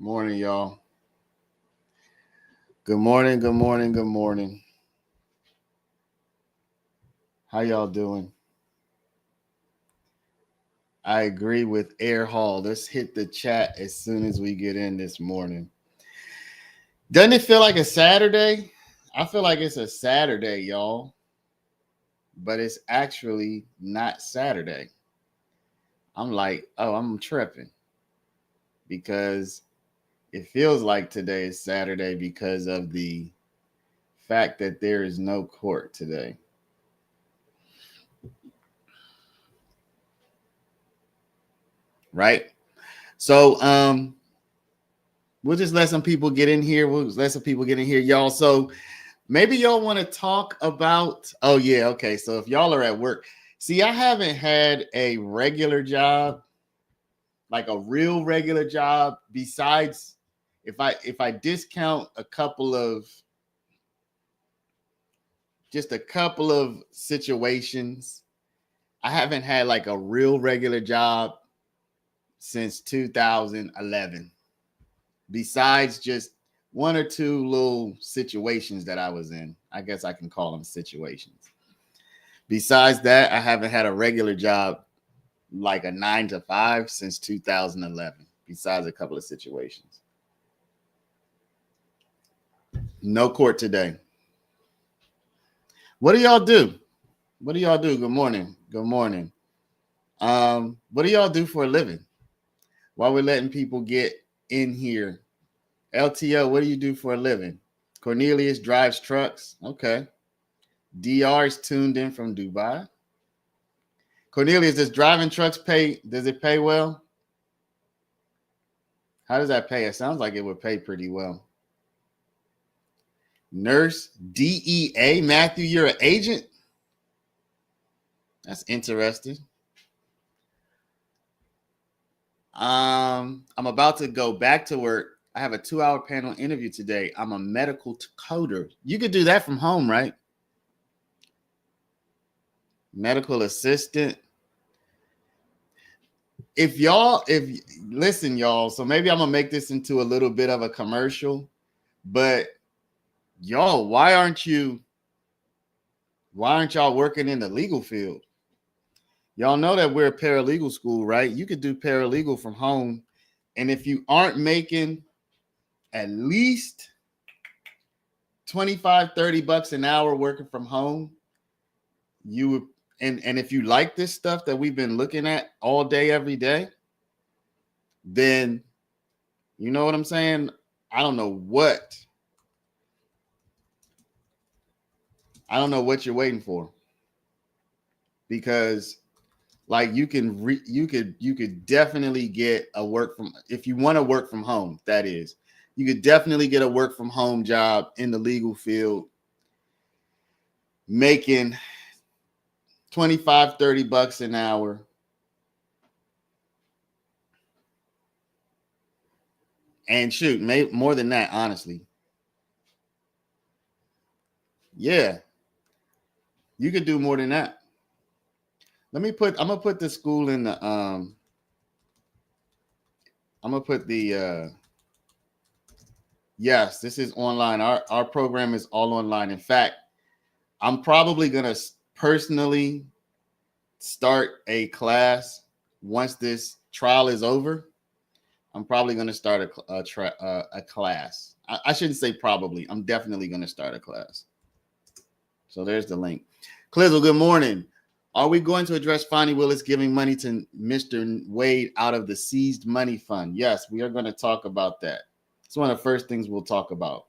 Morning, y'all. Good morning, good morning, good morning. How y'all doing? I agree with Air Hall. Let's hit the chat as soon as we get in this morning. Doesn't it feel like a Saturday? I feel like it's a Saturday, y'all, but it's actually not Saturday. I'm like, oh, I'm tripping because it feels like today is Saturday because of the fact that there is no court today. Right? So we'll just let some people get in here. We'll let some people get in here, y'all. So maybe y'all want to talk about. Oh, yeah. Okay. So if y'all are at work, see, I haven't had a regular job, like a real regular job, besides if I discount a couple of situations. I haven't had like a real regular job since 2011. Besides just one or two little situations that I was in. I guess I can call them situations. Besides that, I haven't had a regular job like a 9 to 5 since 2011, besides a couple of situations. No court today. What do y'all do? What do y'all do? Good morning. Good morning. What do y'all do for a living? While we're letting people get in here. LTO, what do you do for a living? Cornelius drives trucks. Okay. DR is tuned in from Dubai. Cornelius, does driving trucks pay? Does it pay well? How does that pay? It sounds like it would pay pretty well. Nurse DEA, Matthew, you're an agent? That's interesting. I'm about to go back to work. I have a 2-hour panel interview today. I'm a medical coder. You could do that from home, right? Medical assistant. If listen, y'all, so maybe I'm gonna make this into a little bit of a commercial, but y'all, why aren't y'all working in the legal field? Y'all know that we're a paralegal school, right? You could do paralegal from home. And if you aren't making at least 25, 30 bucks an hour working from home, you would, and if you like this stuff that we've been looking at all day, every day, then you know what I'm saying? I don't know what you're waiting for, because like you could definitely get a work from, if you want to work from home, that is, you could definitely get a work from home job in the legal field making 25, 30 bucks an hour. And shoot, maybe more than that, honestly. Yeah, you could do more than that. I'm gonna put the school in the I'm gonna put the yes, this is online. Our program is all online. In fact, I'm probably gonna personally start a class once this trial is over. I'm probably gonna start a class. I shouldn't say probably. I'm definitely gonna start a class. So there's the link. Clizzle, good morning. Are we going to address Fonnie Willis giving money to Mr. Wade out of the seized money fund? Yes, we are going to talk about that. It's one of the first things we'll talk about.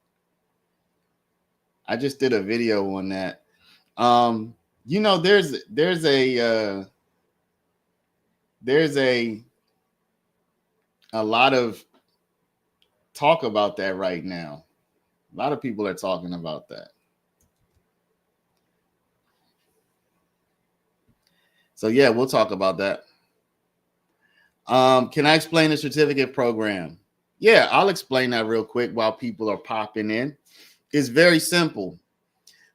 I just did a video on that. You know, there's a lot of talk about that right now. A lot of people are talking about that. So yeah, we'll talk about that. Can I explain the certificate program? Yeah, I'll explain that real quick while people are popping in. It's very simple.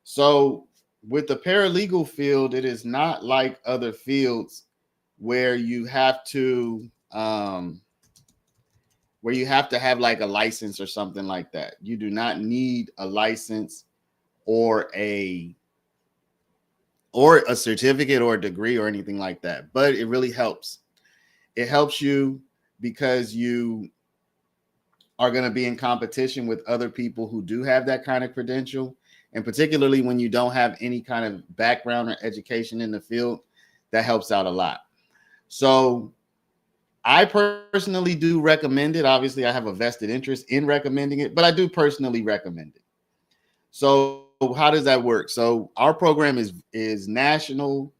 So with the paralegal field, it is not like other fields where you have to where you have to have like a license or something like that. You do not need a license or a certificate or a degree or anything like that, but it really helps. It helps you because you are going to be in competition with other people who do have that kind of credential. And particularly when you don't have any kind of background or education in the field, that helps out a lot. So I personally do recommend it. Obviously, I have a vested interest in recommending it, but I do personally recommend it. So how does that work? So our program is national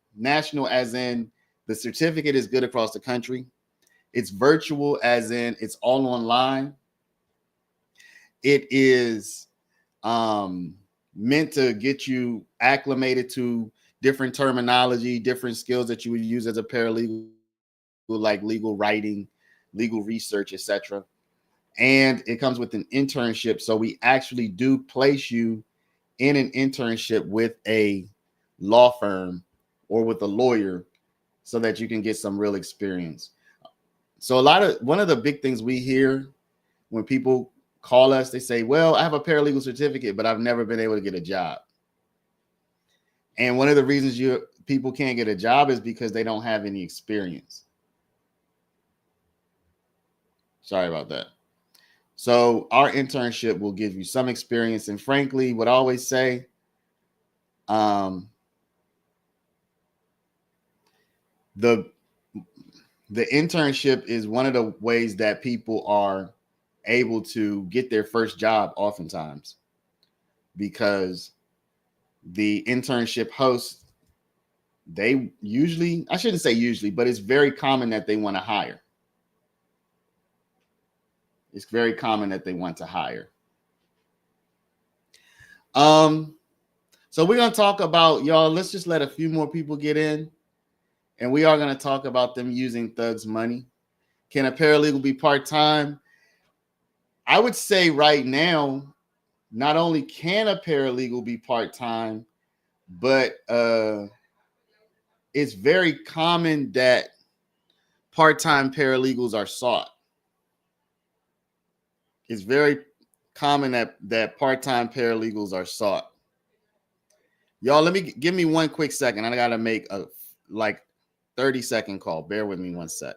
as in the certificate is good across the country. It's virtual as in it's all online. It is meant to get you acclimated to different terminology, different skills that you would use as a paralegal, like legal writing, legal research, etc. And it comes with an internship. So we actually do place you in an internship with a law firm or with a lawyer so that you can get some real experience. So one of the big things we hear when people call us, they say, well, I have a paralegal certificate, but I've never been able to get a job. And one of the reasons people can't get a job is because they don't have any experience. Sorry about that. So our internship will give you some experience. And frankly, what I always say, the internship is one of the ways that people are able to get their first job oftentimes, because the internship hosts, they usually, I shouldn't say usually, but it's very common that they want to hire. It's very common that they want to hire. So we're going to talk about, y'all, let's just let a few more people get in. And we are going to talk about them using Thug's money. Can a paralegal be part-time? I would say right now, not only can a paralegal be part-time, but it's very common that part-time paralegals are sought. It's very common that part-time paralegals are sought. Y'all, give me one quick second. I got to make a 30-second call. Bear with me one sec.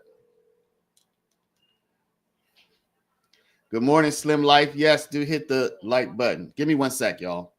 Good morning, Slim Life. Yes, do hit the like button. Give me one sec, y'all.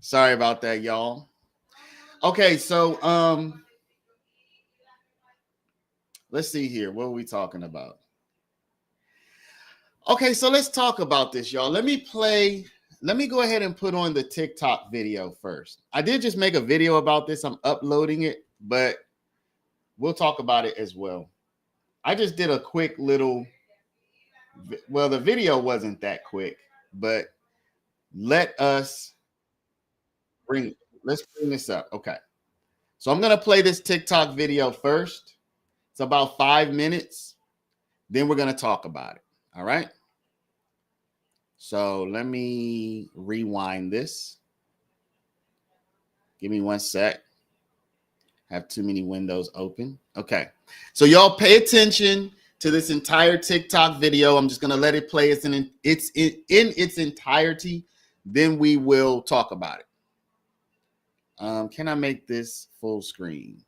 Sorry about that, y'all. Okay, so let's see here. What are we talking about? Okay, so let's talk about this, y'all. Let me go ahead and put on the TikTok video first. I did just make a video about this. I'm uploading it, but we'll talk about it as well. I just did a quick little, well, the video wasn't that quick, but let's bring this up. Okay. So I'm going to play this TikTok video first. It's about 5 minutes. Then we're going to talk about it. All right. So let me rewind this. Give me one sec. I have too many windows open. Okay. So y'all pay attention to this entire TikTok video. I'm just going to let it play in its entirety. Then we will talk about it. Can I make this full screen?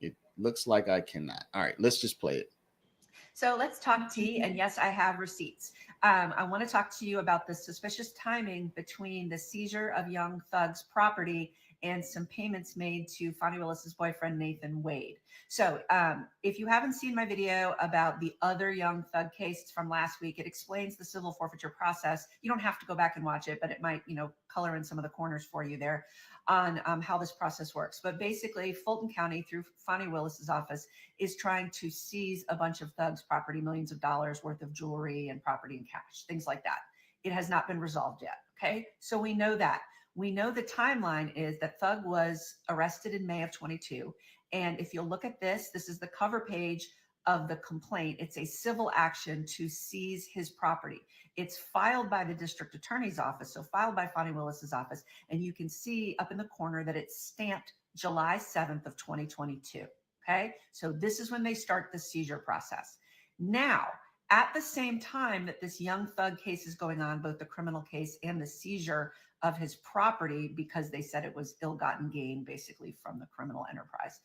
It looks like I cannot. All right, let's just play it. So let's talk tea. And yes, I have receipts. I want to talk to you about the suspicious timing between the seizure of young Thug's property and some payments made to Fonnie Willis's boyfriend, Nathan Wade. So if you haven't seen my video about the other young Thug case from last week, it explains the civil forfeiture process. You don't have to go back and watch it, but it might, color in some of the corners for you there on how this process works. But basically, Fulton County, through Fonnie Willis's office, is trying to seize a bunch of Thug's property, millions of dollars worth of jewelry and property and cash, things like that. It has not been resolved yet. Okay, so we know that. We know the timeline is that Thug was arrested in May of 22. And if you'll look at this is the cover page of the complaint. It's a civil action to seize his property. It's filed by the district attorney's office, so filed by Fonnie Willis's office. And you can see up in the corner that it's stamped July 7th of 2022. Okay, so this is when they start the seizure process. Now, at the same time that this young Thug case is going on, both the criminal case and the seizure of his property, because they said it was ill-gotten gain, basically, from the criminal enterprise.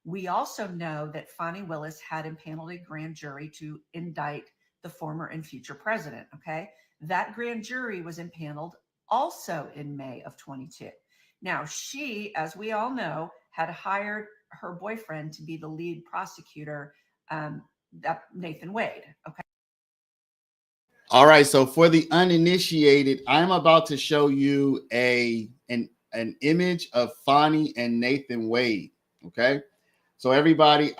We also know that Fonnie Willis had impaneled a grand jury to indict the former and future president, okay? That grand jury was impaneled also in May of 22. Now, she, as we all know, had hired her boyfriend to be the lead prosecutor, Nathan Wade, okay? All right, so for the uninitiated, I'm about to show you an image of Fonnie and Nathan Wade, okay? So I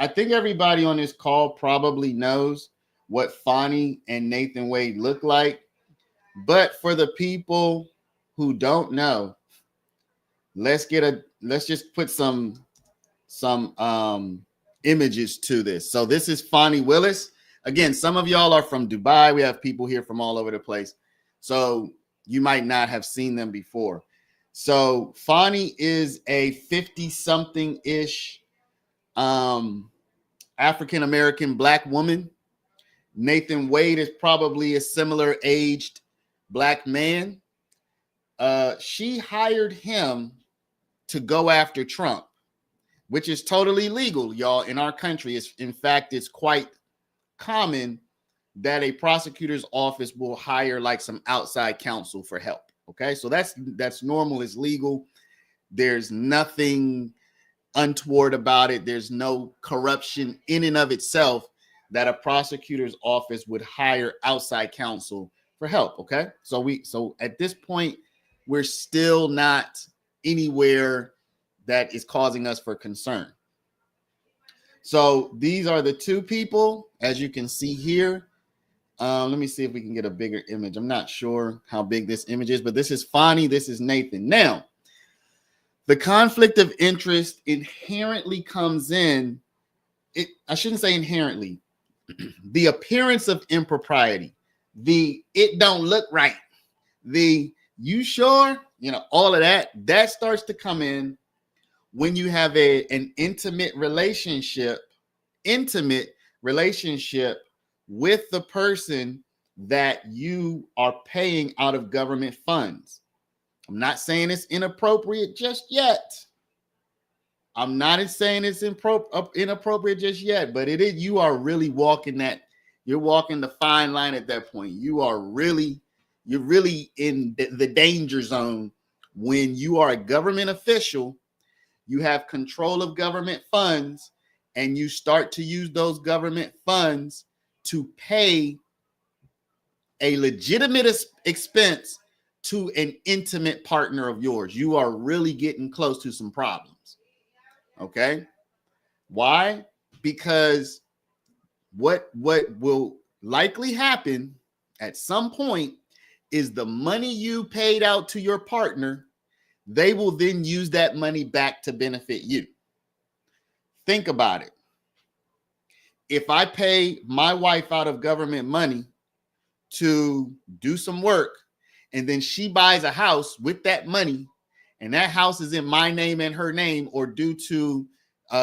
think everybody on this call probably knows what Fonnie and Nathan Wade look like. But for the people who don't know, let's just put some images to this. So this is Fonnie Willis. Again, some of y'all are from Dubai. We have people here from all over the place. So you might not have seen them before. So Fonnie is a 50-something-ish African-American Black woman. Nathan Wade is probably a similar aged Black man. She hired him to go after Trump, which is totally legal, y'all, in our country. In fact, it's quite common that a prosecutor's office will hire like some outside counsel for help. Okay, so that's normal, it's legal. There's nothing untoward about it. There's no corruption in and of itself that a prosecutor's office would hire outside counsel for help. Okay, so at this point, we're still not anywhere that is causing us for concern. So these are the two people, as you can see here. Let me see if we can get a bigger image. I'm not sure how big this image is, but this is Fonnie, this is Nathan. Now, the conflict of interest inherently comes in, I shouldn't say inherently, the appearance of impropriety, it don't look right, you sure, all of that starts to come in when you have an intimate relationship with the person that you are paying out of government funds. I'm not saying it's inappropriate just yet. But it is. You are really you're walking the fine line at that point. You're really in the danger zone when you are a government official. You have control of government funds, and you start to use those government funds to pay a legitimate expense to an intimate partner of yours. You are really getting close to some problems. Okay? Why? Because what will likely happen at some point is the money you paid out to your partner, they will then use that money back to benefit you. Think about it. If I pay my wife out of government money to do some work, and then she buys a house with that money, and that house is in my name and her name, or due to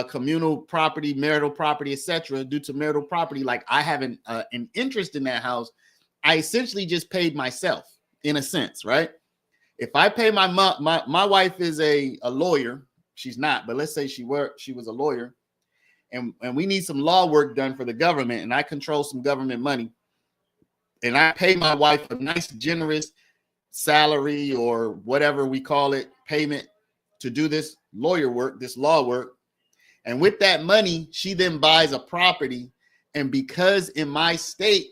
communal property, marital property, etc., due to marital property, like I have an interest in that house, I essentially just paid myself in a sense, right? If I pay my wife is a lawyer, she's not, but let's say she was a lawyer, and we need some law work done for the government, and I control some government money, and I pay my wife a nice, generous salary or whatever we call it, payment to do this lawyer work, this law work. And with that money, she then buys a property. And because in my state,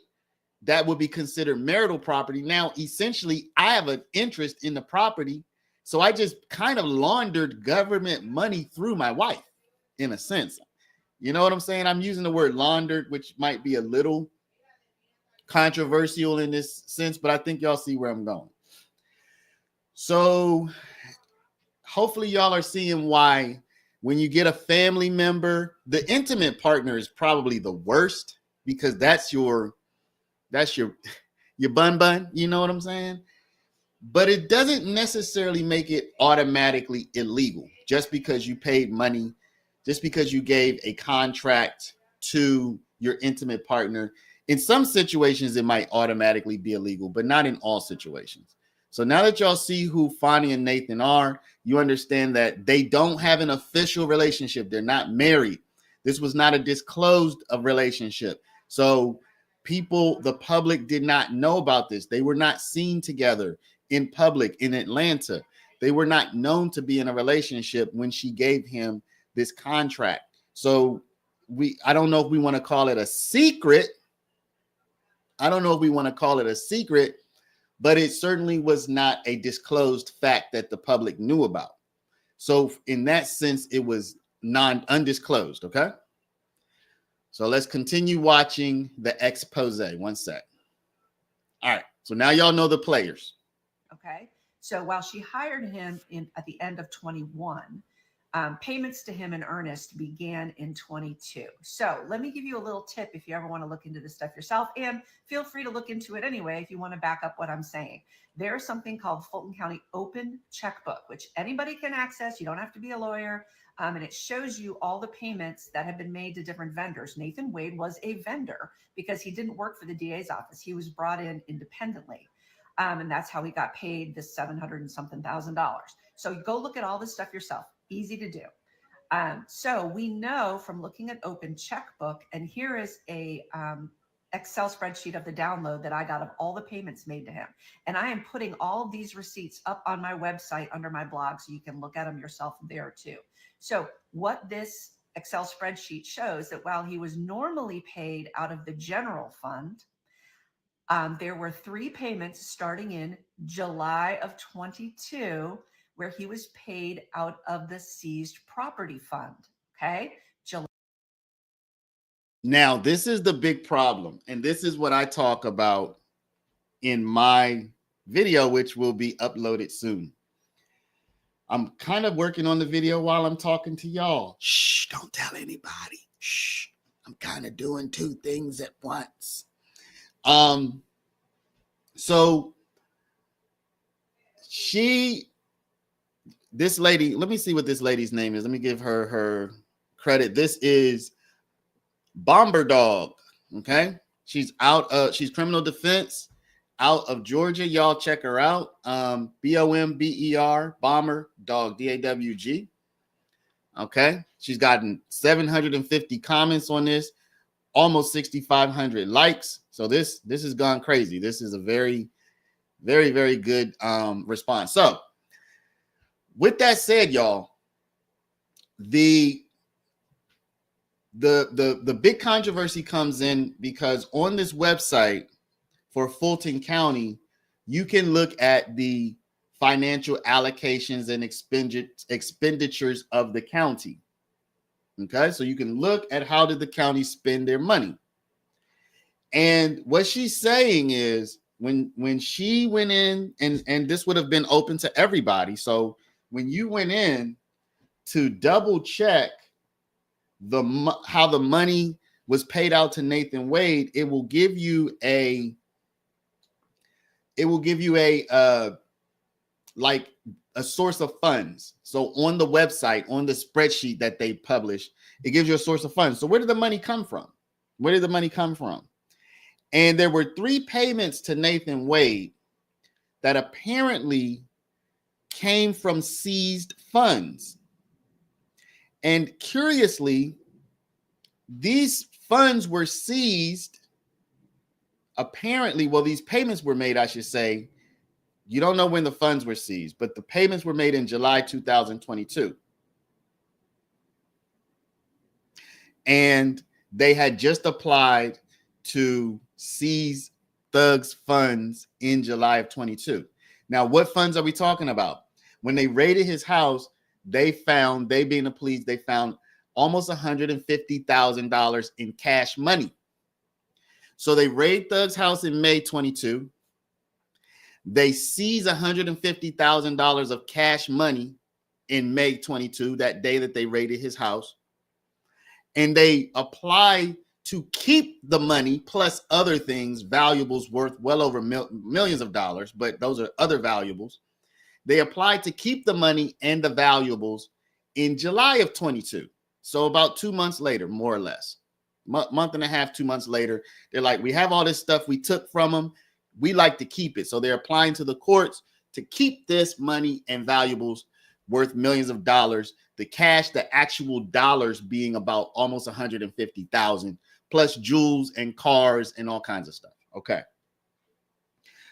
that would be considered marital property. Now, essentially, I have an interest in the property. So I just kind of laundered government money through my wife, in a sense. You know what I'm saying? I'm using the word laundered, which might be a little controversial in this sense, but I think y'all see where I'm going. So hopefully y'all are seeing why when you get a family member, the intimate partner is probably the worst, because that's your bun, you know what I'm saying? But it doesn't necessarily make it automatically illegal just because you paid money, just because you gave a contract to your intimate partner. In some situations, it might automatically be illegal, but not in all situations. So now that y'all see who Fonnie and Nathan are, you understand that they don't have an official relationship. They're not married. This was not a disclosed relationship. So the public did not know about this. They were not seen together in public in Atlanta. They were not known to be in a relationship when she gave him this contract. So I don't know if we want to call it a secret. But it certainly was not a disclosed fact that the public knew about. So in that sense, it was undisclosed, okay? So let's continue watching the expose. One sec. All right, so now y'all know the players. Okay, so while she hired him at the end of 21, payments to him in earnest began in 22. So let me give you a little tip if you ever want to look into this stuff yourself, and feel free to look into it anyway if you want to back up what I'm saying. There's something called Fulton County Open Checkbook, which anybody can access. You don't have to be a lawyer. And it shows you all the payments that have been made to different vendors. Nathan Wade was a vendor because he didn't work for the DA's office. He was brought in independently. And that's how he got paid this $700 and something thousand. So go look at all this stuff yourself. Easy to do. So we know from looking at Open Checkbook, and here is a Excel spreadsheet of the download that I got of all the payments made to him. And I am putting all of these receipts up on my website under my blog so you can look at them yourself there too. So what this Excel spreadsheet shows that while he was normally paid out of the general fund, there were 3 payments starting in July of 22 where he was paid out of the seized property fund. Okay. Now, this is the big problem. And this is what I talk about in my video, which will be uploaded soon. I'm kind of working on the video while I'm talking to y'all. Shh, don't tell anybody. Shh. I'm kind of doing 2 things at once. So this lady, let me see what this lady's name is. Let me give her credit. This is Bomber Dog. Okay. She's criminal defense out of Georgia. Y'all check her out. BOMBER, Bomber Dog, DAWG. Okay. She's gotten 750 comments on this, almost 6,500 likes. So this has gone crazy. This is a very, very, very good response. So with that said, y'all, the big controversy comes in because on this website for Fulton County, you can look at the financial allocations and expenditures of the county. Okay, so you can look at how did the county spend their money. And what she's saying is when she went in, and this would have been open to everybody. So when you went in to double check how the money was paid out to Nathan Wade, it will give you a like a source of funds. So on the website, on the spreadsheet that they publish, it gives you a source of funds. So where did the money come from? Where did the money come from? And there were 3 payments to Nathan Wade that apparently came from seized funds. And curiously, these funds were seized. Apparently, well, these payments were made, I should say. You don't know when the funds were seized, but the payments were made in July 2022. And they had just applied to seize Thug's funds in July of 22. Now, what funds are we talking about? When they raided his house, they being the police, they found almost $150,000 in cash money. So they raid Thug's house in May 22. They seize $150,000 of cash money in May 22, that day that they raided his house. And they apply to keep the money plus other things, valuables worth well over millions of dollars, but those are other valuables. They applied to keep the money and the valuables in July of 22. So about 2 months later, more or less, month and a half, 2 months later, they're like, we have all this stuff we took from them. We like to keep it. So they're applying to the courts to keep this money and valuables worth millions of dollars. The cash, the actual dollars being about almost 150,000 plus jewels and cars and all kinds of stuff. Okay.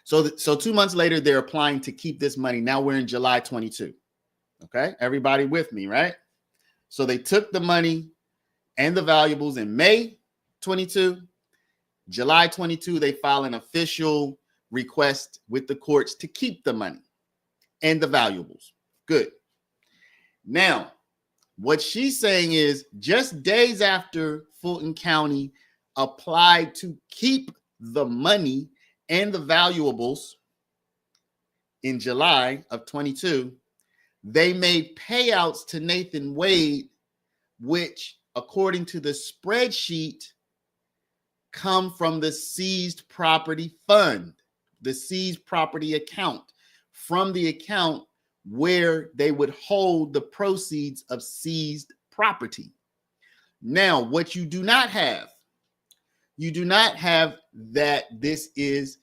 So 2 months later, they're applying to keep this money. Now we're in July 22. Okay. Everybody with me, right? So they took the money and the valuables in May 22. July 22, they file an official request with the courts to keep the money and the valuables. Good. Now, what she's saying is just days after Fulton County applied to keep the money and the valuables in July of 22, they made payouts to Nathan Wade, which, according to the spreadsheet, come from the seized property fund, the seized property account, from the account where they would hold the proceeds of seized property. Now, what you do not have that this is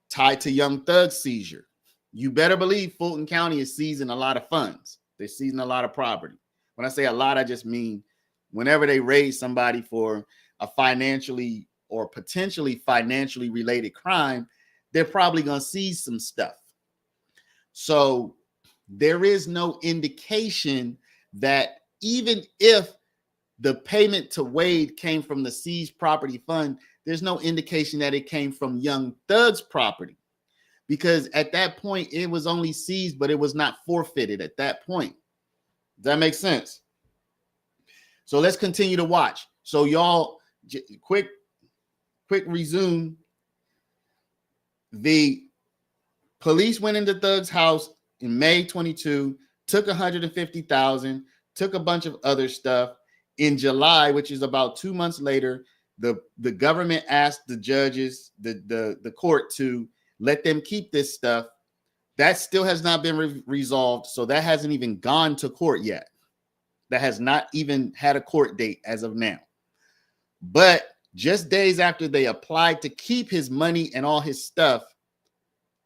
tied to Young Thug's seizure. You better believe Fulton County is seizing a lot of funds. They're seizing a lot of property. When I say a lot, I just mean whenever they raid somebody for a financially or potentially financially related crime, they're probably going to seize some stuff. So there is no indication that even if the payment to Wade came from the seized property fund, there's no indication that it came from Young Thug's property, because at that point it was only seized, but it was not forfeited at that point. Does that make sense? So let's continue to watch. So y'all, quick resume. The police went into Thug's house in May 22, took 150,000, took a bunch of other stuff. In July, which is about 2 months later, the government asked the judges, the court, to let them keep this stuff. That still has not been resolved. So that hasn't even gone to court yet. That has not even had a court date as of now. But just days after they applied to keep his money and all his stuff,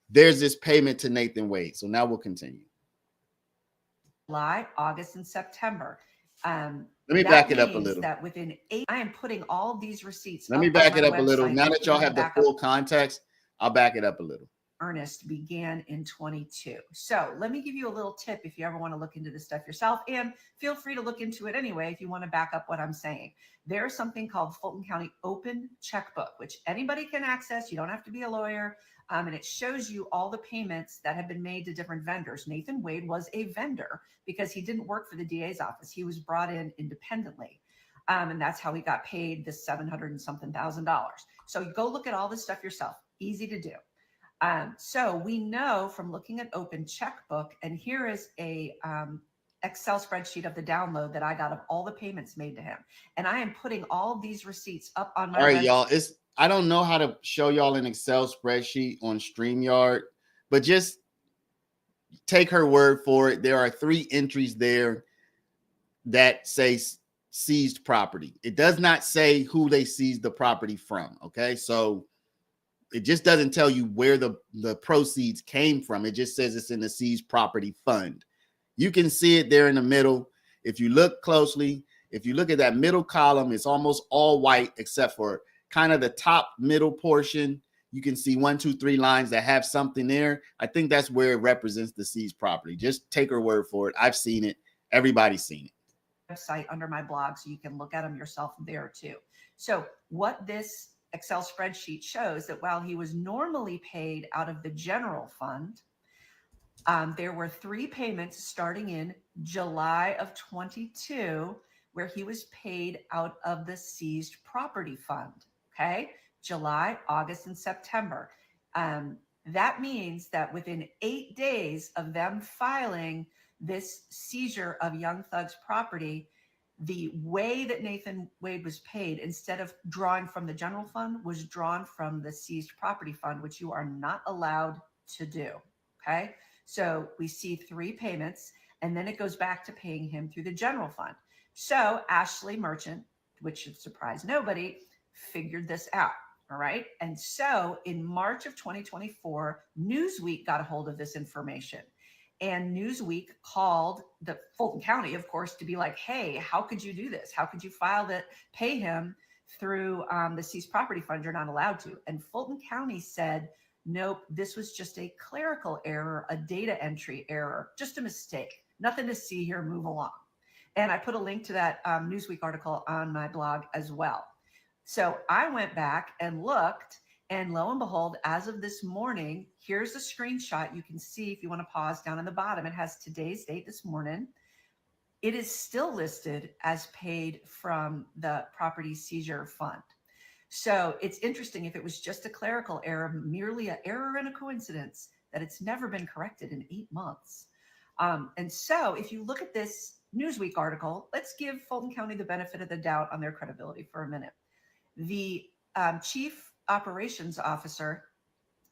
there's this payment to Nathan Wade. So now we'll continue. July, August, and September. Let me back it up a little. That within 8, I am putting all these receipts. Let me back it up a little. Now that y'all have the full context, I'll back it up a little. Ernest began in 22. So let me give you a little tip if you ever want to look into this stuff yourself, and feel free to look into it anyway if you want to back up what I'm saying. There's something called Fulton County Open Checkbook, which anybody can access. You don't have to be a lawyer. And it shows you all the payments that have been made to different vendors. Nathan Wade was a vendor because he didn't work for the DA's office. He was brought in independently. And that's how he got paid the $700 and something thousand. So go look at all this stuff yourself. Easy to do. So we know from looking at Open Checkbook, and here is a Excel spreadsheet of the download that I got of all the payments made to him. And I am putting all these receipts up on my All right, y'all. I don't know how to show y'all an Excel spreadsheet on StreamYard, but just take her word for it. There are 3 entries there that say seized property. It does not say who they seized the property from. Okay, so it just doesn't tell you where the proceeds came from. It just says it's in the seized property fund. You can see it there in the middle. If you look closely, if you look at that middle column, it's almost all white except for kind of the top middle portion. You can see 1, 2, 3 lines that have something there. I think that's where it represents the seized property. Just take her word for it. I've seen it. Everybody's seen it. Website under my blog, so you can look at them yourself there too. So what this Excel spreadsheet shows, that while he was normally paid out of the general fund, there were 3 payments starting in July of 22 where he was paid out of the seized property fund. Okay, July, August, and September. That means that within 8 days of them filing this seizure of Young Thug's property, the way that Nathan Wade was paid, instead of drawing from the general fund, was drawn from the seized property fund, which you are not allowed to do. Okay, so we see 3 payments, and then it goes back to paying him through the general fund. So Ashley Merchant, which should surprise nobody, figured this out. All right. And so in March of 2024, Newsweek got a hold of this information. And Newsweek called the Fulton County, of course, to be like, hey, how could you do this? How could you file that, pay him through the seized property fund? You're not allowed to. And Fulton County said, nope, this was just a clerical error, a data entry error, just a mistake. Nothing to see here, move along. And I put a link to that Newsweek article on my blog as well. So I went back and looked, and lo and behold, as of this morning, here's a screenshot. You can see, if you want to pause down on the bottom, it has today's date this morning. It is still listed as paid from the property seizure fund. So it's interesting, if it was just a clerical error, merely an error and a coincidence, that it's never been corrected in 8 months. And so if you look at this Newsweek article, let's give Fulton County the benefit of the doubt on their credibility for a minute. The chief operations officer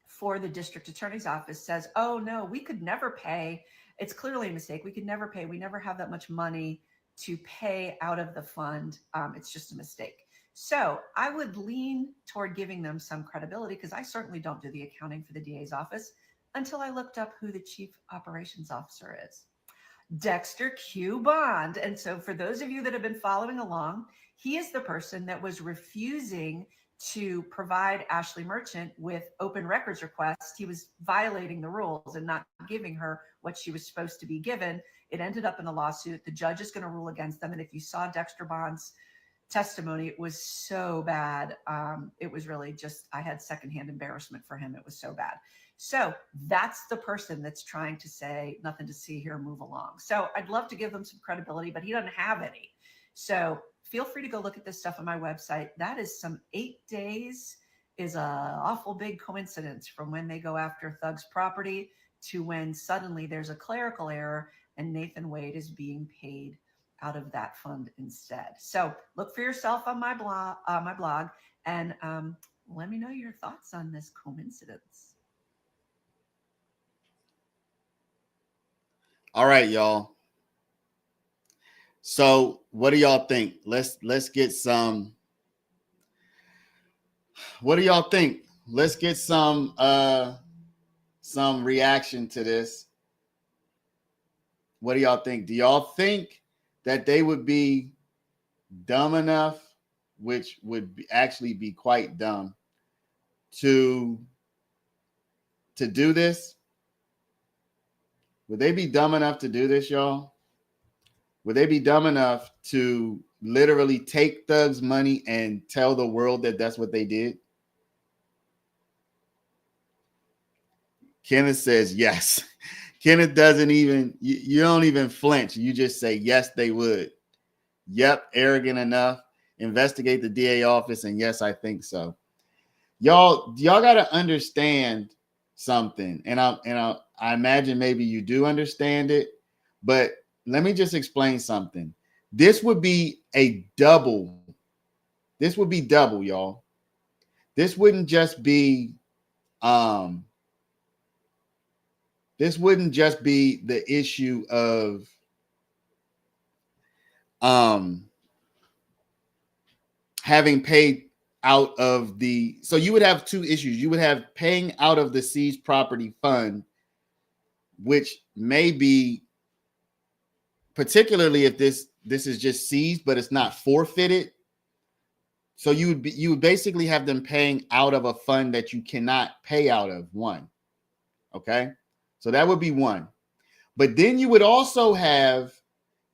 for the district attorney's office says, oh no, we could never pay. It's clearly a mistake. We could never pay. We never have that much money to pay out of the fund. It's just a mistake. So I would lean toward giving them some credibility, because I certainly don't do the accounting for the DA's office until I looked up who the chief operations officer is. Dexter Q. Bond. And so for those of you that have been following along, he is the person that was refusing to provide Ashley Merchant with open records requests. He was violating the rules and not giving her what she was supposed to be given. It ended up in a lawsuit. The judge is going to rule against them. And if you saw Dexter Bond's testimony, it was so bad. It was really just, I had secondhand embarrassment for him. It was so bad. So that's the person that's trying to say nothing to see here, move along. So I'd love to give them some credibility, but he doesn't have any. So feel free to go look at this stuff on my website. That is some 8 days is a awful big coincidence from when they go after Thug's property to when suddenly there's a clerical error and Nathan Wade is being paid out of that fund instead. So look for yourself on my blog, and let me know your thoughts on this coincidence. All right, y'all. So what do y'all think? Let's get some. What do y'all think? Let's get some reaction to this. What do y'all think? Do y'all think that they would be dumb enough, which would actually be quite dumb, to do this? Would they be dumb enough to do this, y'all? Would they be dumb enough to literally take Thug's money and tell the world that that's what they did? Kenneth says yes. Kenneth doesn't even, you don't even flinch. You just say, yes, they would. Yep, arrogant enough. Investigate the DA office, and yes, I think so. Y'all got to understand something. And I imagine maybe you do understand it, but let me just explain something. This would be a double. This would be double, y'all. This wouldn't just be this wouldn't just be the issue of having paid out of the, so you would have two issues. You would have paying out of the seized property fund, which may be, particularly if this is just seized but it's not forfeited. So you would basically have them paying out of a fund that you cannot pay out of. One. Okay, so that would be one. But then you would also have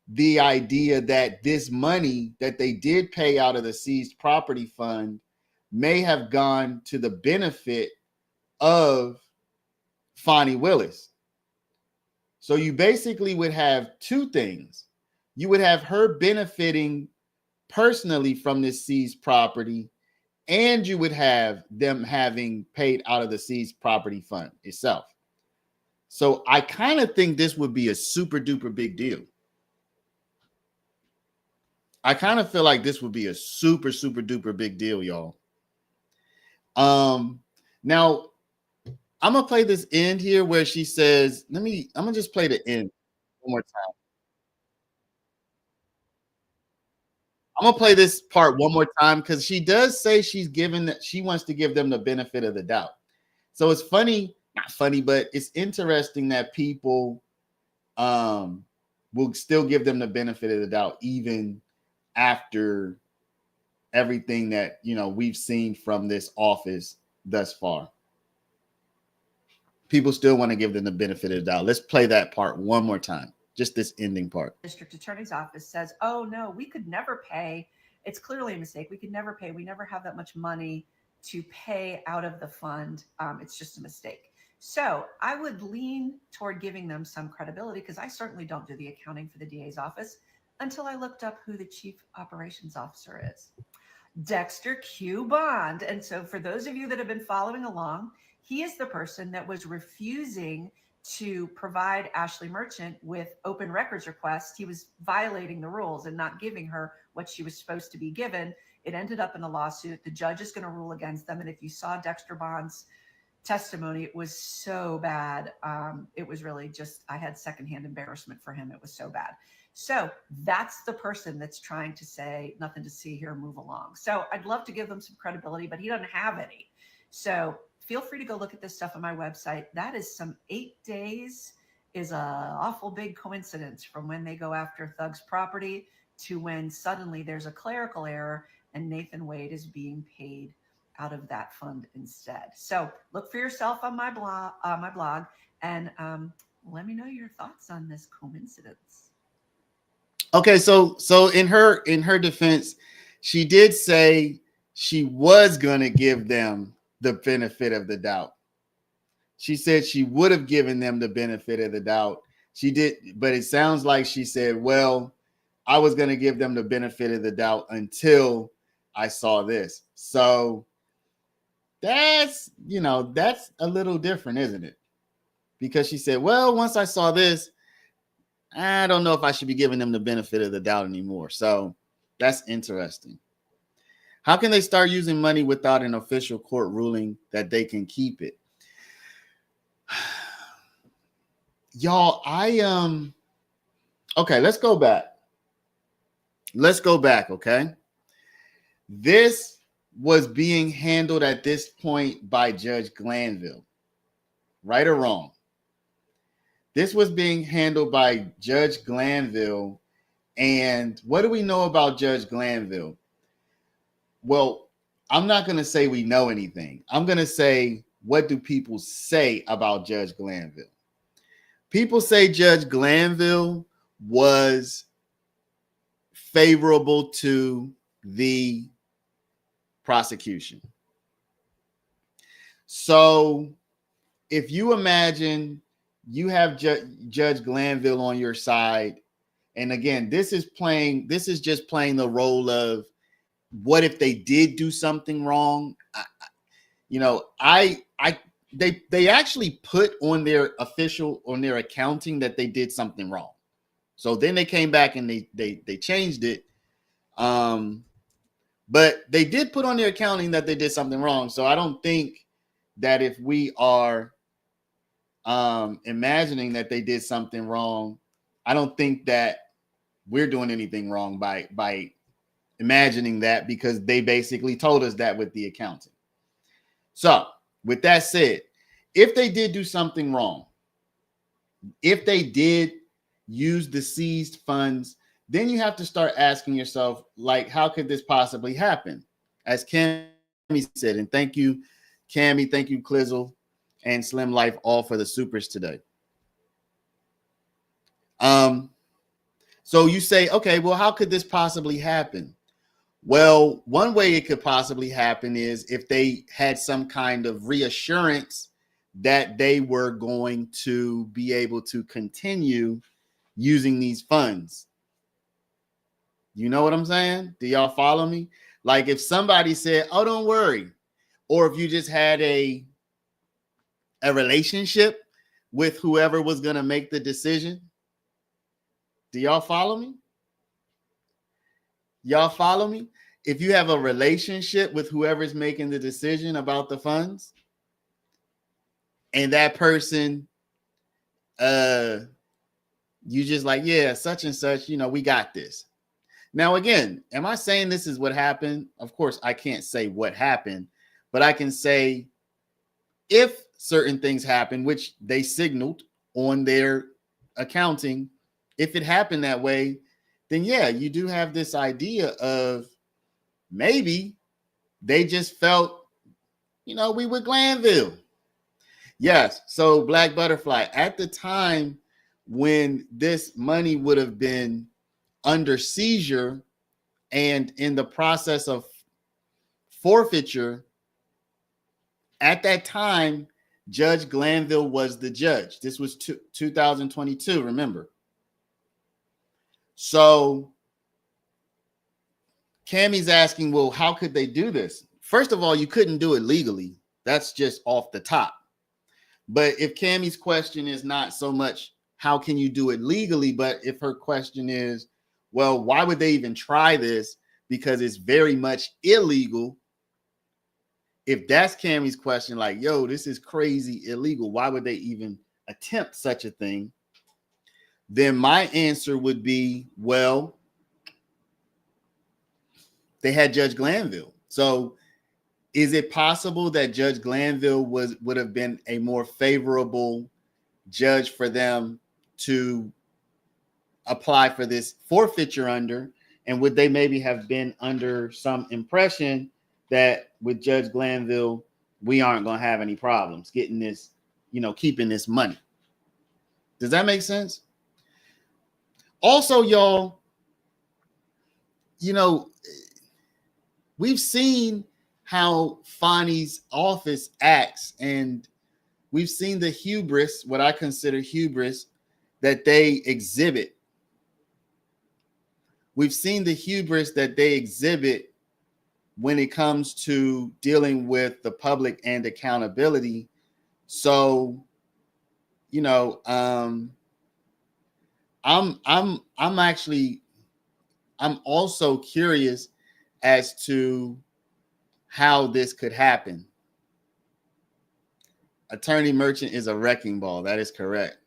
the idea that this money that they did pay out of the seized property fund may have gone to the benefit of Fonnie Willis. So you basically would have two things. You would have her benefiting personally from this seized property, and you would have them having paid out of the seized property fund itself. So I kind of think this would be a super duper big deal. I kind of feel like this would be a super, super duper big deal, y'all. Now I'm gonna play this end here where she says, I'm gonna just play the end one more time. I'm gonna play this part one more time because she does say she wants to give them the benefit of the doubt. So it's funny, not funny, but it's interesting that people will still give them the benefit of the doubt even after everything that we've seen from this office thus far. People still want to give them the benefit of the doubt. Let's play that part one more time. Just this ending part. District Attorney's Office says, oh no, we could never pay. It's clearly a mistake. We could never pay. We never have that much money to pay out of the fund. It's just a mistake. So I would lean toward giving them some credibility because I certainly don't do the accounting for the DA's office until I looked up who the Chief Operations Officer is. Dexter Q. Bond. And so for those of you that have been following along, he is the person that was refusing to provide Ashley Merchant with open records requests. He was violating the rules and not giving her what she was supposed to be given. It ended up in a lawsuit. The judge is going to rule against them. And if you saw Dexter Bond's testimony, it was so bad. It was really just, I had secondhand embarrassment for him. It was so bad. So that's the person that's trying to say nothing to see here, move along. So I'd love to give them some credibility, but he doesn't have any. So feel free to go look at this stuff on my website. That is some 8 days is a awful big coincidence from when they go after Thug's property to when suddenly there's a clerical error and Nathan Wade is being paid out of that fund instead. So look for yourself on my blog, and let me know your thoughts on this coincidence. Okay, so in her defense, she did say she was going to give them the benefit of the doubt. She said she would have given them the benefit of the doubt. She did, but it sounds like she said, well, I was going to give them the benefit of the doubt until I saw this. So that's a little different, isn't it? Because she said, well, once I saw this, I don't know if I should be giving them the benefit of the doubt anymore. So that's interesting. How can they start using money without an official court ruling that they can keep it? Y'all, okay, let's go back. Okay. This was being handled at this point by Judge Glanville, right or wrong. This was being handled by Judge Glanville. And what do we know about Judge Glanville? Well, I'm not going to say we know anything. I'm going to say, what do people say about Judge Glanville? People say Judge Glanville was favorable to the prosecution. So if you imagine you have Judge Glanville on your side, and again, this is just playing the role of what if they did do something wrong? They actually put on their accounting that they did something wrong. So then they came back and they changed it. But they did put on their accounting that they did something wrong. So I don't think that if we are imagining that they did something wrong. I don't think that we're doing anything wrong by imagining that, because they basically told us that with the accounting. So with that said, if they did do something wrong, if they did use the seized funds, then you have to start asking yourself, like, how could this possibly happen? As Cammie said, and thank you, Cammie, thank you, Clizzle and Slim Life, all for the supers today. So you say, okay, well, how could this possibly happen? Well, one way it could possibly happen is if they had some kind of reassurance that they were going to be able to continue using these funds. You know what I'm saying? Do y'all follow me? Like if somebody said, oh, don't worry. Or if you just had a relationship with whoever was going to make the decision. Do y'all follow me? Y'all follow me? If you have a relationship with whoever's making the decision about the funds, and that person, you just like, yeah, such and such, we got this. Now, again, am I saying this is what happened? Of course, I can't say what happened, but I can say if certain things happen, which they signaled on their accounting, if it happened that way, then yeah, you do have this idea of maybe they just felt, we were Glanville. Yes. So Black Butterfly, at the time when this money would have been under seizure and in the process of forfeiture, at that time, Judge Glanville was the judge. This was 2022, remember. So Cammie's asking, well, how could they do this? First of all, you couldn't do it legally. That's just off the top. But if Cammie's question is not so much how can you do it legally, but if her question is, well, why would they even try this? Because it's very much illegal. If that's Cammie's question, like, yo, this is crazy illegal, why would they even attempt such a thing? Then my answer would be, well, they had Judge Glanville. So is it possible that Judge Glanville would have been a more favorable judge for them to apply for this forfeiture under? And would they maybe have been under some impression that with Judge Glanville, we aren't going to have any problems getting this, keeping this money? Does that make sense? Also, y'all, we've seen how Fonny's office acts, and we've seen the hubris, what I consider hubris, that they exhibit. We've seen the hubris that they exhibit when it comes to dealing with the public and accountability. So, I'm also curious as to how this could happen. Attorney Merchant is a wrecking ball. That is correct.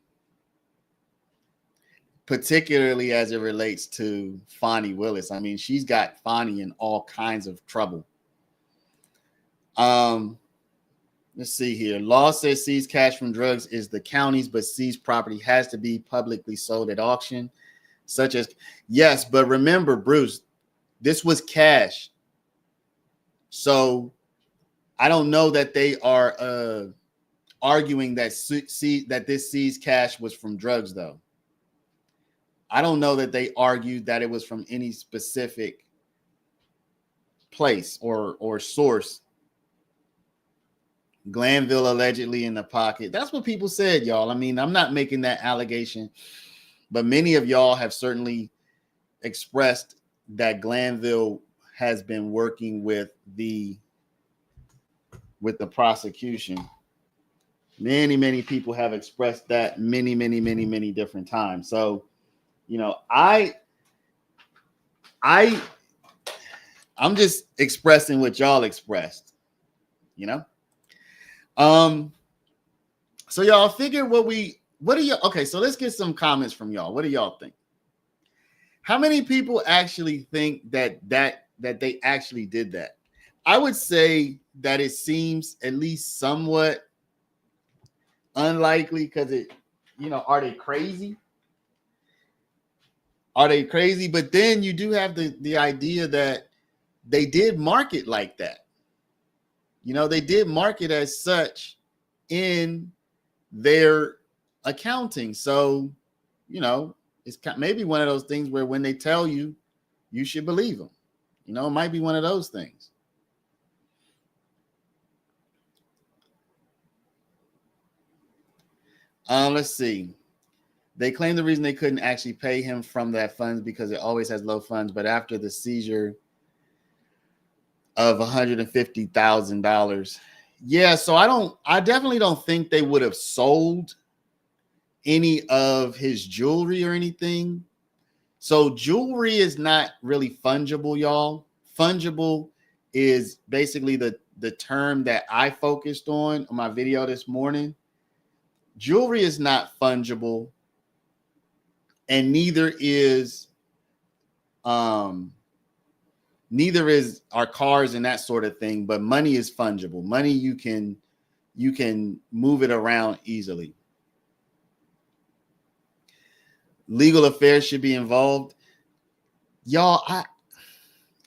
Particularly as it relates to Fonny Willis. I mean, she's got Fonny in all kinds of trouble. Let's see here. Law says seized cash from drugs is the county's, but seized property has to be publicly sold at auction, such as, yes, but remember, Bruce, this was cash. So I don't know that they are arguing that this seized cash was from drugs, though. I don't know that they argued that it was from any specific place or source. Glanville allegedly in the pocket. That's what people said, y'all. I mean, I'm not making that allegation, but many of y'all have certainly expressed that Glanville has been working with the prosecution. Many people have expressed that many different times. So, I'm just expressing what y'all expressed, So y'all figure what do y'all, okay, so let's get some comments from y'all. What do y'all think? How many people actually think that they actually did that? I would say that it seems at least somewhat unlikely because are they crazy? Are they crazy? But then you do have the idea that they did market like that. They did market as such in their accounting. So, it's maybe one of those things where when they tell you, you should believe them. It might be one of those things. Let's see. They claim the reason they couldn't actually pay him from that funds because it always has low funds. But after the seizure of $150,000, yeah. So I definitely don't think they would have sold any of his jewelry or anything. So jewelry is not really fungible, y'all. Fungible is basically the term that I focused on my video this morning. Jewelry is not fungible, and neither is our cars and that sort of thing. But money is fungible. Money you can move it around easily. Legal affairs should be involved, y'all.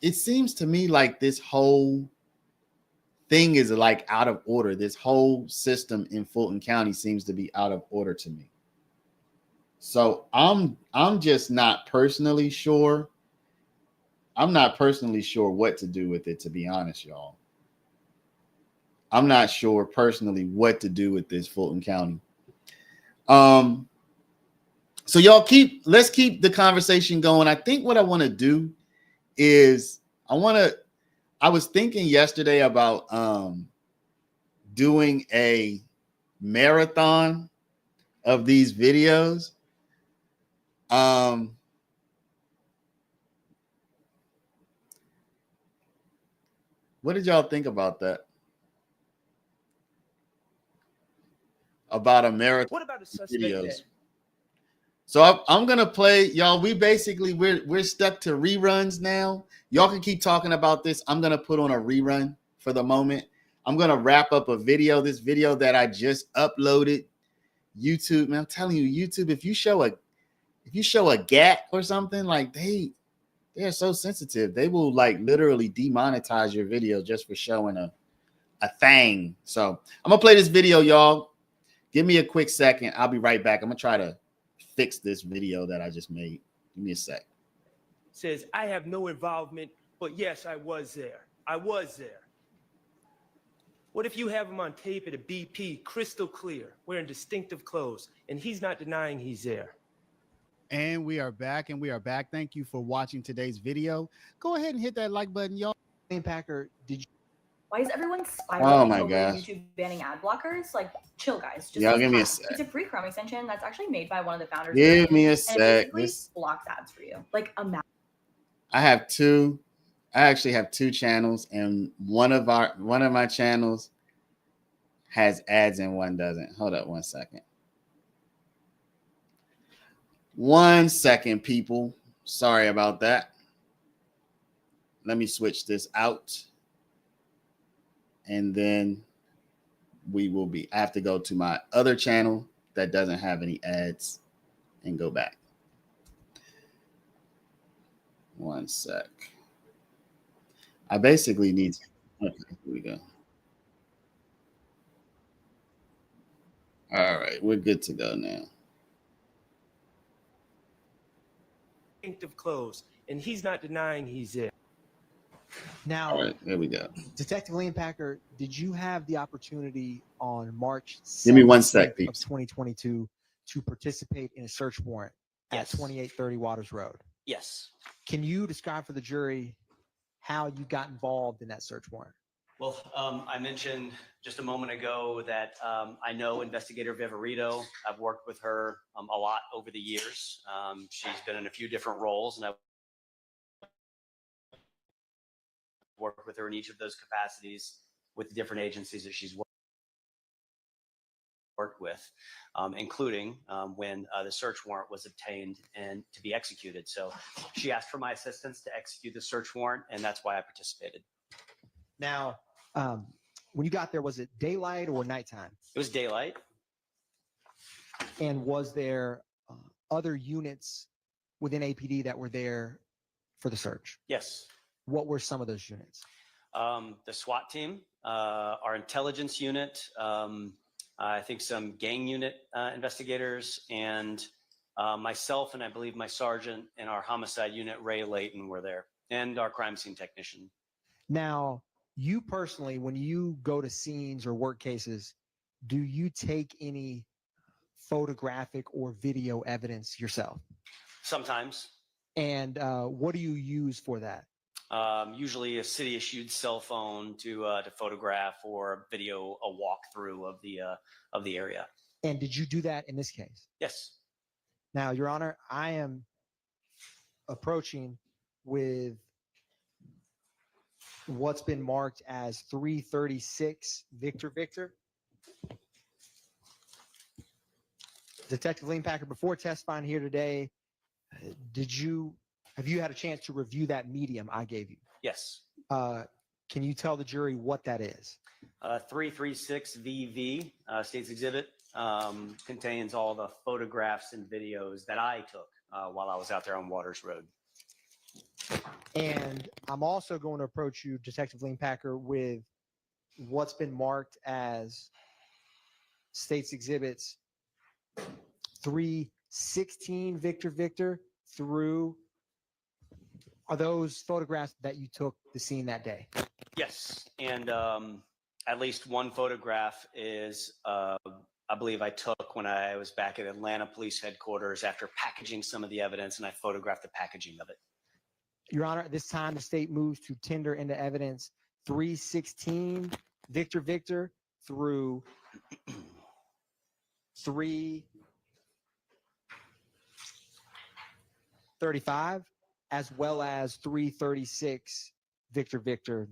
It seems to me like this whole thing is like out of order. This whole system in Fulton County seems to be out of order to me. So I'm just not personally sure. I'm not personally sure what to do with it, to be honest, y'all. I'm not sure personally what to do with this Fulton County. So y'all let's keep the conversation going. I think what I want to do is I was thinking yesterday about doing a marathon of these videos. What did y'all think about that? About a marathon. What about a suspect videos? So I'm gonna play, y'all. We're stuck to reruns now. Y'all can keep talking about this. I'm gonna put on a rerun for the moment. I'm gonna wrap up this video that I just uploaded. YouTube, man, I'm telling you, YouTube, if you show a gap or something, like they are so sensitive. They will like literally demonetize your video just for showing a thing. So I'm gonna play this video, y'all. Give me a quick second. I'll be right back. I'm gonna try to fix this video that I just made. Give me a sec. Says, I have no involvement, but yes, I was there. I was there. What if you have him on tape at a BP, crystal clear, wearing distinctive clothes, and he's not denying he's there? And we are back, Thank you for watching today's video. Go ahead and hit that like button, y'all. Packer, did you? Why is everyone spiraling over gosh. YouTube banning ad blockers? Like, chill, guys. Just y'all give me a sec. It's a free Chrome extension that's actually made by one of the founders. Give me a sec. And it basically blocks ads for you. Like, I actually have two channels, and one of my channels has ads and one doesn't. Hold up 1 second. 1 second, people. Sorry about that. Let me switch this out. And then I have to go to my other channel that doesn't have any ads and go back. 1 sec. I basically need to, okay, here we go. All right, we're good to go now. Distinctive clothes, and he's not denying he's there. Now, all right, there we go. Detective Liam Packer, did you have the opportunity on March 7th Give me 1 sec, of peeps. 2022 to participate in a search warrant at 2830 Waters Road? Yes. Can you describe for the jury how you got involved in that search warrant? Well, I mentioned just a moment ago that I know Investigator Viverito. I've worked with her a lot over the years. She's been in a few different roles, and I've worked with her in each of those capacities with the different agencies that she's worked worked with, including when the search warrant was obtained and to be executed. So she asked for my assistance to execute the search warrant, and that's why I participated. Now, when you got there, was it daylight or nighttime? It was daylight. And was there other units within APD that were there for the search? Yes. What were some of those units? The SWAT team, our intelligence unit, I think some gang unit investigators, and myself, and I believe my sergeant and our homicide unit, Ray Layton, were there, and our crime scene technician. Now, you personally, when you go to scenes or work cases, do you take any photographic or video evidence yourself? Sometimes. And what do you use for that? Usually a city-issued cell phone to photograph or video a walkthrough of the area. And did you do that in this case? Yes. Now, Your Honor, I am approaching with what's been marked as 336 Victor. Detective Lean Packer, before testifying here today, have you had a chance to review that medium I gave you? Yes. Can you tell the jury what that is? 336 VV, State's Exhibit, contains all the photographs and videos that I took while I was out there on Waters Road. And I'm also going to approach you, Detective Lean Packer, with what's been marked as State's Exhibits 316 Victor through. Are those photographs that you took the scene that day? Yes, and at least one photograph is, I believe I took when I was back at Atlanta Police Headquarters after packaging some of the evidence, and I photographed the packaging of it. Your Honor, at this time, the state moves to tender into evidence 316 Victor through 335, as well as 336 Victor,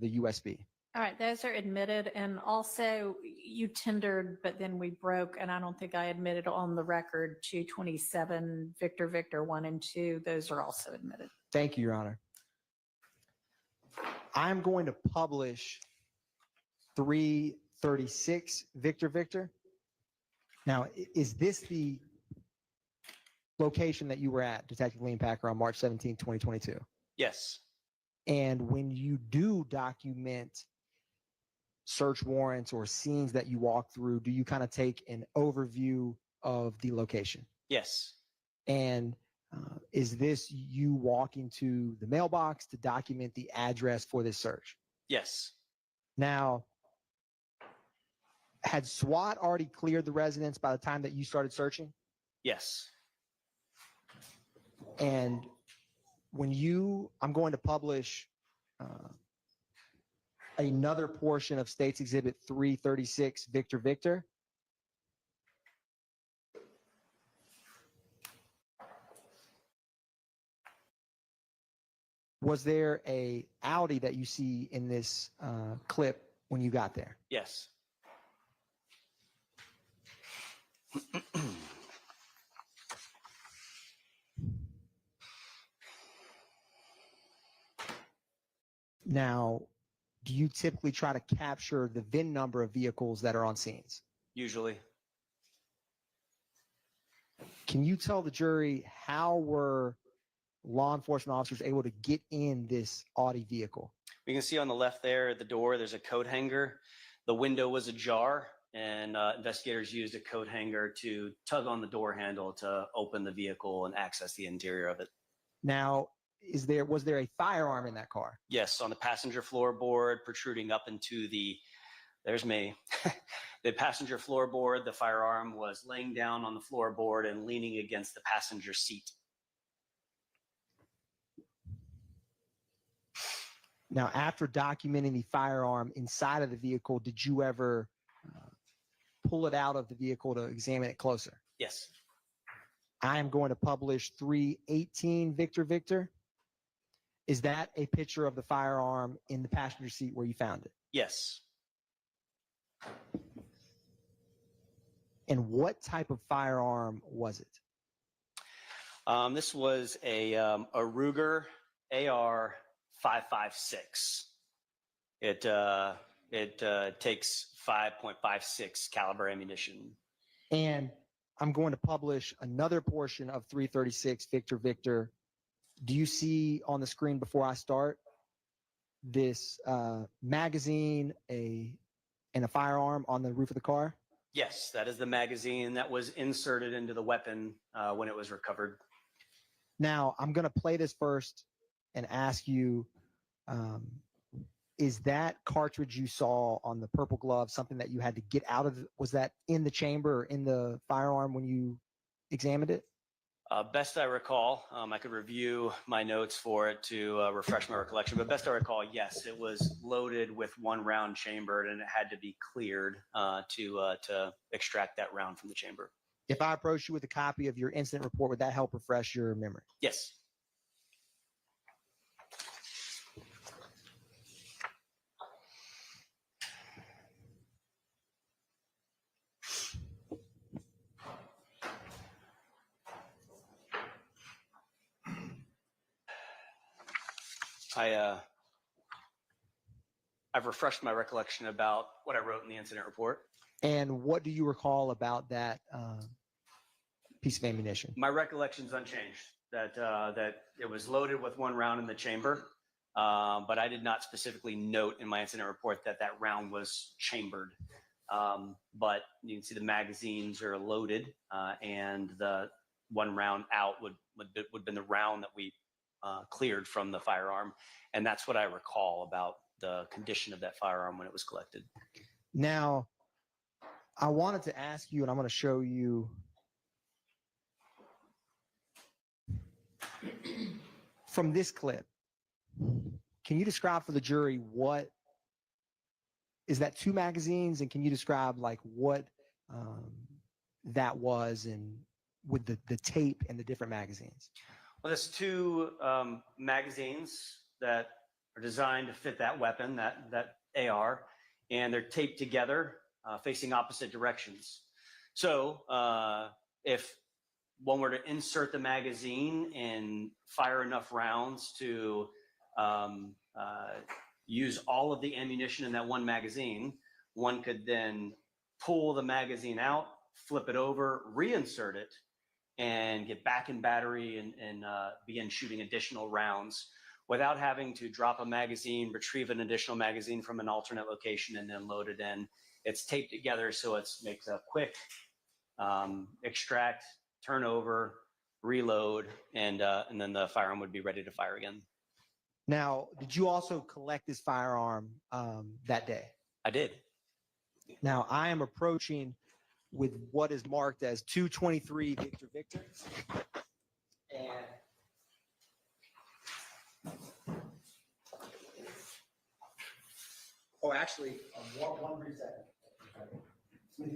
the USB. All right, those are admitted. And also you tendered, but then we broke, and I don't think I admitted on the record 227 Victor 1 and 2. Those are also admitted. Thank you, Your Honor. I'm going to publish 336 Victor. Now, is this the location that you were at, Detective Lean Packer, on March 17, 2022? Yes. And when you do document search warrants or scenes that you walk through, do you kind of take an overview of the location? Yes. And is this you walking to the mailbox to document the address for this search? Yes. Now, had SWAT already cleared the residence by the time that you started searching? Yes. And I'm going to publish another portion of State's Exhibit 336 Victor. Was there a Audi that you see in this clip when you got there? Yes. Now, do you typically try to capture the VIN number of vehicles that are on scenes? Usually. Can you tell the jury how were law enforcement officers able to get in this Audi vehicle? You can see on the left there at the door, there's a coat hanger. The window was ajar, and investigators used a coat hanger to tug on the door handle to open the vehicle and access the interior of it. Now, was there a firearm in that car? Yes, on the passenger floorboard, protruding up into there's me. The passenger floorboard, the firearm was laying down on the floorboard and leaning against the passenger seat. Now, after documenting the firearm inside of the vehicle, did you ever pull it out of the vehicle to examine it closer? Yes. I am going to publish 318 Victor. Is that a picture of the firearm in the passenger seat where you found it? Yes. And what type of firearm was it? This was a Ruger AR 5.56. It takes 5.56 caliber ammunition. And I'm going to publish another portion of 336 Victor Victor. Do you see on the screen before I start this magazine and a firearm on the roof of the car? Yes, that is the magazine that was inserted into the weapon when it was recovered. Now, I'm going to play this first and ask you, is that cartridge you saw on the purple glove something that you had to get out of? Was that in the chamber or in the firearm when you examined it? Best I recall, I could review my notes for it to refresh my recollection, but best I recall, yes, it was loaded with one round chambered and it had to be cleared to extract that round from the chamber. If I approach you with a copy of your incident report, would that help refresh your memory? Yes. I've refreshed my recollection about what I wrote in the incident report. And what do you recall about that piece of ammunition? My recollection's unchanged, that it was loaded with one round in the chamber, but I did not specifically note in my incident report that that round was chambered. But you can see the magazines are loaded, and the one round out would have been the round that we cleared from the firearm. And that's what I recall about the condition of that firearm when it was collected. Now, I wanted to ask you, and I'm going to show you from this clip. Can you describe for the jury what is that, 2 magazines, and can you describe like what that was and with the tape and the different magazines? Well, there's 2 magazines that are designed to fit that weapon, that AR, and they're taped together facing opposite directions. So if one were to insert the magazine and fire enough rounds to use all of the ammunition in that one magazine, one could then pull the magazine out, flip it over, reinsert it, and get back in battery and begin shooting additional rounds without having to drop a magazine, retrieve an additional magazine from an alternate location, and then load it in. It's taped together, so it makes a quick extract, turn over, reload, and then the firearm would be ready to fire again. Now, did you also collect this firearm that day? I did. Now, I am approaching with what is marked as 223 Victor Victor. And oh, actually, one brief second. With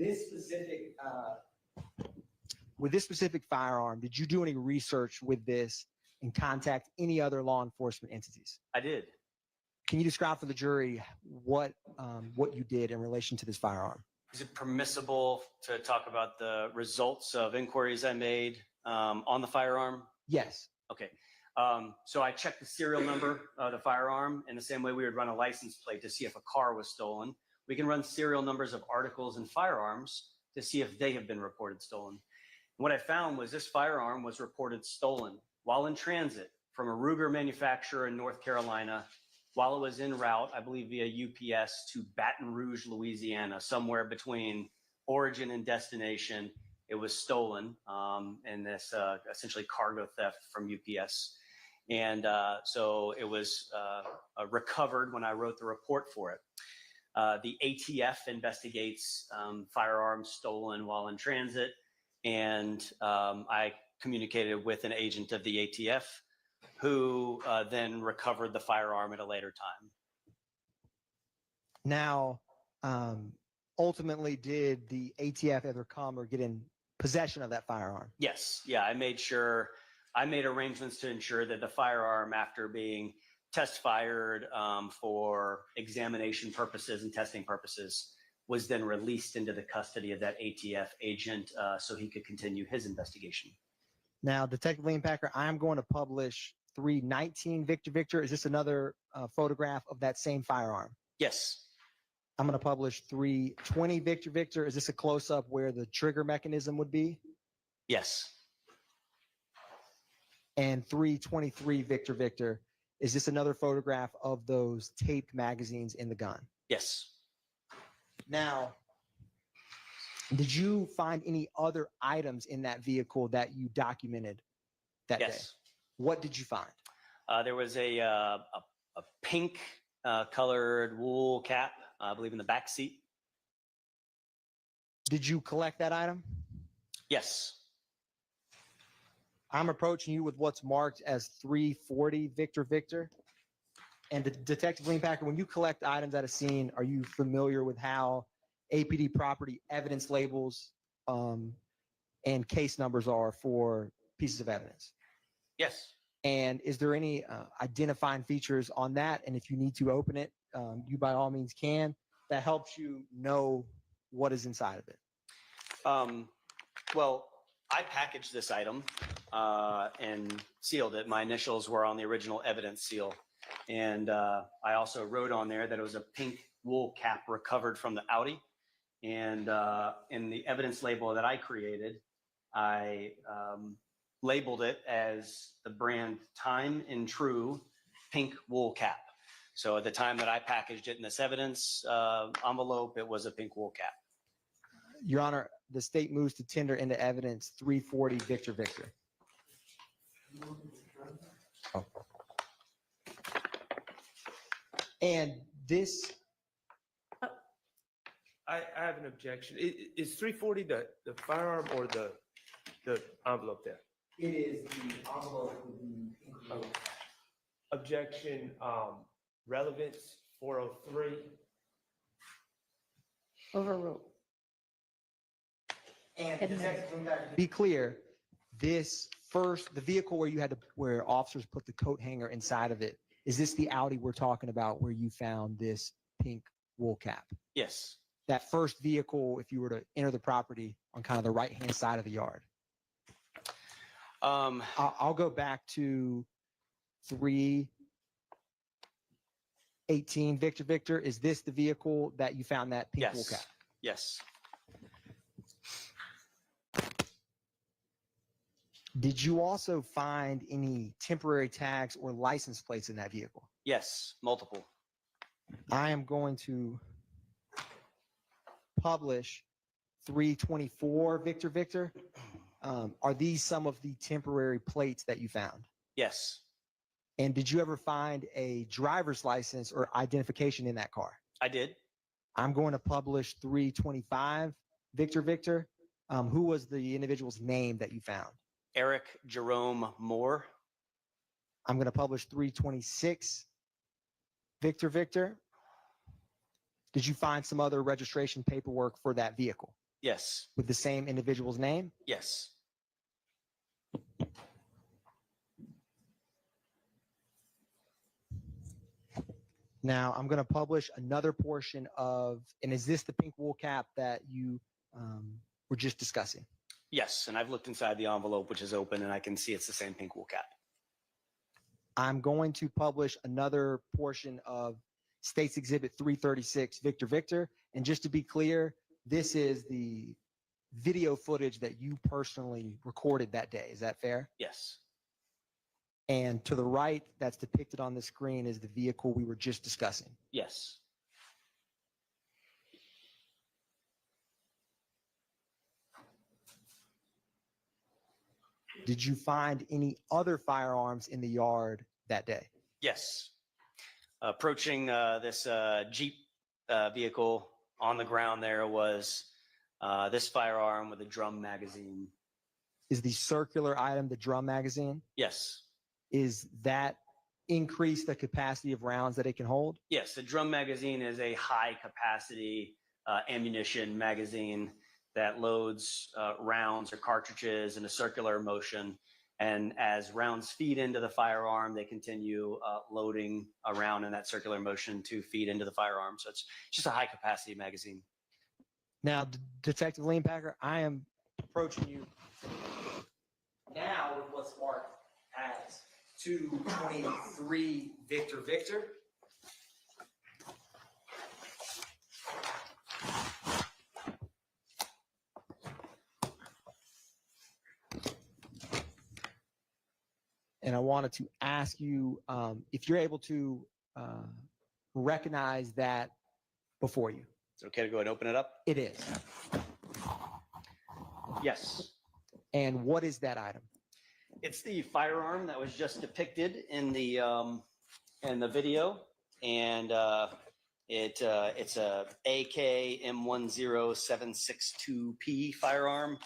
this specific firearm, did you do any research with this and contact any other law enforcement entities? I did. Can you describe for the jury what you did in relation to this firearm? Is it permissible to talk about the results of inquiries I made on the firearm? Yes. Okay. So I checked the serial number of the firearm in the same way we would run a license plate to see if a car was stolen. We can run serial numbers of articles and firearms to see if they have been reported stolen. And what I found was this firearm was reported stolen while in transit from a Ruger manufacturer in North Carolina while it was en route, I believe via UPS, to Baton Rouge, Louisiana, somewhere between origin and destination. It was stolen in this essentially cargo theft from UPS. And so it was recovered when I wrote the report for it. The ATF investigates firearms stolen while in transit, and I communicated with an agent of the ATF who then recovered the firearm at a later time. Now, ultimately, did the ATF ever come or get in possession of that firearm? Yes. Yeah, I made arrangements to ensure that the firearm, after being test fired for examination purposes and testing purposes, was then released into the custody of that ATF agent so he could continue his investigation. Now, Detective Lean Packer, I'm going to publish 319 Victor Victor. Is this another photograph of that same firearm? Yes. I'm going to publish 320 Victor Victor. Is this a close-up where the trigger mechanism would be? Yes. And 323 Victor Victor. Is this another photograph of those taped magazines in the gun? Yes. Now, did you find any other items in that vehicle that you documented that day? Yes. What did you find? There was a pink colored wool cap, I believe, in the back seat. Did you collect that item? Yes. I'm approaching you with what's marked as 340 Victor Victor. And the Detective Lean Packer, when you collect items at a scene, are you familiar with how APD property evidence labels and case numbers are for pieces of evidence? Yes. And is there any identifying features on that? And if you need to open it, you by all means can. That helps you know what is inside of it. Well, I packaged this item and sealed it. My initials were on the original evidence seal. And I also wrote on there that it was a pink wool cap recovered from the Audi. And in the evidence label that I created, I labeled it as the brand Time and True pink wool cap. So at the time that I packaged it in this evidence envelope, it was a pink wool cap. Your Honor, the state moves to tender into evidence 340 Victor Victor. Oh. And this, I have an objection. Is 340 the firearm or the envelope there? it is the envelope with the pink wool cap. Objection, relevance 403. Overruled. And Admitted. to be clear, this first, the vehicle where officers put the coat hanger inside of it, is this the Audi we're talking about where you found this pink wool cap? Yes. That first vehicle, if you were to enter the property on kind of the right-hand side of the yard. I'll go back to 318 Victor Victor. Is this the vehicle that you found that pink wool cap? Yes. Did you also find any temporary tags or license plates in that vehicle? Yes. Multiple. I am going to publish 324 Victor Victor. Are these some of the temporary plates that you found? Yes. And did you ever find a driver's license or identification in that car? I did. I'm going to publish 325 Victor Victor. Who was the individual's name that you found? Eric Jerome Moore. I'm going to publish 326 Victor Victor. Did you find some other registration paperwork for that vehicle Yes. with the same individual's name? Yes. Now I'm going to publish another portion of, and is this the pink wool cap that you were just discussing? Yes. And I've looked inside the envelope, which is open, and I can see it's the same pink wool cap. I'm going to publish another portion of State's Exhibit 336, Victor Victor. And just to be clear, this is the video footage that you personally recorded that day. Is that fair? Yes. And to the right, that's depicted on the screen, is the vehicle we were just discussing. Yes. Did you find any other firearms in the yard that day? Yes. Approaching this Jeep vehicle on the ground, there was this firearm with a drum magazine. Is the circular item the drum magazine? Yes. Is that increase the capacity of rounds that it can hold? Yes. The drum magazine is a high capacity ammunition magazine that loads rounds or cartridges in a circular motion. And as rounds feed into the firearm, they continue loading a round in that circular motion to feed into the firearm. So it's just a high capacity magazine. Now, Detective Leanpacker, I am approaching you now with what's marked as 223 Victor Victor. And I wanted to ask you if you're able to recognize that before you. It's okay to go ahead and open it up? It is. Yes. And what is that item? It's the firearm that was just depicted in the video, and it's a AK M10762P firearm,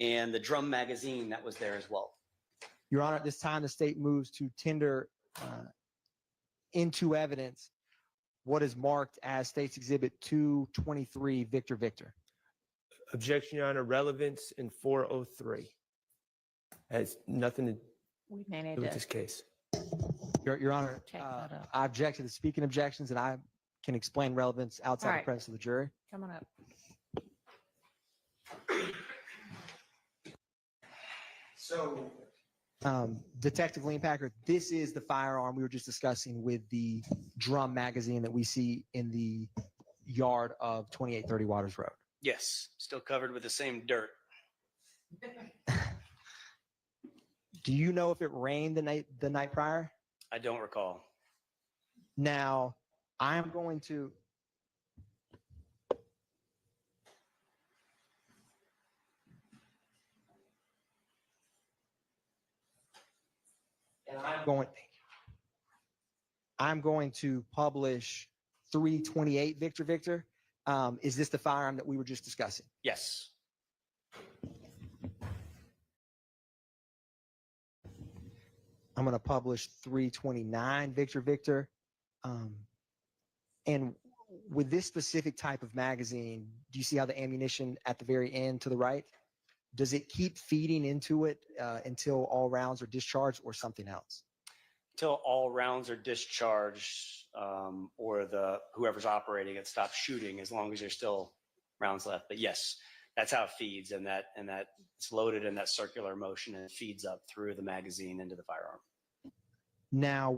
and the drum magazine that was there as well. Your Honor, at this time, the state moves to tender into evidence what is marked as State's Exhibit 223 Victor Victor. Objection, Your Honor. Relevance in 403 has nothing to We may need do with to this case. Your Honor, check that up. I object to the speaking objections, and I can explain relevance outside All the right. presence of the jury. Come on up. So, Detective Leanpacker, this is the firearm we were just discussing with the drum magazine that we see in the yard of 2830 Waters Road. Yes, still covered with the same dirt. Do you know if it rained the night prior? I don't recall. Now, I am going to I'm going to publish 328 Victor Victor. Is this the firearm that we were just discussing? Yes. I'm going to publish 329 Victor Victor. And with this specific type of magazine, do you see how the ammunition at the very end to the right? Does it keep feeding into it until all rounds are discharged or something else? Until all rounds are discharged, or whoever's operating it stops shooting, as long as there's still rounds left. But yes, that's how it feeds, and that it's loaded in that circular motion, and it feeds up through the magazine into the firearm. Now,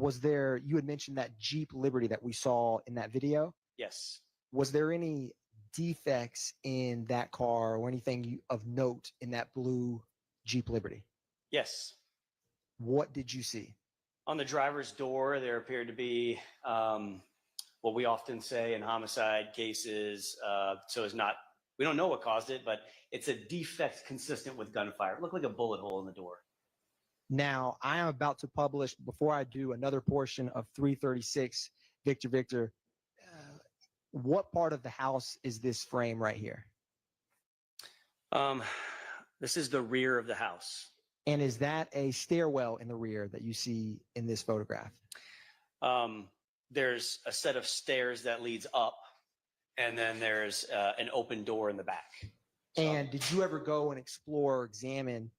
you had mentioned that Jeep Liberty that we saw in that video. Yes. Was there any defects in that car or anything of note in that blue Jeep Liberty? Yes. What did you see? On the driver's door, there appeared to be what we often say in homicide cases. We don't know what caused it, but it's a defect consistent with gunfire. It looked like a bullet hole in the door. Now, I am about to publish, before I do, another portion of 336 Victor Victor. What part of the house is this frame right here? This is the rear of the house. And is that a stairwell in the rear that you see in this photograph? There's a set of stairs that leads up, and then there's an open door in the back. And did you ever go and explore or examine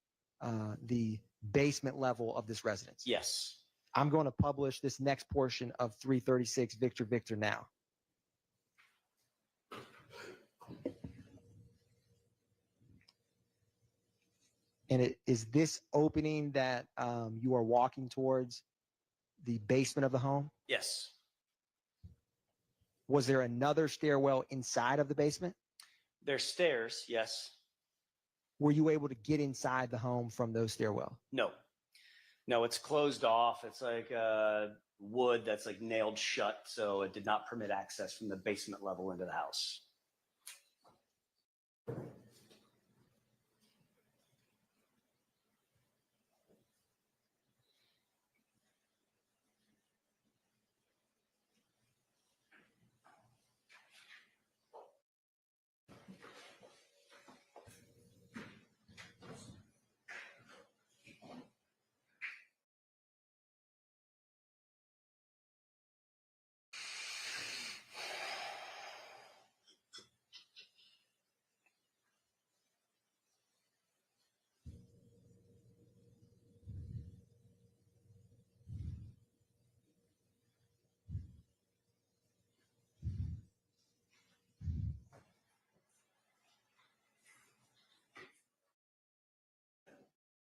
the basement level of this residence? Yes. I'm going to publish this next portion of 336 Victor Victor now. And is this opening that you are walking towards the basement of the home? Yes. Was there another stairwell inside of the basement? There's stairs, yes. Were you able to get inside the home from those stairwell? No. No, it's closed off. It's like wood that's like nailed shut, so it did not permit access from the basement level into the house.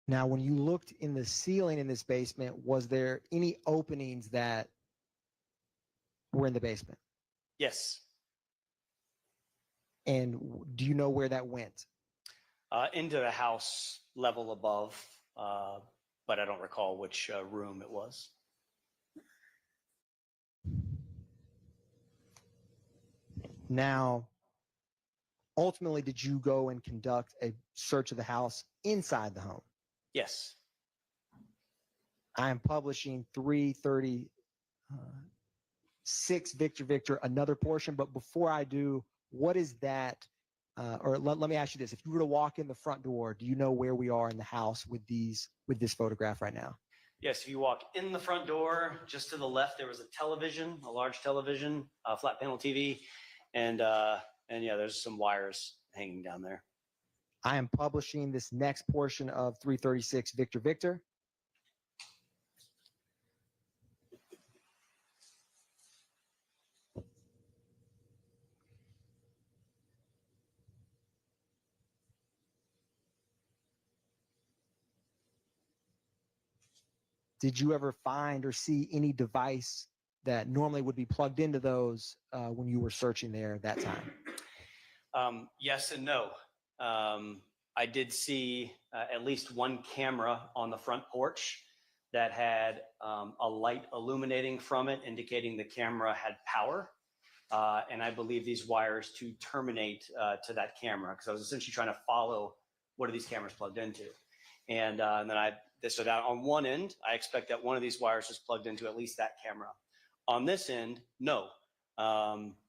Now, when you looked in the ceiling in this basement, was there any openings that were in the basement? Yes. And do you know where that went? Into the house level above, but I don't recall which room it was. Now, ultimately, did you go and conduct a search of the house inside the home? Yes. I am publishing 336 Victor Victor, another portion. But before I do, what is that? Let me ask you this. If you were to walk in the front door, do you know where we are in the house with this photograph right now? Yes, if you walk in the front door, just to the left, there was a television, a large television, a flat panel TV. And yeah, there's some wires hanging down there. I am publishing this next portion of 336 Victor Victor. Did you ever find or see any device that normally would be plugged into those when you were searching there at that time? Yes and no. I did see at least one camera on the front porch that had a light illuminating from it, indicating the camera had power. And I believe these wires to terminate to that camera, because I was essentially trying to follow what are these cameras plugged into. And then so that on one end, I expect that one of these wires is plugged into at least that camera. On this end, no.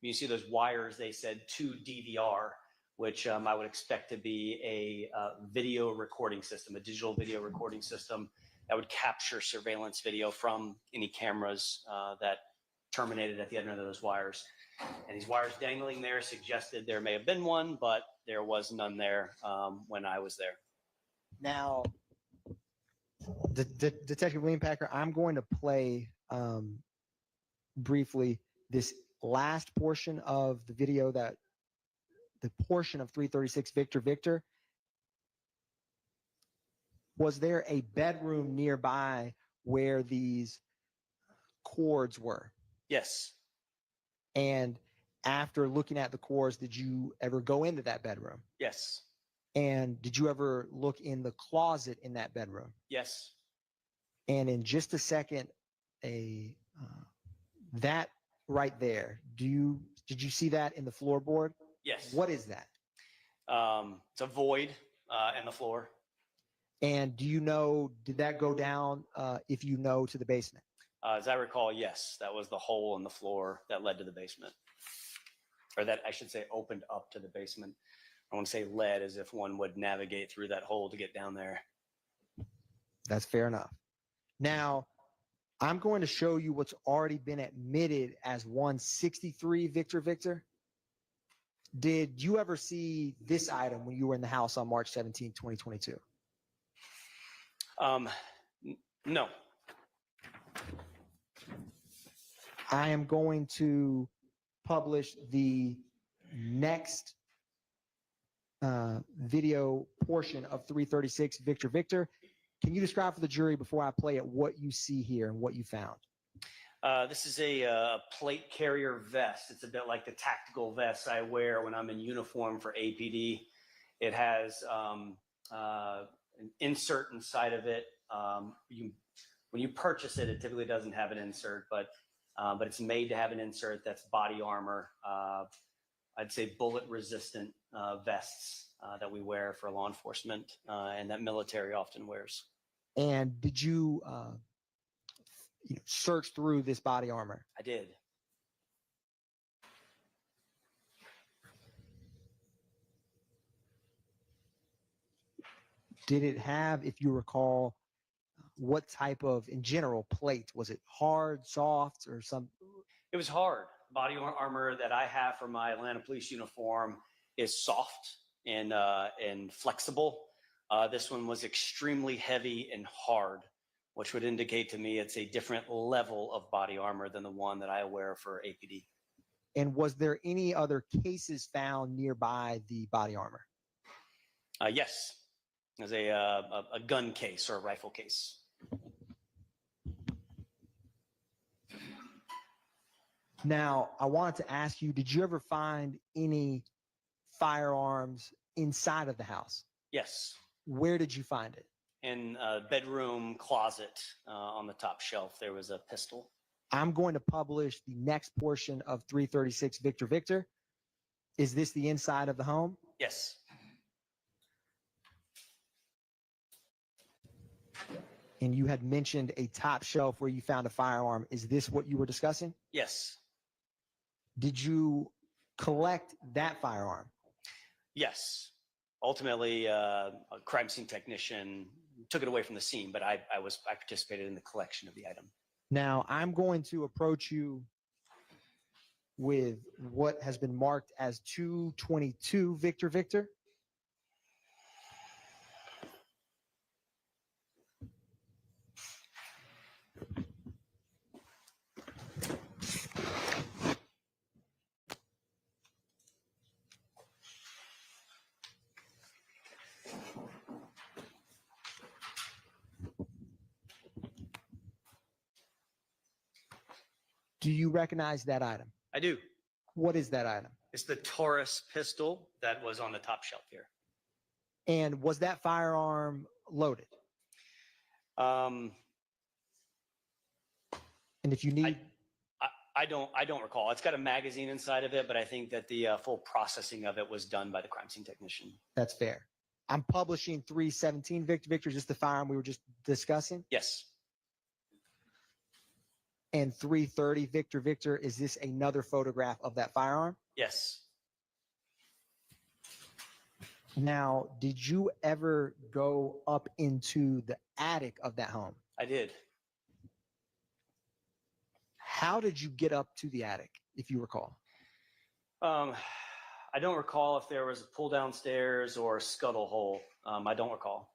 You see those wires, they said to DVR, which I would expect to be a video recording system, a digital video recording system that would capture surveillance video from any cameras that terminated at the end of those wires. And these wires dangling there suggested there may have been one, but there was none there when I was there. Now, Detective William Packer, I'm going to play briefly this last portion of the video, that the portion of 336 Victor Victor. Was there a bedroom nearby where these cords were? Yes. And after looking at the cords, did you ever go into that bedroom? Yes. And did you ever look in the closet in that bedroom? Yes. And in just a second, that right there, did you see that in the floorboard? Yes. What is that? It's a void in the floor. And do you know, did that go down, if you know, to the basement? As I recall, yes, that was the hole in the floor that led to the basement. Or that, I should say, opened up to the basement. I want to say led, as if one would navigate through that hole to get down there. That's fair enough. Now, I'm going to show you what's already been admitted as 163 Victor Victor. Did you ever see this item when you were in the house on March 17, 2022? No. I am going to publish the next video portion of 336 Victor Victor. Can you describe for the jury, before I play it, what you see here and what you found? This is a plate carrier vest. It's a bit like the tactical vest I wear when I'm in uniform for APD. It has an insert inside of it. When you purchase it, it typically doesn't have an insert, but it's made to have an insert that's body armor. I'd say bullet resistant vests that we wear for law enforcement and that military often wears. And did you search through this body armor? I did. Did it have, if you recall, what type of, in general, plate? Was it hard, soft, or some? It was hard. Body armor that I have for my Atlanta police uniform is soft and flexible. This one was extremely heavy and hard, which would indicate to me it's a different level of body armor than the one that I wear for APD. And was there any other cases found nearby the body armor? Yes. As a gun case or a rifle case. Now, I wanted to ask you, did you ever find any firearms inside of the house? Yes. Where did you find it? In a bedroom closet on the top shelf, there was a pistol. I'm going to publish the next portion of 336 Victor Victor. Is this the inside of the home? Yes. And you had mentioned a top shelf where you found a firearm. Is this what you were discussing? Yes. Did you collect that firearm? Yes. Ultimately, a crime scene technician took it away from the scene, but I participated in the collection of the item. Now, I'm going to approach you with what has been marked as 222 Victor Victor. Do you recognize that item? I do. What is that item? It's the Taurus pistol that was on the top shelf here. And was that firearm loaded? Um, And if you need, I don't recall. It's got a magazine inside of it, but I think that the full processing of it was done by the crime scene technician. that's fair. I'm publishing 317 Victor Victor, just the firearm we were just discussing. Yes. And 330 Victor Victor, is this another photograph of that firearm? Yes. Now, did you ever go up into the attic of that home? I did. How did you get up to the attic, if you recall? I don't recall if there was a pull down stairs or a scuttle hole. I don't recall.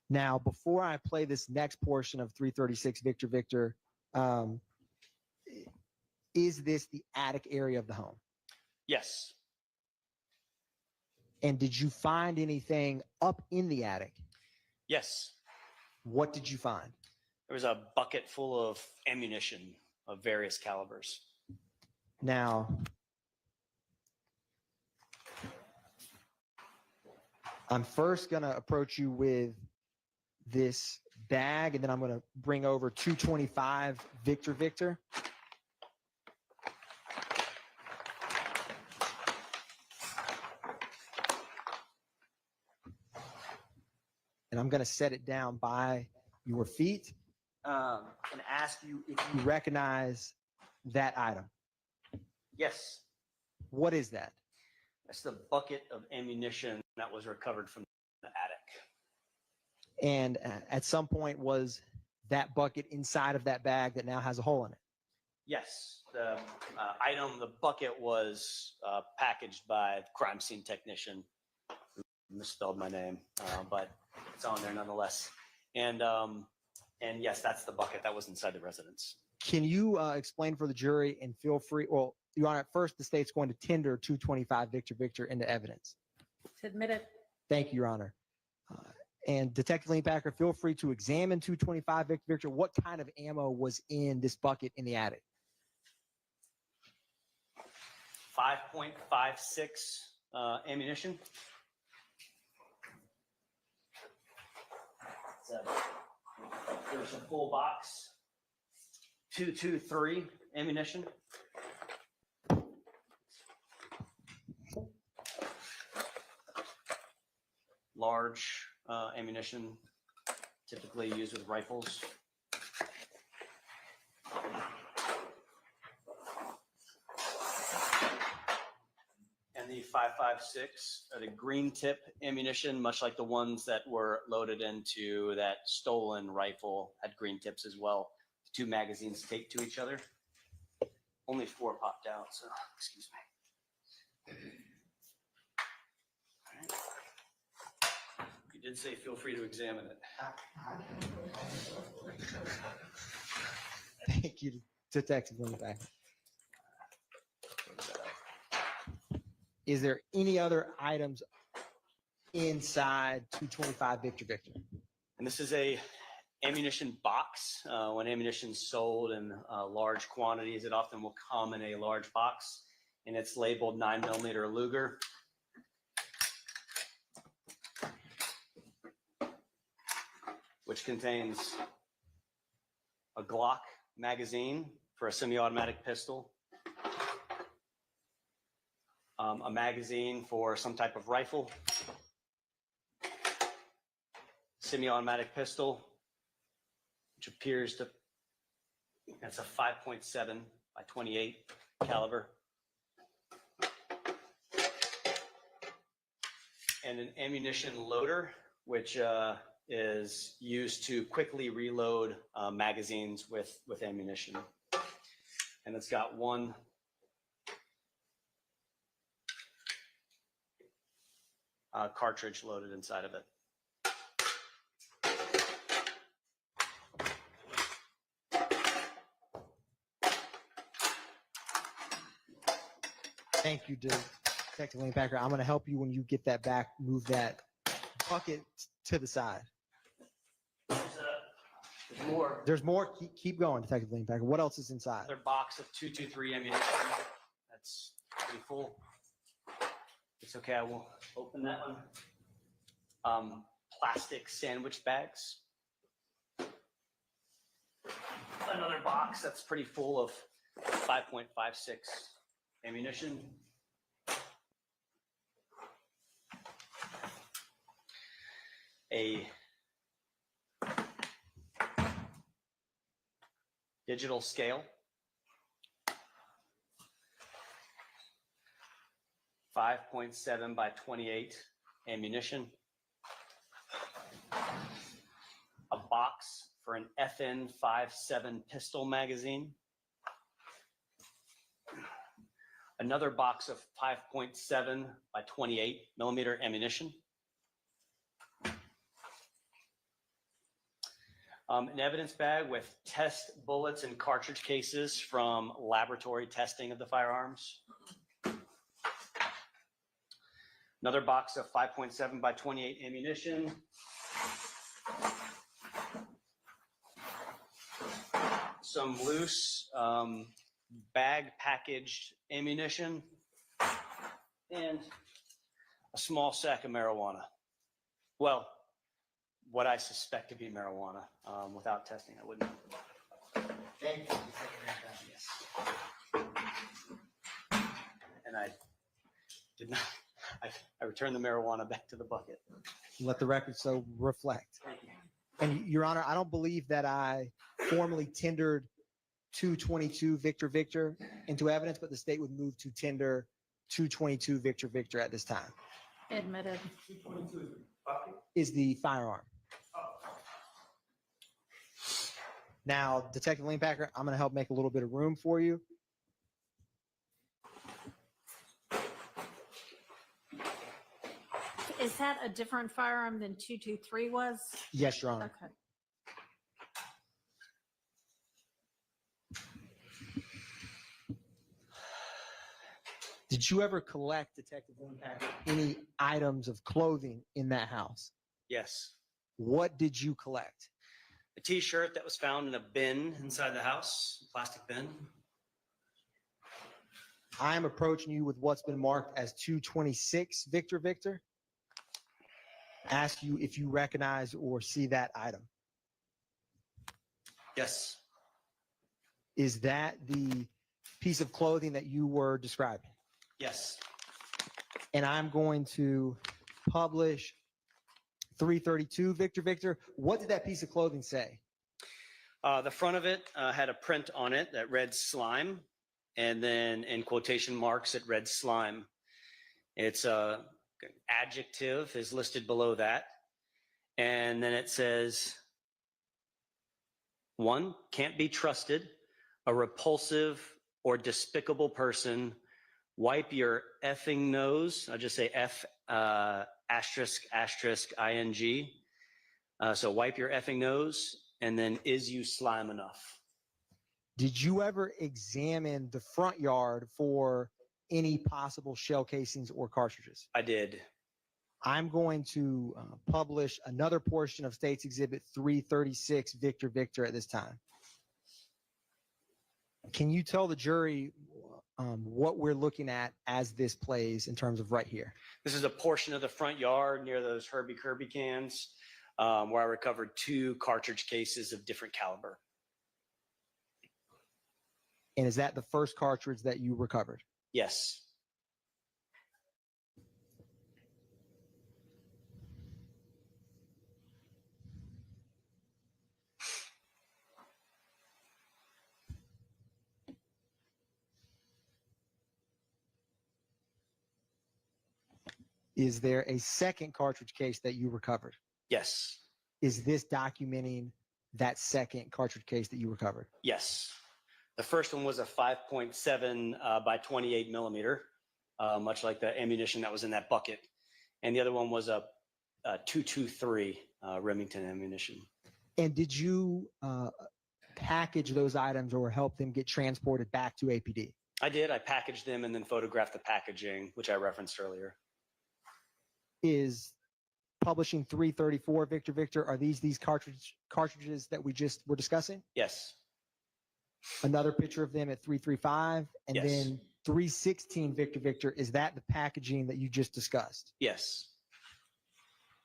Now, before I play this next portion of 336 Victor Victor, is this the attic area of the home? Yes. And did you find anything up in the attic? Yes. What did you find? There was a bucket full of ammunition of various calibers. Now, I'm first going to approach you with this bag, and then I'm going to bring over 225 Victor Victor. And I'm going to set it down by your feet and ask you if you recognize that item. Yes. What is that? That's the bucket of ammunition that was recovered from the attic. And at some point, was that bucket inside of that bag that now has a hole in it? Yes. The item, the bucket was packaged by the crime scene technician who misspelled my name, but it's on there nonetheless. And yes, that's the bucket that was inside the residence. Can you explain for the jury, and feel free, well, Your Honor, at first the state's going to tender 225 Victor Victor into evidence. To admit it. Thank you, Your Honor. And Detective Leanpacker, feel free to examine 225 Victor Victor. What kind of ammo was in this bucket in the attic? 5.56 ammunition. There's a full box. 223 ammunition. Large ammunition, typically used with rifles. And the 5.56, the green tip ammunition, much like the ones that were loaded into that stolen rifle, had green tips as well. The two magazines taped to each other. Only 4 popped out, so excuse me. All right. You did say feel free to examine it. Thank you, Detective Leanpacker. Is there any other items inside 225 Victor Victor? And this is a ammunition box. When ammunition is sold in large quantities, it often will come in a large box, and it's labeled 9mm Luger. Which contains a Glock magazine for a semi-automatic pistol, a magazine for some type of rifle, semi-automatic pistol, which appears to, that's a 5.7 by 28 caliber, and an ammunition loader, which is used to quickly reload magazines with ammunition. And it's got one cartridge loaded inside of it. Thank you, Detective Lane Packer. I'm going to help you when you get that back. Move that bucket to the side. There's more. There's more. Keep going, Detective Lane Packer. What else is inside? Another box of 223 ammunition. That's pretty full. It's okay. I will open that one. Plastic sandwich bags. Another box that's pretty full of 5.56 ammunition. A digital scale. 5.7 by 28 ammunition. A box for an FN57 pistol magazine. Another box of 5.7 by 28mm ammunition. An evidence bag with test bullets and cartridge cases from laboratory testing of the firearms. Another box of 5.7 by 28 ammunition. Some loose bag packaged ammunition. And a small sack of marijuana. Well, what I suspect to be marijuana. Without testing, I wouldn't. Thank you. Yes. And I did not. I returned the marijuana back to the bucket. Let the record so reflect. Thank you. And Your Honor, I don't believe that I formally tendered 222 Victor Victor into evidence, but the state would move to tender 222 Victor Victor at this time. Admitted. 222 Is the firearm. Now, Detective Lane Packer, I'm going to help make a little bit of room for you. Is that a different firearm than 223 was? Yes, Your Honor. Okay. Did you ever collect, Detective Lane Packer, any items of clothing in that house? Yes. What did you collect? A t-shirt that was found in a bin inside the house, a plastic bin. I am approaching you with what's been marked as 226 Victor Victor. Ask you if you recognize or see that item. Yes. Is that the piece of clothing that you were describing? Yes. And I'm going to publish 332 Victor Victor. What did that piece of clothing say? The front of it had a print on it that read slime, and then in quotation marks it read slime. Its adjective is listed below that, and then it says 1, can't be trusted, a repulsive or despicable person. Wipe your effing nose. I'll just say F asterisk asterisk ing. So wipe your effing nose, and then is you slime enough? Did you ever examine the front yard for any possible shell casings or cartridges? I did. I'm going to publish another portion of State's Exhibit 336, Victor Victor, at this time. Can you tell the jury what we're looking at as this plays in terms of right here? This is a portion of the front yard near those Herbie Kirby cans where I recovered 2 cartridge cases of different caliber. And is that the first cartridge that you recovered? Yes. Is there a second cartridge case that you recovered? Yes. Is this documenting that second cartridge case that you recovered? Yes. The first one was a 5.7 by 28 millimeter, much like the ammunition that was in that bucket. And the other one was a 223 Remington ammunition. And did you package those items or help them get transported back to APD? I did. I packaged them and then photographed the packaging, which I referenced earlier. Is publishing 334 Victor Victor, are these cartridges that we just were discussing? Yes. Another picture of them at 335, and Yes. then 316 Victor Victor, is that the packaging that you just discussed? Yes.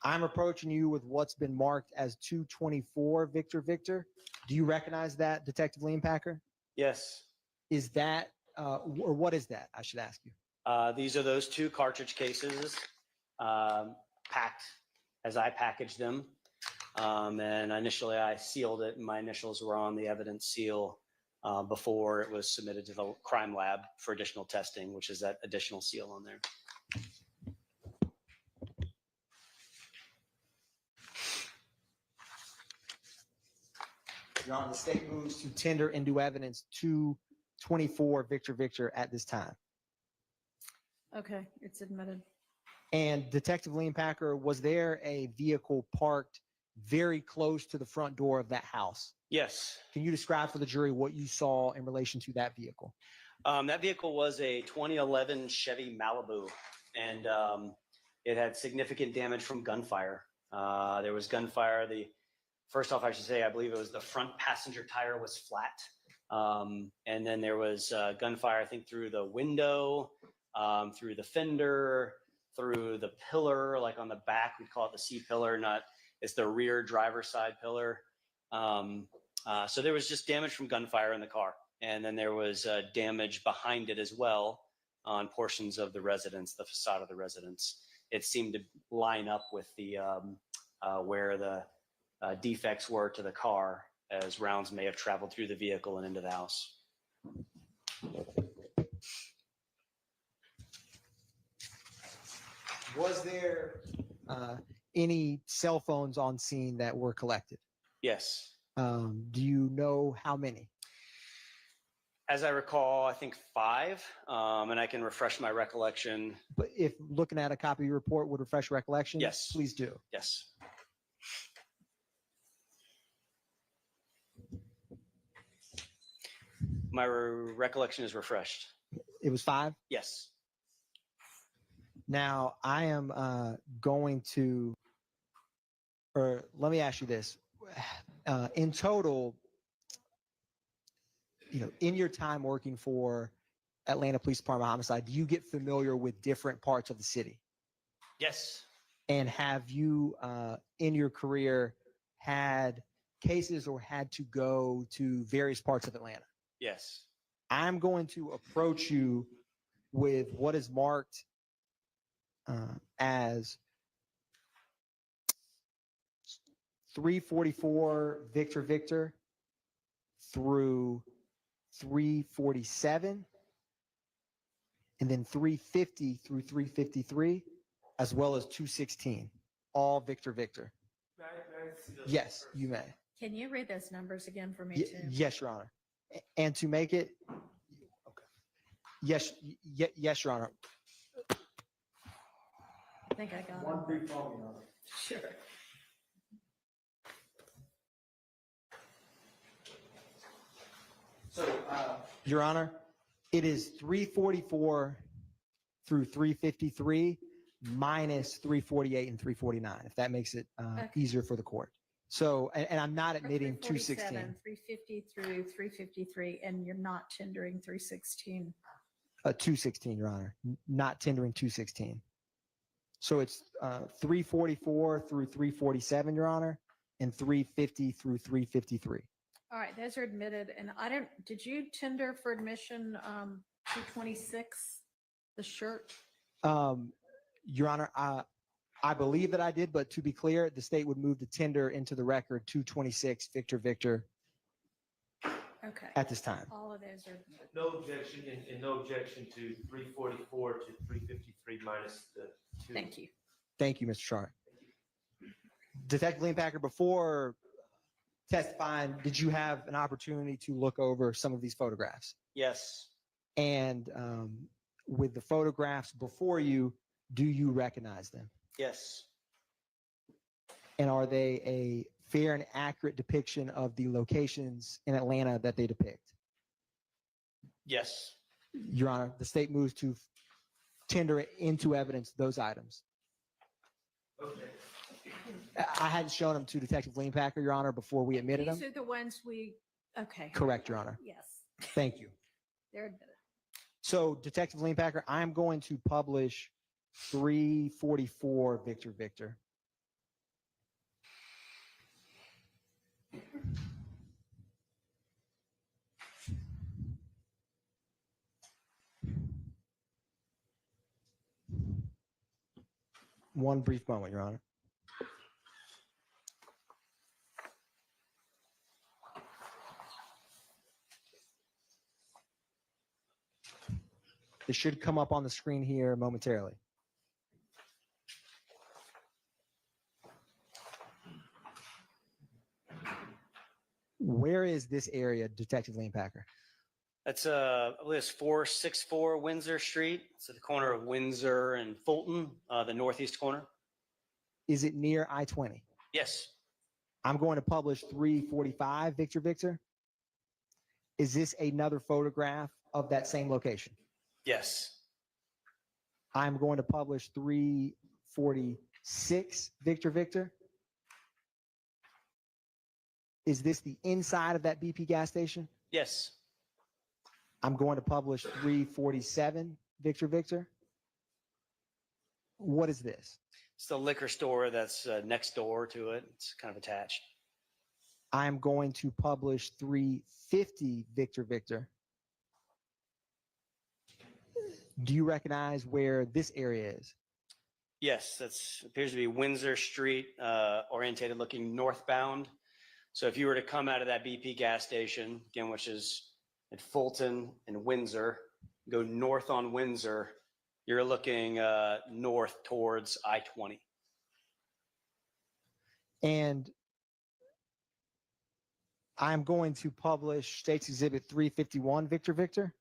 I'm approaching you with what's been marked as 224 Victor Victor. Do you recognize that, Detective Leanpacker? Yes. Is that, or what is that? I should ask you. These are those 2 cartridge cases packed as I packaged them. And initially I sealed it, and my initials were on the evidence seal before it was submitted to the crime lab for additional testing, which is that additional seal on there. Your Honor, the state moves to tender into evidence 224 Victor Victor at this time. Okay, it's admitted. And Detective Leanpacker, was there a vehicle parked very close to the front door of that house? Yes. Can you describe for the jury what you saw in relation to that vehicle? That vehicle was a 2011 Chevy Malibu, and it had significant damage from gunfire. There was gunfire. First off, I should say, I believe it was the front passenger tire was flat. And then there was gunfire, I think, through the window, through the fender, through the pillar, like on the back, we'd call it the C pillar, it's the rear driver's side pillar. So there was just damage from gunfire in the car. And then there was damage behind it as well on portions of the residence, the facade of the residence. It seemed to line up with the where the defects were to the car, as rounds may have traveled through the vehicle and into the house. Was there any cell phones on scene that were collected? Yes. Do you know how many? As I recall, I think 5, and I can refresh my recollection. But if looking at a copy of your report would refresh recollection, Yes. Please do. Yes. My recollection is refreshed. It was 5? Yes. Now, I am going to, or let me ask you this. In total, in your time working for Atlanta Police Department Homicide, do you get familiar with different parts of the city? Yes. And have you, in your career, had cases or had to go to various parts of Atlanta? Yes. I'm going to approach you with what is marked as 344 Victor Victor through 347, and then 350 through 353, as well as 216, all Victor Victor. Yes, you may. Can you read those numbers again for me too? Yes, Your Honor. And to make it, okay. Yes, Your Honor. I think I got One it. brief moment, Your Honor. Sure. So, Your Honor, it is 344 through 353. minus 348 and 349, if that makes it Okay. easier for the court. So, and I'm not admitting 347, 216. 350 through 353, and you're not tendering 316. 216, Your Honor, not tendering 216. So it's 344 through 347, Your Honor, and 350 through 353. All right, those are admitted. And did you tender for admission 226, the shirt? Your Honor, I believe that I did, but to be clear, the state would move the tender into the record 226 Victor Victor Okay. at this time. All of those are admitted. No objection, and no objection to 344 to 353 minus the 2. Thank you. Thank you, Mr. Sharp. Detective Lean Packer, before testifying, did you have an opportunity to look over some of these photographs? Yes. And with the photographs before you, do you recognize them? Yes. And are they a fair and accurate depiction of the locations in Atlanta that they depict? Yes. Your Honor, the state moves to tender into evidence those items. Okay. I hadn't shown them to Detective Lean Packer, Your Honor, before we admitted them. These are the ones okay. Correct, Your Honor. Yes, Thank you. they're admitted. So, Detective Lean Packer, I'm going to publish 344 Victor Victor. One brief moment, Your Honor. It should come up on the screen here momentarily. Where is this area, Detective Lean Packer? That's I believe it's 464 Windsor Street. It's at the corner of Windsor and Fulton, the northeast corner. Is it near I-20? Yes. I'm going to publish 345 Victor Victor. Is this another photograph of that same location? Yes. I'm going to publish 346 Victor Victor. Is this the inside of that BP gas station? Yes. I'm going to publish 347 Victor Victor. What is this? It's the liquor store that's next door to it. It's kind of attached. I'm going to publish 350 Victor Victor. Do you recognize where this area is? Yes, that's appears to be Windsor Street, orientated looking northbound. So if you were to come out of that BP gas station, again, which is at Fulton and Windsor, go north on Windsor, you're looking north towards I-20. And I'm going to publish State's Exhibit 351 Victor Victor.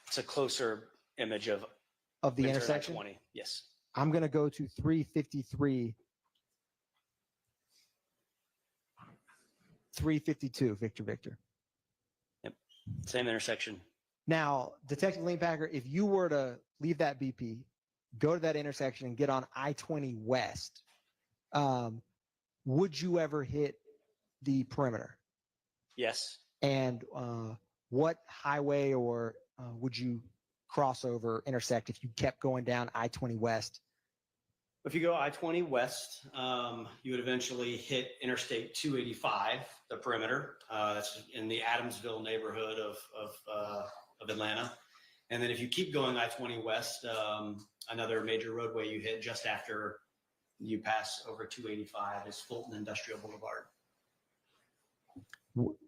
It's a closer image of The Windsor and intersection. I-20. Yes. I'm going to go to 353, 352 Victor Victor. Yep. Same intersection. Now, Detective Lean Packer, if you were to leave that BP, go to that intersection and get on I-20 West, would you ever hit the perimeter? Yes. And what highway or would you cross over, intersect if you kept going down I-20 West? If you go I-20 West, you would eventually hit Interstate 285, the perimeter. That's in the Adamsville neighborhood of Atlanta. And then if you keep going I-20 West, another major roadway you hit just after you pass over 285 is Fulton Industrial Boulevard.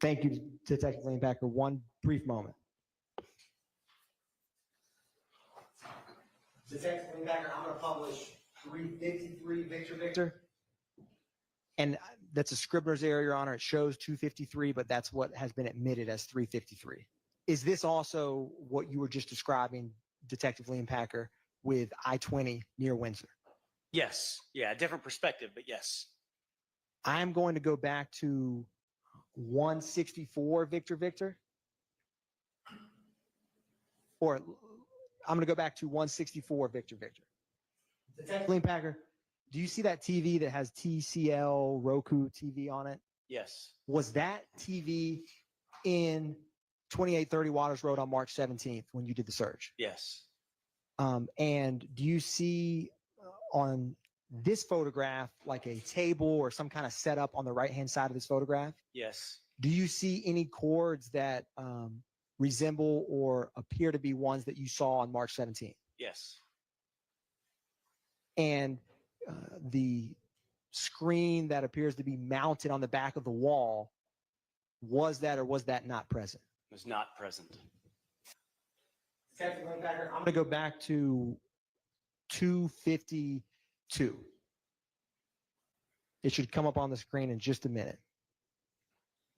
Thank you, Detective Lean Packer. One brief moment. Detective Lean Packer, I'm going to publish 353 Victor Victor. And that's a Scribner's error, Your Honor. It shows 253, but that's what has been admitted as 353. Is this also what you were just describing, Detective Lean Packer, with I-20 near Windsor? Yes. Yeah, different perspective, but yes. I'm going to go back to 164 Victor Victor. or I'm going to go back to 164 Victor. Detective Lean Packer, do you see that TV that has TCL Roku TV on it? Yes. Was that TV in 2830 Waters Road on March 17th when you did the search? Yes. And do you see on this photograph like a table or some kind of setup on the right-hand side of this photograph? Yes. Do you see any cords that resemble or appear to be ones that you saw on March 17th? Yes. And the screen that appears to be mounted on the back of the wall, was that or was that not present? It was not present. I'm going to go back to 252. It should come up on the screen in just a minute.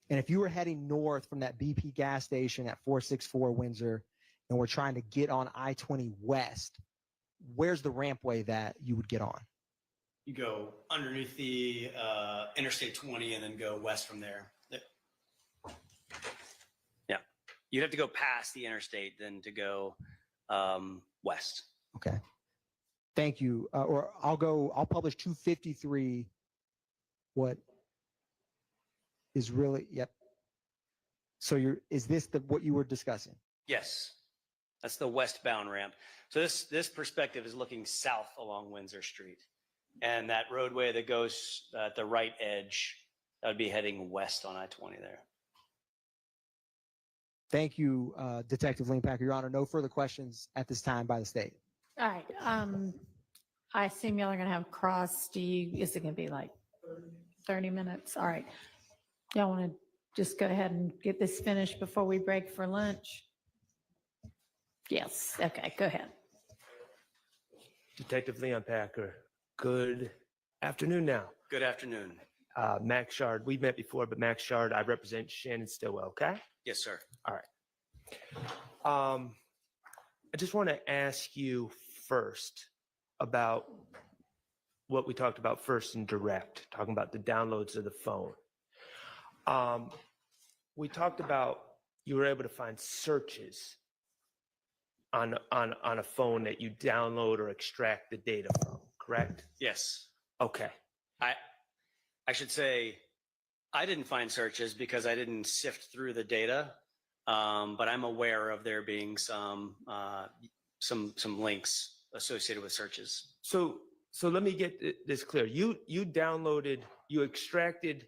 And if you were heading north from that BP gas station at 464 Windsor and we're trying to get on I-20 West, where's the rampway that you would get on? You go underneath the Interstate 20 and then go west from there. Yeah. You'd have to go past the interstate then to go west. Okay. Thank you. Or I'll publish 253. What is really, yep. So is this what you were discussing? Yes. That's the westbound ramp. So this perspective is looking south along Windsor Street. And that roadway that goes at the right edge, that would be heading west on I-20 there. Thank you, Detective Lean Packer. Your Honor, no further questions at this time by the state. All right. I assume y'all are going to have cross. Is it going to be like 30 minutes? All right. Y'all want to just go ahead and get this finished before we break for lunch? Yes. Okay, go ahead. Detective Leon Packer, good afternoon now. Good afternoon. Max Shard, we've met before, but Max Shard, I represent Shannon Stillwell, okay? Yes, sir. All right. I just want to ask you first about what we talked about first in direct, talking about the downloads of the phone. We talked about you were able to find searches on a phone that you download or extract the data from, correct? Yes. Okay. I should say I didn't find searches because I didn't sift through the data, but I'm aware of there being some links associated with searches. So let me get this clear. You extracted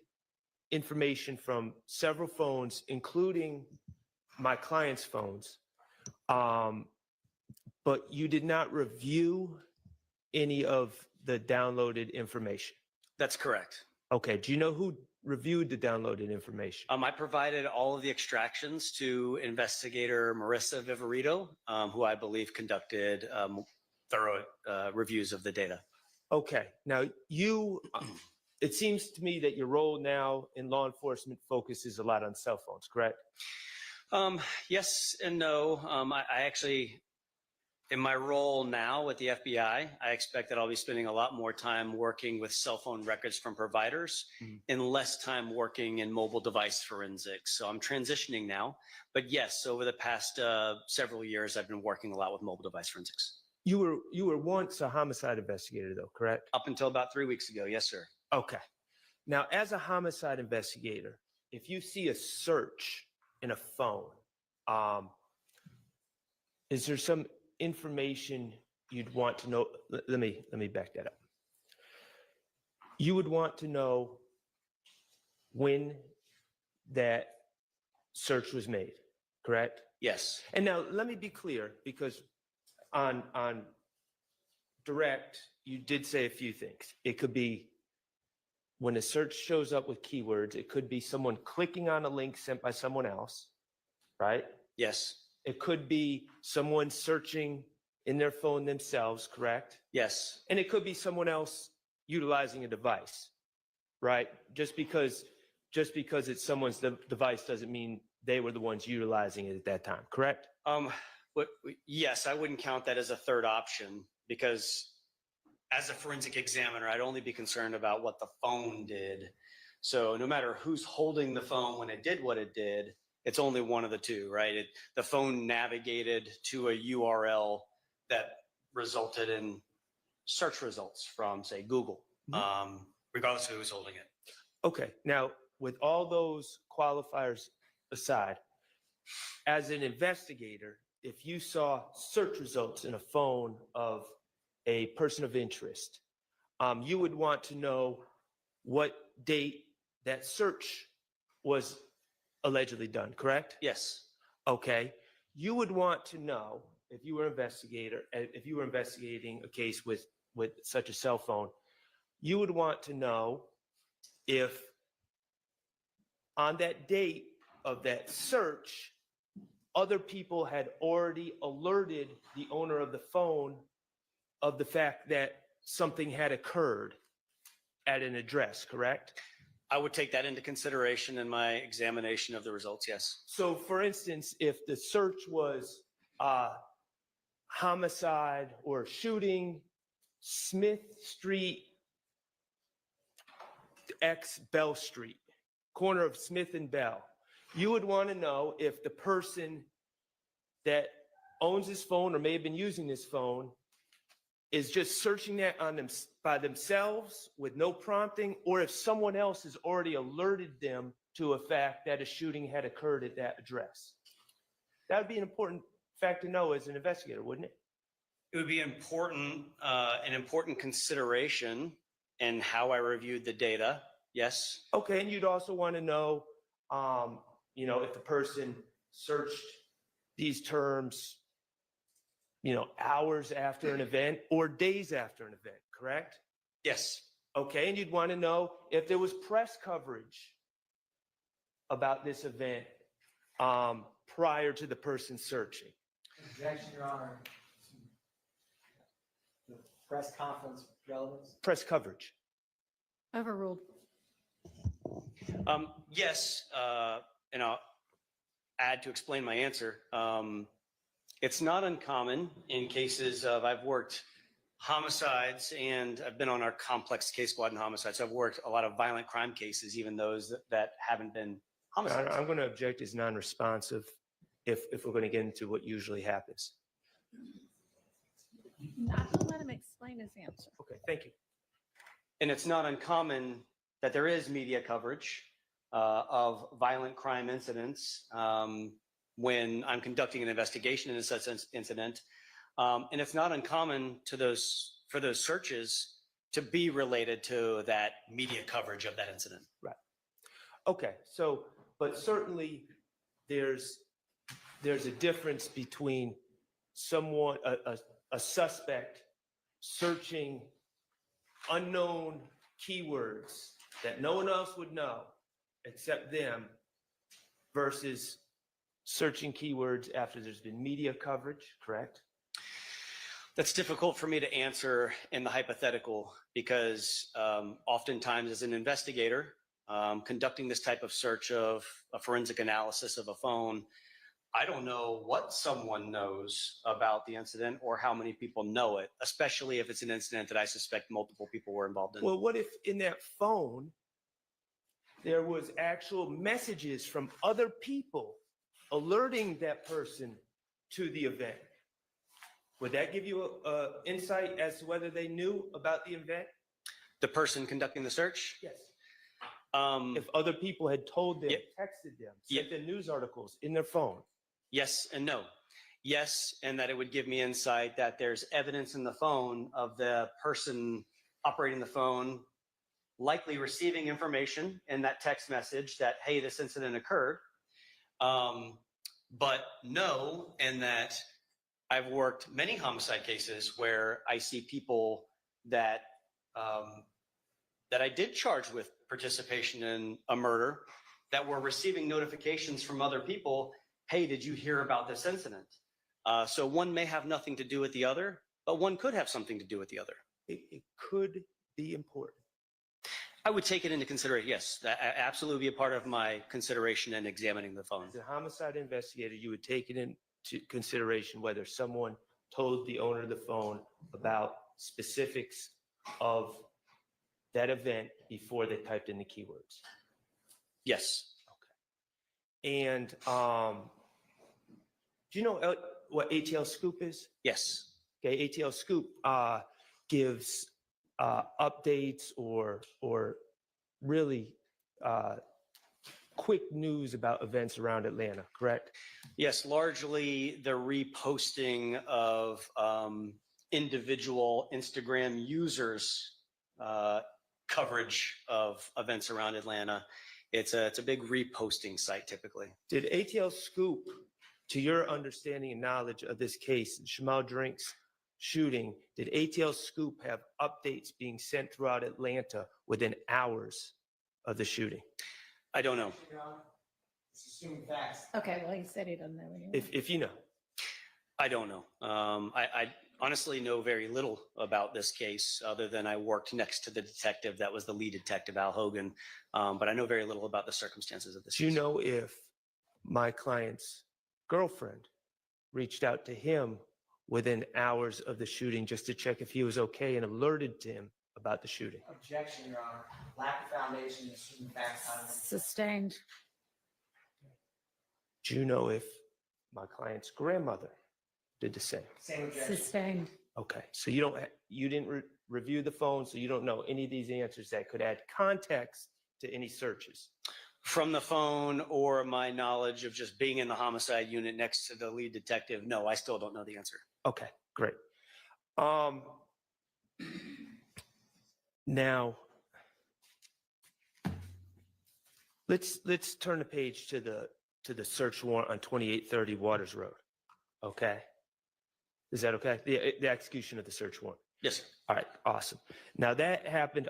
information from several phones, including my client's phones, but you did not review any of the downloaded information. That's correct. Okay. Do you know who reviewed the downloaded information? I provided all of the extractions to investigator Marissa Viverito, who I believe conducted thorough reviews of the data. Okay. Now, it seems to me that your role now in law enforcement focuses a lot on cell phones, correct? Yes and no. I actually, in my role now with the FBI, I expect that I'll be spending a lot more time working with cell phone records from providers and less time working in mobile device forensics. So I'm transitioning now. But yes, over the past several years, I've been working a lot with mobile device forensics. You were once a homicide investigator, though, correct? Up until about 3 weeks ago. Yes, sir. Okay. Now, as a homicide investigator, if you see a search in a phone, is there some information you'd want to know? Let me back that up. You would want to know when that search was made, correct? Yes. And now let me be clear, because on direct, you did say a few things. It could be when a search shows up with keywords, it could be someone clicking on a link sent by someone else, right? Yes. It could be someone searching in their phone themselves, correct? Yes. And it could be someone else utilizing a device, right? Just because it's someone's device doesn't mean they were the ones utilizing it at that time, correct? Yes, I wouldn't count that as a third option because as a forensic examiner, I'd only be concerned about what the phone did. So no matter who's holding the phone when it did what it did, It's only one of the two, right? The phone navigated to a URL that resulted in search results from, say, Google, regardless of who's holding it. Okay, now with all those qualifiers aside, as an investigator, if you saw search results in a phone of a person of interest, you would want to know what date that search was allegedly done, correct? Yes. Okay. You would want to know, if you were investigating a case with such a cell phone, you would want to know if on that date of that search, other people had already alerted the owner of the phone of the fact that something had occurred at an address, correct? I would take that into consideration in my examination of the results, yes. So for instance, if the search was homicide or shooting, Smith Street, X Bell Street, corner of Smith and Bell, you would want to know if the person that owns this phone or may have been using this phone is just searching that on them by themselves with no prompting, or if someone else has already alerted them to a fact that a shooting had occurred at that address. That would be an important fact to know as an investigator, wouldn't it? It would be an important consideration in how I reviewed the data. Yes. Okay, and you'd also want to know, if the person searched these terms, hours after an event or days after an event, correct? Yes. Okay, and you'd want to know if there was press coverage about this event prior to the person searching. Objection, Your Honor. The press conference relevance? Press coverage. Overruled. Yes, and I'll add to explain my answer. It's not uncommon in cases of, I've worked homicides and I've been on our complex case squad in homicides. So I've worked a lot of violent crime cases, even those that haven't been homicides. I'm going to object as non-responsive if we're going to get into what usually happens. I will let him explain his answer. Okay, thank you. And it's not uncommon that there is media coverage of violent crime incidents when I'm conducting an investigation in such an incident. And it's not uncommon for those searches to be related to that media coverage of that incident. Right. Okay, so, but certainly there's a difference between someone, a suspect searching unknown keywords that no one else would know except them versus searching keywords after there's been media coverage, correct? That's difficult for me to answer in the hypothetical because oftentimes as an investigator, conducting this type of search of a forensic analysis of a phone, I don't know what someone knows about the incident or how many people know it, especially if it's an incident that I suspect multiple people were involved in. Well, what if in that phone there was actual messages from other people alerting that person to the event? Would that give you insight as to whether they knew about the event? The person conducting the search? Yes. If other people had told them, Yep. texted them, sent them news articles in their phone. Yes and no. Yes, and that it would give me insight that there's evidence in the phone of the person operating the phone likely receiving information in that text message that, hey, this incident occurred. But no, and that I've worked many homicide cases where I see people that that I did charge with participation in a murder that were receiving notifications from other people. Hey, did you hear about this incident? So one may have nothing to do with the other, but one could have something to do with the other. It could be important. I would take it into consideration. Yes, that absolutely be a part of my consideration in examining the phone. As a homicide investigator, you would take it into consideration whether someone told the owner of the phone about specifics of that event before they typed in the keywords. Yes. And do you know what ATL Scoop is? Yes. Okay, ATL Scoop gives updates or really quick news about events around Atlanta, correct? Yes, largely the reposting of individual Instagram users' coverage of events around Atlanta. It's a big reposting site typically. Did ATL Scoop, to your understanding and knowledge of this case, Shamal Drink's shooting, did ATL Scoop have updates being sent throughout Atlanta within hours of the shooting? I don't know. Okay, well, he said he doesn't know anyway. If you know. I don't know. I honestly know very little about this case other than I worked next to the detective that was the lead detective, Al Hogan. But I know very little about the circumstances of this Do you case. know if my client's girlfriend reached out to him within hours of the shooting just to check if he was okay and alerted to him about the shooting? Objection, Your Honor. Lack of foundation, assumed facts. Sustained. Do you know if my client's grandmother did the same? Same objection. Sustained. Okay, so you didn't review the phone, so you don't know any of these answers that could add context to any searches. From the phone or my knowledge of just being in the homicide unit next to the lead detective, no, I still don't know the answer. Okay, great. Now, let's turn the page to the search warrant on 2830 Waters Road. Okay, is that okay? The execution of the search warrant. Yes, sir. All right, awesome. Now that happened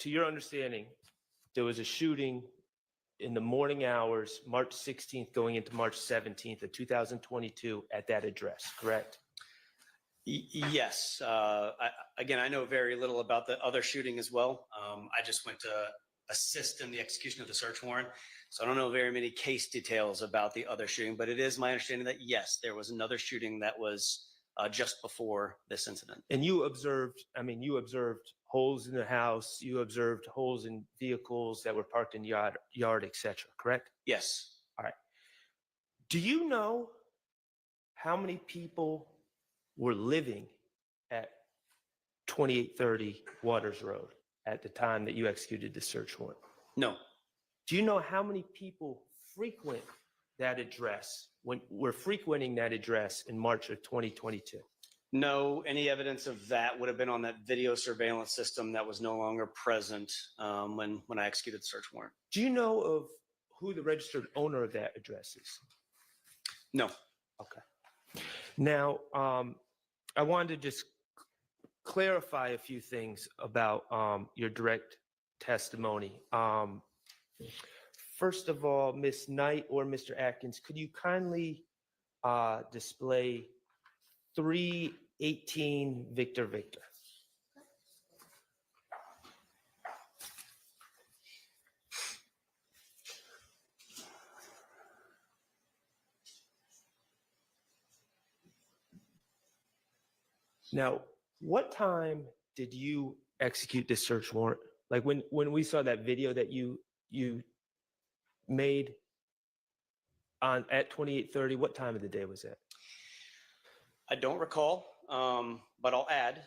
to your understanding, there was a shooting in the morning hours, March 16th going into March 17th of 2022 at that address, correct? Yes. Again, I know very little about the other shooting as well. I just went to assist in the execution of the search warrant. So I don't know very many case details about the other shooting, but it is my understanding that yes, there was another shooting that was just before this incident. And you observed holes in the house, you observed holes in vehicles that were parked in yard, et cetera, correct? Yes. All right. Do you know how many people were living at 2830 Waters Road at the time that you executed the search warrant? No. Do you know how many people frequent that address when we're frequenting that address in March of 2022? No, any evidence of that would have been on that video surveillance system that was no longer present when I executed the search warrant. Do you know of who the registered owner of that address is? No. Okay. Now, I wanted to just clarify a few things about your direct testimony. First of all, Ms. Knight or Mr. Atkins, could you kindly display 318 Victor Victor? Now, what time did you execute this search warrant? Like when we saw that video that you made at 2830, what time of the day was that? I don't recall, but I'll add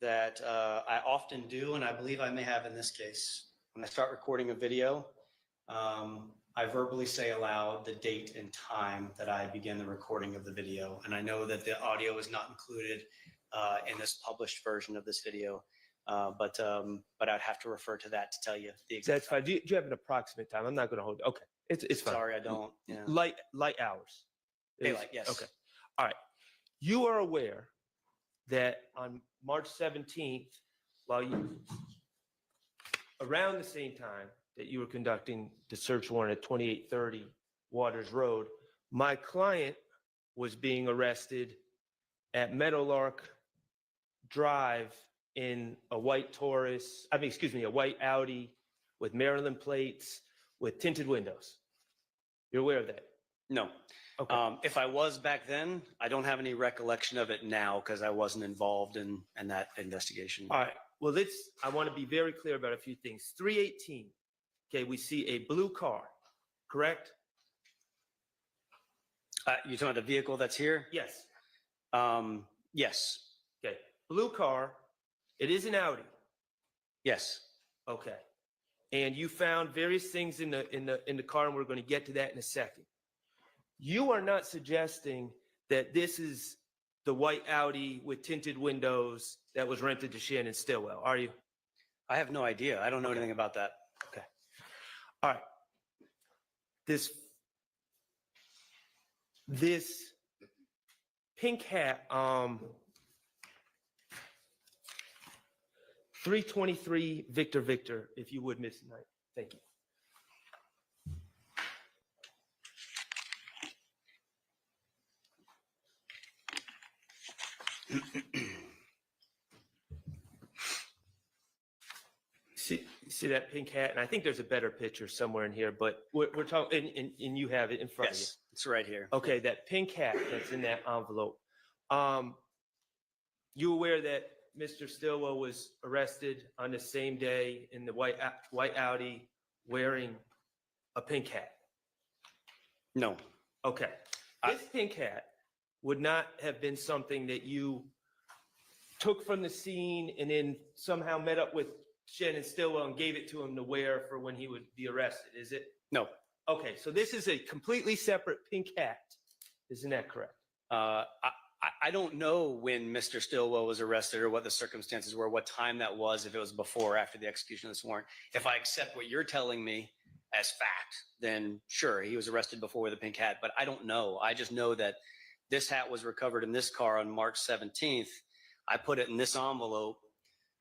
that I often do, and I believe I may have in this case, when I start recording a video, I verbally say aloud the date and time that I begin the recording of the video. And I know that the audio is not included in this published version of this video, but I'd have to refer to that to tell you the exact That's fine. Do you have an approximate time? I'm not going to hold. Okay, it's fine. Sorry, I don't. Yeah. Light hours. Daylight, yes. Okay. All right. You are aware that on March 17th, around the same time that you were conducting the search warrant at 2830 Waters Road, my client was being arrested at Meadowlark Drive in a white a white Audi with Maryland plates with tinted windows. You're aware of that? No. Okay. If I was back then, I don't have any recollection of it now because I wasn't involved in that investigation. All right. Well, I want to be very clear about a few things. 318, okay, we see a blue car, correct? You talking about the vehicle that's here? Yes. Yes. Okay, blue car. It is an Audi. Yes. Okay. And you found various things in the car, and we're going to get to that in a second. You are not suggesting that this is the white Audi with tinted windows that was rented to Shannon Stillwell, are you? I have no idea. I don't know anything about that. Okay. All right. This pink hat, 323 Victor, if you would, Miss Knight. Thank you. See that pink hat? And I think there's a better picture somewhere in here, but we're talking, and you have it in front of you. Yes, it's right here. Okay, that pink hat that's in that envelope. You aware that Mr. Stillwell was arrested on the same day in the white Audi wearing a pink hat? No. Okay. This pink hat would not have been something that you took from the scene and then somehow met up with Shannon Stillwell and gave it to him to wear for when he would be arrested, is it? No. Okay, so this is a completely separate pink hat. Isn't that correct? I don't know when Mr. Stillwell was arrested or what the circumstances were, what time that was, if it was before or after the execution of this warrant. If I accept what you're telling me as fact, then sure, he was arrested before with a pink hat, but I don't know. I just know that this hat was recovered in this car on March 17th. I put it in this envelope,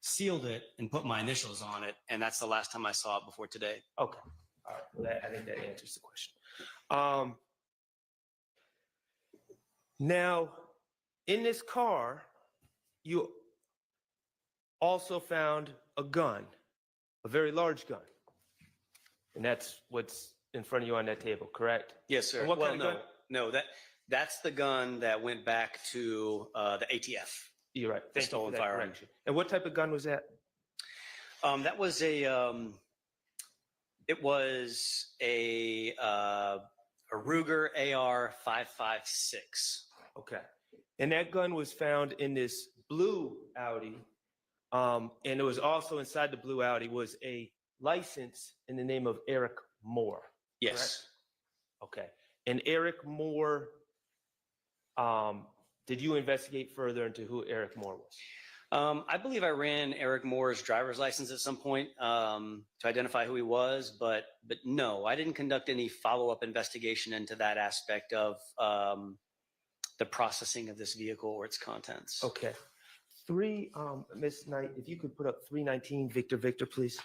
sealed it, and put my initials on it, and that's the last time I saw it before today. Okay. All right. Well, I think that answers the question. Now, in this car, you also found a gun, a very large gun. And that's what's in front of you on that table, correct? Yes, sir. And what kind of gun? No, that's the gun that went back to the ATF. You're right. Thank you for Stolen that firearm. correction. And what type of gun was that? That was it was a Ruger AR 5.56. Okay. And that gun was found in this blue Audi. And it was also inside the blue Audi was a license in the name of Eric Moore. Yes. Correct? Okay. And Eric Moore, did you investigate further into who Eric Moore was? I believe I ran Eric Moore's driver's license at some point to identify who he was, but no, I didn't conduct any follow-up investigation into that aspect of the processing of this vehicle or its contents. Okay. Ms. Knight, if you could put up 319 Victor, please.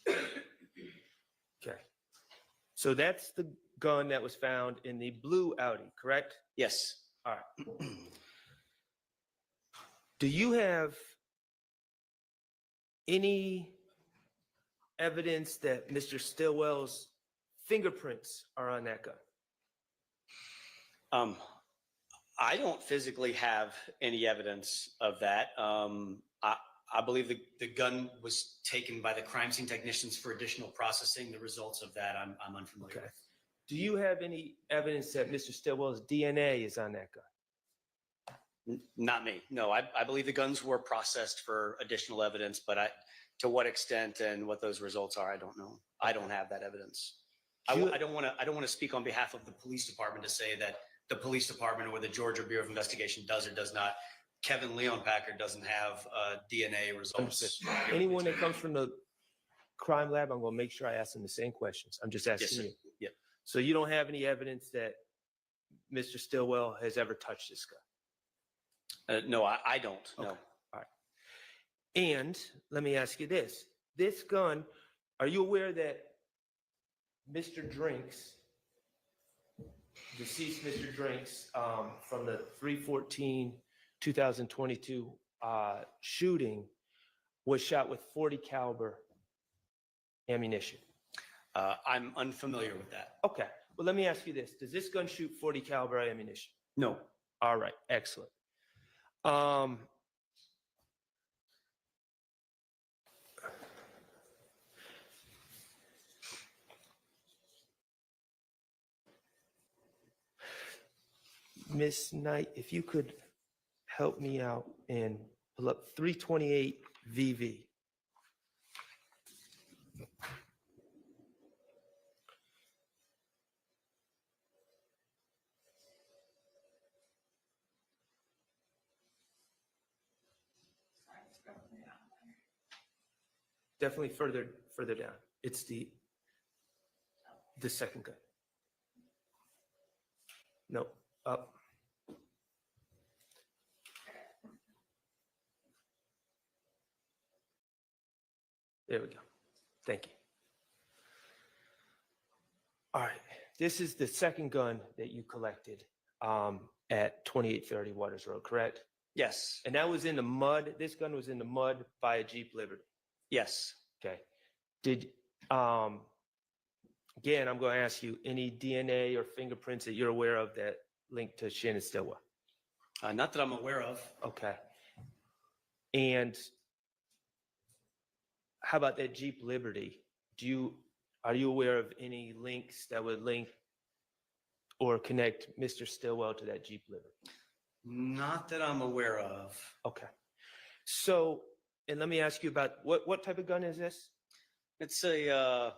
Okay. So that's the gun that was found in the blue Audi, correct? Yes. All right. Do you have any evidence that Mr. Stillwell's fingerprints are on that gun? I don't physically have any evidence of that. I believe the gun was taken by the crime scene technicians for additional processing. The results of that, I'm unfamiliar with. Do you have any evidence that Mr. Stillwell's DNA is on that gun? Not me. No, I believe the guns were processed for additional evidence, but to what extent and what those results are, I don't know. I don't have that evidence. I don't want to speak on behalf of the police department to say that the police department or the Georgia Bureau of Investigation does or does not. Kevin Leon Packard doesn't have DNA results. Anyone that comes from the crime lab, I'm going to make sure I ask them the same questions. I'm just asking you. Yep. So you don't have any evidence that Mr. Stillwell has ever touched this gun? No, I don't. Okay. No. All right. And let me ask you this. This gun, are you aware that Mr. Drinks, deceased Mr. Drinks, from the 3/14/2022 shooting was shot with .40 caliber ammunition? I'm unfamiliar with that. Okay. Well, let me ask you this. Does this gun shoot .40 caliber ammunition? No. All right. Excellent. Miss Knight, if you could help me out and pull up 328 VV. Definitely further down. It's the second gun. No, up. There we go. Thank you. All right. This is the second gun that you collected at 2830 Waters Road, correct? Yes. And that was in the mud. This gun was in the mud by a Jeep Liberty. Yes. Okay. Did again, I'm going to ask you any DNA or fingerprints that you're aware of that link to Shannon Stillwell? Not that I'm aware of. Okay. And how about that Jeep Liberty? Are you aware of any links that would link or connect Mr. Stillwell to that Jeep Liberty? Not that I'm aware of. Okay. So, and let me ask you about what type of gun is this? It's a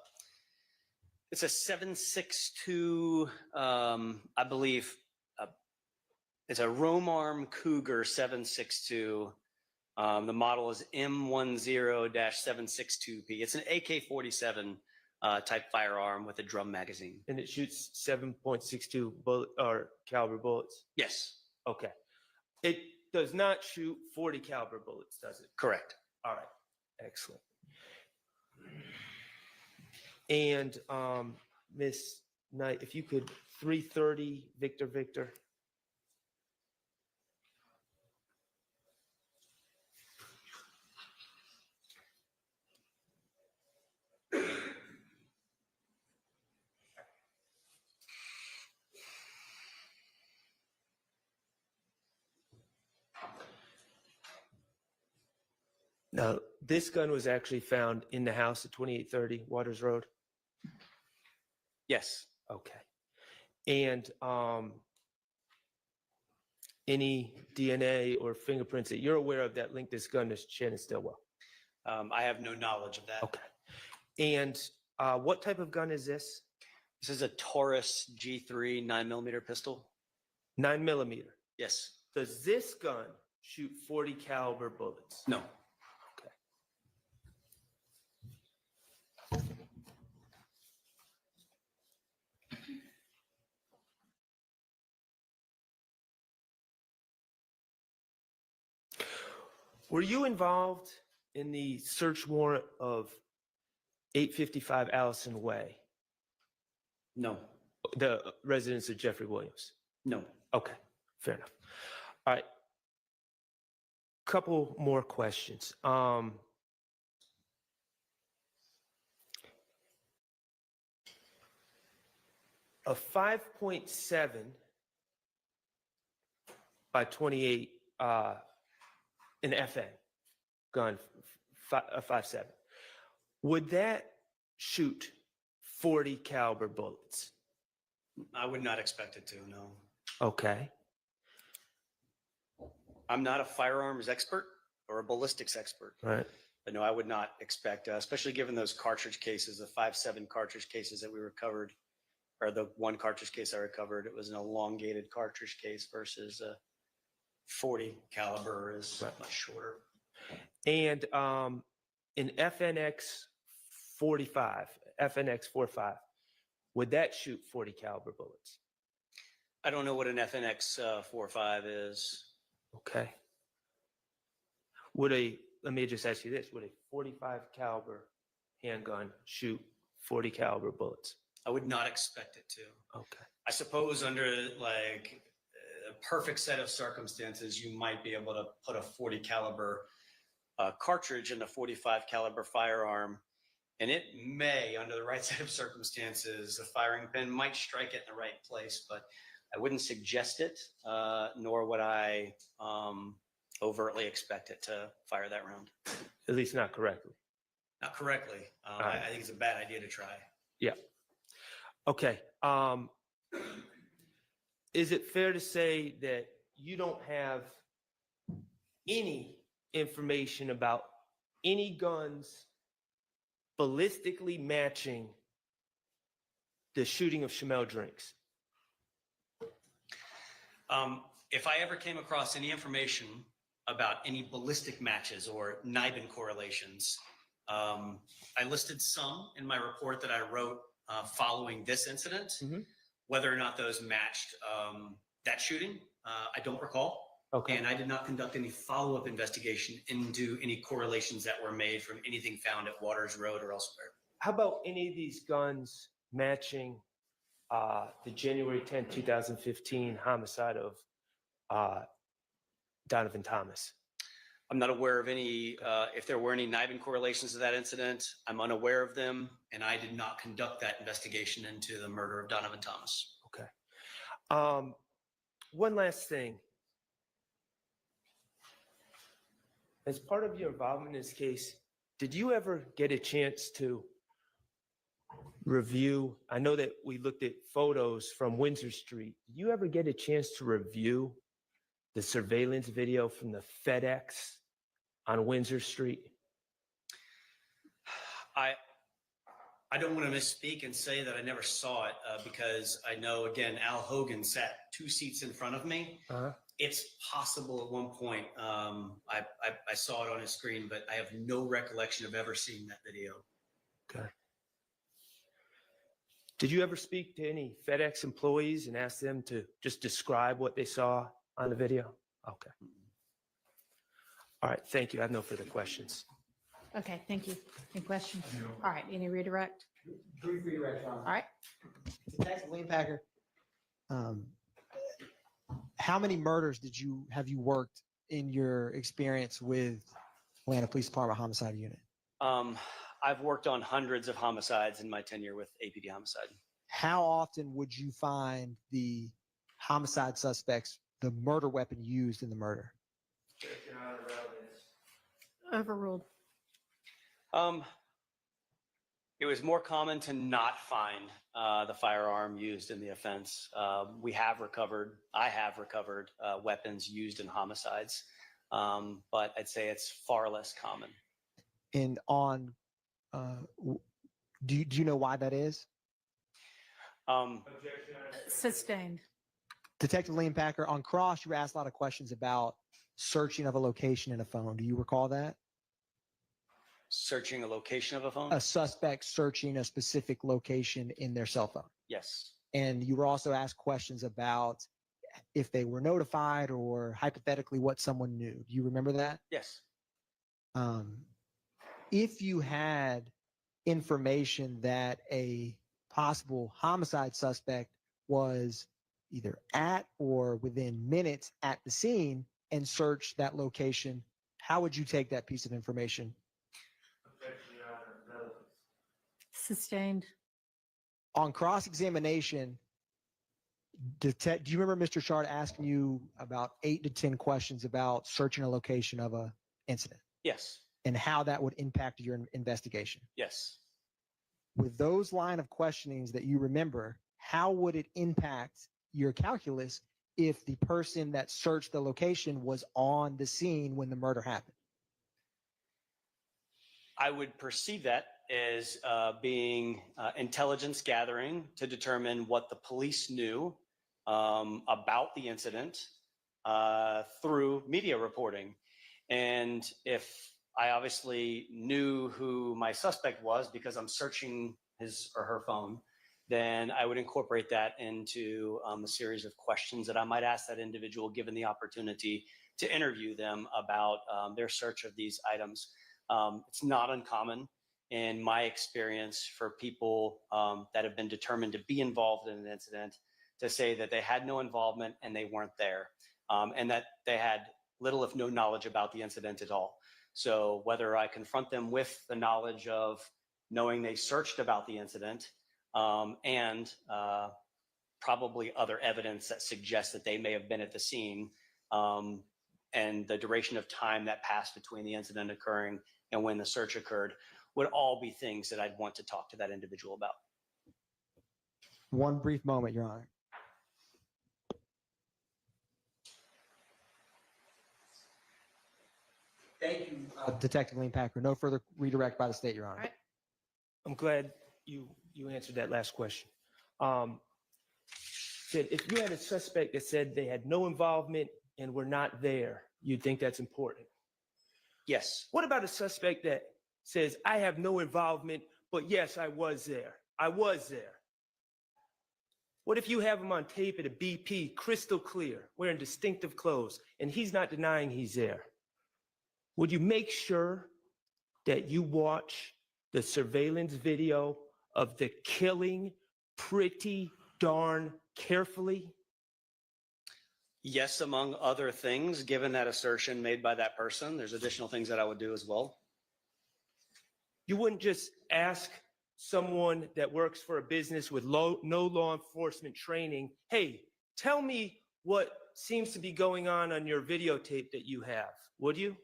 7.62, I believe. It's a Romarm Cougar 7.62. The model is M10-762P. It's an AK-47 type firearm with a drum magazine. And it shoots 7.62 bullet or caliber bullets? Yes. Okay. It does not shoot 40 caliber bullets, does it? Correct. All right. Excellent. And Miss Knight, if you could 330 Victor. Now, this gun was actually found in the house at 2830 Waters Road? Yes. Okay. And any DNA or fingerprints that you're aware of that link this gun to Shannon Stillwell? I have no knowledge of that. Okay. And what type of gun is this? This is a Taurus G3 9mm pistol. 9mm. Yes. Does this gun shoot 40 caliber bullets? No. Were you involved in the search warrant of 855 Allison Way, No. the residence of Jeffrey Williams? No. Okay, fair enough. All right. Couple more questions. A 5.7 by 28 an FN gun, a 5.7. Would that shoot 40 caliber bullets? I would not expect it to, no. Okay. I'm not a firearms expert or a ballistics expert. Right. But no, I would not expect, especially given those cartridge cases, the 5.7 cartridge cases that we recovered, or the one cartridge case I recovered, it was an elongated cartridge case versus a 40 caliber is much shorter. And an FNX 45, FNX 45, would that shoot 40 caliber bullets? I don't know what an FNX 45 is. Okay. Let me just ask you this, would a 45 caliber handgun shoot 40 caliber bullets? I would not expect it to. Okay. I suppose under like a perfect set of circumstances, you might be able to put a 40 caliber cartridge in a 45 caliber firearm, and it may, under the right set of circumstances, the firing pin might strike it in the right place. But I wouldn't suggest it, nor would I overtly expect it to fire that round. At least not correctly. Not correctly. Right. I think it's a bad idea to try. Yeah. Okay. Is it fair to say that you don't have any information about any guns ballistically matching the shooting of Shamel Drinks? If I ever came across any information about any ballistic matches or NIBIN correlations, I listed some in my report that I wrote following this incident. Mm-hmm. Whether or not those matched that shooting, I don't recall. Okay. And I did not conduct any follow-up investigation into any correlations that were made from anything found at Waters Road or elsewhere. How about any of these guns matching the January 10, 2015 homicide of Donovan Thomas? I'm not aware of any, if there were any NIBIN correlations to that incident, I'm unaware of them, and I did not conduct that investigation into the murder of Donovan Thomas. Okay. One last thing. As part of your involvement in this case, did you ever get a chance to review? I know that we looked at photos from Windsor Street. Did you ever get a chance to review the surveillance video from the FedEx on Windsor Street? I don't want to misspeak and say that I never saw it because I know, again, Al Hogan sat 2 seats in front of me. Uh-huh. It's possible at one point I saw it on his screen, but I have no recollection of ever seeing that video. Okay. Did you ever speak to any FedEx employees and ask them to just describe what they saw on the video? Okay. All right. Thank you. I have no further questions. Okay, thank you. Any questions? All right, any redirect? Brief redirect, John. All right. Detective Lane Packer, how many murders have you worked in your experience with Atlanta Police Department Homicide Unit? I've worked on hundreds of homicides in my tenure with APD Homicide. How often would you find the homicide suspects, the murder weapon used in the murder? Overruled. It was more common to not find the firearm used in the offense. I have recovered weapons used in homicides, but I'd say it's far less common. And do you know why that is? Sustained. Detective Lane Packer, on cross, you asked a lot of questions about searching of a location in a phone. Do you recall that? Searching a location of a phone? A suspect searching a specific location in their cell phone. Yes. And you were also asked questions about if they were notified or hypothetically what someone knew. Do you remember that? Yes. If you had information that a possible homicide suspect was either at or within minutes at the scene and searched that location, how would you take that piece of information? Sustained. On cross-examination, do you remember Mr. Shard asking you about 8 to 10 questions about searching a location of a incident? Yes. And how that would impact your investigation? Yes. With those line of questionings that you remember, how would it impact your calculus if the person that searched the location was on the scene when the murder happened? I would perceive that as being intelligence gathering to determine what the police knew about the incident through media reporting. And if I obviously knew who my suspect was because I'm searching his or her phone, then I would incorporate that into a series of questions that I might ask that individual given the opportunity to interview them about their search of these items. It's not uncommon in my experience for people that have been determined to be involved in an incident to say that they had no involvement and they weren't there, and that they had little if no knowledge about the incident at all. So whether I confront them with the knowledge of knowing they searched about the incident and probably other evidence that suggests that they may have been at the scene, and the duration of time that passed between the incident occurring and when the search occurred would all be things that I'd want to talk to that individual about. One brief moment, Your Honor. Thank you, Detective Lane Packer. No further redirect by the state, Your Honor. All right. I'm glad you answered that last question. Said if you had a suspect that said they had no involvement and were not there, you'd think that's important. Yes. What about a suspect that says, I have no involvement, but yes, I was there. I was there. What if you have him on tape at a BP, crystal clear, wearing distinctive clothes, and he's not denying he's there? Would you make sure that you watch the surveillance video of the killing pretty darn carefully? Yes, among other things, given that assertion made by that person, there's additional things that I would do as well. You wouldn't just ask someone that works for a business with no law enforcement training, hey, tell me what seems to be going on your videotape that you have, would you?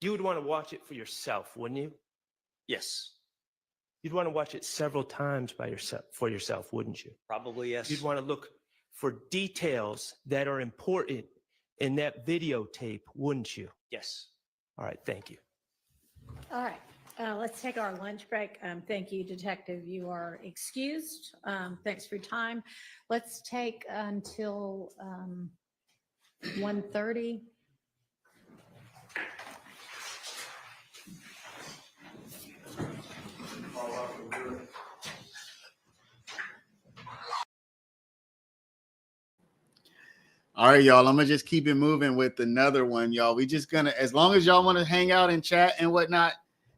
You would want to watch it for yourself, wouldn't you? Yes. You'd want to watch it several times for yourself, wouldn't you? Probably yes. You'd want to look for details that are important in that videotape, wouldn't you? Yes. All right, thank you. All right, let's take our lunch break. Thank you, Detective. You are excused. Thanks for your time. Let's take until 1:30. All right, y'all. I'm gonna just keep it moving with another one, y'all. We just gonna, as long as y'all want to hang out and chat and whatnot.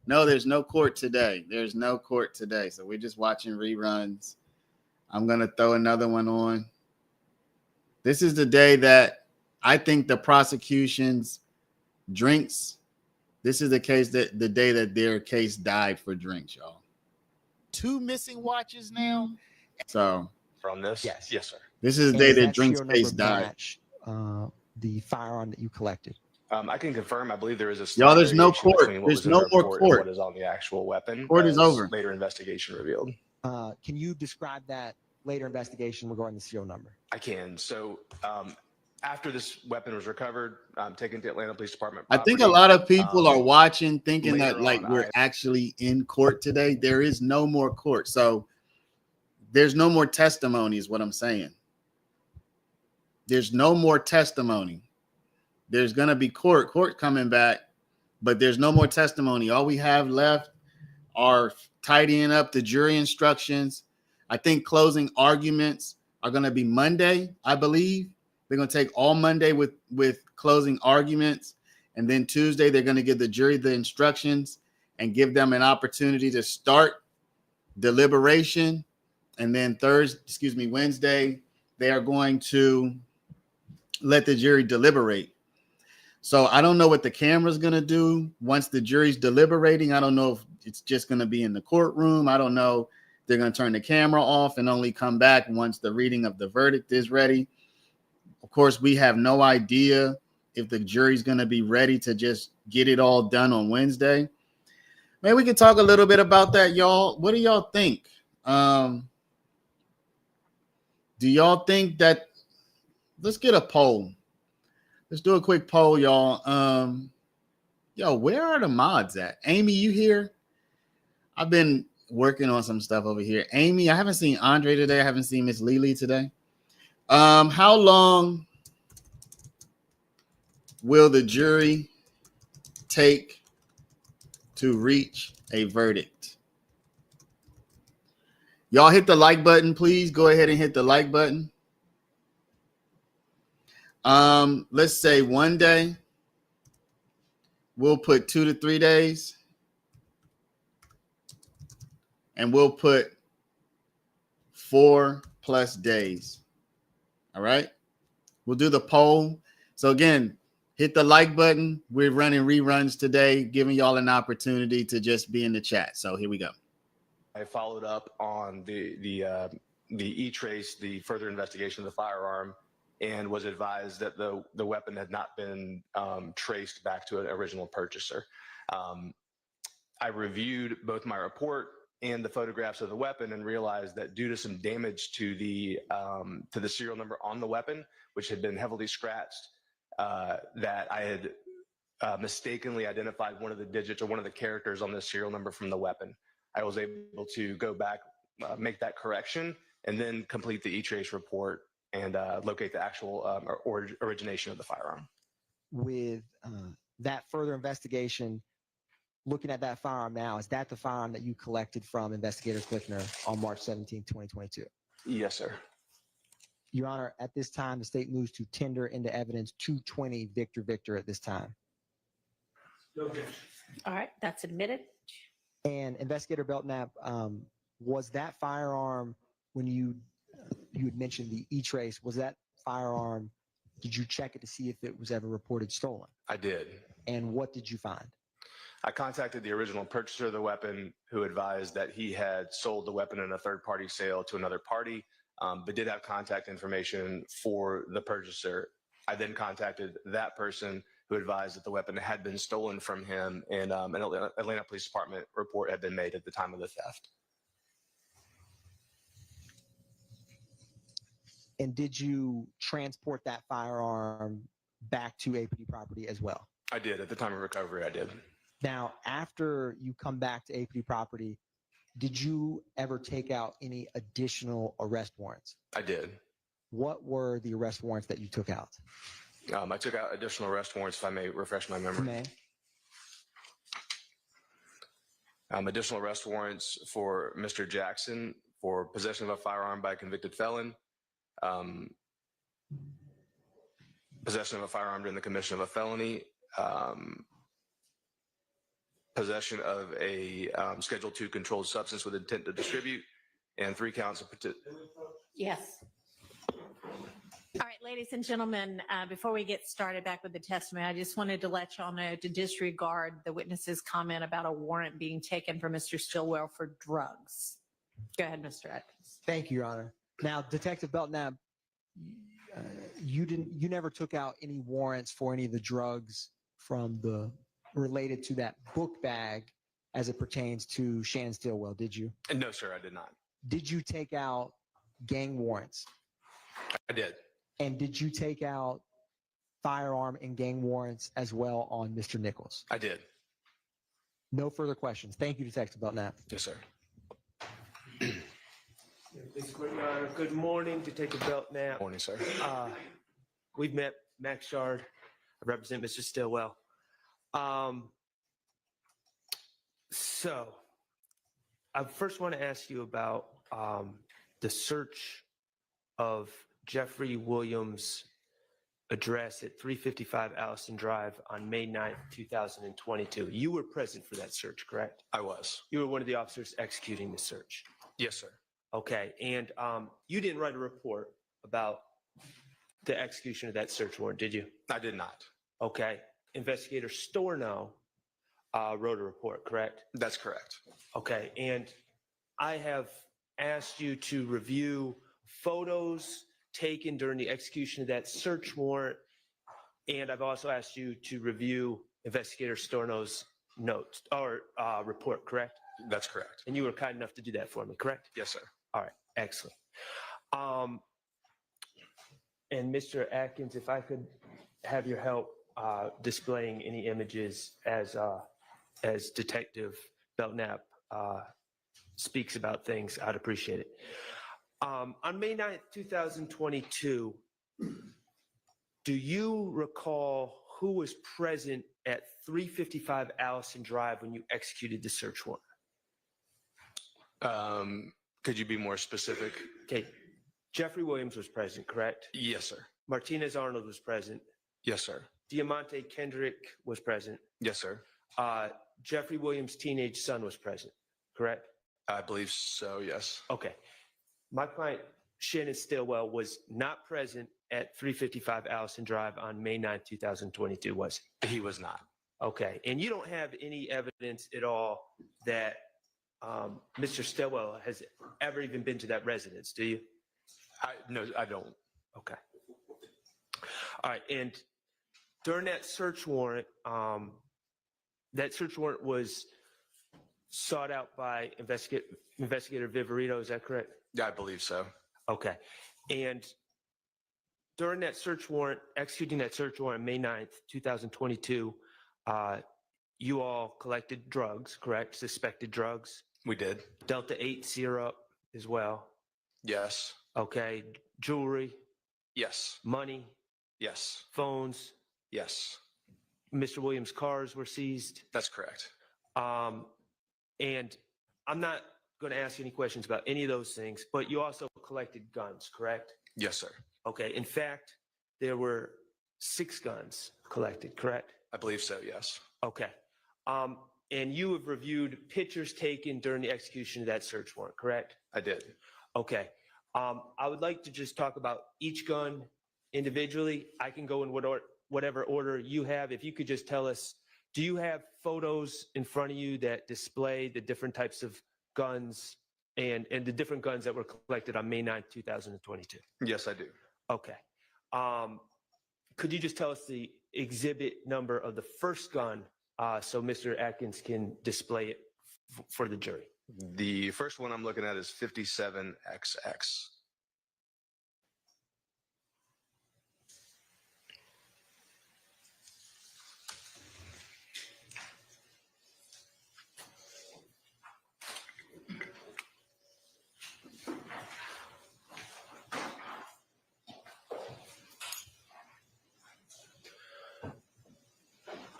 No, there's no court today. There's no court today, so we're just watching reruns. I'm gonna throw another one on. This is the day that I think the prosecution's drinks. This is the case that the day that their case died for drinks, y'all. 2 missing watches now. So From this? Yes. Yes, sir. this is the And day does that that drinks serial case number died. match, the firearm that you collected? I can confirm. I believe there is a Y'all, slight there's no variation court. between what There's was in no the more report and court. what is on the actual weapon. Court is as over. Later investigation revealed. Can you describe that later investigation regarding the serial number? I can. So after this weapon was recovered, taken to Atlanta Police Department. I think a property, lot of people are watching thinking that later like on, we're actually in court today. There is no more court. So there's no more testimony is what I'm saying. There's no more testimony. There's going to be court coming back, but there's no more testimony. All we have left are tidying up the jury instructions. I think closing arguments are going to be Monday, I believe. They're going to take all Monday with closing arguments. And then Tuesday, they're going to give the jury the instructions and give them an opportunity to start deliberation. And then Wednesday, they are going to let the jury deliberate. So I don't know what the camera's going to do once the jury's deliberating. I don't know if it's just going to be in the courtroom. I don't know. They're going to turn the camera off and only come back once the reading of the verdict is ready. Of course, we have no idea if the jury's going to be ready to just get it all done on Wednesday. Maybe we can talk a little bit about that, y'all. What do y'all think? Do y'all think that, let's get a poll. Let's do a quick poll, y'all. Yo, where are the mods at? Amy, you here? I've been working on some stuff over here. Amy, I haven't seen Andre today. I haven't seen Miss Lily today. How long will the jury take to reach a verdict? Y'all hit the like button, please. Go ahead and hit the like button. Let's say 1 day. We'll put 2 to 3 days. And we'll put 4+ days. All right. We'll do the poll. So again, hit the like button. We're running reruns today, giving y'all an opportunity to just be in the chat. So here we go. I followed up on the E-trace, the further investigation of the firearm, and was advised that the weapon had not been traced back to an original purchaser. I reviewed both my report and the photographs of the weapon and realized that due to some damage to the serial number on the weapon, which had been heavily scratched, that I had mistakenly identified one of the digits or one of the characters on the serial number from the weapon. I was able to go back, make that correction, and then complete the E-trace report and locate the actual origination of the firearm. With that further investigation, looking at that firearm now, is that the firearm that you collected from Investigator Cliffner on March 17, 2022? Yes, sir. Your Honor, at this time, the state moves to tender into evidence 220 Victor at this time. Okay. All right, that's admitted. And Investigator Belknap, was that firearm, when you had mentioned the E-trace, was that firearm, did you check it to see if it was ever reported stolen? I did. And what did you find? I contacted the original purchaser of the weapon, who advised that he had sold the weapon in a third-party sale to another party, but did have contact information for the purchaser. I then contacted that person, who advised that the weapon had been stolen from him, and an Atlanta Police Department report had been made at the time of the theft. And did you transport that firearm back to APD property as well? I did. At the time of recovery, I did. Now, after you come back to APD property, did you ever take out any additional arrest warrants? I did. What were the arrest warrants that you took out? I took out additional arrest warrants, if I may refresh my memory. You may. Additional arrest warrants for Mr. Jackson for possession of a firearm by a convicted felon, possession of a firearm during the commission of a felony, possession of a Schedule II controlled substance with intent to distribute, and 3 counts of Yes. All right, ladies and gentlemen, before we get started back with the testimony, I just wanted to let y'all know to disregard the witness's comment about a warrant being taken for Mr. Stillwell for drugs. Go ahead, Mr. Atkins. Thank you, Your Honor. Now, Detective Belknap, you never took out any warrants for any of the drugs related to that book bag as it pertains to Shannon Stillwell, did you? No, sir, I did not. Did you take out gang warrants? I did. And did you take out firearm and gang warrants as well on Mr. Nichols? I did. No further questions. Thank you, Detective Belknap. Yes, sir. Good morning, Detective Belknap. Morning, sir. We've met Max Shard. I represent Mr. Stillwell. So I first want to ask you about the search of Jeffrey Williams' address at 355 Allison Drive on May 9th, 2022. You were present for that search, correct? I was. You were one of the officers executing the search. Yes, sir. Okay, and you didn't write a report about the execution of that search warrant, did you? I did not. Okay, Investigator Storno wrote a report, correct? That's correct. Okay, and I have asked you to review photos taken during the execution of that search warrant, and I've also asked you to review Investigator Storno's notes or report, correct? That's correct. And you were kind enough to do that for me, correct? Yes, sir. All right, excellent. And Mr. Atkins, if I could have your help displaying any images as Detective Belknap speaks about things, I'd appreciate it. On May 9th, 2022, do you recall who was present at 355 Allison Drive when you executed the search warrant? Could you be more specific? Okay. Jeffrey Williams was present, correct? Yes, sir. Martinez Arnold was present. Yes, sir. Diamante Kendrick was present. Yes, sir. Jeffrey Williams' teenage son was present, correct? I believe so, yes. Okay. My client, Shannon Stillwell, was not present at 355 Allison Drive on May 9th, 2022, was he? He was not. Okay. And you don't have any evidence at all that Mr. Stilwell has ever even been to that residence, do you? No, I don't. Okay. All right. And during that search warrant was sought out by Investigator Viverito. Is that correct? Yeah, I believe so. Okay. And during that search warrant, executing that search warrant May 9th, 2022, you all collected drugs, correct? Suspected drugs? We did. Delta 8 syrup as well. Yes. Okay. Jewelry, Yes. money, Yes. phones. Yes. Mr. Williams' cars were seized. That's correct. And I'm not going to ask you any questions about any of those things, but you also collected guns, correct? Yes, sir. Okay. In fact, there were 6 guns collected, correct? I believe so. Yes. Okay. And you have reviewed pictures taken during the execution of that search warrant, correct? I did. Okay. I would like to just talk about each gun individually. I can go in whatever order you have. If you could just tell us, do you have photos in front of you that display the different types of guns and the different guns that were collected on May 9th, 2022? Yes, I do. Okay. Could you just tell us the exhibit number of the first gun so Mr. Atkins can display it for the jury? The first one I'm looking at is 57XX.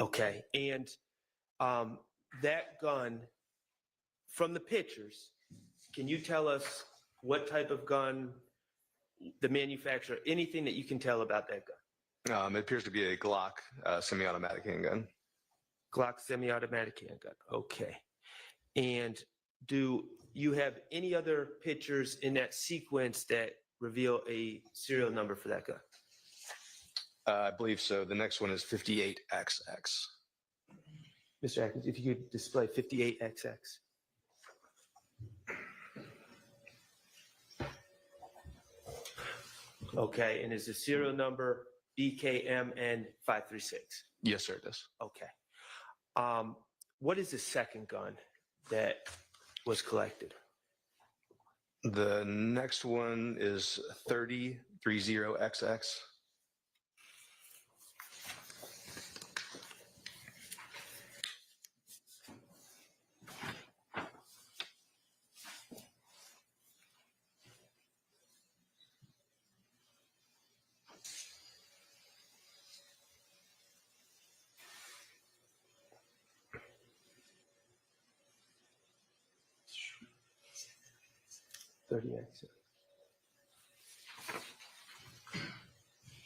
Okay. And that gun, from the pictures, can you tell us what type of gun, the manufacturer, anything that you can tell about that gun? It appears to be a Glock semi-automatic handgun. Glock semi-automatic handgun. Okay. And do you have any other pictures in that sequence that reveal a serial number for that gun? I believe so. The next one is 58XX. Mr. Atkins, if you could display 58XX. Okay, and is the serial number BKMN 536? Yes, sir, it is. Okay. What is the second gun that was collected? The next one is 30XX.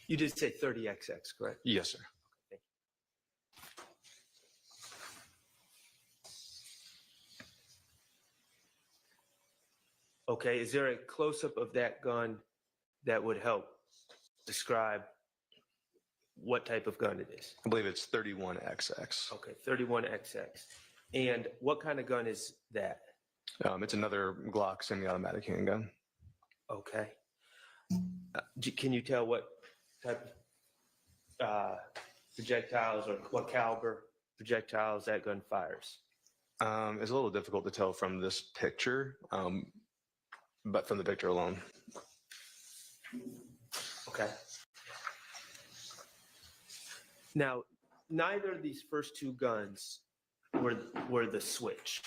You did say 30XX, correct? Yes, sir. Thank you. Okay, is there a close-up of that gun that would help describe what type of gun it is? I believe it's 31XX. Okay, 31XX. And what kind of gun is that? It's another Glock semi-automatic handgun. Okay. Can you tell what type of projectiles or what caliber projectiles that gun fires? It's a little difficult to tell from this picture, but from the picture alone. Okay. Now, neither of these first 2 guns were the switch,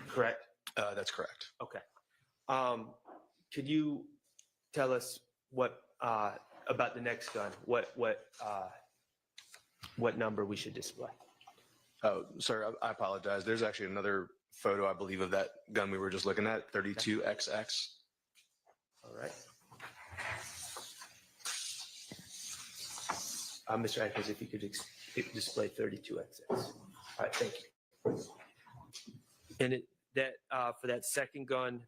correct? That's correct. Okay. Could you tell us what about the next gun? What number we should display? Oh, sir, I apologize. There's actually another photo, I believe, of that gun we were just looking at, 32XX. All right. Mr. Atkins, if you could display 32XX. All right, thank you. And for that second gun,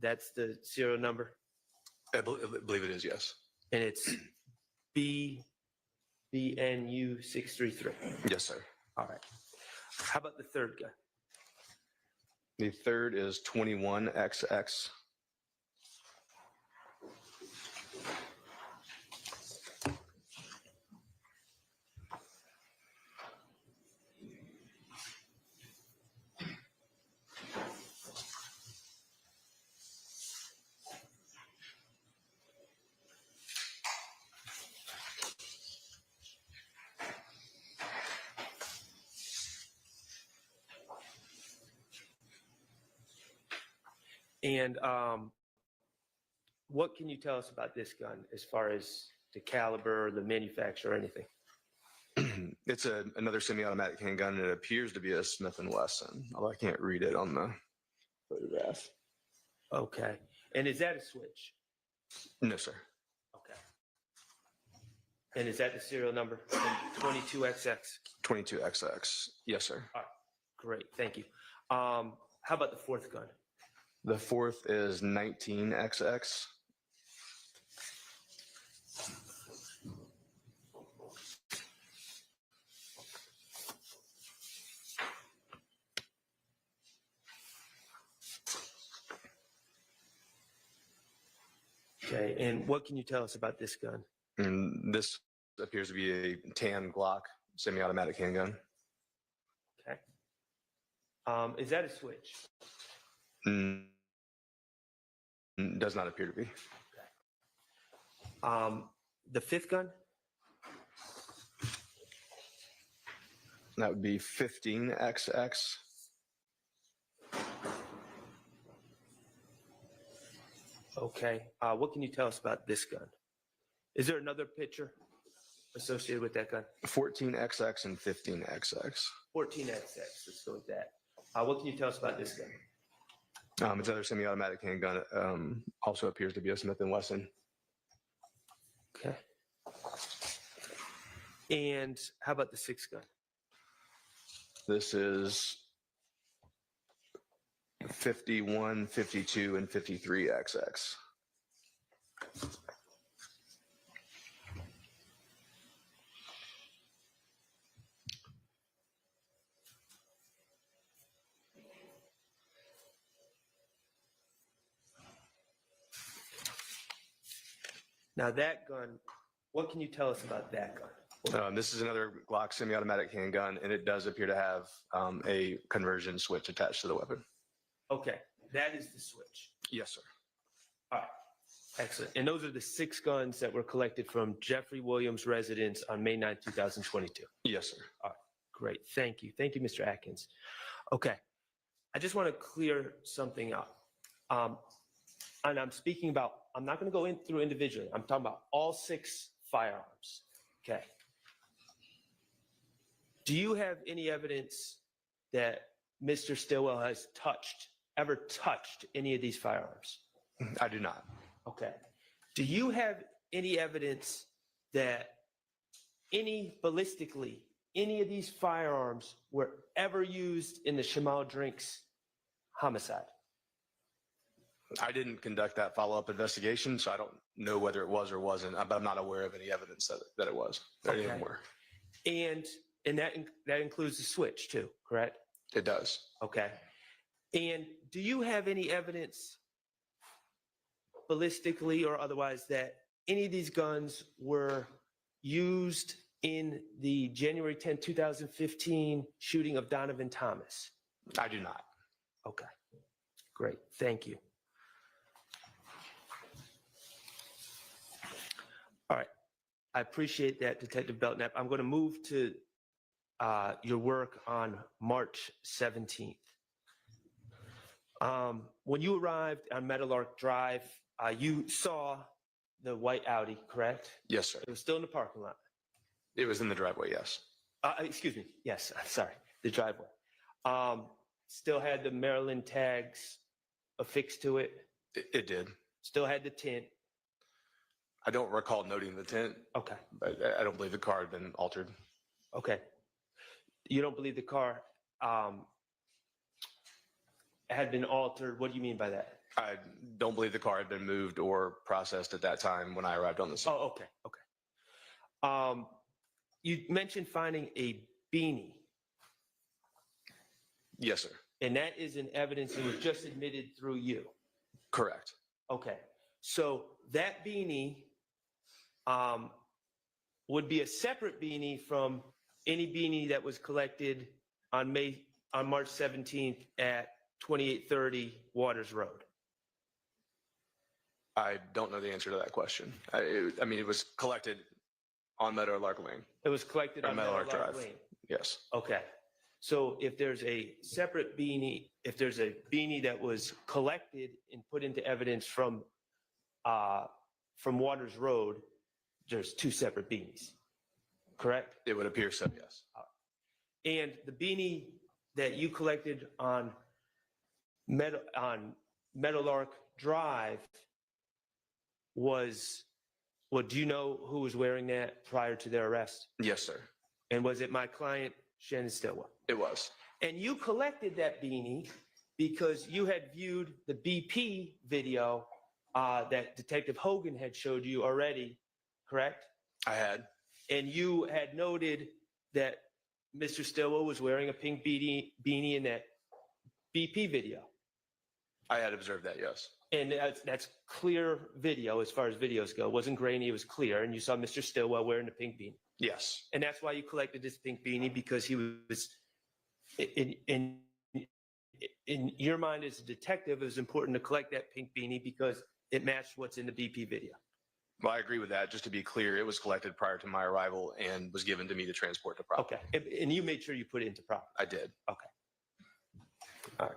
that's the serial number? I believe it is, yes. And it's BNU 633. Yes, sir. All right. How about the third gun? The third is 21XX. And what can you tell us about this gun as far as the caliber, the manufacturer, or anything? It's another semi-automatic handgun, and it appears to be a Smith & Wesson, although I can't read it on the photograph. Okay. And is that a switch? No, sir. Okay. And is that the serial number? 22XX? 22XX. Yes, sir. All right. Great. Thank you. How about the fourth gun? The fourth is 19XX. Okay. And what can you tell us about this gun? And this appears to be a tan Glock semi-automatic handgun. Okay. Is that a switch? Does not appear to be. The fifth gun? That would be 15XX. Okay. What can you tell us about this gun? Is there another picture associated with that gun? 14XX and 15XX. 14XX. Let's go with that. What can you tell us about this gun? It's another semi-automatic handgun. Also appears to be a Smith & Wesson. Okay. And how about the sixth gun? This is 51, 52, and 53XX. Now that gun, what can you tell us about that gun? This is another Glock semi-automatic handgun, and it does appear to have a conversion switch attached to the weapon. Okay, that is the switch. Yes, sir. All right, excellent. And those are the 6 guns that were collected from Jeffrey Williams' residence on May 9, 2022. Yes, sir. All right, great. Thank you. Thank you, Mr. Atkins. Okay, I just want to clear something up. And I'm speaking about, I'm not going to go in through individually. I'm talking about all 6 firearms. Okay. Do you have any evidence that Mr. Stillwell has ever touched any of these firearms? I do not. Okay. Do you have any evidence that ballistically, any of these firearms were ever used in the Shamal Drinks homicide? I didn't conduct that follow-up investigation, so I don't know whether it was or wasn't, but I'm not aware of any evidence that it was. That any of them were. And that includes the switch too, correct? It does. Okay. And do you have any evidence, ballistically or otherwise, that any of these guns were used in the January 10, 2015 shooting of Donovan Thomas? I do not. Okay. Great. Thank you. All right. I appreciate that, Detective Belknap. I'm going to move to your work on March 17th. When you arrived on Meadowlark Drive, you saw the white Audi, correct? Yes, sir. It was still in the parking lot. It was in the driveway, yes. Excuse me. Yes, sorry. The driveway. Still had the Maryland tags affixed to it. It did. Still had the tint. I don't recall noting the tint. Okay. But I don't believe the car had been altered. Okay. You don't believe the car had been altered? What do you mean by that? I don't believe the car had been moved or processed at that time when I arrived on the scene. Oh, okay. Okay. You mentioned finding a beanie. Yes, sir. And that is an evidence that was just admitted through you. Correct. Okay. So that beanie would be a separate beanie from any beanie that was collected on March 17th at 2830 Waters Road. I don't know the answer to that question. I mean, it was collected on Meadowlark Lane. It was collected on Meadowlark Meadowlark Drive. Lane. Yes. Okay. So if there's a separate beanie, if there's a beanie that was collected and put into evidence from Waters Road, there's two separate beanies, correct? It would appear so, yes. And the beanie that you collected on Meadowlark Drive was, well, do you know who was wearing that prior to their arrest? Yes, sir. And was it my client, Shannon Stillwell? It was. And you collected that beanie because you had viewed the BP video that Detective Hogan had showed you already, correct? I had. And you had noted that Mr. Stillwell was wearing a pink beanie in that BP video. I had observed that, yes. And that's clear video as far as videos go. It wasn't grainy, it was clear. And you saw Mr. Stillwell wearing the pink beanie. Yes. And that's why you collected this pink beanie, because he was, in your mind as a detective, it was important to collect that pink beanie because it matched what's in the BP video. Well, I agree with that. Just to be clear, it was collected prior to my arrival and was given to me to transport to property. Okay. And you made sure you put it into property. I did. Okay. All right.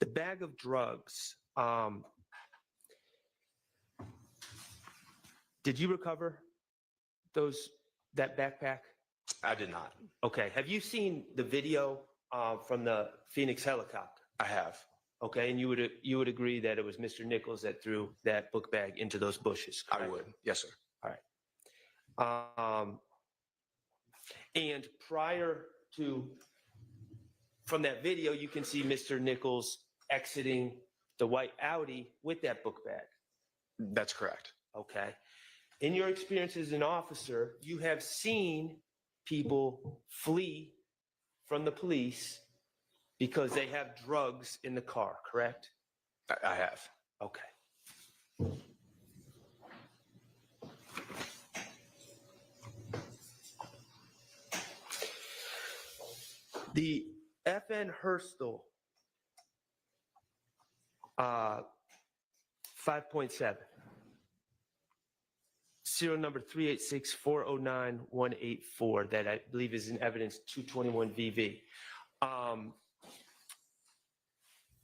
The bag of drugs, did you recover that backpack? I did not. Okay. Have you seen the video from the Phoenix helicopter? I have. Okay. And you would agree that it was Mr. Nichols that threw that book bag into those bushes, correct? I would. Yes, sir. All right. And from that video, you can see Mr. Nichols exiting the white Audi with that book bag. That's correct. Okay. In your experience as an officer, you have seen people flee from the police because they have drugs in the car, correct? I have. Okay. The FN Hurstel 5.7, serial number 386409184, that I believe is in evidence 221 VV.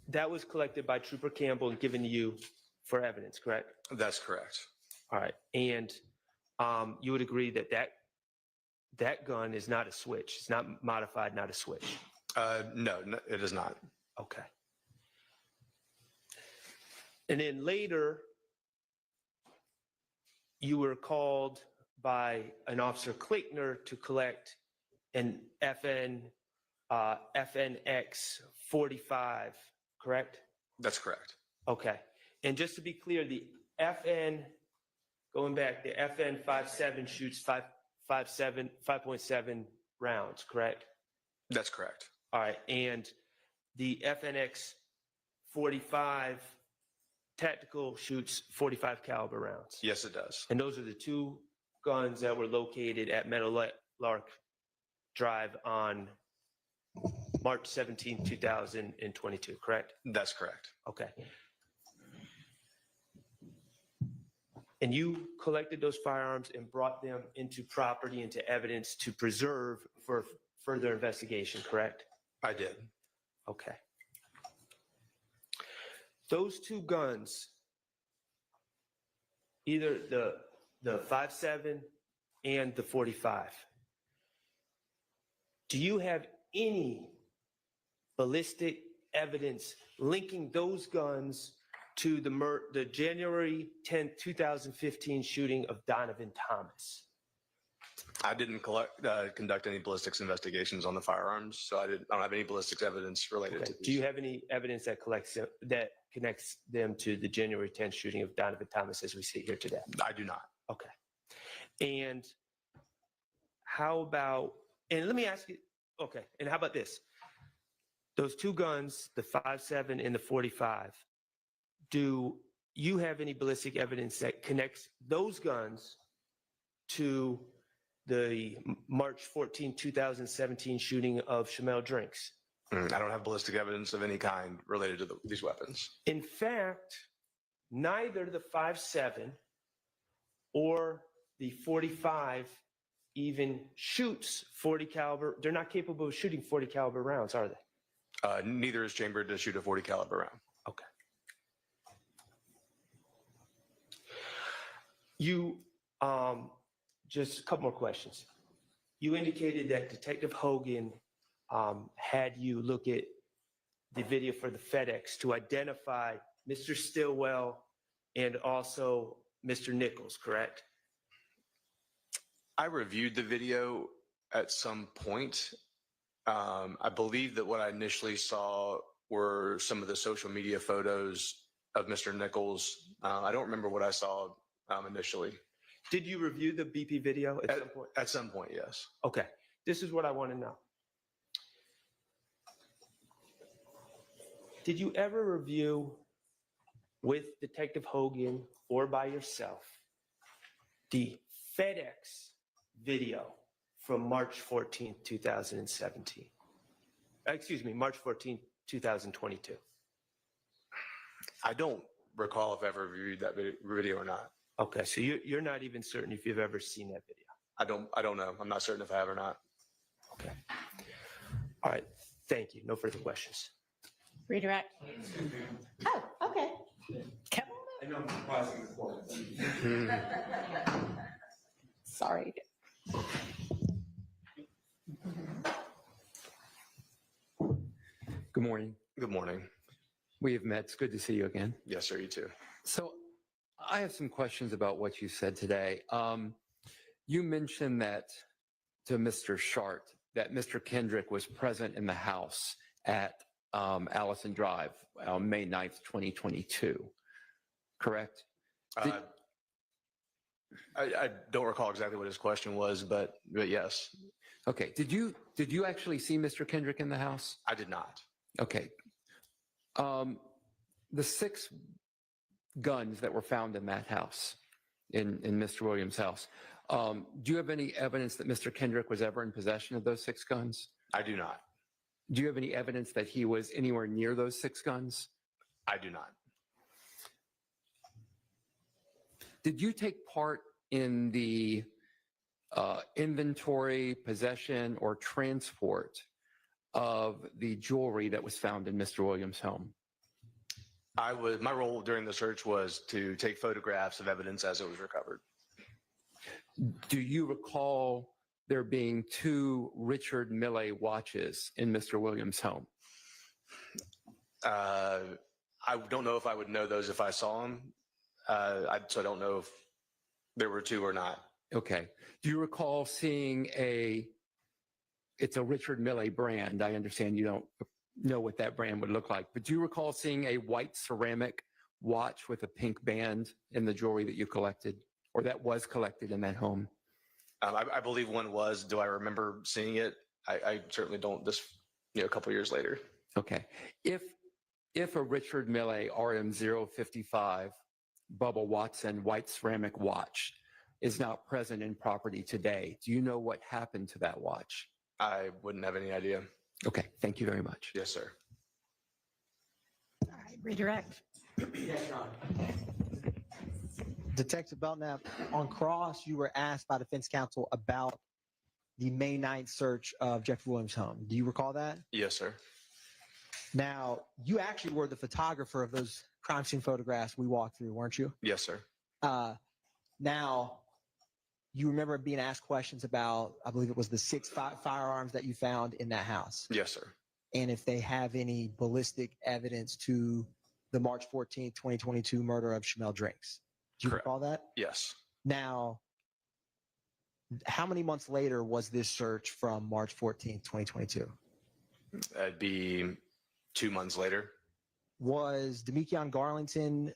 That was collected by Trooper Campbell and given to you for evidence, correct? That's correct. All right. And you would agree that that gun is not a switch. It's not modified, not a switch. No, it is not. Okay. And then later, you were called by an officer Klickner to collect an FNX 45, correct? That's correct. Okay. And just to be clear, the going back, the FN 57 shoots 5.7 rounds, correct? That's correct. All right. And the FNX 45 tactical shoots 45 caliber rounds. Yes, it does. And those are the two guns that were located at Meadowlark Drive on March 17, 2022, correct? That's correct. Okay. And you collected those firearms and brought them into property, into evidence to preserve for further investigation, correct? I did. Okay. Those two guns, either the 5.7 and the 45, do you have any ballistic evidence linking those guns to the January 10th, 2015 shooting of Donovan Thomas? I didn't conduct any ballistics investigations on the firearms, so I don't have any ballistics evidence related to these. Do you have any evidence that connects them to the January 10th shooting of Donovan Thomas as we sit here today? I do not. Okay. And how about, and let me ask you, okay, and how about this? Those two guns, the 5.7 and the 45, do you have any ballistic evidence that connects those guns to the March 14, 2017 shooting of Shamel Drinks? I don't have ballistic evidence of any kind related to these weapons. In fact, neither the 5.7 or the 45 even shoots 40 caliber. They're not capable of shooting 40 caliber rounds, are they? Neither is chambered to shoot a 40 caliber round. Okay. You, just a couple more questions. You indicated that Detective Hogan had you look at the video for the FedEx to identify Mr. Stillwell and also Mr. Nichols, correct? I reviewed the video at some point. I believe that what I initially saw were some of the social media photos of Mr. Nichols. I don't remember what I saw initially. Did you review the BP video at some point? At some point, yes. Okay. This is what I want to know. Did you ever review with Detective Hogan or by yourself the FedEx video from March 14, 2017? Excuse me, March 14, 2022. I don't recall if I ever reviewed that video or not. Okay, so you're not even certain if you've ever seen that video. I don't know. I'm not certain if I have or not. Okay. All right. Thank you. No further questions. Redirect. Oh, okay. Come I know I'm pausing the court. Sorry. Good morning. Good morning. We have met. It's good to see you again. Yes, sir. You too. So I have some questions about what you said today. You mentioned that to Mr. Shart that Mr. Kendrick was present in the house at Allison Drive on May 9th, 2022, correct? I don't recall exactly what his question was, but yes. Okay. Did you actually see Mr. Kendrick in the house? I did not. Okay. The 6 guns that were found in that house, in Mr. Williams' house, do you have any evidence that Mr. Kendrick was ever in possession of those 6 guns? I do not. Do you have any evidence that he was anywhere near those 6 guns? I do not. Did you take part in the inventory, possession, or transport of the jewelry that was found in Mr. Williams' home? My role during the search was to take photographs of evidence as it was recovered. Do you recall there being 2 Richard Mille watches in Mr. Williams' home? I don't know if I would know those if I saw them. So I don't know if there were 2 or not. Okay. Do you recall seeing it's a Richard Mille brand. I understand you don't know what that brand would look like, but do you recall seeing a white ceramic watch with a pink band in the jewelry that you collected, or that was collected in that home? I believe one was. Do I remember seeing it? I certainly don't. This, a couple years later. Okay. If a Richard Mille RM055 Bubba Watson white ceramic watch is not present in property today, do you know what happened to that watch? I wouldn't have any idea. Okay. Thank you very much. Yes, sir. All right, redirect. Yes, Your Honor. Detective Belknap, on cross, you were asked by defense counsel about the May 9th search of Jeffrey Williams' home. Do you recall that? Yes, sir. Now, you actually were the photographer of those crime scene photographs we walked through, weren't you? Yes, sir. Now, you remember being asked questions about, I believe it was the 6 firearms that you found in that house. Yes, sir. And if they have any ballistic evidence to the March 14th, 2022 murder of Shamel Drinks. Do you Correct. recall that? Yes. Now, how many months later was this search from March 14th, 2022? That'd be 2 months later. Was Demekion Garlington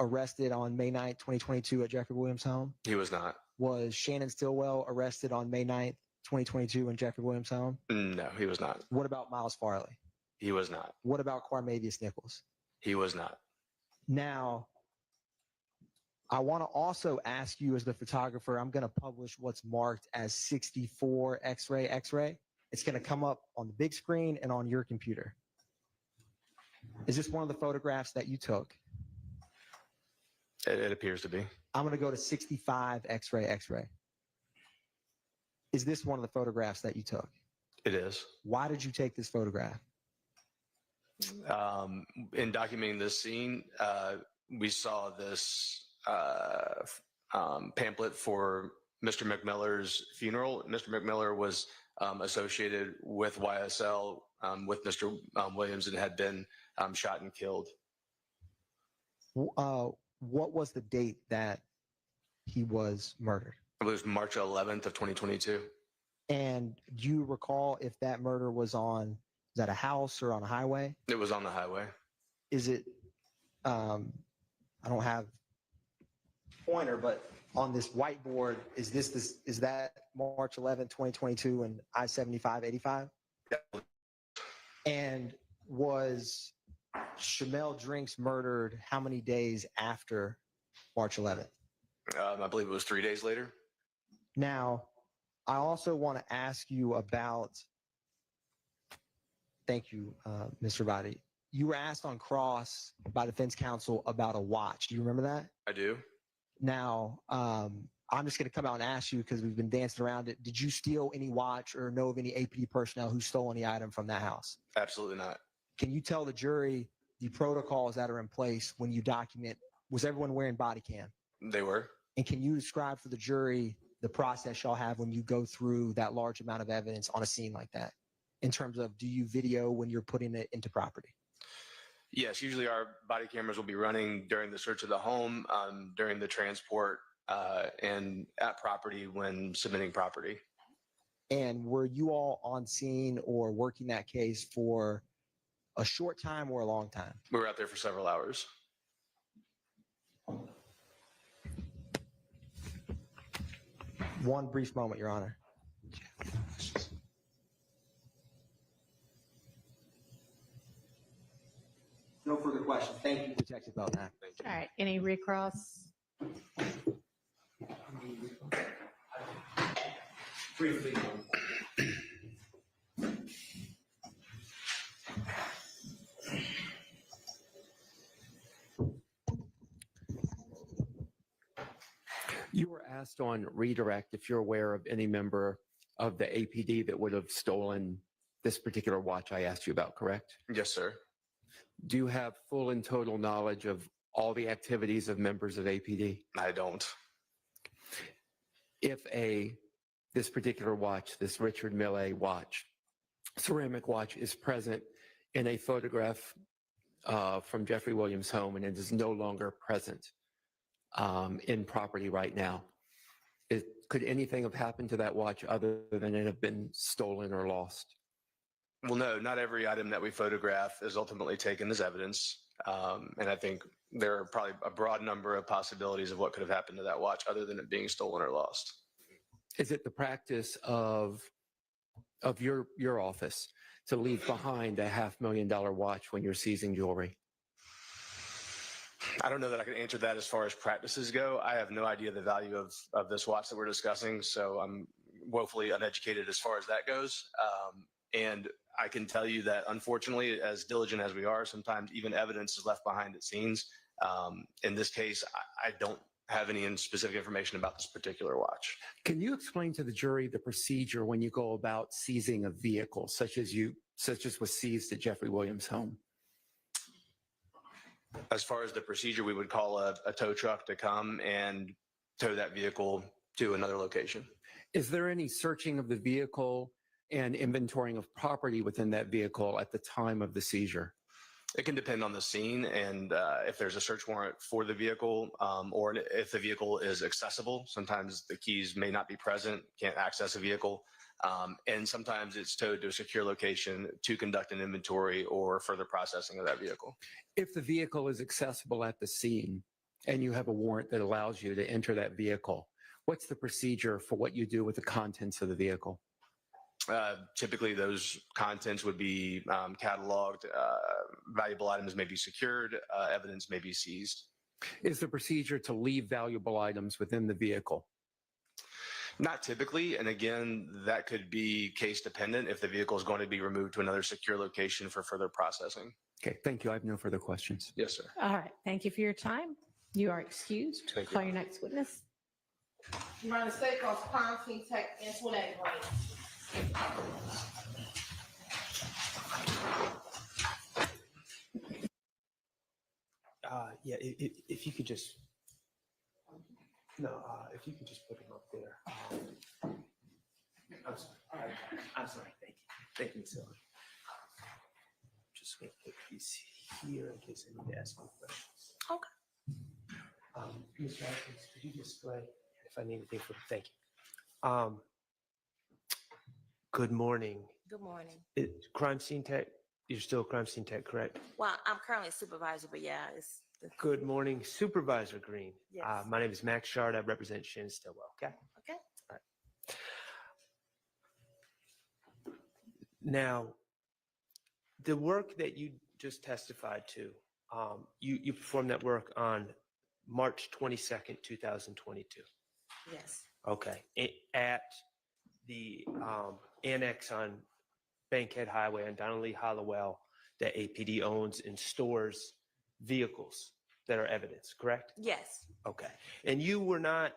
arrested on May 9th, 2022 at Jeffrey Williams' home? He was not. Was Shannon Stillwell arrested on May 9th, 2022 in Jeffrey Williams' home? No, he was not. What about Miles Farley? He was not. What about Quarmavius Nichols? He was not. Now, I want to also ask you as the photographer, I'm going to publish what's marked as 64 X-ray X-ray. It's going to come up on the big screen and on your computer. Is this one of the photographs that you took? It appears to be. I'm going to go to 65 X-ray X-ray. Is this one of the photographs that you took? It is. Why did you take this photograph? In documenting this scene, we saw this pamphlet for Mr. McMiller's funeral. Mr. McMiller was associated with YSL, with Mr. Williams, and had been shot and killed. What was the date that he was murdered? It was March 11th of 2022. And do you recall if that murder was at a house or on a highway? It was on the highway. Is it, I don't have pointer, but on this whiteboard, is that March 11th, 2022 and I-75-85? Yeah. And was Shamel Drinks murdered how many days after March 11th? I believe it was 3 days later. Now, I also want to ask you about, thank you, Mr. Vadi. You were asked on cross by defense counsel about a watch. Do you remember that? I do. Now, I'm just going to come out and ask you because we've been dancing around it. Did you steal any watch or know of any APD personnel who stole any item from that house? Absolutely not. Can you tell the jury the protocols that are in place when you document? Was everyone wearing body cam? They were. And can you describe for the jury the process y'all have when you go through that large amount of evidence on a scene like that? In terms of, do you video when you're putting it into property? Yes, usually our body cameras will be running during the search of the home, during the transport, and at property when submitting property. And were you all on scene or working that case for a short time or a long time? We were out there for several hours. One brief moment, Your Honor. No further questions. Thank you, Detective Belknap. All right, any recross? Briefly. You were asked on redirect if you're aware of any member of the APD that would have stolen this particular watch I asked you about, correct? Yes, sir. Do you have full and total knowledge of all the activities of members of APD? I don't. If this particular watch, this Richard Mille watch, ceramic watch, is present in a photograph from Jeffrey Williams' home and it is no longer present in property right now, could anything have happened to that watch other than it have been stolen or lost? Well, no, not every item that we photograph is ultimately taken as evidence. And I think there are probably a broad number of possibilities of what could have happened to that watch other than it being stolen or lost. Is it the practice of your office to leave behind a $500,000 watch when you're seizing jewelry? I don't know that I can answer that as far as practices go. I have no idea the value of this watch that we're discussing, so I'm woefully uneducated as far as that goes. And I can tell you that, unfortunately, as diligent as we are, sometimes even evidence is left behind at scenes. In this case, I don't have any specific information about this particular watch. Can you explain to the jury the procedure when you go about seizing a vehicle, such as was seized at Jeffrey Williams' home? As far as the procedure, we would call a tow truck to come and tow that vehicle to another location. Is there any searching of the vehicle and inventorying of property within that vehicle at the time of the seizure? It can depend on the scene and if there's a search warrant for the vehicle or if the vehicle is accessible. Sometimes the keys may not be present, can't access a vehicle. And sometimes it's towed to a secure location to conduct an inventory or further processing of that vehicle. If the vehicle is accessible at the scene and you have a warrant that allows you to enter that vehicle, what's the procedure for what you do with the contents of the vehicle? Typically, those contents would be cataloged. Valuable items may be secured. Evidence may be seized. Is the procedure to leave valuable items within the vehicle? Not typically. And again, that could be case dependent if the vehicle is going to be removed to another secure location for further processing. Okay, thank you. I have no further questions. Yes, sir. All right. Thank you for your time. You are excused. Thank you. Call your next witness. United States calls crime scene tech Antoinette Green. Yeah, if you could just, no, if you could just put him up there. I'm sorry. I'm sorry. Thank you. Thank you so much. Just going to put these here in case I need to ask more questions. Okay. Mr. Atkins, could you display if I need anything from, thank you. Good morning. Good morning. Crime scene tech, you're still crime scene tech, correct? Well, I'm currently a supervisor, but yeah, it's Good morning, Supervisor Green. Yes. My name is Max Shard. I represent Shannon Stillwell, okay? okay. Now, the work that you just testified to, you performed that work on March 22nd, 2022. Yes. Okay. At the annex on Bankhead Highway on Donnelly Hollowell that APD owns and stores vehicles that are evidence, correct? Yes. Okay. And you were not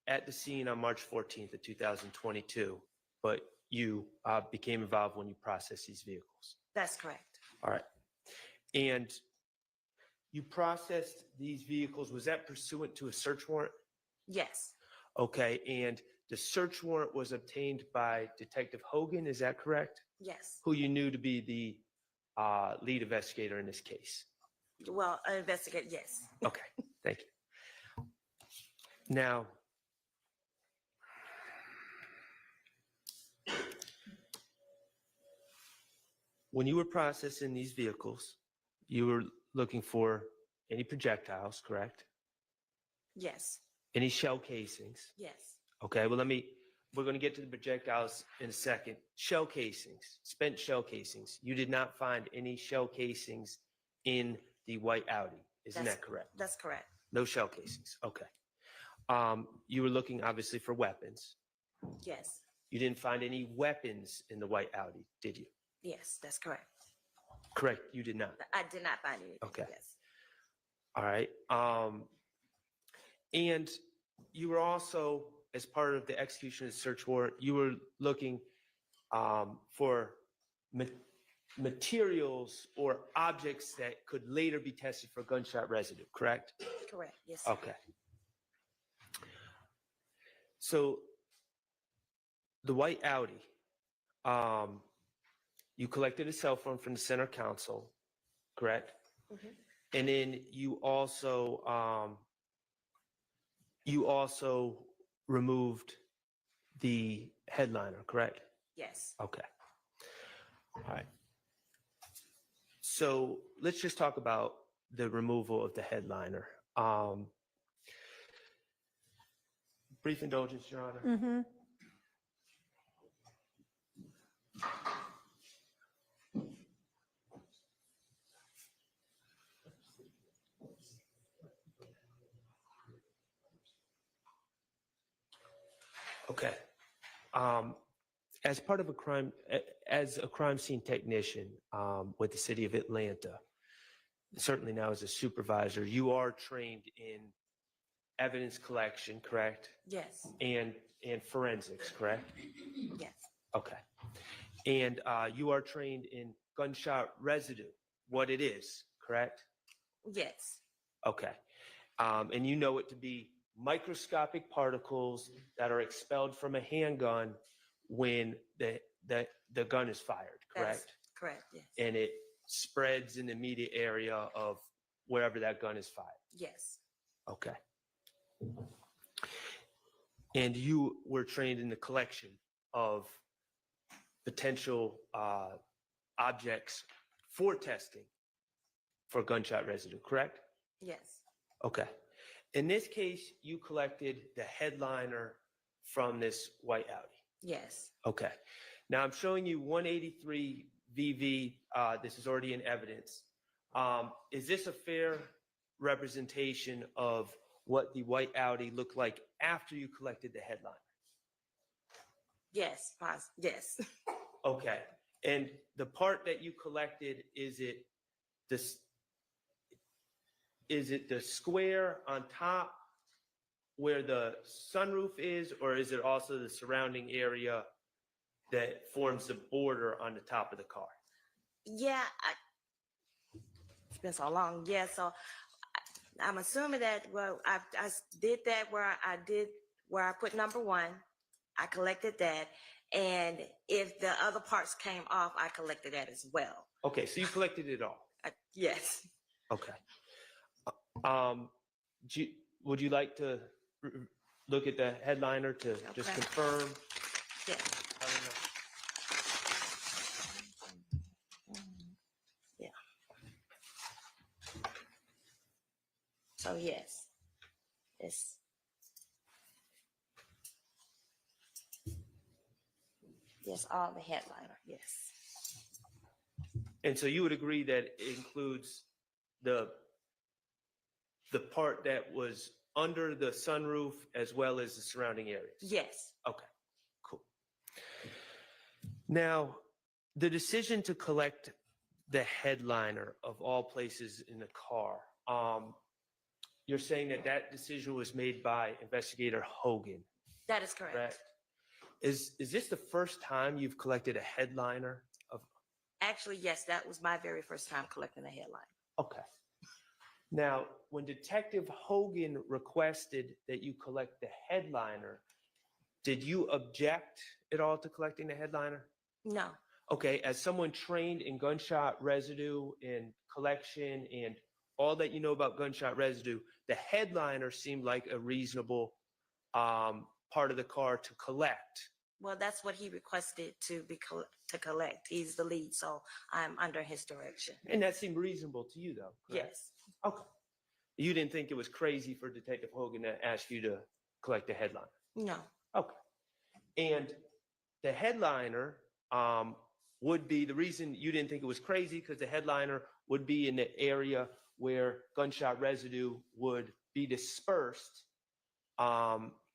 at the scene on March 14th of 2022, but you became involved when you processed these vehicles. That's correct. All right. And you processed these vehicles, was that pursuant to a search warrant? Yes. Okay. And the search warrant was obtained by Detective Hogan, is that correct? Yes. Who you knew to be the lead investigator in this case? Well, investigate. Yes. Okay, thank you. Now, when you were processing these vehicles, you were looking for any projectiles, correct? Yes. Any shell casings? Yes. Okay, well, we're going to get to the projectiles in a second. Shell casings, spent shell casings. You did not find any shell casings in the white Audi. Isn't that correct? That's correct. No shell casings. Okay. You were looking obviously for weapons. Yes. You didn't find any weapons in the white Audi, did you? Yes, that's correct. Correct. You did not. I did not find anything. Okay. Yes. All right. And you were also, as part of the execution of the search warrant, you were looking for materials or objects that could later be tested for gunshot residue, correct? Correct. Yes. Okay. So the white Audi, you collected a cell phone from the center console, correct? Mhm. And then you also removed the headliner, correct? Yes. Okay. All right. So let's just talk about the removal of the headliner. Brief indulgence, Your Honor. Mm-hmm. Okay. As part of as a crime scene technician with the city of Atlanta, certainly now as a supervisor, you are trained in evidence collection, correct? Yes. And forensics, correct? Yes. Okay. And you are trained in gunshot residue, what it is, correct? Yes. Okay. And you know it to be microscopic particles that are expelled from a handgun when the gun is fired, correct? That's correct. Yes. And it spreads in the immediate area of wherever that gun is fired. Yes. Okay. And you were trained in the collection of potential objects for testing for gunshot residue, correct? Yes. Okay. In this case, you collected the headliner from this white Audi. Yes. Okay. Now I'm showing you 183 VV. This is already in evidence. Is this a fair representation of what the white Audi looked like after you collected the headliner? Yes. Yes. Okay. And the part that you collected, is it the square on top where the sunroof is, or is it also the surrounding area that forms the border on the top of the car? Yeah. It's been so long. Yeah. So I'm assuming that, well, I did that where I put number 1, I collected that. And if the other parts came off, I collected that as well. Okay, so you collected it all. Yes. Okay. Would you like to look at the headliner to just Okay. confirm? Yeah. Yeah. So yes. Yes, all the headliner. Yes. And so you would agree that it includes the part that was under the sunroof as well as the surrounding areas? Yes. Okay, cool. Now, the decision to collect the headliner of all places in the car, you're saying that decision was made by Investigator Hogan, That is correct. correct? Is this the first time you've collected a headliner of? Actually, yes, that was my very first time collecting a headline. Okay. Now, when Detective Hogan requested that you collect the headliner, did you object at all to collecting the headliner? No. Okay, as someone trained in gunshot residue and collection and all that you know about gunshot residue, the headliner seemed like a reasonable part of the car to collect. Well, that's what he requested to collect. He's the lead, so I'm under his direction. And that seemed reasonable to you, though, correct? Yes. Okay. You didn't think it was crazy for Detective Hogan to ask you to collect the headliner? No. Okay. And the headliner would be, the reason you didn't think it was crazy, because the headliner would be in the area where gunshot residue would be dispersed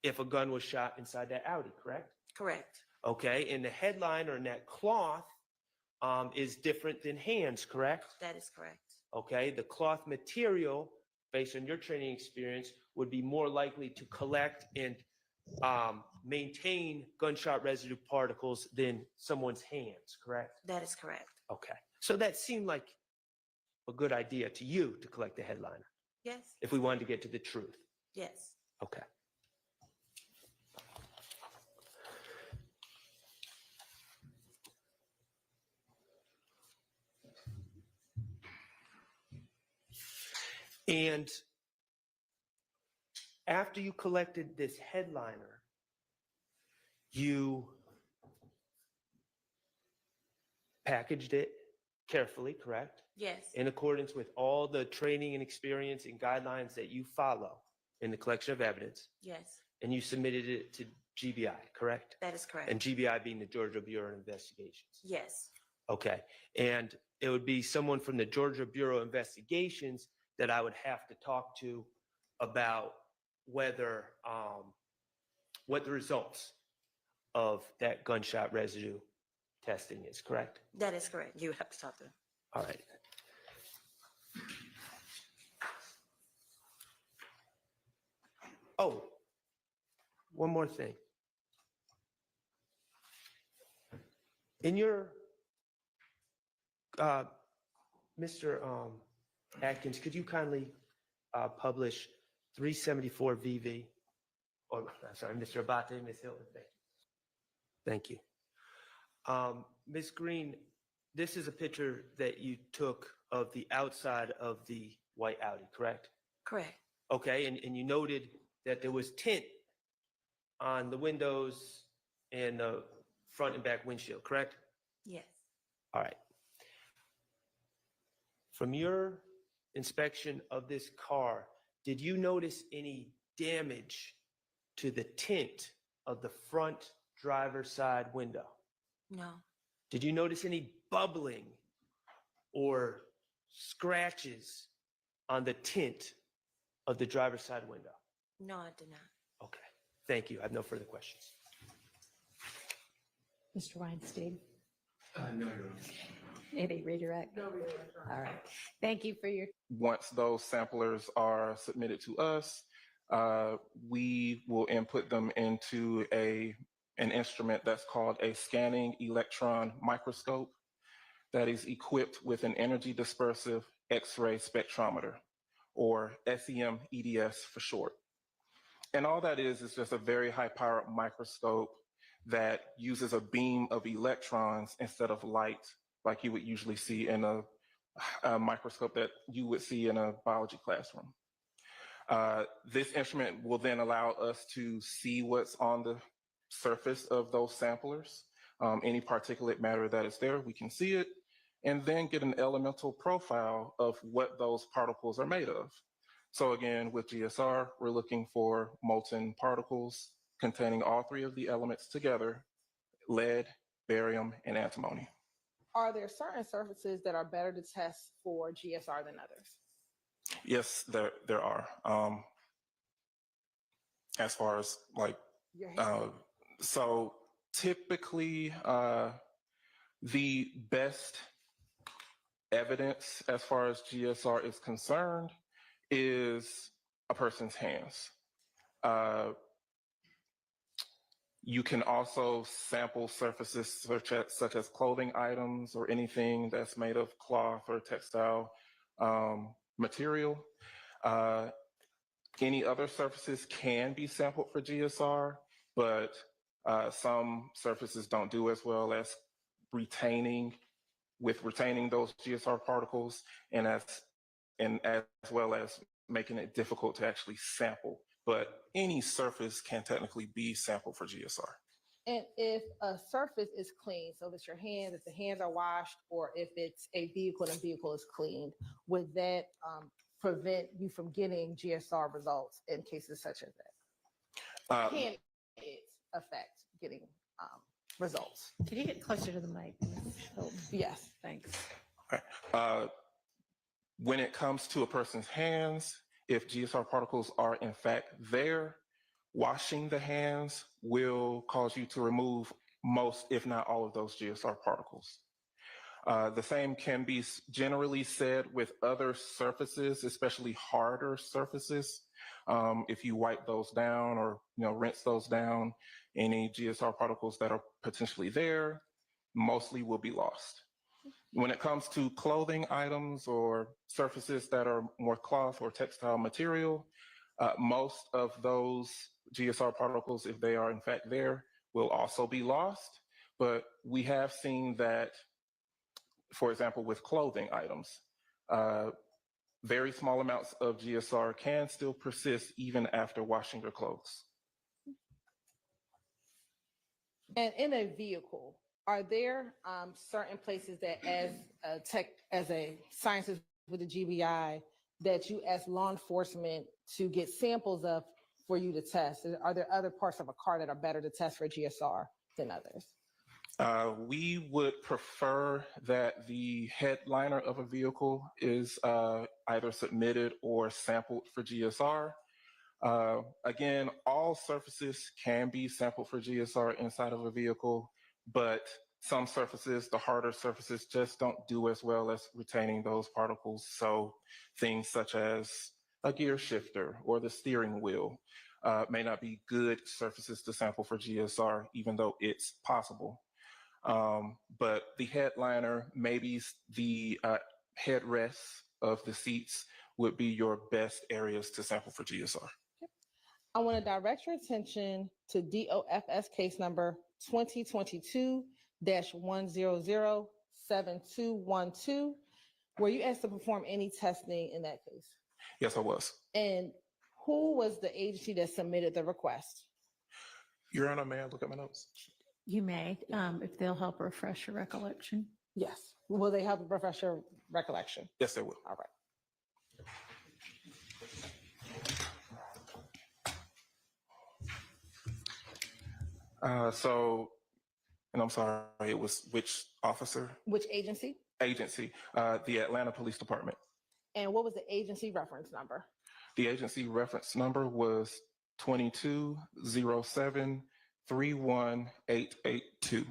if a gun was shot inside that Audi, correct? Correct. Okay, and the headliner and that cloth is different than hands, correct? That is correct. Okay, the cloth material, based on your training experience, would be more likely to collect and maintain gunshot residue particles than someone's hands, correct? That is correct. Okay, so that seemed like a good idea to you to collect the headliner, Yes. if we wanted to get to the truth. Yes. Okay. And after you collected this headliner, you packaged it carefully, correct? Yes. In accordance with all the training and experience and guidelines that you follow in the collection of evidence, Yes. and you submitted it to GBI, correct? That is correct. And GBI being the Georgia Bureau of Investigations. Yes. Okay, and it would be someone from the Georgia Bureau of Investigations that I would have to talk to about whether, what the results of that gunshot residue testing is, correct? That is correct. You have to talk to him. All right. Oh, one more thing. In your, Mr. Atkins, could you kindly publish 374 VV? Or, sorry, Mr. Abate, Ms. Hilton, thank you. Ms. Green, this is a picture that you took of the outside of the white Audi, correct? Correct. Okay, and you noted that there was tint on the windows and the front and back windshield, correct? Yes. All right. From your inspection of this car, did you notice any damage to the tint of the front driver's side window? No. Did you notice any bubbling or scratches on the tint of the driver's side window? No, I did not. Okay, thank you. I have no further questions. Mr. Weinstein, No, any redirect? No redirect. All right. Thank you for your. Once those samplers are submitted to us, we will input them into an instrument that's called a scanning electron microscope that is equipped with an energy dispersive X-ray spectrometer, or SEM-EDS for short. And all that is just a very high-powered microscope that uses a beam of electrons instead of light, like you would usually see in a microscope that you would see in a biology classroom. This instrument will then allow us to see what's on the surface of those samplers. Any particulate matter that is there, we can see it, and then get an elemental profile of what those particles are made of. So again, with GSR, we're looking for molten particles containing all three of the elements together: lead, barium, and antimony. Are there certain surfaces that are better to test for GSR than others? Yes, there are. As far as like, so typically the best evidence as far as GSR is concerned is a person's hands. You can also sample surfaces such as clothing items or anything that's made of cloth or textile material. Any other surfaces can be sampled for GSR, but some surfaces don't do as well as retaining those GSR particles, and as well as making it difficult to actually sample. But any surface can technically be sampled for GSR. And if a surface is clean, so that your hands, if the hands are washed, or if it's a vehicle and the vehicle is cleaned, would that prevent you from getting GSR results in cases such as that? Can it affect getting results? Can you get closer to the mic? Yes. Thanks. Okay. When it comes to a person's hands, if GSR particles are in fact there, washing the hands will cause you to remove most, if not all, of those GSR particles. The same can be generally said with other surfaces, especially harder surfaces. If you wipe those down or rinse those down, any GSR particles that are potentially there mostly will be lost. When it comes to clothing items or surfaces that are more cloth or textile material, most of those GSR particles, if they are in fact there, will also be lost. But we have seen that, for example, with clothing items, very small amounts of GSR can still persist even after washing your clothes. And in a vehicle, are there certain places that as a scientist with the GBI, that you ask law enforcement to get samples of for you to test? Are there other parts of a car that are better to test for GSR than others? We would prefer that the headliner of a vehicle is either submitted or sampled for GSR. Again, all surfaces can be sampled for GSR inside of a vehicle, but some surfaces, the harder surfaces, just don't do as well as retaining those particles. So things such as a gear shifter or the steering wheel may not be good surfaces to sample for GSR, even though it's possible. But the headliner, maybe the headrests of the seats would be your best areas to sample for GSR. I want to direct your attention to DOFS case number 2022-1007212, where you asked to perform any testing in that case. Yes, I was. And who was the agency that submitted the request? Your Honor, may I look at my notes? You may, if they'll help refresh your recollection. Yes. Will they help refresh your recollection? Yes, they will. All right. And I'm sorry, it was which officer? Which agency? Agency, the Atlanta Police Department. And what was the agency reference number? The agency reference number was 2207-31882.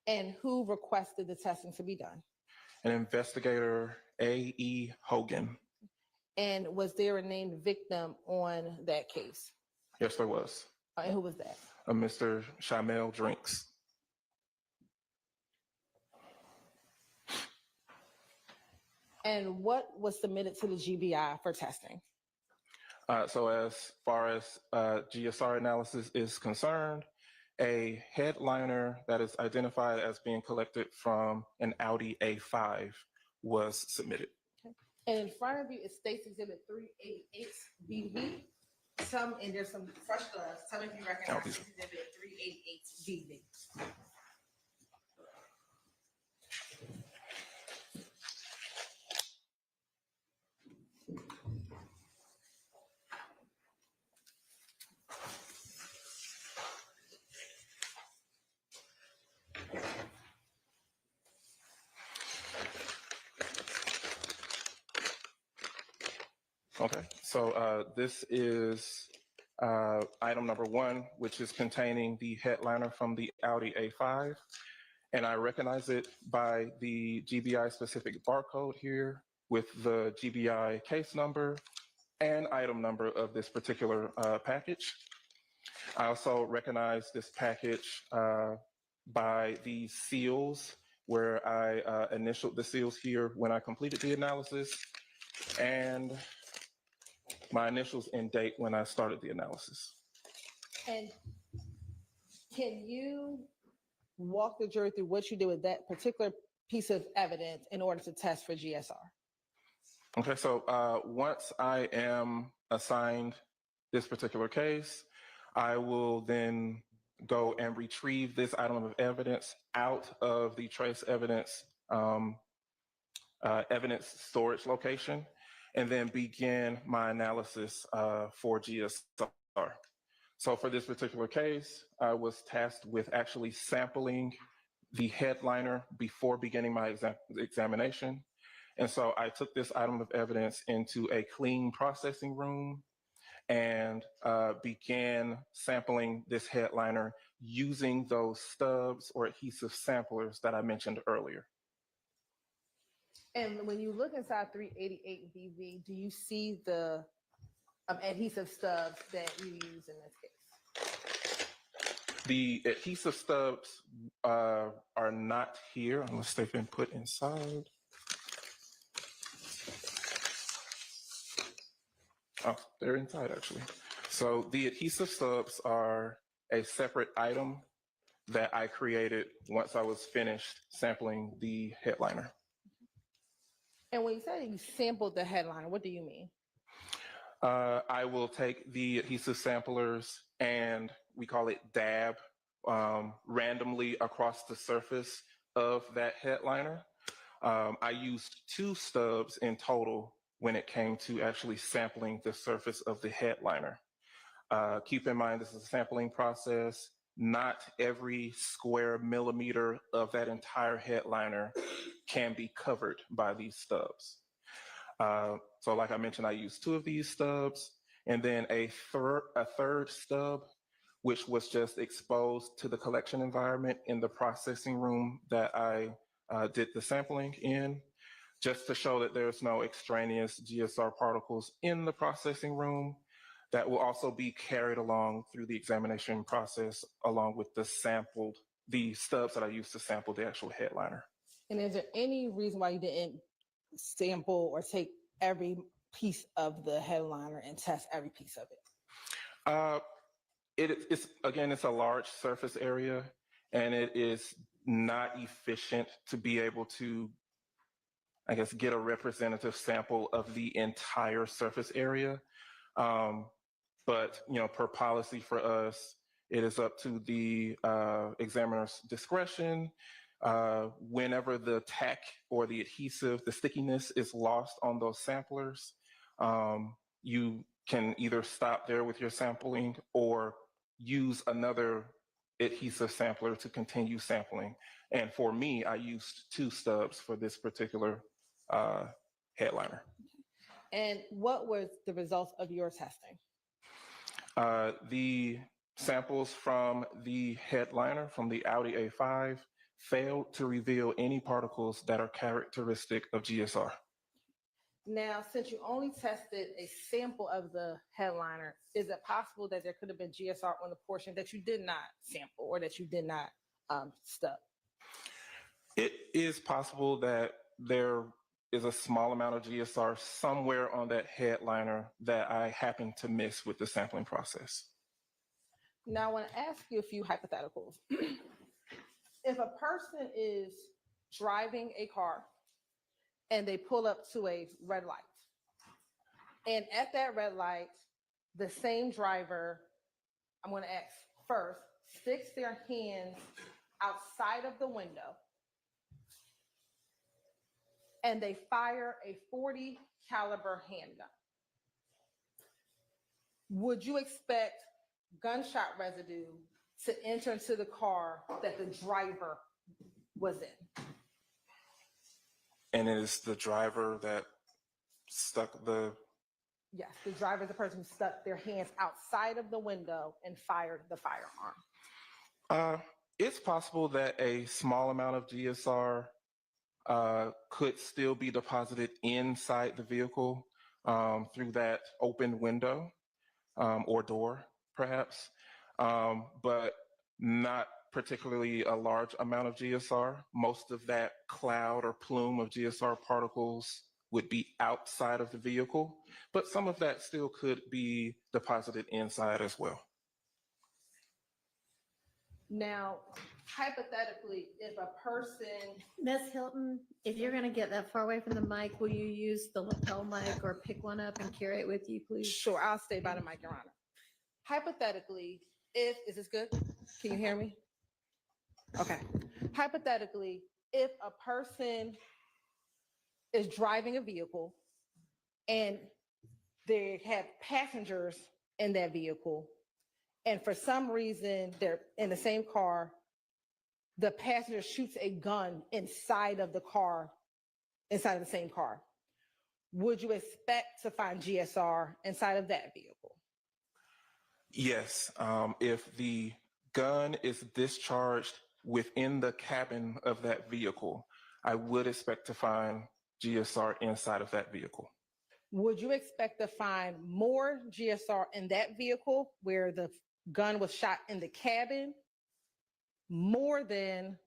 And who requested the testing to be done? An investigator, A.E. Hogan. And was there a named victim on that case? Yes, there was. And who was that? Mr. Shamel Drinks. And what was submitted to the GBI for testing? So as far as GSR analysis is concerned, a headliner that is identified as being collected from an Audi A5 was submitted. Okay. And in front of you, it states Exhibit 388BV. And there's some fresh gloves. Tell me if you recognize Exhibit 388BV. Okay, so this is item number 1, which is containing the headliner from the Audi A5. And I recognize it by the GBI specific barcode here with the GBI case number and item number of this particular package. I also recognize this package by the seals, where I initialed the seals here when I completed the analysis, and my initials and date when I started the analysis. And can you walk the jury through what you did with that particular piece of evidence in order to test for GSR? Okay, so once I am assigned this particular case, I will then go and retrieve this item of evidence out of the trace evidence evidence storage location, and then begin my analysis for GSR. So for this particular case, I was tasked with actually sampling the headliner before beginning my examination. And so I took this item of evidence into a clean processing room and began sampling this headliner using those stubs or adhesive samplers that I mentioned earlier. And when you look inside 388BV, do you see the adhesive stubs that you use in this case? The adhesive stubs are not here unless they've been put inside. Oh, they're inside actually. So the adhesive stubs are a separate item that I created once I was finished sampling the headliner. And when you say you sampled the headliner, what do you mean? I will take the adhesive samplers and we call it dab randomly across the surface of that headliner. I used 2 stubs in total when it came to actually sampling the surface of the headliner. Keep in mind, this is a sampling process. Not every square millimeter of that entire headliner can be covered by these stubs. So like I mentioned, I used 2 of these stubs, and then a third stub, which was just exposed to the collection environment in the processing room that I did the sampling in, just to show that there's no extraneous GSR particles in the processing room that will also be carried along through the examination process, along with the stubs that I used to sample the actual headliner. And is there any reason why you didn't sample or take every piece of the headliner and test every piece of it? It's a large surface area, and it is not efficient to be able to, I guess, get a representative sample of the entire surface area. But, per policy for us, it is up to the examiner's discretion. Whenever the tack or the adhesive, the stickiness is lost on those samplers, you can either stop there with your sampling or use another adhesive sampler to continue sampling. And for me, I used 2 stubs for this particular headliner. And what was the results of your testing? The samples from the headliner, from the Audi A5, failed to reveal any particles that are characteristic of GSR. Now, since you only tested a sample of the headliner, is it possible that there could have been GSR on the portion that you did not sample or that you did not stub? It is possible that there is a small amount of GSR somewhere on that headliner that I happen to miss with the sampling process. Now, I want to ask you a few hypotheticals. If a person is driving a car and they pull up to a red light, and at that red light, the same driver, I'm going to ask first, sticks their hands outside of the window and they fire a .40 caliber handgun, would you expect gunshot residue to enter into the car that the driver was in? And it is the driver that stuck the... Yes, the driver is the person who stuck their hands outside of the window and fired the firearm. It's possible that a small amount of GSR could still be deposited inside the vehicle through that open window or door, perhaps, but not particularly a large amount of GSR. Most of that cloud or plume of GSR particles would be outside of the vehicle, but some of that still could be deposited inside as well. Now, hypothetically, if a person... Ms. Hilton, if you're going to get that far away from the mic, will you use the lapel mic or pick one up and carry it with you, please? Sure, I'll stay by the mic, Your Honor. Hypothetically, is this good? Can you hear me? Okay. Hypothetically, if a person is driving a vehicle and they have passengers in that vehicle, and for some reason they're in the same car, the passenger shoots a gun inside of the car, inside of the same car, would you expect to find GSR inside of that vehicle? Yes, if the gun is discharged within the cabin of that vehicle, I would expect to find GSR inside of that vehicle. Would you expect to find more GSR in that vehicle where the gun was shot in the cabin more than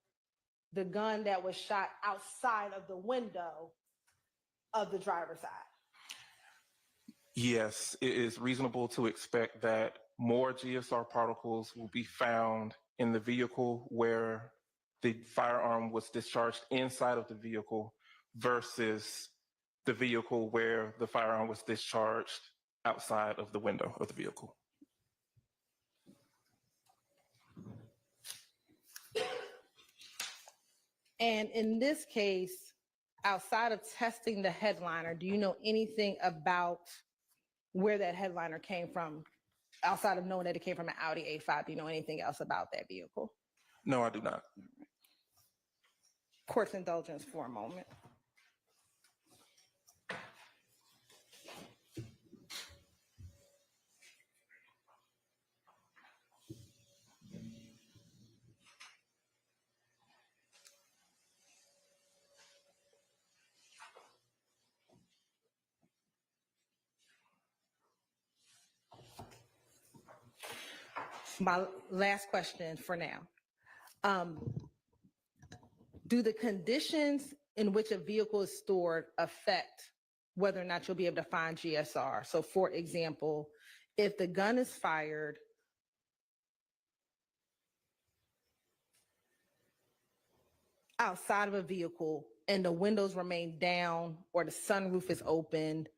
the gun that was shot outside of the window of the driver's side? Yes, it is reasonable to expect that more GSR particles will be found in the vehicle where the firearm was discharged inside of the vehicle versus the vehicle where the firearm was discharged outside of the window of the vehicle. And in this case, outside of testing the headliner, do you know anything about where that headliner came from? Outside of knowing that it came from an Audi A5, do you know anything else about that vehicle? No, I do not. Court's indulgence for a moment. My last question for now. Do the conditions in which a vehicle is stored affect whether or not you'll be able to find GSR? So for example, if the gun is fired outside of a vehicle and the windows remain down, or the sunroof is opened,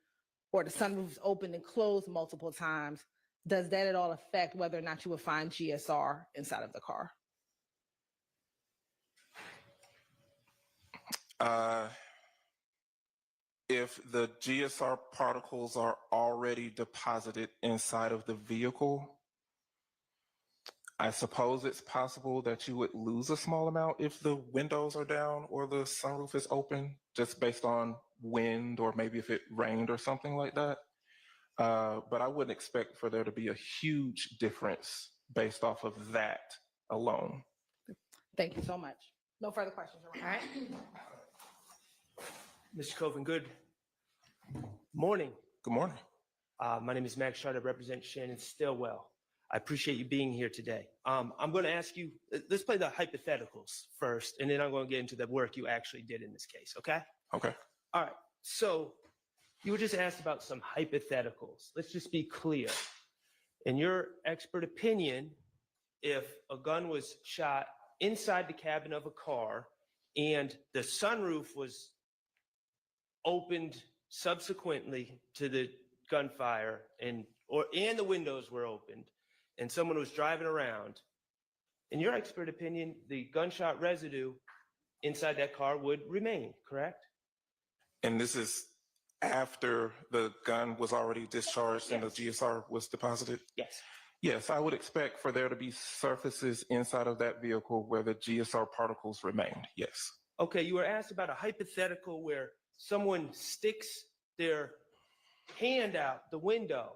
or the sunroof is opened and closed multiple times, does that at all affect whether or not you will find GSR inside of the car? If the GSR particles are already deposited inside of the vehicle, I suppose it's possible that you would lose a small amount if the windows are down or the sunroof is open, just based on wind or maybe if it rained or something like that. But I wouldn't expect for there to be a huge difference based off of that alone. Thank you so much. No further questions. All right. Mr. Coven, good morning. Good morning. My name is Max Shard. I represent Shannon Stillwell. I appreciate you being here today. I'm going to ask you, let's play the hypotheticals first, and then I'm going to get into the work you actually did in this case, okay? Okay. All right. So you were just asked about some hypotheticals. Let's just be clear. In your expert opinion, if a gun was shot inside the cabin of a car and the sunroof was opened subsequently to the gunfire and the windows were opened and someone was driving around, in your expert opinion, the gunshot residue inside that car would remain, correct? And this is after the gun was already discharged and the GSR was deposited? Yes. Yes, I would expect for there to be surfaces inside of that vehicle where the GSR particles remained, yes. Okay, you were asked about a hypothetical where someone sticks their hand out the window.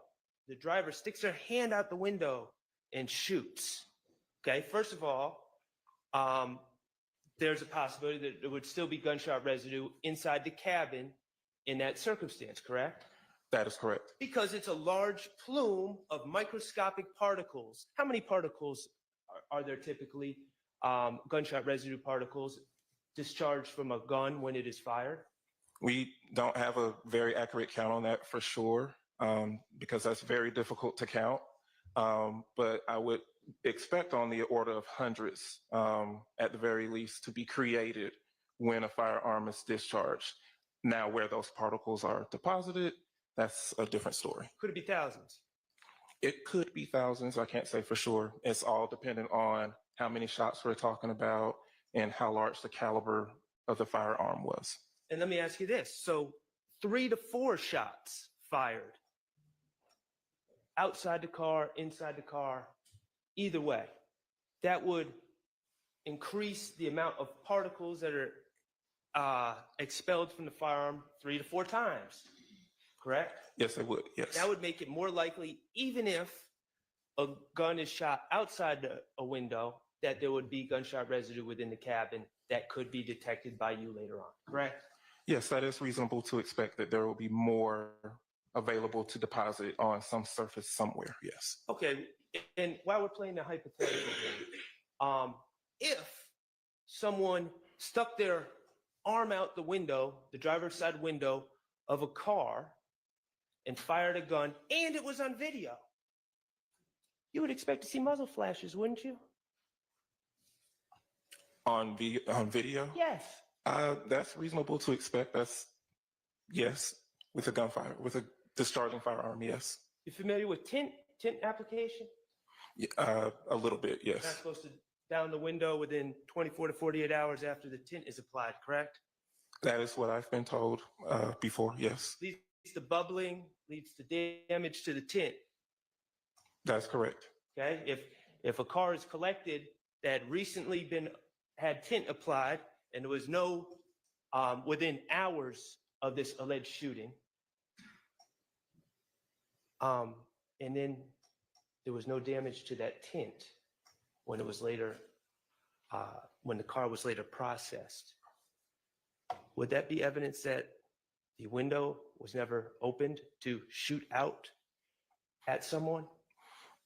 The driver sticks their hand out the window and shoots. Okay, first of all, there's a possibility that there would still be gunshot residue inside the cabin in that circumstance, correct? That is correct. Because it's a large plume of microscopic particles. How many particles are there typically, gunshot residue particles discharged from a gun when it is fired? We don't have a very accurate count on that for sure, because that's very difficult to count. But I would expect on the order of hundreds, at the very least, to be created when a firearm is discharged. Now, where those particles are deposited, that's a different story. Could it be thousands? It could be thousands. I can't say for sure. It's all dependent on how many shots we're talking about and how large the caliber of the firearm was. And let me ask you this. So 3 to 4 shots fired outside the car, inside the car, either way, that would increase the amount of particles that are expelled from the firearm 3 to 4 times, correct? Yes, it would, yes. That would make it more likely, even if a gun is shot outside a window, that there would be gunshot residue within the cabin that could be detected by you later on, correct? Yes, that is reasonable to expect that there will be more available to deposit on some surface somewhere, yes. Okay, and while we're playing the hypothetical game, if someone stuck their arm out the window, the driver's side window of a car, and fired a gun, and it was on video, you would expect to see muzzle flashes, wouldn't you? On video? Yes. That's reasonable to expect. That's, yes, with a gunfire, with a discharging firearm, yes. You familiar with tint application? A little bit, You're not yes. supposed to down the window within 24 to 48 hours after the tint is applied, correct? That is what I've been told before, yes. Leads to bubbling, leads to damage to the tint. That's correct. Okay, if a car is collected that had recently had tint applied and there was no within hours of this alleged shooting, and then there was no damage to that tint when it was later when the car was later processed, would that be evidence that the window was never opened to shoot out at someone?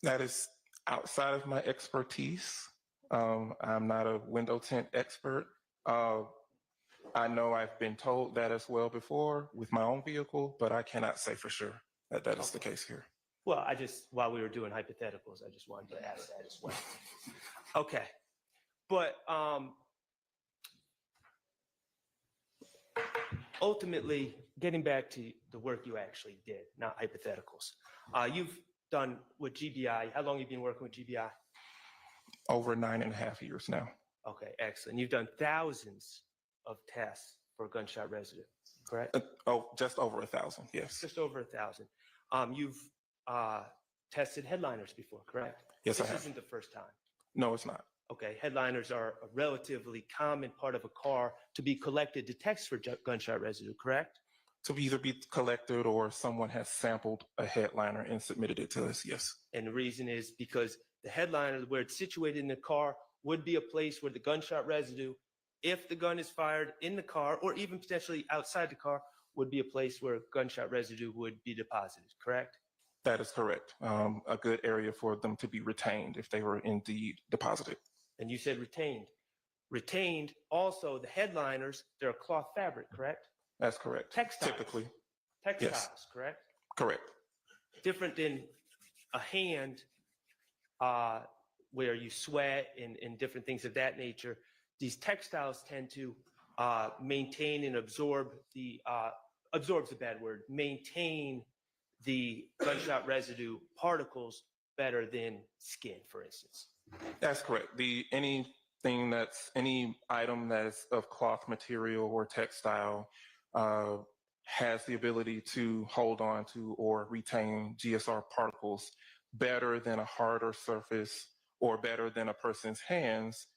That is outside of my expertise. I'm not a window tint expert. I know I've been told that as well before with my own vehicle, but I cannot say for sure that that is the case here. Well, while we were doing hypotheticals, I just wanted to ask that as well. Okay. But ultimately, getting back to the work you actually did, not hypotheticals. You've done with GBI. How long have you been working with GBI? Over 9.5 years now. Okay, excellent. You've done thousands of tests for gunshot residue, correct? Just over 1,000, yes. Just over 1,000. You've tested headliners before, correct? Yes, I This have. isn't the first time. No, it's not. Okay, headliners are a relatively common part of a car to be collected to test for gunshot residue, correct? To either be collected or someone has sampled a headliner and submitted it to us, yes. And the reason is because the headliner, where it's situated in the car, would be a place where the gunshot residue, if the gun is fired in the car or even potentially outside the car, would be a place where gunshot residue would be deposited, correct? That is correct. A good area for them to be retained if they were indeed deposited. And you said retained. Retained, also the headliners, they're a cloth fabric, correct? That's correct. Textiles. Typically, Textiles, yes. correct? Correct. Different than a hand where you sweat and different things of that nature. These textiles tend to maintain and absorb absorb's a bad word, maintain the gunshot residue particles better than skin, for instance. That's correct. Any item that is of cloth material or textile has the ability to hold on to or retain GSR particles better than a harder surface or better than a person's hands,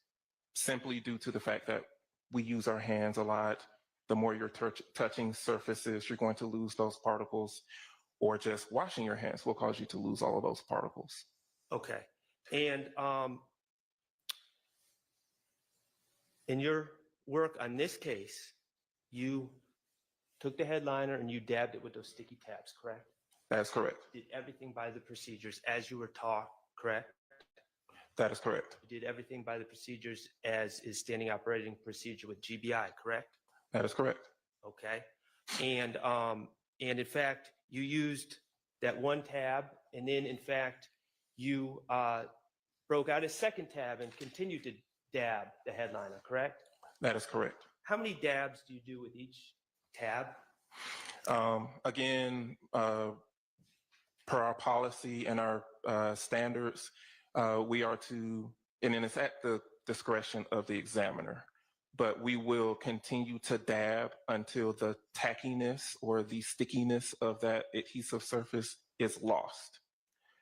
simply due to the fact that we use our hands a lot. The more you're touching surfaces, you're going to lose those particles, or just washing your hands will cause you to lose all of those particles. Okay. And in your work on this case, you took the headliner and you dabbed it with those sticky tabs, correct? That's correct. Did everything by the procedures as you were taught, correct? That is correct. You did everything by the procedures as is standing operating procedure with GBI, correct? That is correct. Okay. And in fact, you used that one tab, and then in fact, you broke out a second tab and continued to dab the headliner, correct? That is correct. How many dabs do you do with each tab? Again, per our policy and our standards, we are to, and then it's at the discretion of the examiner, but we will continue to dab until the tackiness or the stickiness of that adhesive surface is lost.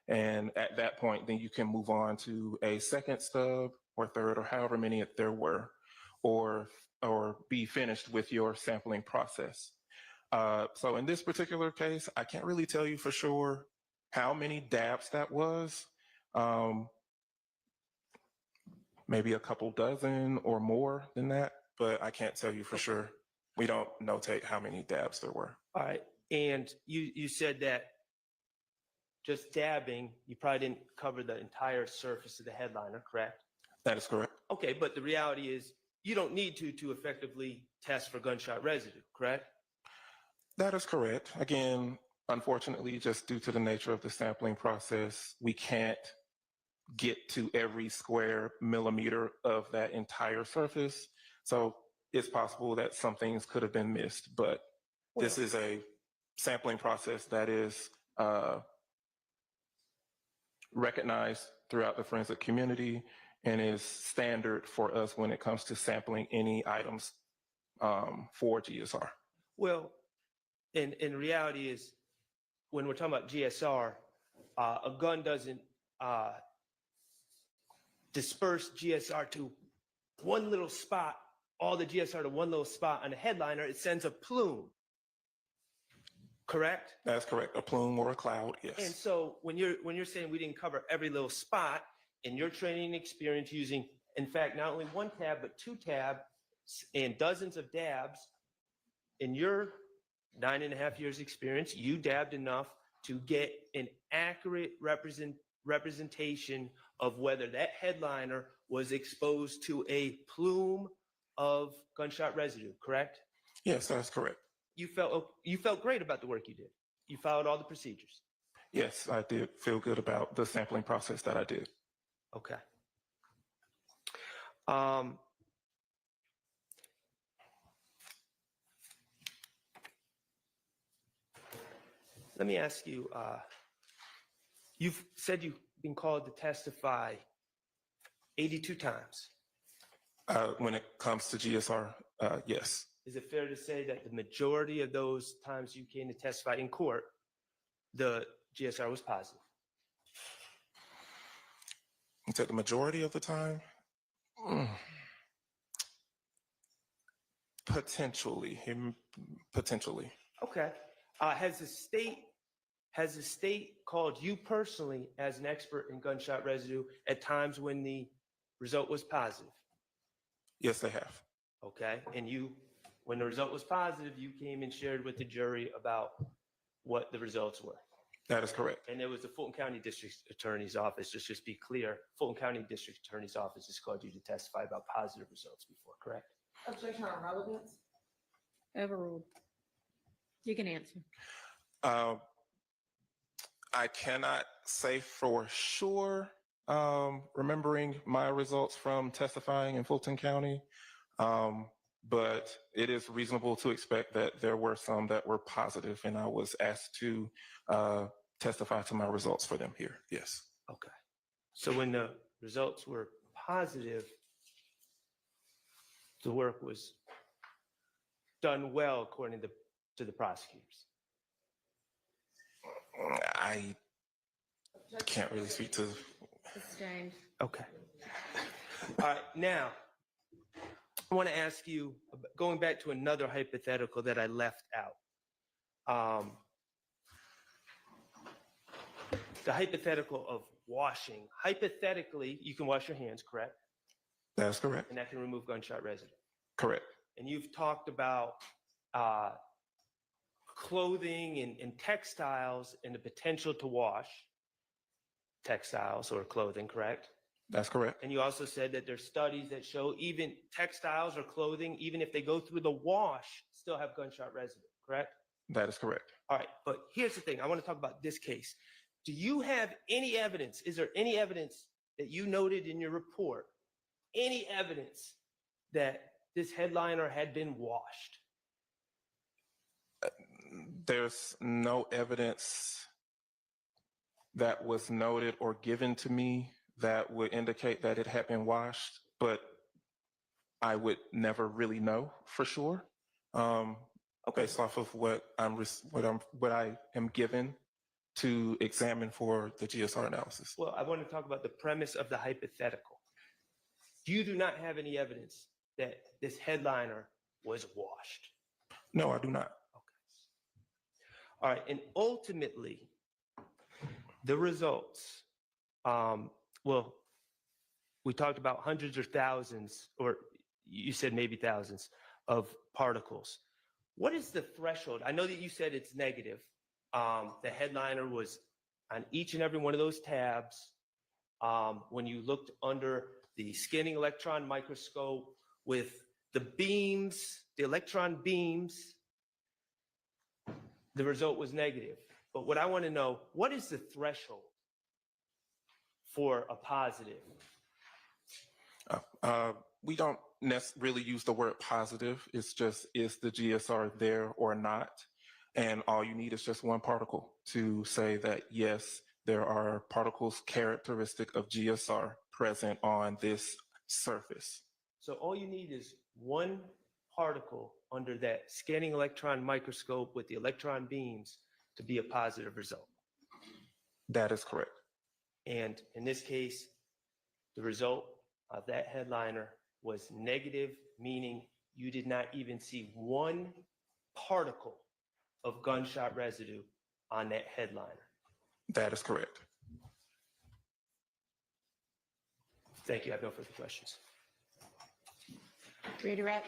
And at that point, then you can move on to a second stub or third or however many there were, or be finished with your sampling process. So in this particular case, I can't really tell you for sure how many dabs that was. Maybe a couple dozen or more than that, but I can't tell you for sure. We don't notate how many dabs there were. All right. And you said that just dabbing, you probably didn't cover the entire surface of the headliner, correct? That is correct. Okay, but the reality is you don't need to effectively test for gunshot residue, correct? That is correct. Again, unfortunately, just due to the nature of the sampling process, we can't get to every square millimeter of that entire surface. So it's possible that some things could have been missed, but this is a sampling process that is recognized throughout the forensic community and is standard for us when it comes to sampling any items for GSR. Well, in reality is when we're talking about GSR, a gun doesn't disperse GSR to one little spot, all the GSR to one little spot on a headliner. It sends a plume, correct? That's correct. A plume or a cloud, yes. And so when you're saying we didn't cover every little spot in your training experience using, in fact, not only one tab, but two tabs and dozens of dabs, in your 9.5 years experience, you dabbed enough to get an accurate representation of whether that headliner was exposed to a plume of gunshot residue, correct? Yes, that's correct. You felt great about the work you did. You followed all the procedures. Yes, I did feel good about the sampling process that I did. Okay. Let me ask you, you've said you've been called to testify 82 times. When it comes to GSR, yes. Is it fair to say that the majority of those times you came to testify in court, the GSR was positive? You said the majority of the time? Potentially. Potentially. Okay. Has the state called you personally as an expert in gunshot residue at times when the result was positive? Yes, they have. Okay. And when the result was positive, you came and shared with the jury about what the results were. That is correct. And it was the Fulton County District Attorney's Office, just be clear, Fulton County District Attorney's Office has called you to testify about positive results before, correct? Objection on relevance. Overruled. You can answer. I cannot say for sure, remembering my results from testifying in Fulton County, but it is reasonable to expect that there were some that were positive, and I was asked to testify to my results for them here. Yes. Okay. So when the results were positive, the work was done well according to the prosecutors. I can't really speak to. Sustained. Okay. All right. Now, I want to ask you, going back to another hypothetical that I left out. The hypothetical of washing. Hypothetically, you can wash your hands, correct? That's correct. And that can remove gunshot residue. Correct. And you've talked about clothing and textiles and the potential to wash textiles or clothing, correct? That's correct. And you also said that there's studies that show even textiles or clothing, even if they go through the wash, still have gunshot residue, correct? That is correct. All right, but here's the thing. I want to talk about this case. Do you have any evidence? Is there any evidence that you noted in your report, any evidence that this headliner had been washed? There's no evidence that was noted or given to me that would indicate that it had been washed, but I would never really know for sure. Based off of what I am given to examine for the GSR analysis. Well, I want to talk about the premise of the hypothetical. You do not have any evidence that this headliner was washed. No, I do not. All right, and ultimately, the results, well, we talked about hundreds or thousands, or you said maybe thousands of particles. What is the threshold? I know that you said it's negative. The headliner was on each and every one of those tabs. When you looked under the scanning electron microscope with the beams, the electron beams, the result was negative. But what I want to know, what is the threshold for a positive? We don't really use the word positive. It's just, is the GSR there or not? And all you need is just one particle to say that, yes, there are particles characteristic of GSR present on this surface. So all you need is one particle under that scanning electron microscope with the electron beams to be a positive result. That is correct. And in this case, the result of that headliner was negative, meaning you did not even see one particle of gunshot residue on that headliner. That is correct. Thank you. I have no further questions. Redirect.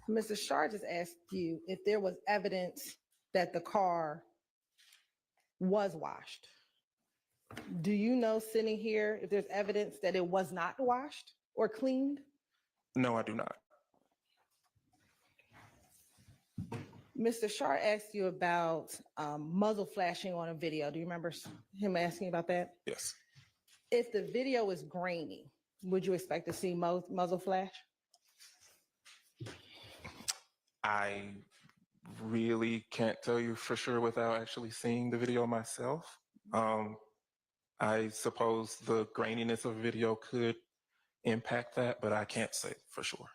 Mr. Shar just asked you if there was evidence that the car was washed. Do you know, sitting here, if there's evidence that it was not washed or cleaned? No, I do not. Mr. Shar asked you about muzzle flashing on a video. Do you remember him asking about that? Yes. If the video is grainy, would you expect to see muzzle flash? I really can't tell you for sure without actually seeing the video myself. I suppose the graininess of video could impact that, but I can't say for sure.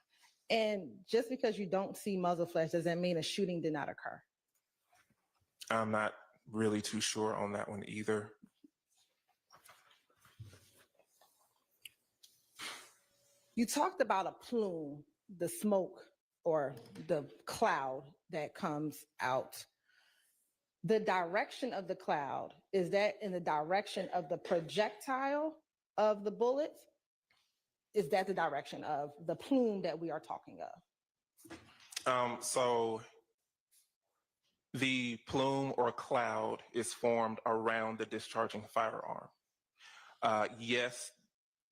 And just because you don't see muzzle flash, does that mean a shooting did not occur? I'm not really too sure on that one either. You talked about a plume, the smoke or the cloud that comes out. The direction of the cloud, is that in the direction of the projectile of the bullet? Is that the direction of the plume that we are talking of? So the plume or cloud is formed around the discharging firearm. Yes,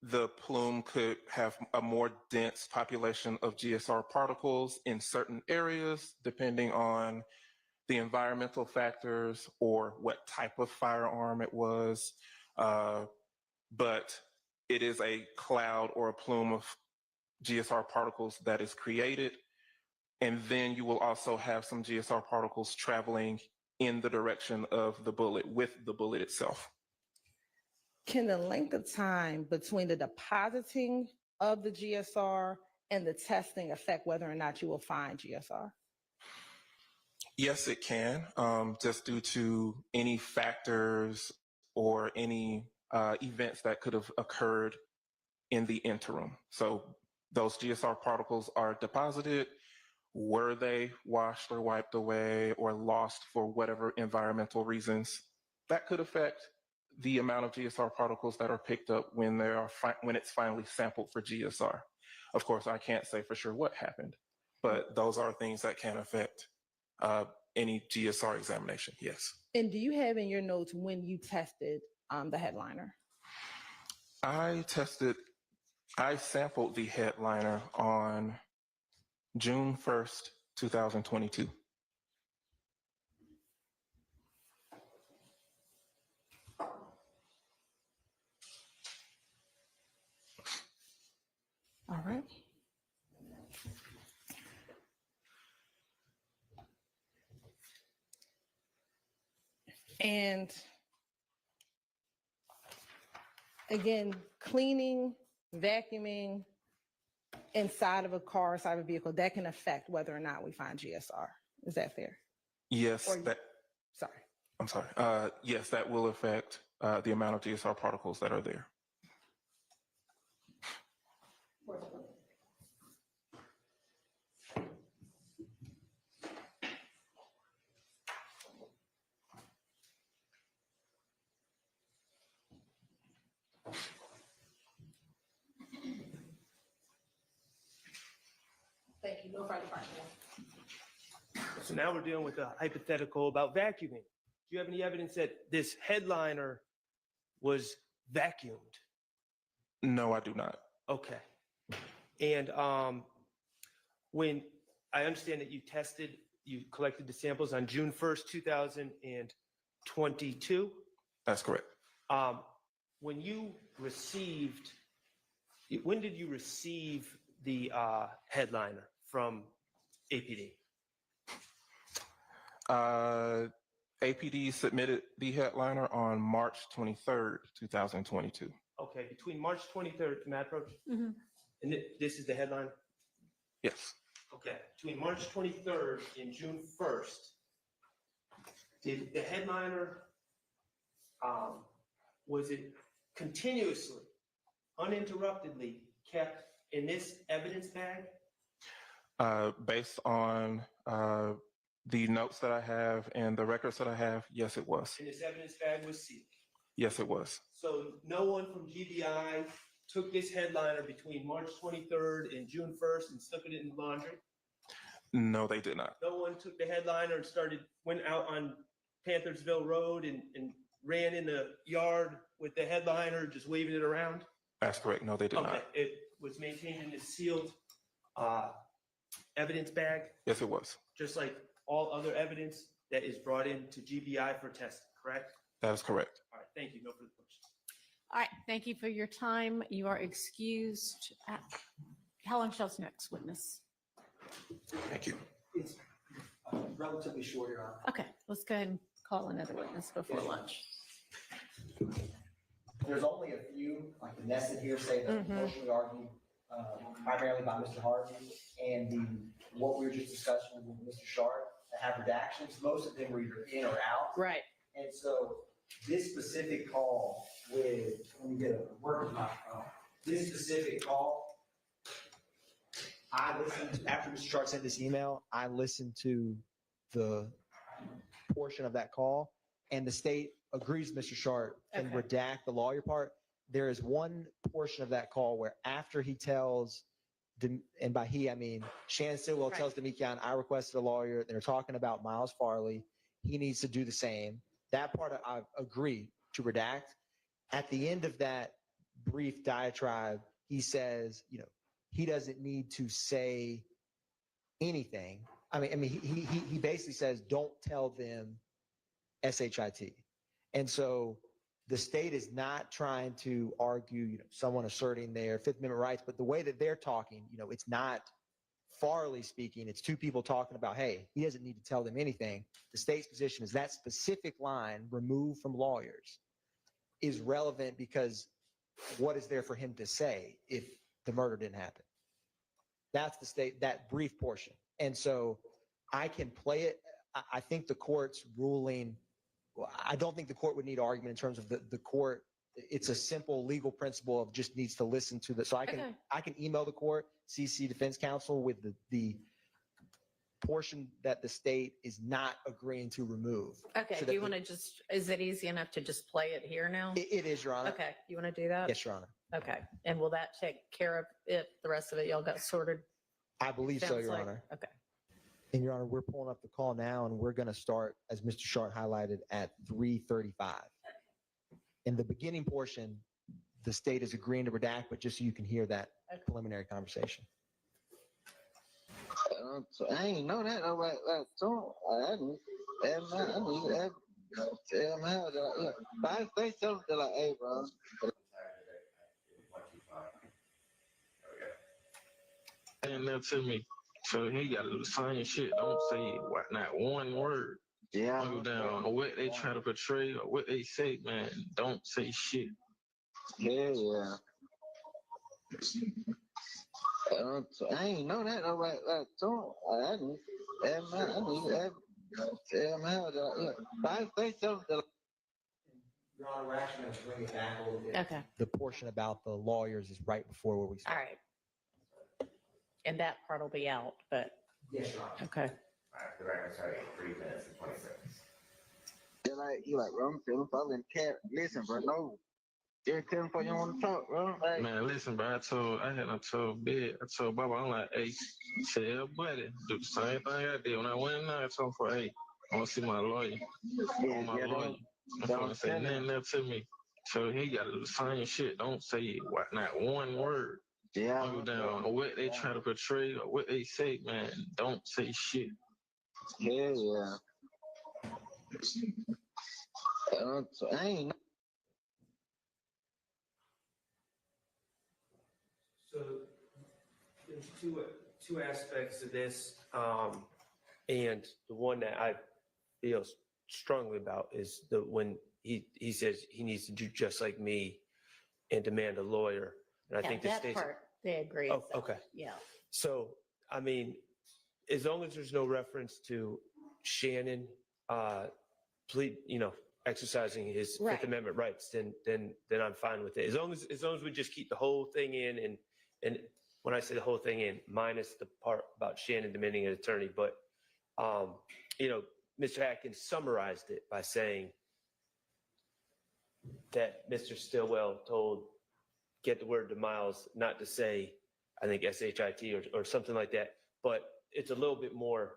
the plume could have a more dense population of GSR particles in certain areas, depending on the environmental factors or what type of firearm it was. But it is a cloud or a plume of GSR particles that is created. And then you will also have some GSR particles traveling in the direction of the bullet with the bullet itself. Can the length of time between the depositing of the GSR and the testing affect whether or not you will find GSR? Yes, it can, just due to any factors or any events that could have occurred in the interim. So those GSR particles are deposited. Were they washed or wiped away or lost for whatever environmental reasons? That could affect the amount of GSR particles that are picked up when when it's finally sampled for GSR. Of course, I can't say for sure what happened, but those are things that can affect any GSR examination, yes. And do you have in your notes when you tested the headliner? I sampled the headliner on June 1st, 2022. All right. And again, cleaning, vacuuming inside of a car, inside of a vehicle, that can affect whether or not we find GSR. Is that fair? Yes, Sorry. I'm sorry. Yes, that will affect the amount of GSR particles that are there. Thank you. No further questions. So now we're dealing with a hypothetical about vacuuming. Do you have any evidence that this headliner was vacuumed? No, I do not. Okay. And when I understand that you collected the samples on June 1st, 2022? That's correct. When did you receive the headliner from APD? APD submitted the headliner on March 23rd, 2022. Okay, between March 23rd, may I approach? Mm-hmm. And this is the headline? Yes. Okay, between March 23rd and June 1st, did the headliner, was it continuously, uninterruptedly kept in this evidence bag? Based on the notes that I have and the records that I have, yes, it was. And this evidence bag was sealed? Yes, it was. So no one from GBI took this headliner between March 23rd and June 1st and stuck it in the laundry? No, they did not. No one took the headliner and went out on Panthersville Road and ran in the yard with the headliner, just waving it around? That's correct. No, they did not. It was maintained in this sealed evidence bag? Yes, it was. Just like all other evidence that is brought into GBI for testing, correct? That is correct. All right, thank you. No further questions. All right, thank you for your time. You are excused. How long shall the next witness? Thank you. It's relatively short, Your Honor. Okay, let's go ahead and call another witness before lunch. There's only a few, like the nested hearsay that mostly argued primarily by Mr. Harvey, and what we were just discussing with Mr. Sharp that have redactions. Most of them were either in or out. Right. And so this specific call with, let me get a working microphone. This specific call, I listened to, after Mr. Sharp sent this email, I listened to the portion of that call, and the state agrees Mr. Sharp can Okay. redact the lawyer part. There is one portion of that call where after he tells, and by he, I mean Shannon Stilwell Right. tells Demikian, I requested a lawyer. They're talking about Miles Farley. He needs to do the same. That part I agree to redact. At the end of that brief diatribe, he says, you know, he doesn't need to say anything. I mean, he basically says, don't tell them SHIT. And so the state is not trying to argue, you know, someone asserting their Fifth Amendment rights, but the way that they're talking, you know, it's not Farley speaking. It's two people talking about, hey, he doesn't need to tell them anything. The state's position is that specific line removed from lawyers is relevant because what is there for him to say if the murder didn't happen? That's the state, that brief portion. And so I can play it. I think the court's ruling, well, I don't think the court would need argument in terms of the court. It's a simple legal principle of just needs to listen to the, so I can email the court, CC defense counsel with the portion that the state is not agreeing to remove. Okay, So do you that want to just, is it easy enough to just play it here now? It is, Your Honor. Okay, you want to do that? Yes, Your Honor. Okay, and will that take care of it, the rest of it, y'all got sorted? I believe so, Sounds Your like- Honor. Okay. And Your Honor, we're pulling up the call now, and we're going to start, as Mr. Short highlighted, at 3:35. In the beginning portion, the state is agreeing to redact, but just so you can hear that preliminary conversation. So I ain't know that. I'm like, so I need to tell him how that. But I say something to like, hey, bro. And that to me. So he got to do the same shit. Don't say not one word. Yeah. Go down on what they try to portray or what they say, man. Don't say shit. Yeah. So I ain't know that. I'm like, so I need to tell him how that. But I say something to like, Your Honor, we're actually going to bring it back a little bit. Okay, The portion about the lawyers is right before where we all start. right. And that part will be out, but, Yes, Your Honor. okay. The record started 3 minutes and 20 seconds. they're like, you like, bro, I'm feeling probably in cat. Listen, bro, no. Just tell him before you want to talk, bro. Like, Man, listen, bro. I told Big, I told Baba, I'm like, hey, tell buddy, do the same thing I did. When I went in there, I told him, for, hey, I want to see my lawyer. I want my lawyer. I'm going to say nothing else to me. So he got to do the same shit. Don't say not one word. yeah. Go down on what they try to portray or what they say, man. Don't say shit. Yeah. So I ain't know. So there's two aspects of this, and the one that I feel strongly about is when he says he needs to do just like me and demand a lawyer. And I Yeah, think the that state's part, they agree. Oh, so, okay. Yeah. So, I mean, as long as there's no reference to Shannon, exercising his Right. Fifth Amendment rights, then I'm fine with it. As long as we just keep the whole thing in, and when I say the whole thing in, minus the part about Shannon demanding an attorney, but Mr. Atkins summarized it by saying that Mr. Stillwell get the word to Miles not to say, I think SHIT or something like that, but it's a little bit more,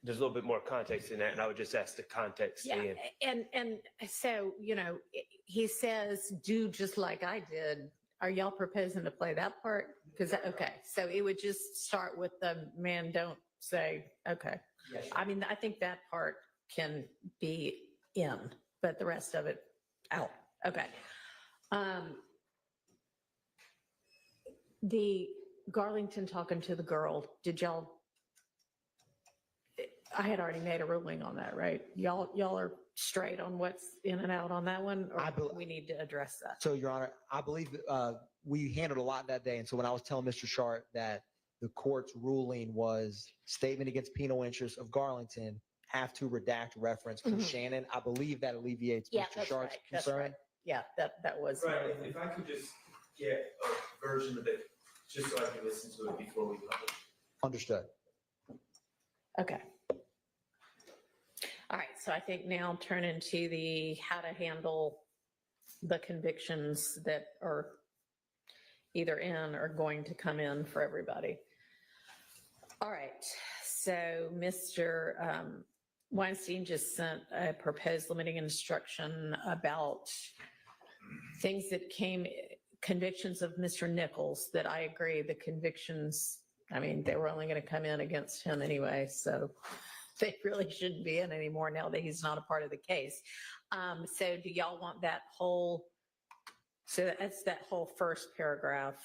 there's a little bit more context in that, and I would just ask the context. Yeah, and so, he says, do just like I did. Are y'all proposing to play that part? Because, okay, so it would just start with the man, don't say, okay. Yes. I mean, I think that part can be in, but the rest of it out. Okay. The Garlington talking to the girl, I had already made a ruling on that, right? Y'all are straight on what's in and out on that one, or we need to address that? So, Your Honor, I believe we handled a lot that day. And so when I was telling Mr. Sharp that the court's ruling was statement against penal interest of Garlington have to redact reference for Mhm. Shannon. I believe that alleviates Yeah, Mr. that's Sharp's right. That's concern. right. Yeah, that was. Right, if I could just get a version of it, just so I can listen to it before we publish. Understood. Okay. All right, so I think now turn into the how to handle the convictions that are either in or going to come in for everybody. All right, so Mr. Weinstein just sent a proposed limiting instruction about things that came, convictions of Mr. Nichols that I agree, the convictions, I mean, they were only going to come in against him anyway, so they really shouldn't be in anymore now that he's not a part of the case. So do y'all want that whole, so that's that whole first paragraph.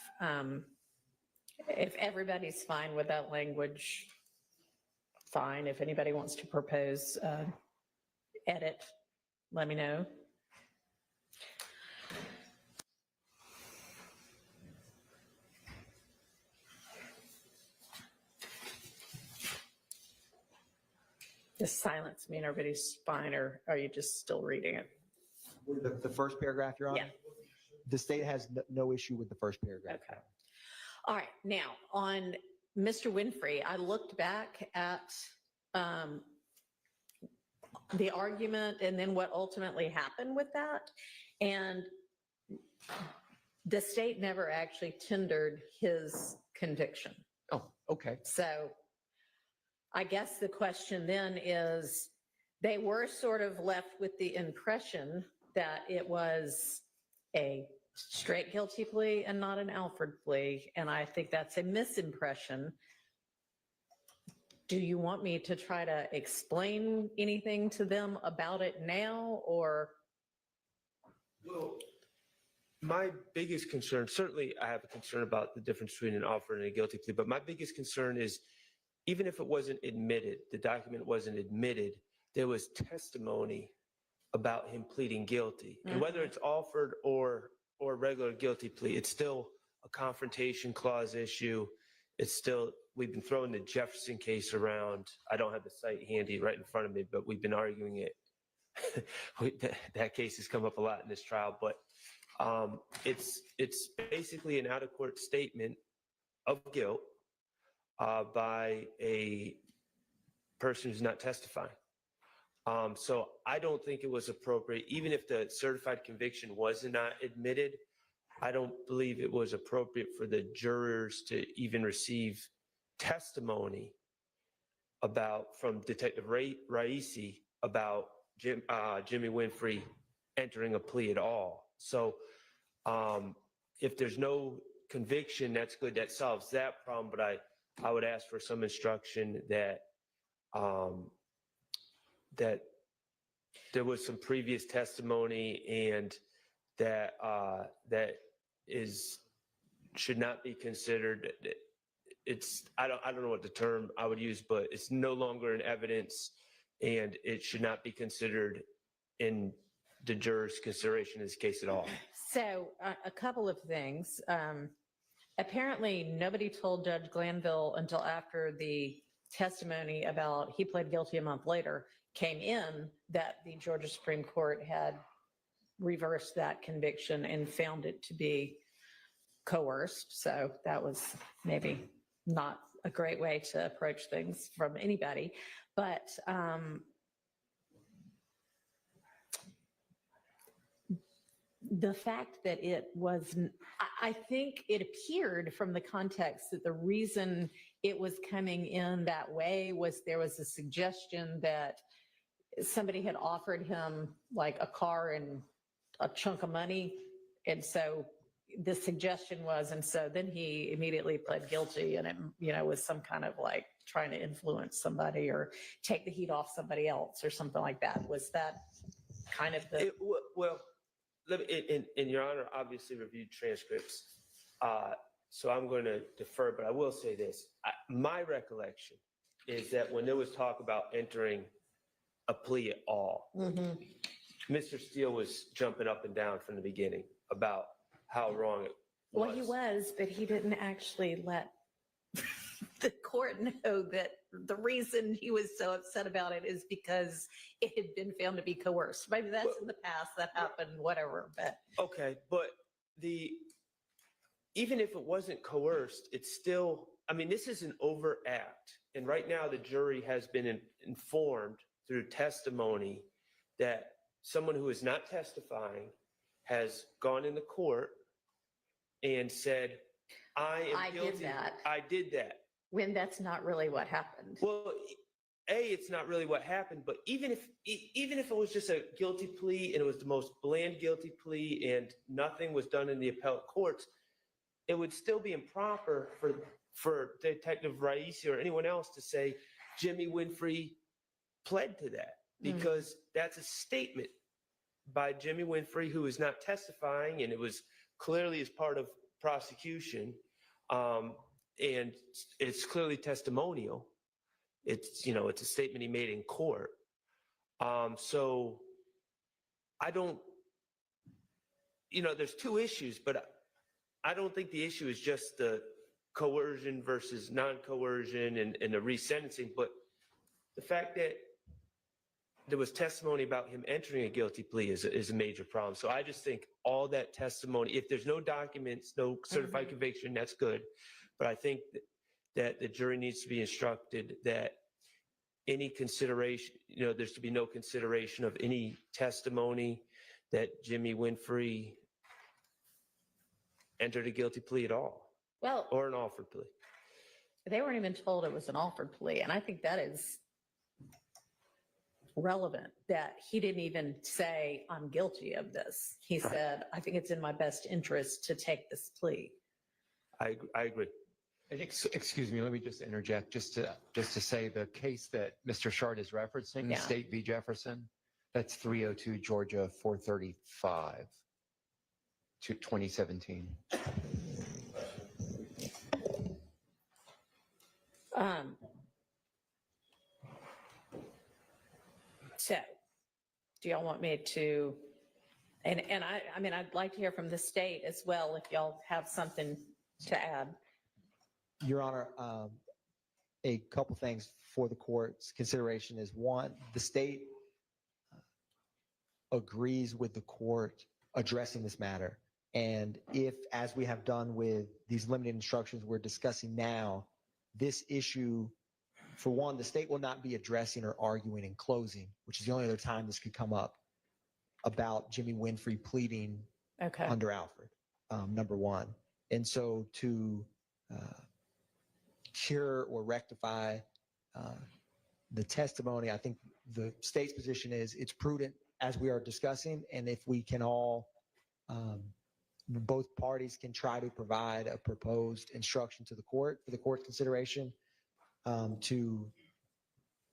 If everybody's fine with that language, fine. If anybody wants to propose edit, let me know. Just silence me and everybody's fine, or are you just still reading it? The first paragraph, Your Honor? Yeah. The state has no issue with the first paragraph. Okay. All right. Now, on Mr. Winfrey, I looked back at the argument and then what ultimately happened with that. And the state never actually tendered his conviction. Oh, okay. So I guess the question then is, they were sort of left with the impression that it was a straight guilty plea and not an Alford plea. And I think that's a misimpression. Do you want me to try to explain anything to them about it now, or? Well, my biggest concern, certainly I have a concern about the difference between an offer and a guilty plea, but my biggest concern is, even if it wasn't admitted, the document wasn't admitted, there was testimony about him pleading guilty. And whether it's offered or regular guilty plea, it's still a confrontation clause issue. It's still, we've been throwing the Jefferson case around. I don't have the site handy right in front of me, but we've been arguing it. That case has come up a lot in this trial, but it's basically an out-of-court statement of guilt by a person who's not testifying. So I don't think it was appropriate, even if the certified conviction was not admitted, I don't believe it was appropriate for the jurors to even receive testimony from Detective Raisi about Jimmy Winfrey entering a plea at all. So if there's no conviction, that's good. That solves that problem. But I would ask for some instruction that that there was some previous testimony and that should not be considered. It's I don't know what the term I would use, but it's no longer an evidence, and it should not be considered in the jurors' consideration in this case at all. So a couple of things. Apparently, nobody told Judge Glanville until after the testimony about he pled guilty a month later came in that the Georgia Supreme Court had reversed that conviction and found it to be coerced. So that was maybe not a great way to approach things from anybody. But the fact that it was, I think it appeared from the context that the reason it was coming in that way was there was a suggestion that somebody had offered him like a car and a chunk of money. And so the suggestion was, and so then he immediately pled guilty, and it, was some kind of like trying to influence somebody or take the heat off somebody else or something like that. Was that kind of the... Well, let me, in Your Honor, obviously reviewed transcripts. So I'm going to defer, but I will say this. My recollection is that when there was talk about entering a plea at all, Mr. Steele was jumping up and down from the beginning about how wrong it was. Well, he was, but he didn't actually let the court know that the reason he was so upset about it is because it had been found to be coerced. Maybe that's in the past that happened, whatever, but. Okay, but even if it wasn't coerced, it's still, I mean, this is an overt act. And right now the jury has been informed through testimony that someone who is not testifying has gone into court and said, I did that. I did that. When that's not really what happened. Well, it's not really what happened, but even if it was just a guilty plea and it was the most bland guilty plea and nothing was done in the appellate courts, it would still be improper for Detective Raisi or anyone else to say Jimmy Winfrey pled to that, because that's a statement by Jimmy Winfrey, who is not testifying, and it was clearly as part of prosecution, and it's clearly testimonial. It's a statement he made in court. So I don't, there's two issues, but I don't think the issue is just the coercion versus non-coercion and the resentencing, but the fact that there was testimony about him entering a guilty plea is a major problem. So I just think all that testimony, if there's no documents, no certified conviction, that's good. But I think that the jury needs to be instructed that any consideration, there's to be no consideration of any testimony that Jimmy Winfrey entered a guilty plea at all. Well, or an offered plea. They weren't even told it was an offered plea. And I think that is relevant, that he didn't even say, I'm guilty of this. He said, I think it's in my best interest to take this plea. I agree. Excuse me, let me just interject just to say the case that Mr. Shard is referencing, State v. Jefferson, that's 302 Georgia 435 to 2017. So do y'all want me to, and I mean, I'd like to hear from the state as well, if y'all have something to add. Your Honor, a couple things for the court's consideration is, one, the state agrees with the court addressing this matter. And if, as we have done with these limited instructions we're discussing now, this issue, for one, the state will not be addressing or arguing in closing, which is the only other time this could come up, about Jimmy Winfrey pleading under Alfred, number one. And so to cure or rectify the testimony, I think the state's position is it's prudent as we are discussing, and if we can all, both parties can try to provide a proposed instruction to the court for the court's consideration, to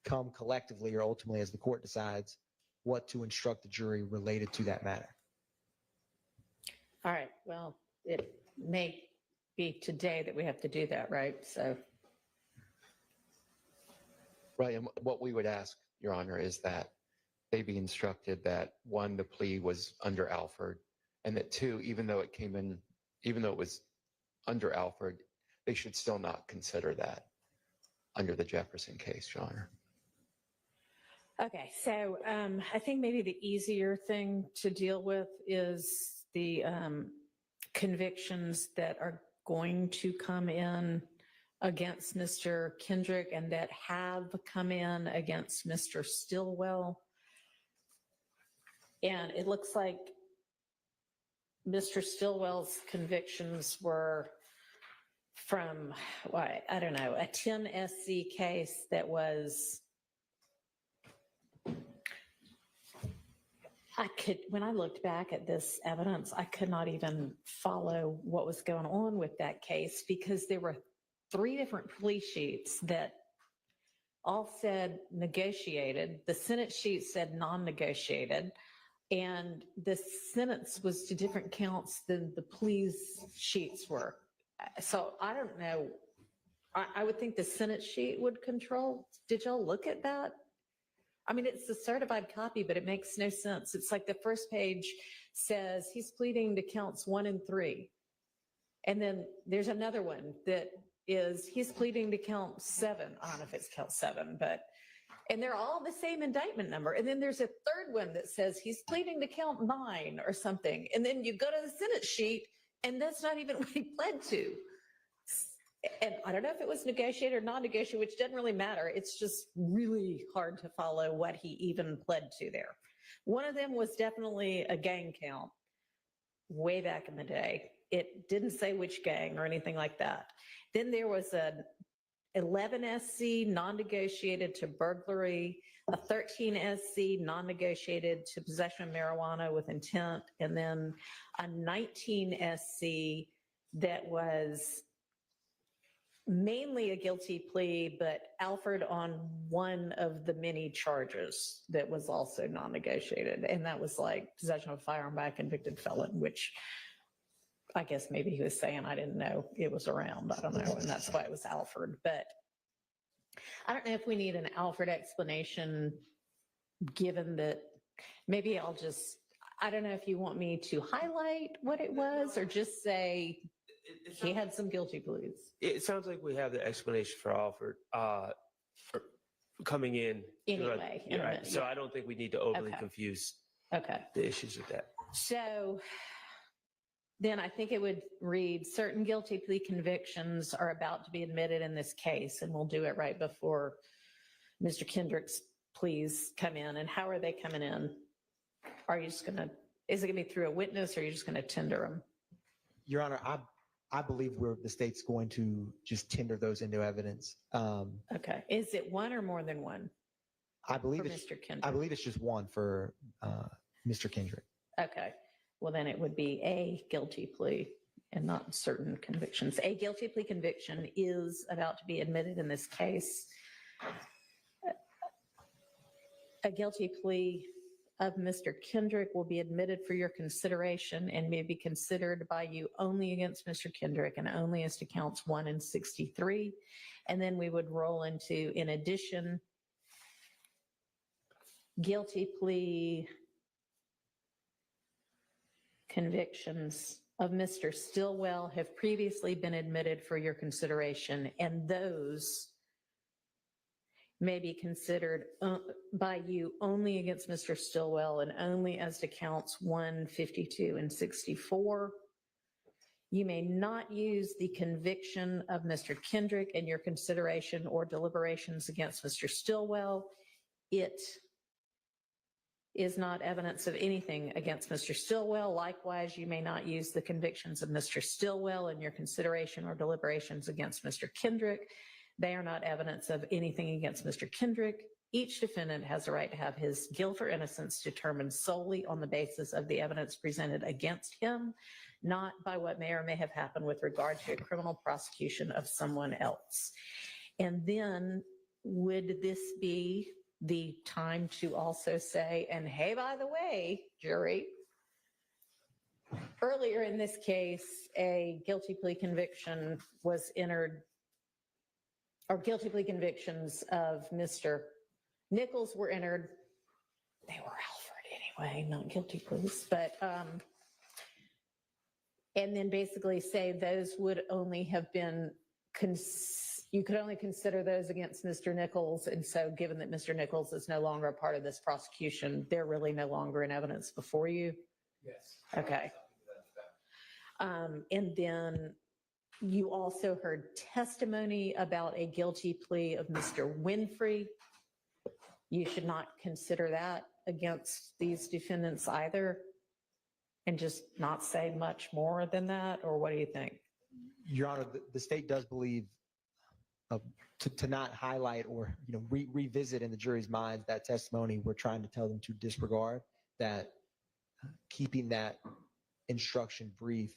come collectively or ultimately as the court decides what to instruct the jury related to that matter. All right, well, it may be today that we have to do that, right? So. Right, and what we would ask, Your Honor, is that they be instructed that, one, the plea was under Alfred, and that, two, even though it was under Alfred, they should still not consider that under the Jefferson case, Your Honor. Okay, so I think maybe the easier thing to deal with is the convictions that are going to come in against Mr. Kendrick and that have come in against Mr. Stillwell. And it looks like Mr. Stillwell's convictions were from, I don't know, a 10 SC case that was, when I looked back at this evidence, I could not even follow what was going on with that case, because there were 3 different plea sheets that all said negotiated. The Senate sheet said non-negotiated, and the sentence was to different counts than the pleas sheets were. So I don't know. I would think the Senate sheet would control. Did y'all look at that? I mean, it's the certified copy, but it makes no sense. It's like the first page says he's pleading to counts 1 and 3. And then there's another one that is he's pleading to count 7. I don't know if it's count 7, but, and they're all the same indictment number. And then there's a third one that says he's pleading to count 9 or something. And then you go to the sentence sheet and that's not even what he pled to. And I don't know if it was negotiated or non-negotiated, which doesn't really matter. It's just really hard to follow what he even pled to there. One of them was definitely a gang count way back in the day. It didn't say which gang or anything like that. Then there was a 11 SC non-negotiated to burglary, a 13 SC non-negotiated to possession of marijuana with intent, and then a 19 SC that was mainly a guilty plea, but Alfred on one of the many charges that was also non-negotiated. And that was like possession of a firearm by a convicted felon, which I guess maybe he was saying, I didn't know it was around. I don't know. And that's why it was Alfred. But I don't know if we need an Alfred explanation, given that maybe I'll just, I don't know if you want me to highlight what it was or just say he had some guilty pleas. It sounds like we have the explanation for Alfred for coming in. Anyway. You're right. So I don't think we need to overly confuse the issues with that. So then I think it would read, certain guilty plea convictions are about to be admitted in this case, and we'll do it right before Mr. Kendrick's pleas come in. And how are they coming in? Are you just going to, is it going to be through a witness or are you just going to tender them? Your Honor, I believe the state's going to just tender those into evidence. Okay. Is it one or more than one? I believe for it's Mr. Kendrick? I believe it's just one for Mr. Kendrick. Okay. Well, then it would be a guilty plea and not certain convictions. A guilty plea conviction is about to be admitted in this case. A guilty plea of Mr. Kendrick will be admitted for your consideration and may be considered by you only against Mr. Kendrick and only as to counts 1 and 63. And then we would roll into, in addition, guilty plea convictions of Mr. Stillwell have previously been admitted for your consideration, and those may be considered by you only against Mr. Stillwell and only as to counts 1, 52, and 64. You may not use the conviction of Mr. Kendrick in your consideration or deliberations against Mr. Stillwell. It is not evidence of anything against Mr. Stillwell. Likewise, you may not use the convictions of Mr. Stillwell in your consideration or deliberations against Mr. Kendrick. They are not evidence of anything against Mr. Kendrick. Each defendant has a right to have his guilt or innocence determined solely on the basis of the evidence presented against him, not by what may or may have happened with regard to a criminal prosecution of someone else. And then would this be the time to also say, and hey, by the way, jury, earlier in this case, a guilty plea conviction was entered, or guilty plea convictions of Mr. Nichols were entered. They were Alfred anyway, not guilty pleas, but, and then basically say those would only have been, you could only consider those against Mr. Nichols. And so given that Mr. Nichols is no longer a part of this prosecution, they're really no longer in evidence before you? Yes. Okay. And then you also heard testimony about a guilty plea of Mr. Winfrey. You should not consider that against these defendants either, and just not say much more than that, or what do you think? Your Honor, the state does believe to not highlight or revisit in the jury's minds that testimony. We're trying to tell them to disregard that. Keeping that instruction brief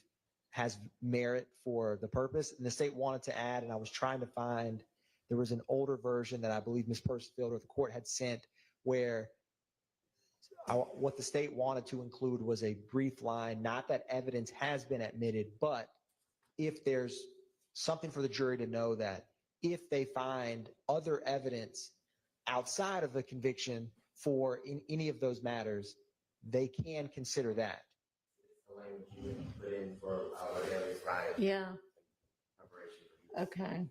has merit for the purpose. And the state wanted to add, and I was trying to find, there was an older version that I believe Ms. Persfield or the court had sent where what the state wanted to include was a brief line, not that evidence has been admitted, but if there's something for the jury to know that if they find other evidence outside of the conviction for in any of those matters, they can consider that. The language you put in for various rights. Yeah. Okay.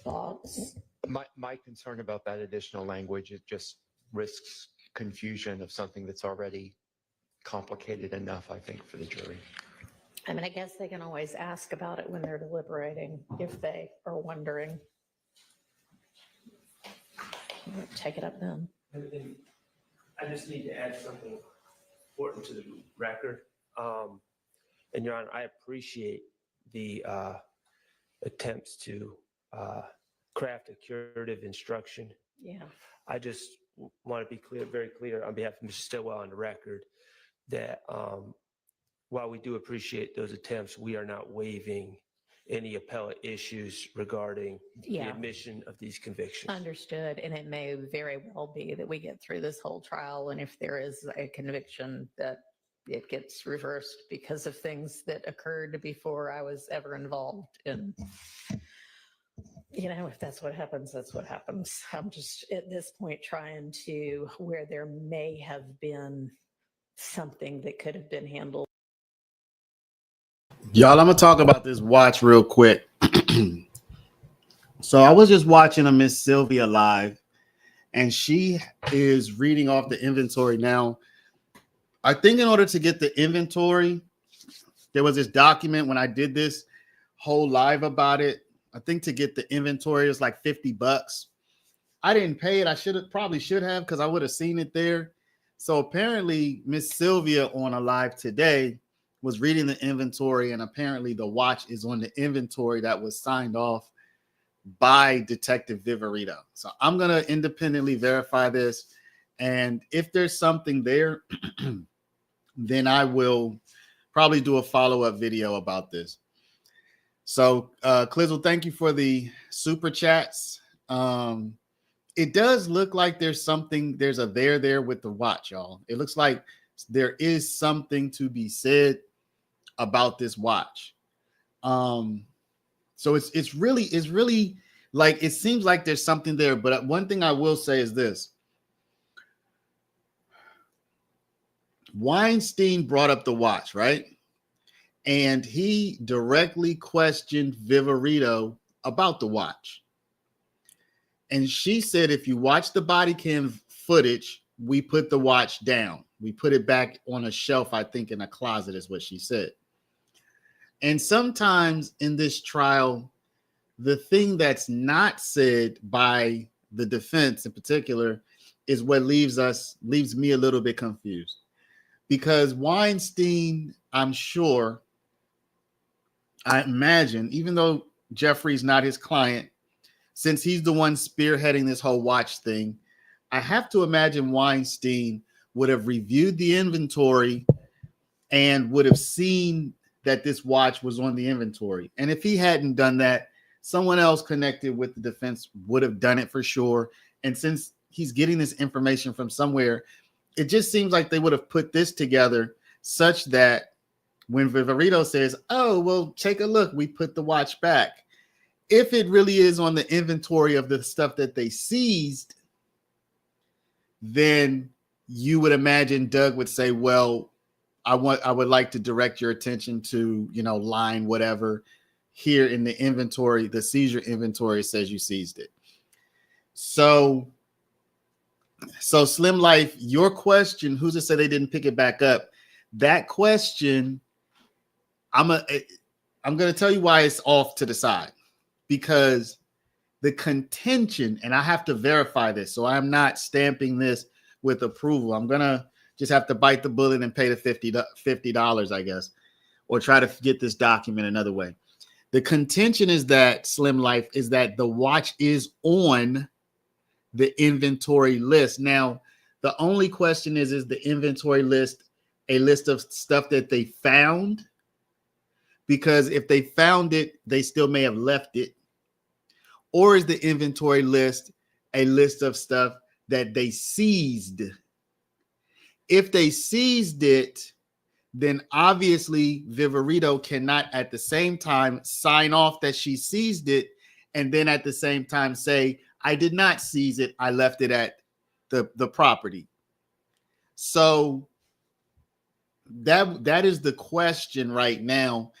Thoughts? My concern about that additional language, it just risks confusion of something that's already complicated enough, I think, for the jury. I mean, I guess they can always ask about it when they're deliberating if they are wondering. Take it up then. And I just need to add something important to the record. And Your Honor, I appreciate the attempts to craft a curative instruction. Yeah. I just want to be clear, very clear on behalf of Mr. Stillwell on the record that while we do appreciate those attempts, we are not waiving any appellate issues regarding the admission of these convictions. Understood. And it may very well be that we get through this whole trial, and if there is a conviction, that it gets reversed because of things that occurred before I was ever involved in. If that's what happens, that's what happens. I'm just at this point trying to where there may have been something that could have been handled. Y'all, I'm gonna talk about this watch real quick. So I was just watching a Miss Sylvia live, and she is reading off the inventory. Now, I think in order to get the inventory, there was this document when I did this whole live about it. I think to get the inventory, it was like $50. I didn't pay it. I should have because I would have seen it there. So apparently Miss Sylvia on a live today was reading the inventory, and apparently the watch is on the inventory that was signed off by Detective Viverito. So I'm going to independently verify this. And if there's something there, then I will probably do a follow-up video about this. So Clizzle, thank you for the super chats. It does look like there's a there with the watch, y'all. It looks like there is something to be said about this watch. So it's really like, it seems like there's something there. But one thing I will say is this. Weinstein brought up the watch, right? And he directly questioned Viverito about the watch. And she said, if you watch the body cam footage, we put the watch down. We put it back on a shelf, I think in a closet is what she said. And sometimes in this trial, the thing that's not said by the defense in particular is what leaves me a little bit confused. Because Weinstein, I imagine, even though Jeffrey's not his client, since he's the one spearheading this whole watch thing, I have to imagine Weinstein would have reviewed the inventory and would have seen that this watch was on the inventory. And if he hadn't done that, someone else connected with the defense would have done it for sure. And since he's getting this information from somewhere, it just seems like they would have put this together such that when Viverito says, oh, well, take a look, we put the watch back. If it really is on the inventory of the stuff that they seized, then you would imagine Doug would say, well, I would like to direct your attention to, line whatever here in the inventory, the seizure inventory says you seized it. So Slim Life, your question, who's to say they didn't pick it back up? That question, I'm going to tell you why it's off to the side. Because the contention, and I have to verify this, so I'm not stamping this with approval. I'm going to just have to bite the bullet and pay the $50, I guess, or try to get this document another way. The contention is that, Slim Life, is that the watch is on the inventory list. Now, the only question is the inventory list a list of stuff that they found? Because if they found it, they still may have left it. Or is the inventory list a list of stuff that they seized? If they seized it, then obviously Viverito cannot at the same time sign off that she seized it and then at the same time say, I did not seize it, I left it at the property. So that is the question right now.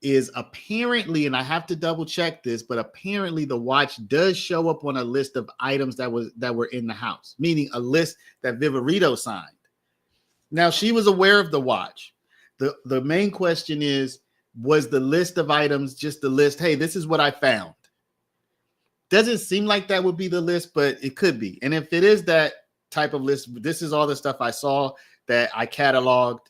is apparently, and I have to double check this, but apparently the watch does show up on a list of items that were in the house, meaning a list that Viverito signed. Now, she was aware of the watch. The main question is, was the list of items just the list? Hey, this is what I found. Doesn't seem like that would be the list, but it could be. And if it is that type of list, this is all the stuff I saw that I cataloged,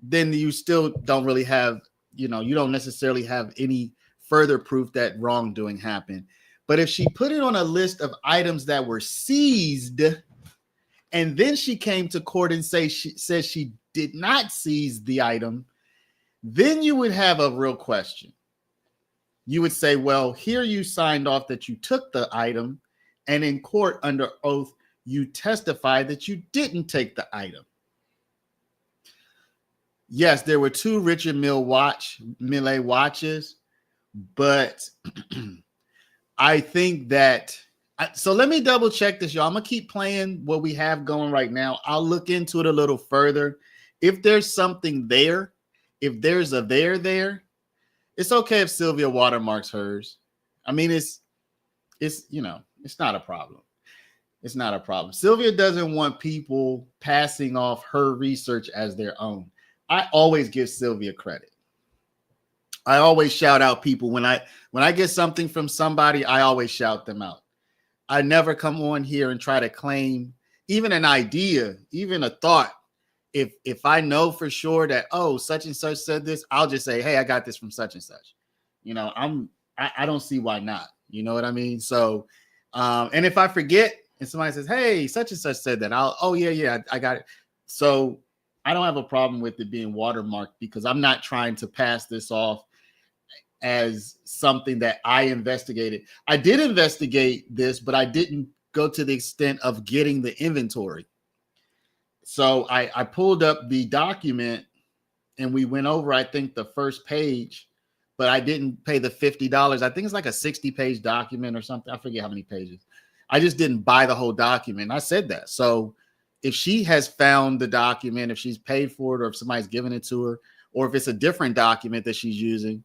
then you still don't really have, you don't necessarily have any further proof that wrongdoing happened. But if she put it on a list of items that were seized, and then she came to court and says she did not seize the item, then you would have a real question. You would say, well, here you signed off that you took the item, and in court under oath, you testified that you didn't take the item. Yes, there were 2 Richard Mille watches, but I think that, so let me double check this, y'all. I'm gonna keep playing what we have going right now. I'll look into it a little further. If there's something there, if there's a there, it's okay if Sylvia watermarks hers. I mean, it's not a problem. It's not a problem. Sylvia doesn't want people passing off her research as their own. I always give Sylvia credit. I always shout out people when I get something from somebody, I always shout them out. I never come on here and try to claim even an idea, even a thought. If I know for sure that, oh, such and such said this, I'll just say, hey, I got this from such and such. I don't see why not. You know what I mean? So, and if I forget and somebody says, hey, such and such said that, I got it. So I don't have a problem with it being watermarked because I'm not trying to pass this off as something that I investigated. I did investigate this, but I didn't go to the extent of getting the inventory. So I pulled up the document and we went over, I think, the first page, but I didn't pay the $50. I think it's like a 60-page document or something. I forget how many pages. I just didn't buy the whole document. I said that. So if she has found the document, if she's paid for it, or if somebody's given it to her, or if it's a different document that she's using,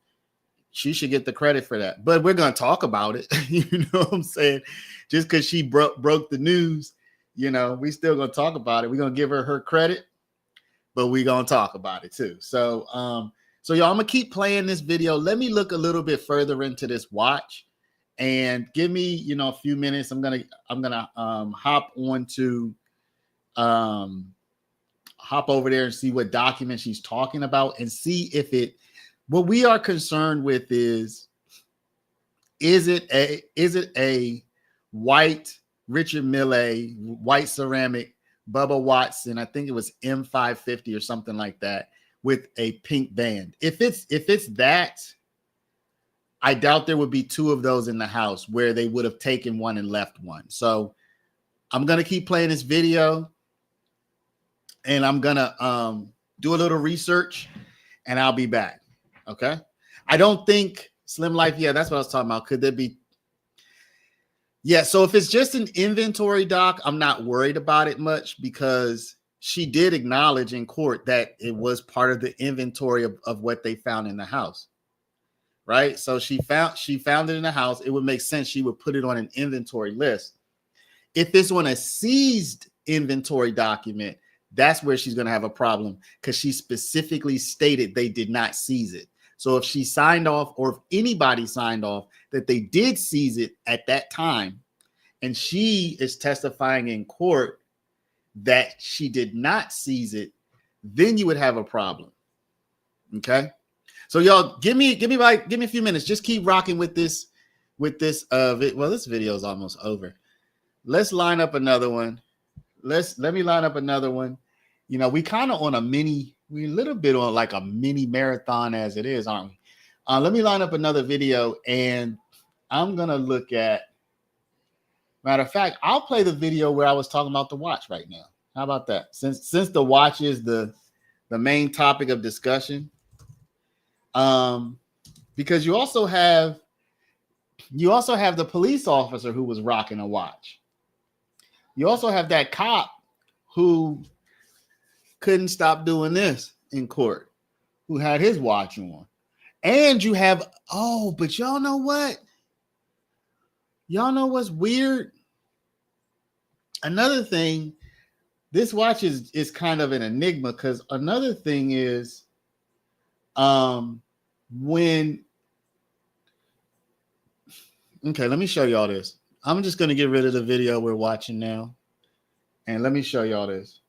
she should get the credit for that. But we're going to talk about it. You know what I'm saying? Just because she broke the news, we still going to talk about it. We're going to give her credit, but we're going to talk about it too. So, y'all, I'm going to keep playing this video. Let me look a little bit further into this watch and give me, a few minutes. I'm going to hop over there and see what document she's talking about and see if what we are concerned with is it a white Richard Mille, white ceramic, Bubba Watson, I think it was M550 or something like that, with a pink band. If it's that, I doubt there would be 2 of those in the house where they would have taken one and left one. So I'm going to keep playing this video and I'm going to do a little research and I'll be back. Okay. I don't think Slim Life. Yeah, that's what I was talking about. Could there be? Yeah. So if it's just an inventory doc, I'm not worried about it much because she did acknowledge in court that it was part of the inventory of what they found in the house. Right. So she found it in the house. It would make sense. She would put it on an inventory list. If it's on a seized inventory document, that's where she's going to have a problem because she specifically stated they did not seize it. So if she signed off or if anybody signed off that they did seize it at that time, and she is testifying in court that she did not seize it, then you would have a problem. Okay. So y'all give me a few minutes. Just keep rocking with this. Well, this video is almost over. Let's line up another one. Let me line up another one. We kind of on we a little bit on like a mini marathon as it is, aren't we? Let me line up another video and I'm going to look at, matter of fact, I'll play the video where I was talking about the watch right now. How about that? Since the watch is the main topic of discussion, because you also have the police officer who was rocking a watch. You also have that cop who couldn't stop doing this in court, who had his watch on. And you have, but y'all know what? Y'all know what's weird? Another thing, this watch is kind of an enigma, because another thing is when, okay, let me show y'all this. I'm just going to get rid of the video we're watching now. And let me show y'all this.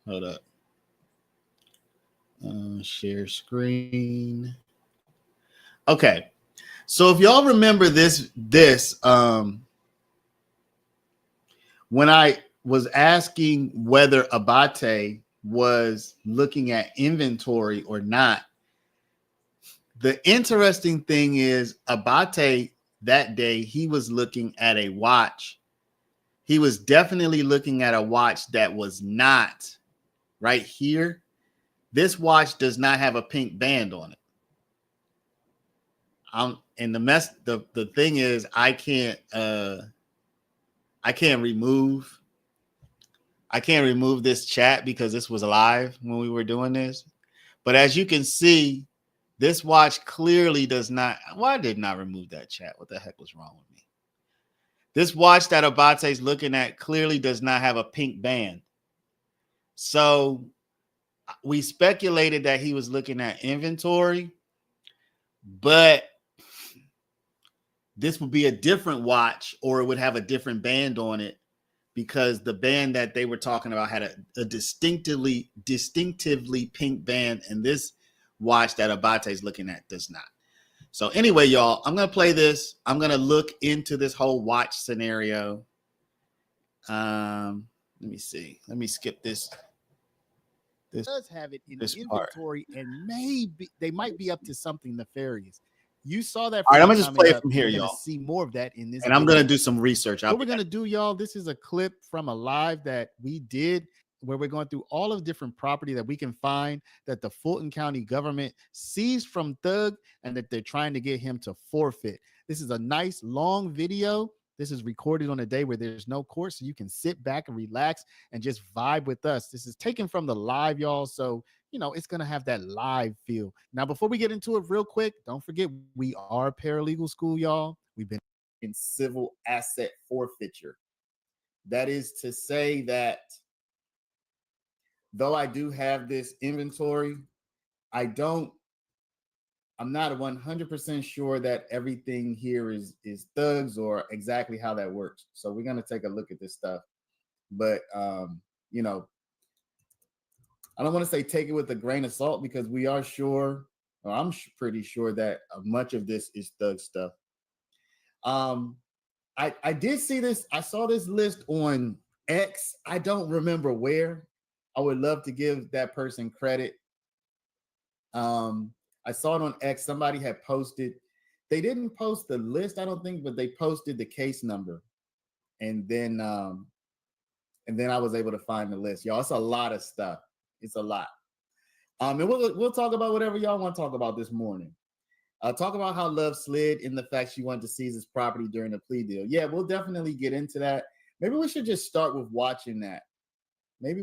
Hold up. Share screen. Okay. So if y'all remember this, when I was asking whether Abate was looking at inventory or not, the interesting thing is Abate that day, he was looking at a watch. He was definitely looking at a watch that was not right here. This watch does not have a pink band on it. And the thing is, I can't remove this chat because this was live when we were doing this. But as you can see, this watch clearly does not. Why didn't I remove that chat? What the heck was wrong with me? This watch that Abate is looking at clearly does not have a pink band. So we speculated that he was looking at inventory, but this would be a different watch, or it would have a different band on it, because the band that they were talking about had a distinctively pink band, and this watch that Abate is looking at does not. So anyway, y'all, I'm going to play this. I'm going to look into this whole watch scenario. Let me see. Let me skip this. This does have it in inventory, and maybe they might be up to something nefarious. You saw that. All right, I'm gonna just play it from here, y'all. See more of that in this, and I'm gonna do some research. What we're gonna do, y'all, this is a clip from a live that we did where we're going through all of the different property that we can find that the Fulton County government seized from Thug and that they're trying to get him to forfeit. This is a nice long video. This is recorded on a day where there's no court, so you can sit back and relax and just vibe with us. This is taken from the live, y'all, so it's going to have that live feel. Now, before we get into it real quick, don't forget, we are paralegal school, y'all. We've been in civil asset forfeiture. That is to say that though I do have this inventory, I'm not 100% sure that everything here is Thugs or exactly how that works. So we're going to take a look at this stuff. But, I don't want to say take it with a grain of salt, because we are sure, or I'm pretty sure that much of this is Thug stuff. I did see this. I saw this list on X. I don't remember where. I would love to give that person credit. I saw it on X. Somebody had posted. They didn't post the list, I don't think, but they posted the case number. And then I was able to find the list. Y'all, it's a lot of stuff. It's a lot. And we'll talk about whatever y'all want to talk about this morning. Talk about how Love slid in the fact she wanted to seize his property during the plea deal. Yeah, we'll definitely get into that. Maybe we should just start with watching that. Let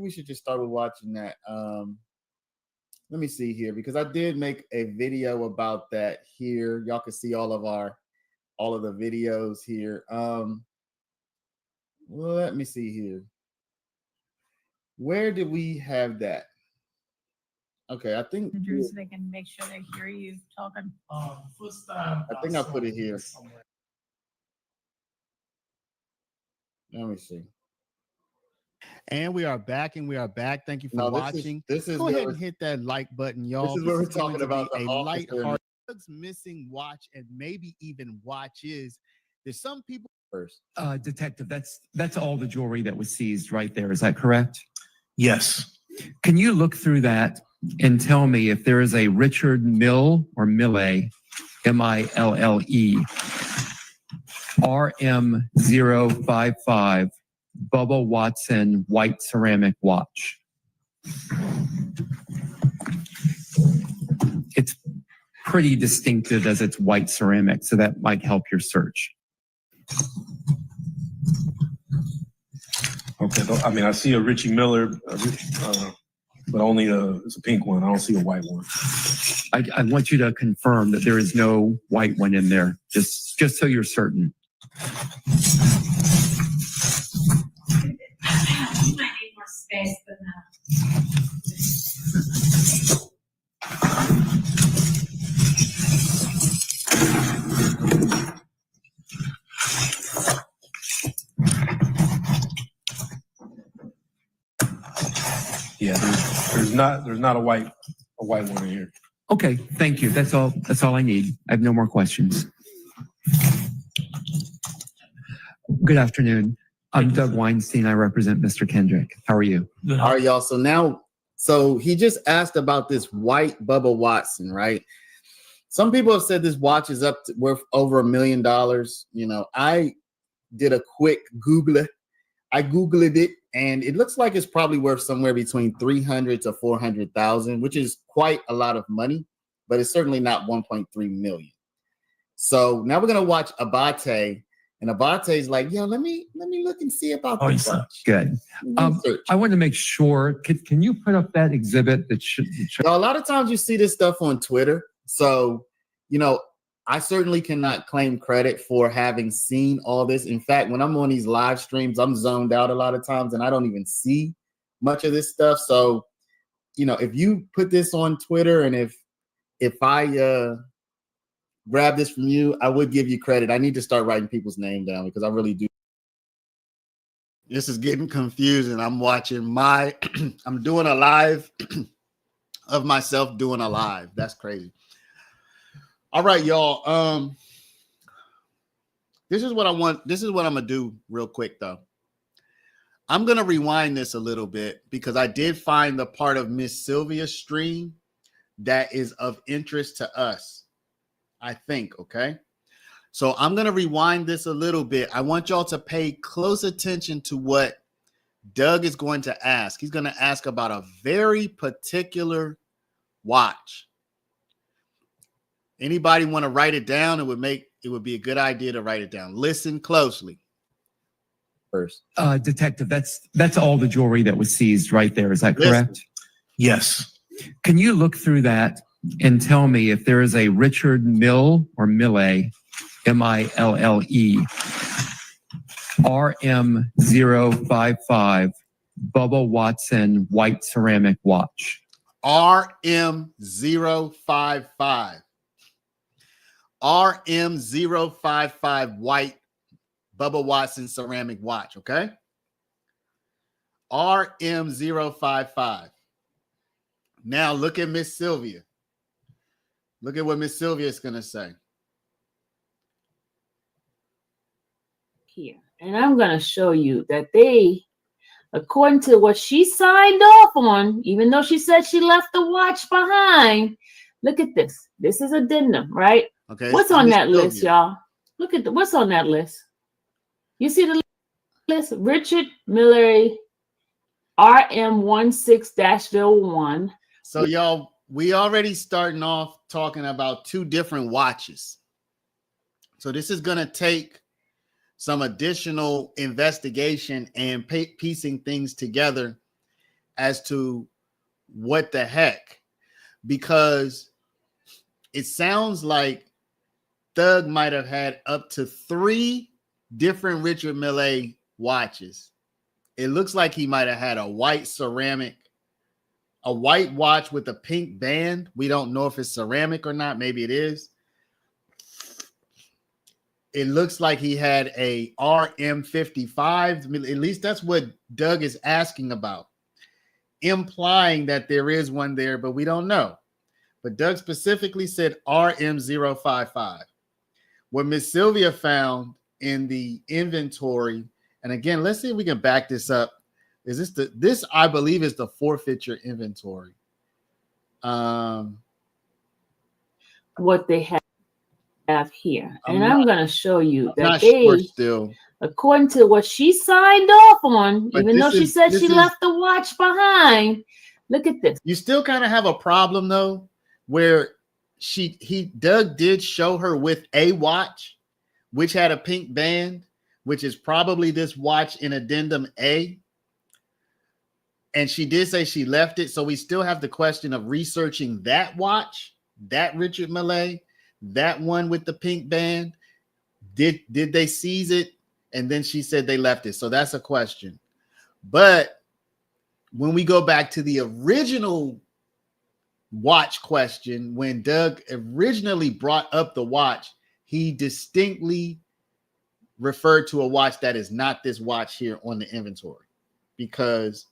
me see here, because I did make a video about that here. Y'all can see all of the videos here. Let me see here. Where did we have that? Okay, I think so they can make sure they hear you talking. I think I put it here. Let me see. And we are back. Thank you for watching. Go ahead and hit that like button, y'all. This is where we're talking about a light-hearted missing watch, and maybe even watches. There's some people first. Detective, that's all the jewelry that was seized right there. Is that correct? Yes. Can you look through that and tell me if there is a Richard Mill or Mille, M-I-L-L-E, RM055 Bubba Watson white ceramic watch? It's pretty distinctive as it's white ceramic, so that might help your search. Okay. I mean, I see a Richie Miller, but only it's a pink one. I don't see a white one. I want you to confirm that there is no white one in there, just so you're certain. You might need more space than that. Yeah, there's not a white one in here. Okay, thank you. That's all I need. I have no more questions. Good afternoon. I'm Doug Weinstein. I represent Mr. Kendrick. How are you? All right, y'all. So he just asked about this white Bubba Watson, right? Some people have said this watch is worth over $1 million. You know, I did a quick Google. I Googled it, and it looks like it's probably worth somewhere between $300,000 to $400,000, which is quite a lot of money, but it's certainly not 1.3 million. So now we're gonna watch Abate, and Abate's like, "Yo, let me look and see about this watch." Good. I want to make sure. Can you put up that exhibit that should? Now, a lot of times you see this stuff on Twitter, so you know. I certainly cannot claim credit for having seen all this. In fact, when I'm on these live streams, I'm zoned out a lot of times and I don't even see much of this stuff. So, you know, if you put this on Twitter and if I grab this from you, I would give you credit. I need to start writing people's name down because I really do. This is getting confusing. I'm watching I'm doing a live of myself doing a live. That's crazy. All right, y'all. This is what I want. This is what I'm gonna do real quick, though. I'm gonna rewind this a little bit because I did find the part of Miss Sylvia's stream that is of interest to us. I think, okay. So I'm gonna rewind this a little bit. I want y'all to pay close attention to what Doug is going to ask. He's gonna ask about a very particular watch. Anybody want to write it down? It would be a good idea to write it down. Listen closely. First, Detective, that's all the jewelry that was seized right there. Is that correct? Yes. Can you look through that and tell me if there is a Richard Mill or Mille, M-I-L-L-E, RM055 Bubba Watson white ceramic watch? RM055. RM055 white Bubba Watson ceramic watch, okay? RM055. Now look at Miss Sylvia. Look at what Miss Sylvia is going to say. Here. And I'm going to show you that they, according to what she signed off on, even though she said she left the watch behind, look at this. This is addendum, right? Okay. What's on that list, y'all? Look at what's on that list. You see the list? Richard Mille, RM16-01. So, y'all, we already starting off talking about two different watches. So this is going to take some additional investigation and piecing things together as to what the heck, because it sounds like Thug might have had up to 3 different Richard Mille watches. It looks like he might have had a white ceramic, a white watch with a pink band. We don't know if it's ceramic or not. Maybe it is. It looks like he had a RM55. At least that's what Doug is asking about, implying that there is one there, but we don't know. But Doug specifically said RM055. What Miss Sylvia found in the inventory, and again, let's see if we can back this up. Is this I believe is the forfeiture inventory. What they have here. And I'm going to show you that sure still, according to what she signed off on, but even though she said she left the watch behind, look at this. You still kind of have a problem though, where Doug did show her with a watch, which had a pink band, which is probably this watch in addendum A. And she did say she left it. So we still have the question of researching that watch that Richard Millay, that one with the pink band? Did they seize it? And then she said they left it. So that's a question. But when we go back to the original watch question, when Doug originally brought up the watch, he distinctly referred to a watch that is not this watch here on the inventory, because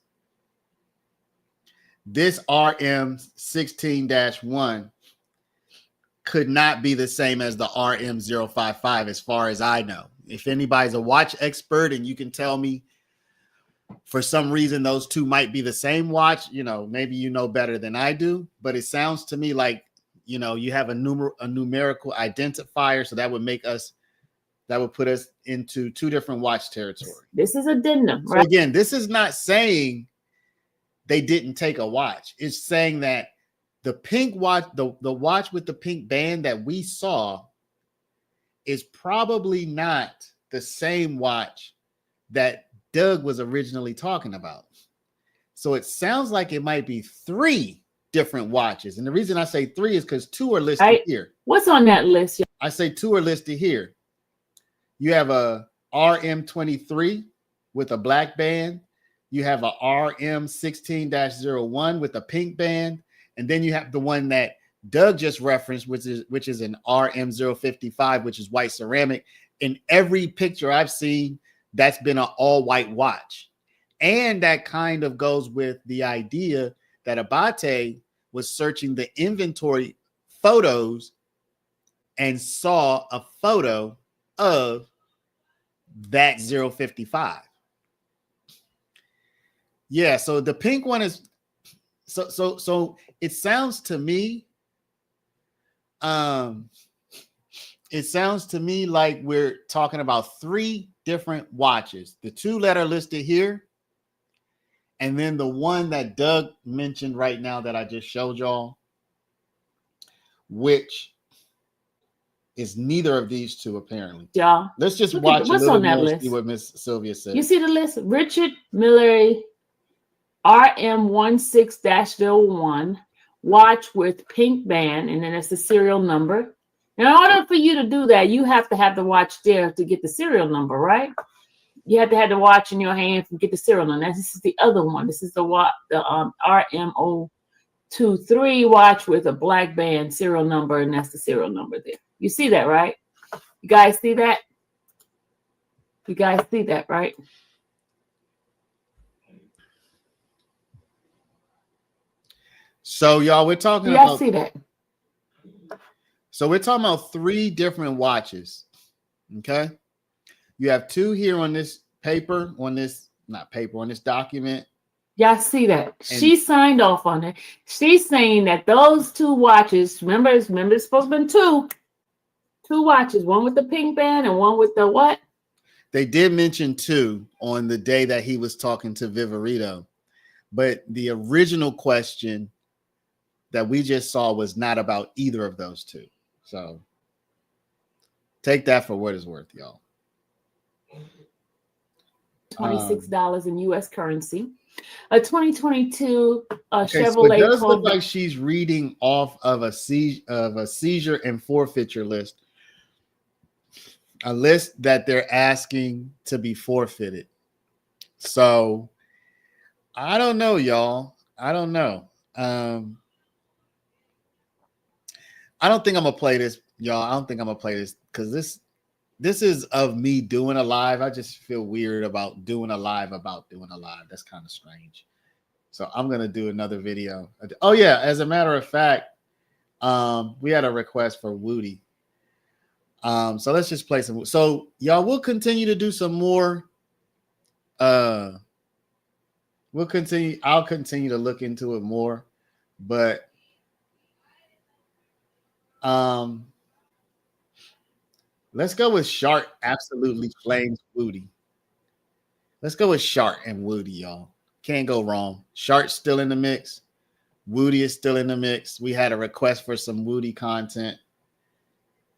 this RM 16-1 could not be the same as the RM 055 as far as I know. If anybody's a watch expert and you can tell me for some reason those two might be the same watch, you know, maybe you know better than I do, but it sounds to me like, you know, you have a numerical identifier, so that would put us into two different watch territory. This is addendum, right? So again, this is not saying they didn't take a watch. It's saying that the pink watch, the watch with the pink band that we saw is probably not the same watch that Doug was originally talking about. So it sounds like it might be three different watches. And the reason I say three is because two are listed here. What's on that list? I say two are listed here. You have a RM23 with a black band. You have a RM 16-01 with a pink band. And then you have the one that Doug just referenced, which is an RM 055, which is white ceramic. In every picture I've seen, that's been an all-white watch. And that kind of goes with the idea that Abate was searching the inventory photos and saw a photo of that 055. Yeah, so the pink one is so it sounds to me like we're talking about three different watches. The two that are listed here, and then the one that Doug mentioned right now that I just showed y'all, which is neither of these two apparently. Yeah. Let's just watch a little more and see what Miss Sylvia said. You see the list? Richard Miller RM 16-01 watch with pink band, and then it's the serial number. In order for you to do that, you have to have the watch there to get the serial number, right? You have to have the watch in your hand to get the serial number. This is the other one. This is the RM 023 watch with a black band serial number, and that's the serial number there. You see that, right? You guys see that? You guys see that, right? So, y'all, we're talking about. I see that. So we're talking about three different watches. Okay. You have two here on this paper, on this document. Y'all see that? And she signed off on it. She's saying that those two watches, remember it's supposed to be two watches, one with the pink band and one with the what? They did mention two on the day that he was talking to Viverito, but the original question that we just saw was not about either of those two. So take that for what it's worth, y'all. $26 in U.S. currency. A 2022 Chevrolet. So it does look like she's reading off of a seizure and forfeiture list, a list that they're asking to be forfeited. So I don't know, y'all. I don't know. I don't think I'm gonna play this, y'all. I don't think I'm gonna play this because this is of me doing a live. I just feel weird about doing a live. That's kind of strange. So I'm gonna do another video. Oh yeah, as a matter of fact, we had a request for Woody. So let's just play some. So y'all, we'll continue to do some more. I'll continue to look into it more, but let's go with Shark absolutely flames Woody. Let's go with Shark and Woody, y'all. Can't go wrong. Shark's still in the mix. Woody is still in the mix. We had a request for some Woody content.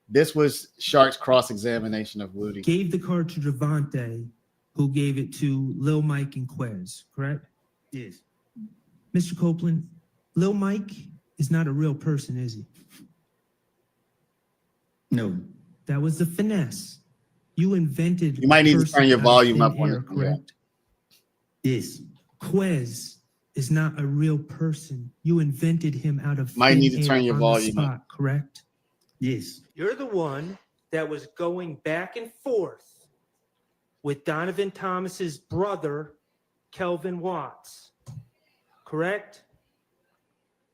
This was Shark's cross-examination of Woody. Gave the card to Javante, who gave it to Lil Mike and Quez, correct? Yes. Mr. Copeland, Lil Mike is not a real person, is he? No. That was the finesse. You invented. You might need to person turn your out of volume thin up on air, it. Yeah. correct? Yes. Quez is not a real person. You invented him out of Might thin need to turn air your on volume the up. spot, correct? Yes. You're the one that was going back and forth with Donovan Thomas's brother, Kelvin Watts, correct?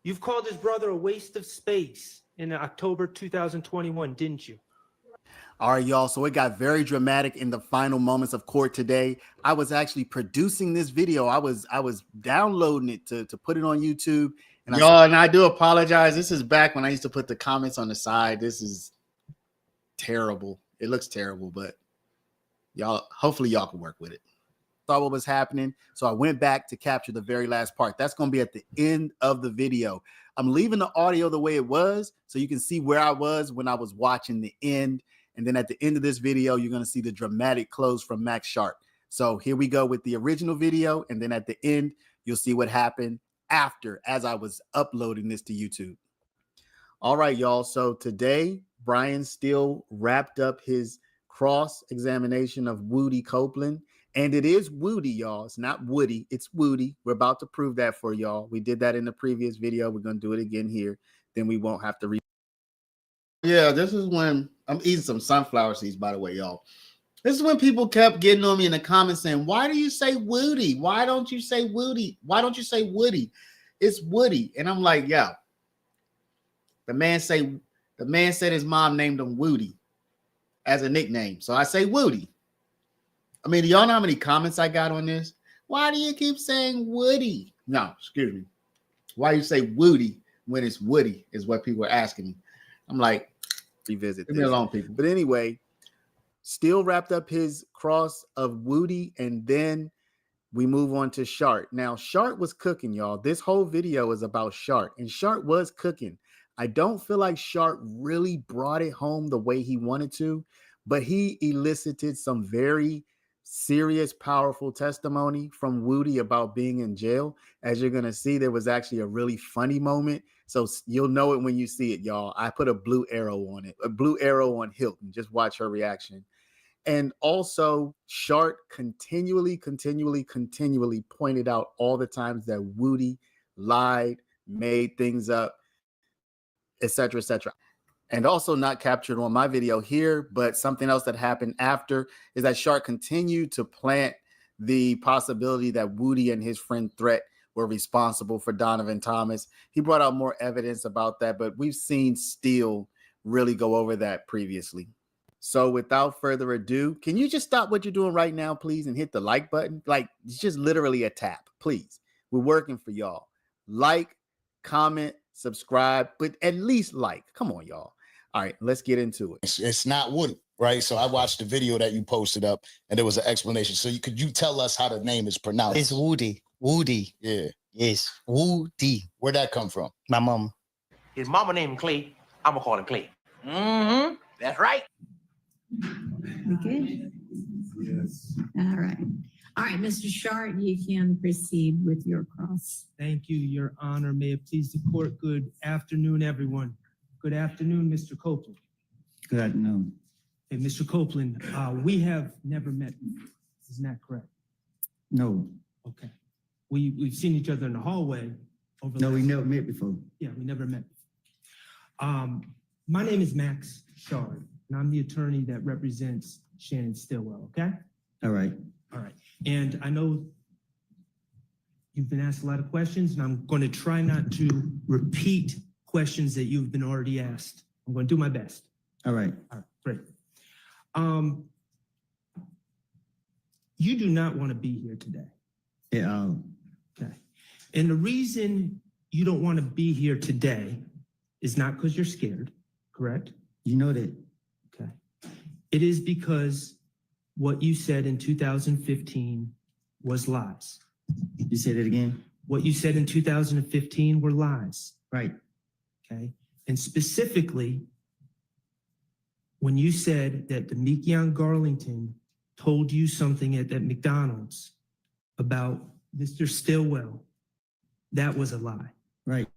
You've called his brother a waste of space in October 2021, didn't you? All right, y'all. So it got very dramatic in the final moments of court today. I was actually producing this video. I was downloading it to put it on YouTube. And y'all, and I do apologize. This is back when I used to put the comments on the side. This is terrible. It looks terrible, but y'all, hopefully y'all can work with it. Saw what was happening. So I went back to capture the very last part. That's going to be at the end of the video. I'm leaving the audio the way it was so you can see where I was when I was watching the end. And then at the end of this video, you're going to see the dramatic close from Max Sharp. So here we go with the original video. And then at the end, you'll see what happened after as I was uploading this to YouTube. All right, y'all. So today, Brian Steele wrapped up his cross-examination of Woody Copeland. And it is Woody, y'all. It's not Woody. It's Woody. We're about to prove that for y'all. We did that in the previous video. We're going to do it again here. Then we won't have to read. Yeah, this is when I'm eating some sunflower seeds, by the way, y'all. This is when people kept getting on me in the comments saying, why do you say Woody? Why don't you say Woody? Why don't you say Woody? It's Woody. And I'm like, yeah. The man said his mom named him Woody as a nickname. So I say Woody. I mean, do y'all know how many comments I got on this? Why do you keep saying Woody? No, excuse me. Why you say Woody when it's Woody is what people are asking me. I'm like, revisit this. Leave me alone, people. But anyway, Steele wrapped up his cross of Woody, and then we move on to Shart. Now, Shart was cooking, y'all. This whole video is about Shart, and Shart was cooking. I don't feel like Shart really brought it home the way he wanted to, but he elicited some very serious, powerful testimony from Woody about being in jail. As you're going to see, there was actually a really funny moment. So you'll know it when you see it, y'all. I put a blue arrow on it, a blue arrow on Hilton. Just watch her reaction. And also, Shart continually pointed out all the times that Woody lied, made things up, etc., etc. And also not captured on my video here, but something else that happened after is that Shart continued to plant the possibility that Woody and his friend Threat were responsible for Donovan Thomas. He brought out more evidence about that, but we've seen Steele really go over that previously. So without further ado, can you just stop what you're doing right now, please, and hit the like button? Like, it's just literally a tap, please. We're working for y'all. Like, comment, subscribe, but at least like. Come on, y'all. All right, let's get into it. It's not Woody, right? So I watched the video that you posted up, and there was an explanation. So could you tell us how the name is pronounced? It's Woody. Woody. Yeah. Yes. Woody. Where'd that come from? My mom. His mama named him Clay. I'm gonna call him Clay. Mm-hmm. That's right. We good? Yes. All right. All right, Mr. Shart, you can proceed with your cross. Thank you, Your Honor. May it please the court. Good afternoon, everyone. Good afternoon, Mr. Copeland. Good afternoon. Hey, Mr. Copeland, we have never met before. Isn't that correct? No. Okay. We've seen each other in the hallway. No, we never met before. Yeah, we never met before. My name is Max Shard, and I'm the attorney that represents Shannon Stillwell, okay? All right. All right. And I know you've been asked a lot of questions, and I'm going to try not to repeat questions that you've been already asked. I'm going to do my best. All right. All right, great. You do not want to be here today. Yeah. Okay. And the reason you don't want to be here today is not because you're scared, correct? You know that. Okay. It is because what you said in 2015 was lies. You said it again? What you said in 2015 were lies. Right. Okay. And specifically, when you said that Demekion Garlington told you something at that McDonald's about Mr. Stillwell, that was a lie. Right.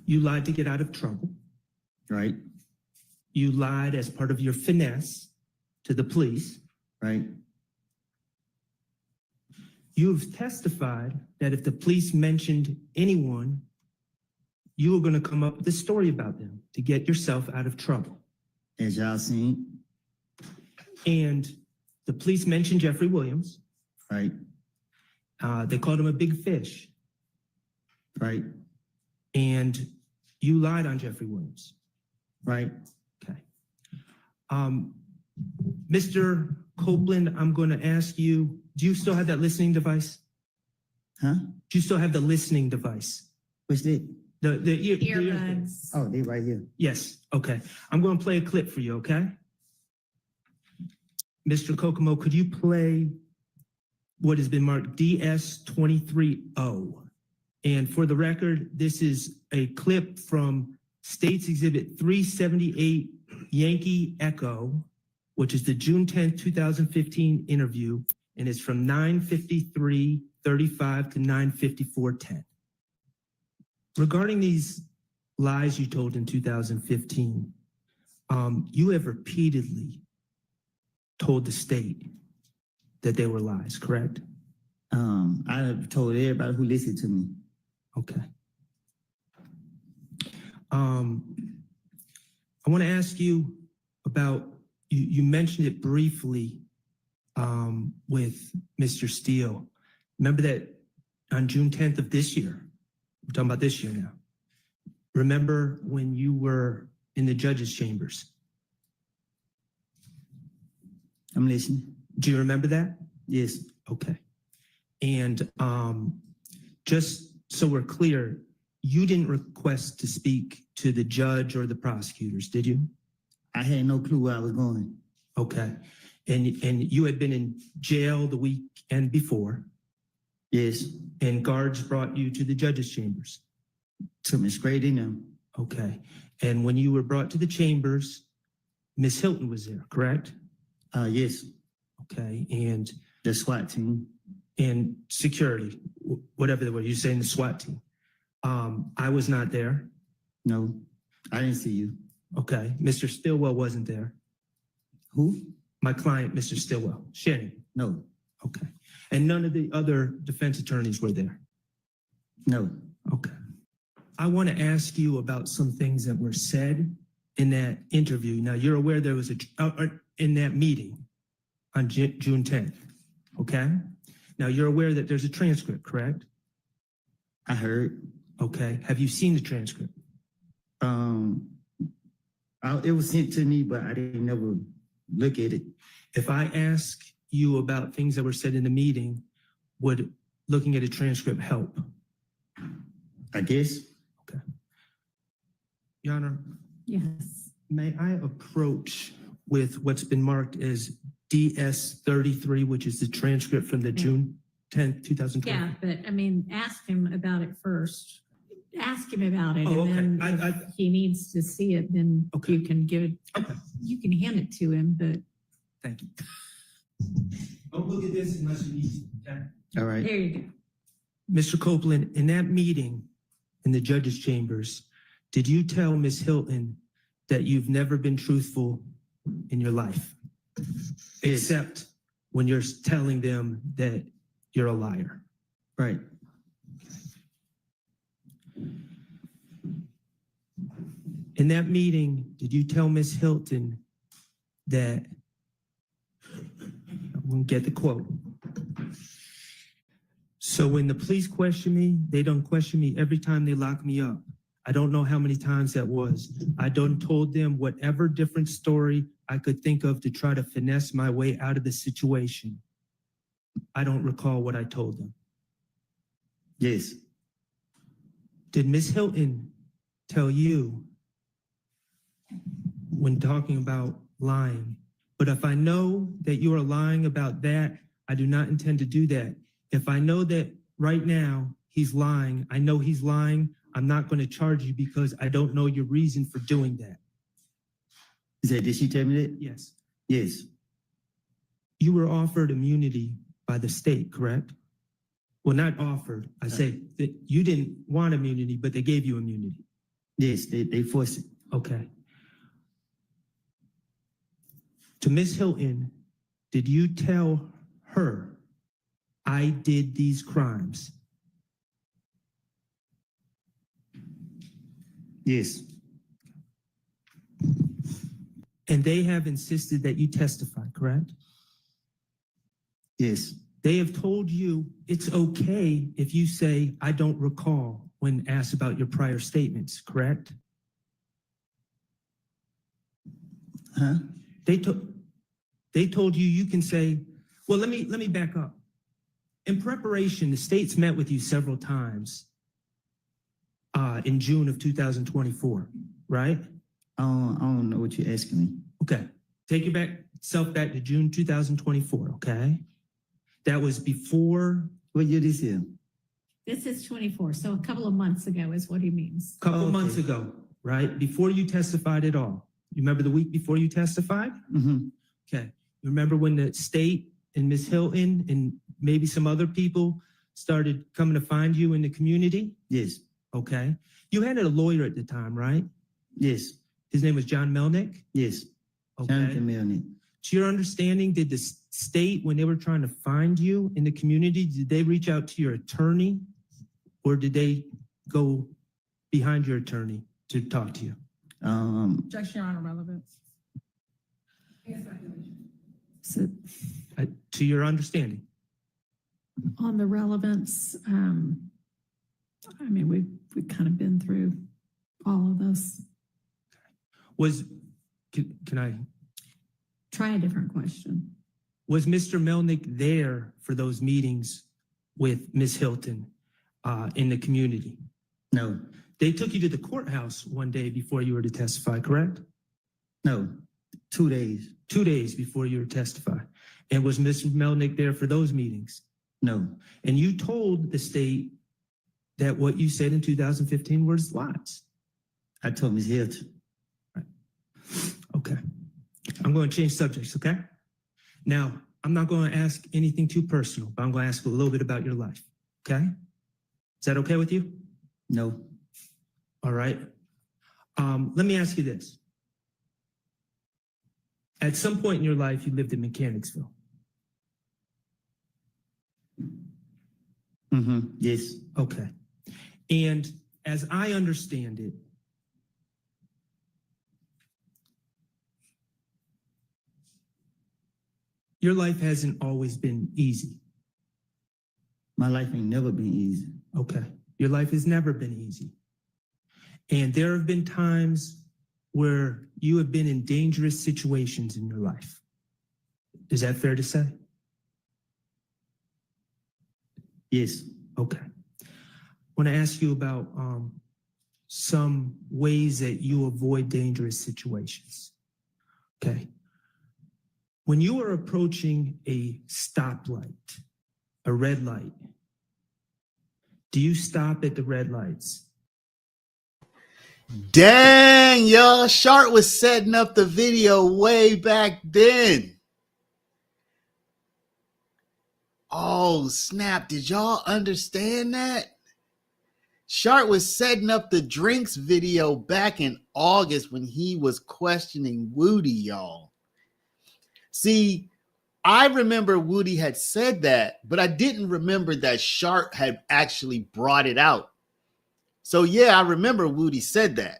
You lied to get out of trouble. Right. You lied as part of your finesse to the police. Right. You've testified that if the police mentioned anyone, you were going to come up with a story about them to get yourself out of trouble. As y'all seen. And the police mentioned Jeffrey Williams. Right. They called him a big fish. Right. And you lied on Jeffrey Williams. Right. Okay. Mr. Copeland, I'm going to ask you, do you still have that listening device? Huh? Do you still have the listening device? What's that? The Earbuds. Oh, they right here. Yes. Okay. I'm going to play a clip for you, okay? Mr. Kokomo, could you play what has been marked DS230? And for the record, this is a clip from State's Exhibit 378 Yankee Echo, which is the June 10th, 2015 interview, and it's from 9:53:35 to 9:54:10. Regarding these lies you told in 2015, you have repeatedly told the state that they were lies, correct? I have told everybody who listened to me. Okay. I want to ask you about, you mentioned it briefly with Mr. Steele. Remember that on June 10th of this year, we're talking about this year now. Remember when you were in the judge's chambers? I'm listening. Do you remember that? Yes. Okay. And just so we're clear, you didn't request to speak to the judge or the prosecutors, did you? I had no clue where I was going. Okay. And you had been in jail the weekend before. Yes. And guards brought you to the judge's chambers. Took me straight in there. Okay. And when you were brought to the chambers, Miss Hilton was there, correct? Yes. Okay. And the SWAT team. And security, whatever the word you're saying, the SWAT team. I was not there. No, I didn't see you. Okay. Mr. Stillwell wasn't there. Who? My client, Mr. Stillwell. Shannon. No. Okay. And none of the other defense attorneys were there. No. Okay. I want to ask you about some things that were said in that interview. Now, you're aware there was in that meeting on June 10th. Okay. Now, you're aware that there's a transcript, correct? I heard. Okay. Have you seen the transcript? It was sent to me, but I didn't never look at it. If I ask you about things that were said in the meeting, would looking at a transcript help? I guess. Okay. Your Honor. Yes. May I approach with what's been marked as DS33, which is the transcript from the June 10th, 2020? Yeah, but I mean, ask him about it first. Ask him about it. Oh, and okay. then if he needs to see it, then you can give it. Okay. You can hand it to him, but. Thank you. Don't look at this unless you need to, okay? All right. There you go. Mr. Copeland, in that meeting in the judge's chambers, did you tell Ms. Hilton that you've never been truthful in your life? Except when you're telling them that you're a liar. Right. In that meeting, did you tell Ms. Hilton that, I'm gonna get the quote. So when the police question me, they don't question me every time they lock me up. I don't know how many times that was. I done told them whatever different story I could think of to try to finesse my way out of the situation. I don't recall what I told them. Yes. Did Ms. Hilton tell you when talking about lying, but if I know that you are lying about that, I do not intend to do that. If I know that right now he's lying, I know he's lying, I'm not going to charge you because I don't know your reason for doing that. Did she tell me that? Yes. Yes. You were offered immunity by the state, correct? Well, not offered. I say that you didn't want immunity, but they gave you immunity. Yes, they force it. Okay. To Miss Hilton, did you tell her I did these crimes? Yes. And they have insisted that you testify, correct? Yes. They have told you it's okay if you say, I don't recall when asked about your prior statements, correct? Huh? They told you you can say, well, let me back up. In preparation, the state's met with you several times in June of 2024, right? I don't know what you're asking me. Okay. Take yourself back to June 2024, okay? That was before. What year this is? This is 24, so a couple of months ago is what he means. Couple months ago, right? Before you testified at all. You remember the week before you testified? Mm-hmm. Okay. You remember when the state and Ms. Hilton and maybe some other people started coming to find you in the community? Yes. Okay. You had a lawyer at the time, right? Yes. His name was John Melnick? Yes. Okay. Jonathan Melnick. To your understanding, did the state, when they were trying to find you in the community, did they reach out to your attorney or did they go behind your attorney to talk to you? Objection on relevance. So, to your understanding? On the relevance, I mean, we've kind of been through all of this. Can I? Try a different question. Was Mr. Melnick there for those meetings with Ms. Hilton in the community? No. They took you to the courthouse one day before you were to testify, correct? No. 2 days. 2 days before you were to testify. And was Mr. Melnick there for those meetings? No. And you told the state that what you said in 2015 was lies. I told Ms. Hilton. Right. Okay. I'm going to change subjects, okay? Now, I'm not going to ask anything too personal, but I'm going to ask a little bit about your life, okay? Is that okay with you? No. All right. Let me ask you this. At some point in your life, you lived in Mechanicsville. Mm-hmm. Yes. Okay. And as I understand it, your life hasn't always been easy. My life ain't never been easy. Okay. Your life has never been easy. And there have been times where you have been in dangerous situations in your life. Is that fair to say? Yes. Okay. I want to ask you about some ways that you avoid dangerous situations. Okay. When you are approaching a stoplight, a red light, do you stop at the red lights? Dang, y'all. Sharp was setting up the video way back then. Oh, snap. Did y'all understand that? Sharp was setting up the drinks video back in August when he was questioning Woody, y'all. See, I remember Woody had said that, but I didn't remember that Sharp had actually brought it out. So yeah, I remember Woody said that.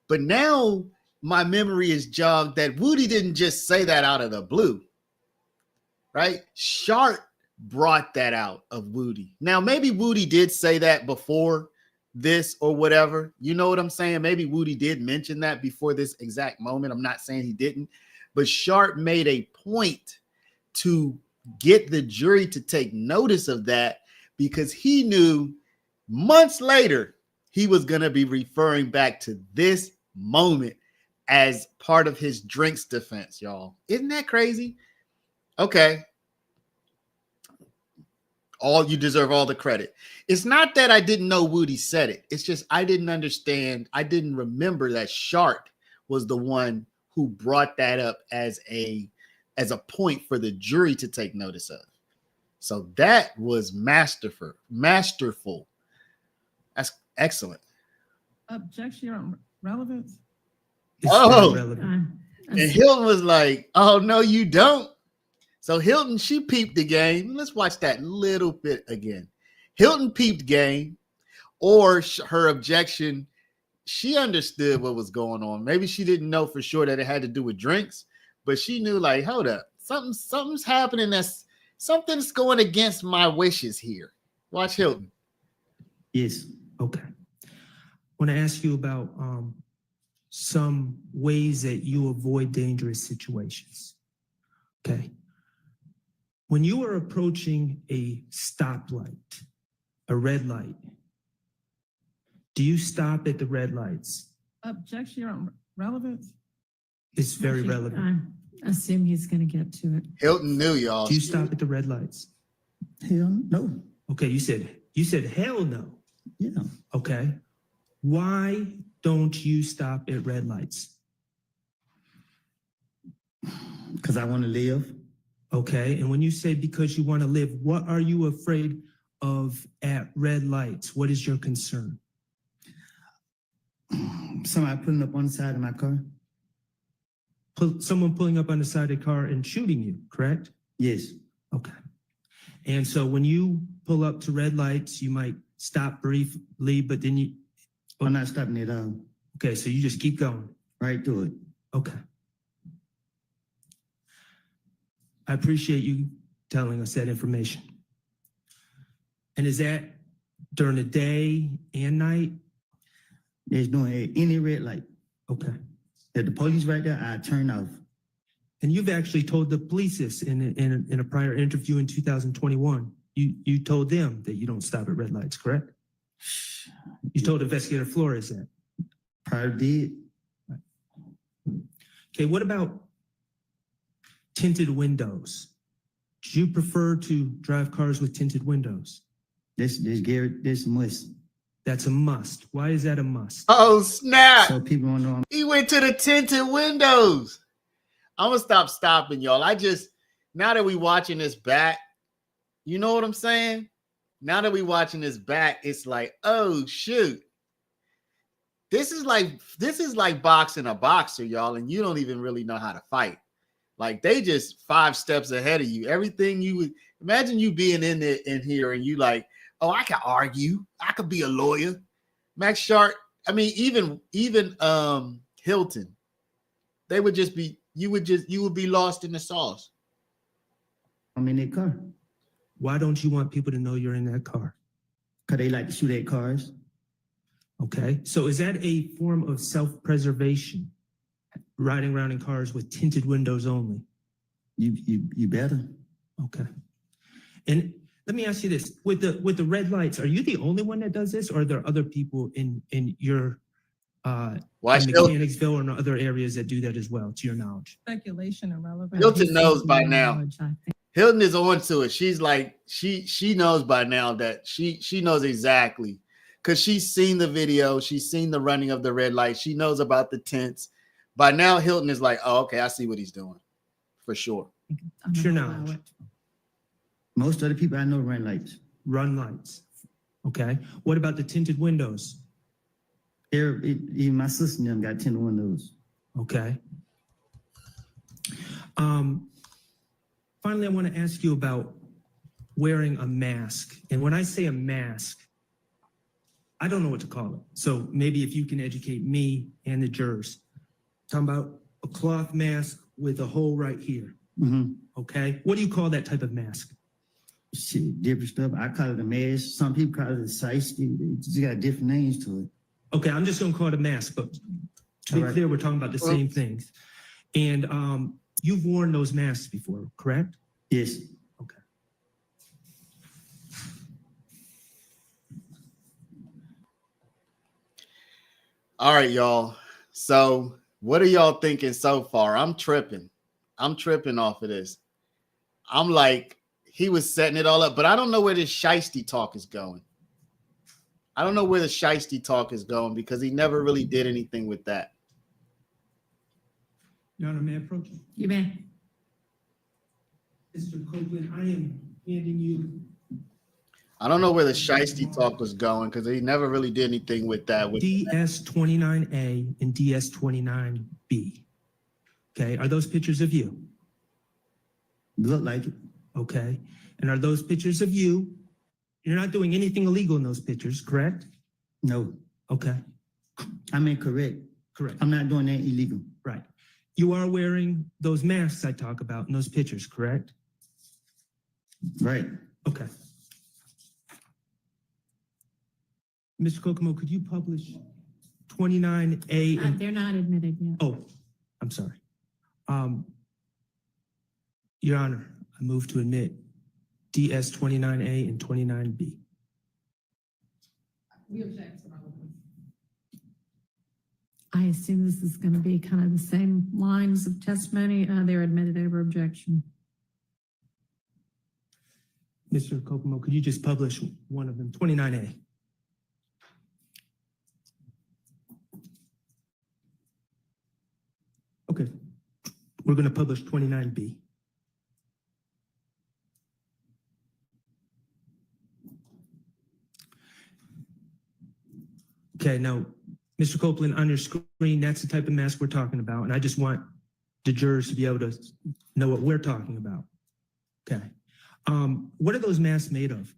But now my memory is jogged that Woody didn't just say that out of the blue, right? Sharp brought that out of Woody. Now, maybe Woody did say that before this or whatever. You know what I'm saying? Maybe Woody did mention that before this exact moment. I'm not saying he didn't. But Sharp made a point to get the jury to take notice of that because he knew months later he was going to be referring back to this moment as part of his drinks defense, y'all. Isn't that crazy? Okay. You deserve all the credit. It's not that I didn't know Woody said it. It's just I didn't understand. I didn't remember that Sharp was the one who brought that up as a point for the jury to take notice of. So that was masterful. That's excellent. Objection on relevance. Oh, relevant. and Hilton was like, "Oh no, you don't." So Hilton, she peeped the game. Let's watch that little bit again. Hilton peeped game, or her objection. She understood what was going on. Maybe she didn't know for sure that it had to do with drinks, but she knew, like, hold up, something's happening. Something's going against my wishes here. Watch Hilton. Yes. Okay. I want to ask you about some ways that you avoid dangerous situations. Okay. When you are approaching a stoplight, a red light, do you stop at the red lights? Objection on relevance. It's very relevant. I assume he's going to get to it. Hilton knew, y'all. Do you stop at the red lights? Hell no. Okay, you said hell no. Yeah. Okay. Why don't you stop at red lights? Because I want to live. Okay. And when you say because you want to live, what are you afraid of at red lights? What is your concern? Somebody putting up on the side of my car. Someone pulling up on the side of the car and shooting you, correct? Yes. Okay. And so when you pull up to red lights, you might stop briefly, but then you... I'm not stopping at all. Okay, so you just keep going. Right through it. Okay. I appreciate you telling us that information. And is that during the day and night? There's no any red light. Okay. If the police right there, I turn off. And you've actually told the police this in a prior interview in 2021. You told them that you don't stop at red lights, correct? You told Investigator Flores that. Probably did. Right. Okay, what about tinted windows? Do you prefer to drive cars with tinted windows? This Garrett, this must. That's a must. Why is that a must? Oh, snap. So people don't know. He went to the tinted windows. I'm going to stop stopping, y'all. Now that we watching this back, you know what I'm saying? Now that we watching this back, it's like, oh, shoot. This is like boxing a boxer, y'all, and you don't even really know how to fight. Like, they just 5 steps ahead of you. Everything you would imagine you being in here and you like, oh, I can argue. I could be a lawyer. Max Sharp. I mean, even Hilton. They would just be. You would be lost in the sauce. I'm in that car. Why don't you want people to know you're in that car? Because they like to shoot at cars. Okay. So is that a form of self-preservation? Riding around in cars with tinted windows only? You better. Okay. And let me ask you this: with the red lights, are you the only one that does this, or are there other people in your in Mechanicsville or in other areas that do that as well, to your knowledge? Speculation and relevance. Hilton knows by now. Hilton is on to it. She's like, she knows by now that she knows exactly, because she's seen the video, she's seen the running of the red light, she knows about the tents. By now, Hilton is like, oh, okay, I see what he's doing, for sure. To your knowledge. Most of the people I know run lights. Run lights. Okay. What about the tinted windows? Even my sister and them got tinted windows. Okay. Finally, I want to ask you about wearing a mask. And when I say a mask, I don't know what to call it. So maybe if you can educate me and the jurors. Talking about a cloth mask with a hole right here. Mm-hmm. Okay. What do you call that type of mask? Shit, different stuff. I call it a mask. Some people call it a shiesty. It just got different names to it. Okay, I'm just gonna call it a mask, but to be clear, we're talking about the same things. And you've worn those masks before, correct? Yes. Okay. All right, y'all. So what are y'all thinking so far? I'm tripping off of this. I'm like, he was setting it all up, but I don't know where this shiesty talk is going. I don't know where the shiesty talk is going because he never really did anything with that. Your Honor, may I approach you? You may. Mr. Copeland, I am handing you I don't know where the shiesty talk was going because he never really did anything with that. DS29A and DS29B. Okay, are those pictures of you? Look like it. Okay, and are those pictures of you? You're not doing anything illegal in those pictures, correct? No. Okay. I mean, correct. Correct. I'm not doing that illegal. Right. You are wearing those masks I talk about in those pictures, correct? Right. Okay. Mr. Kokomo, could you publish 29A? And, They're not admitted yet. oh, I'm sorry. Your Honor, I move to admit DS 29A and 29B. I assume this is going to be kind of the same lines of testimony. They're admitted over objection. Mr. Kokomo, could you just publish one of them, 29A? Okay, we're going to publish 29B. Okay, now, Mr. Copeland, on your screen, that's the type of mask we're talking about, and I just want the jurors to be able to know what we're talking about. Okay. What are those masks made of?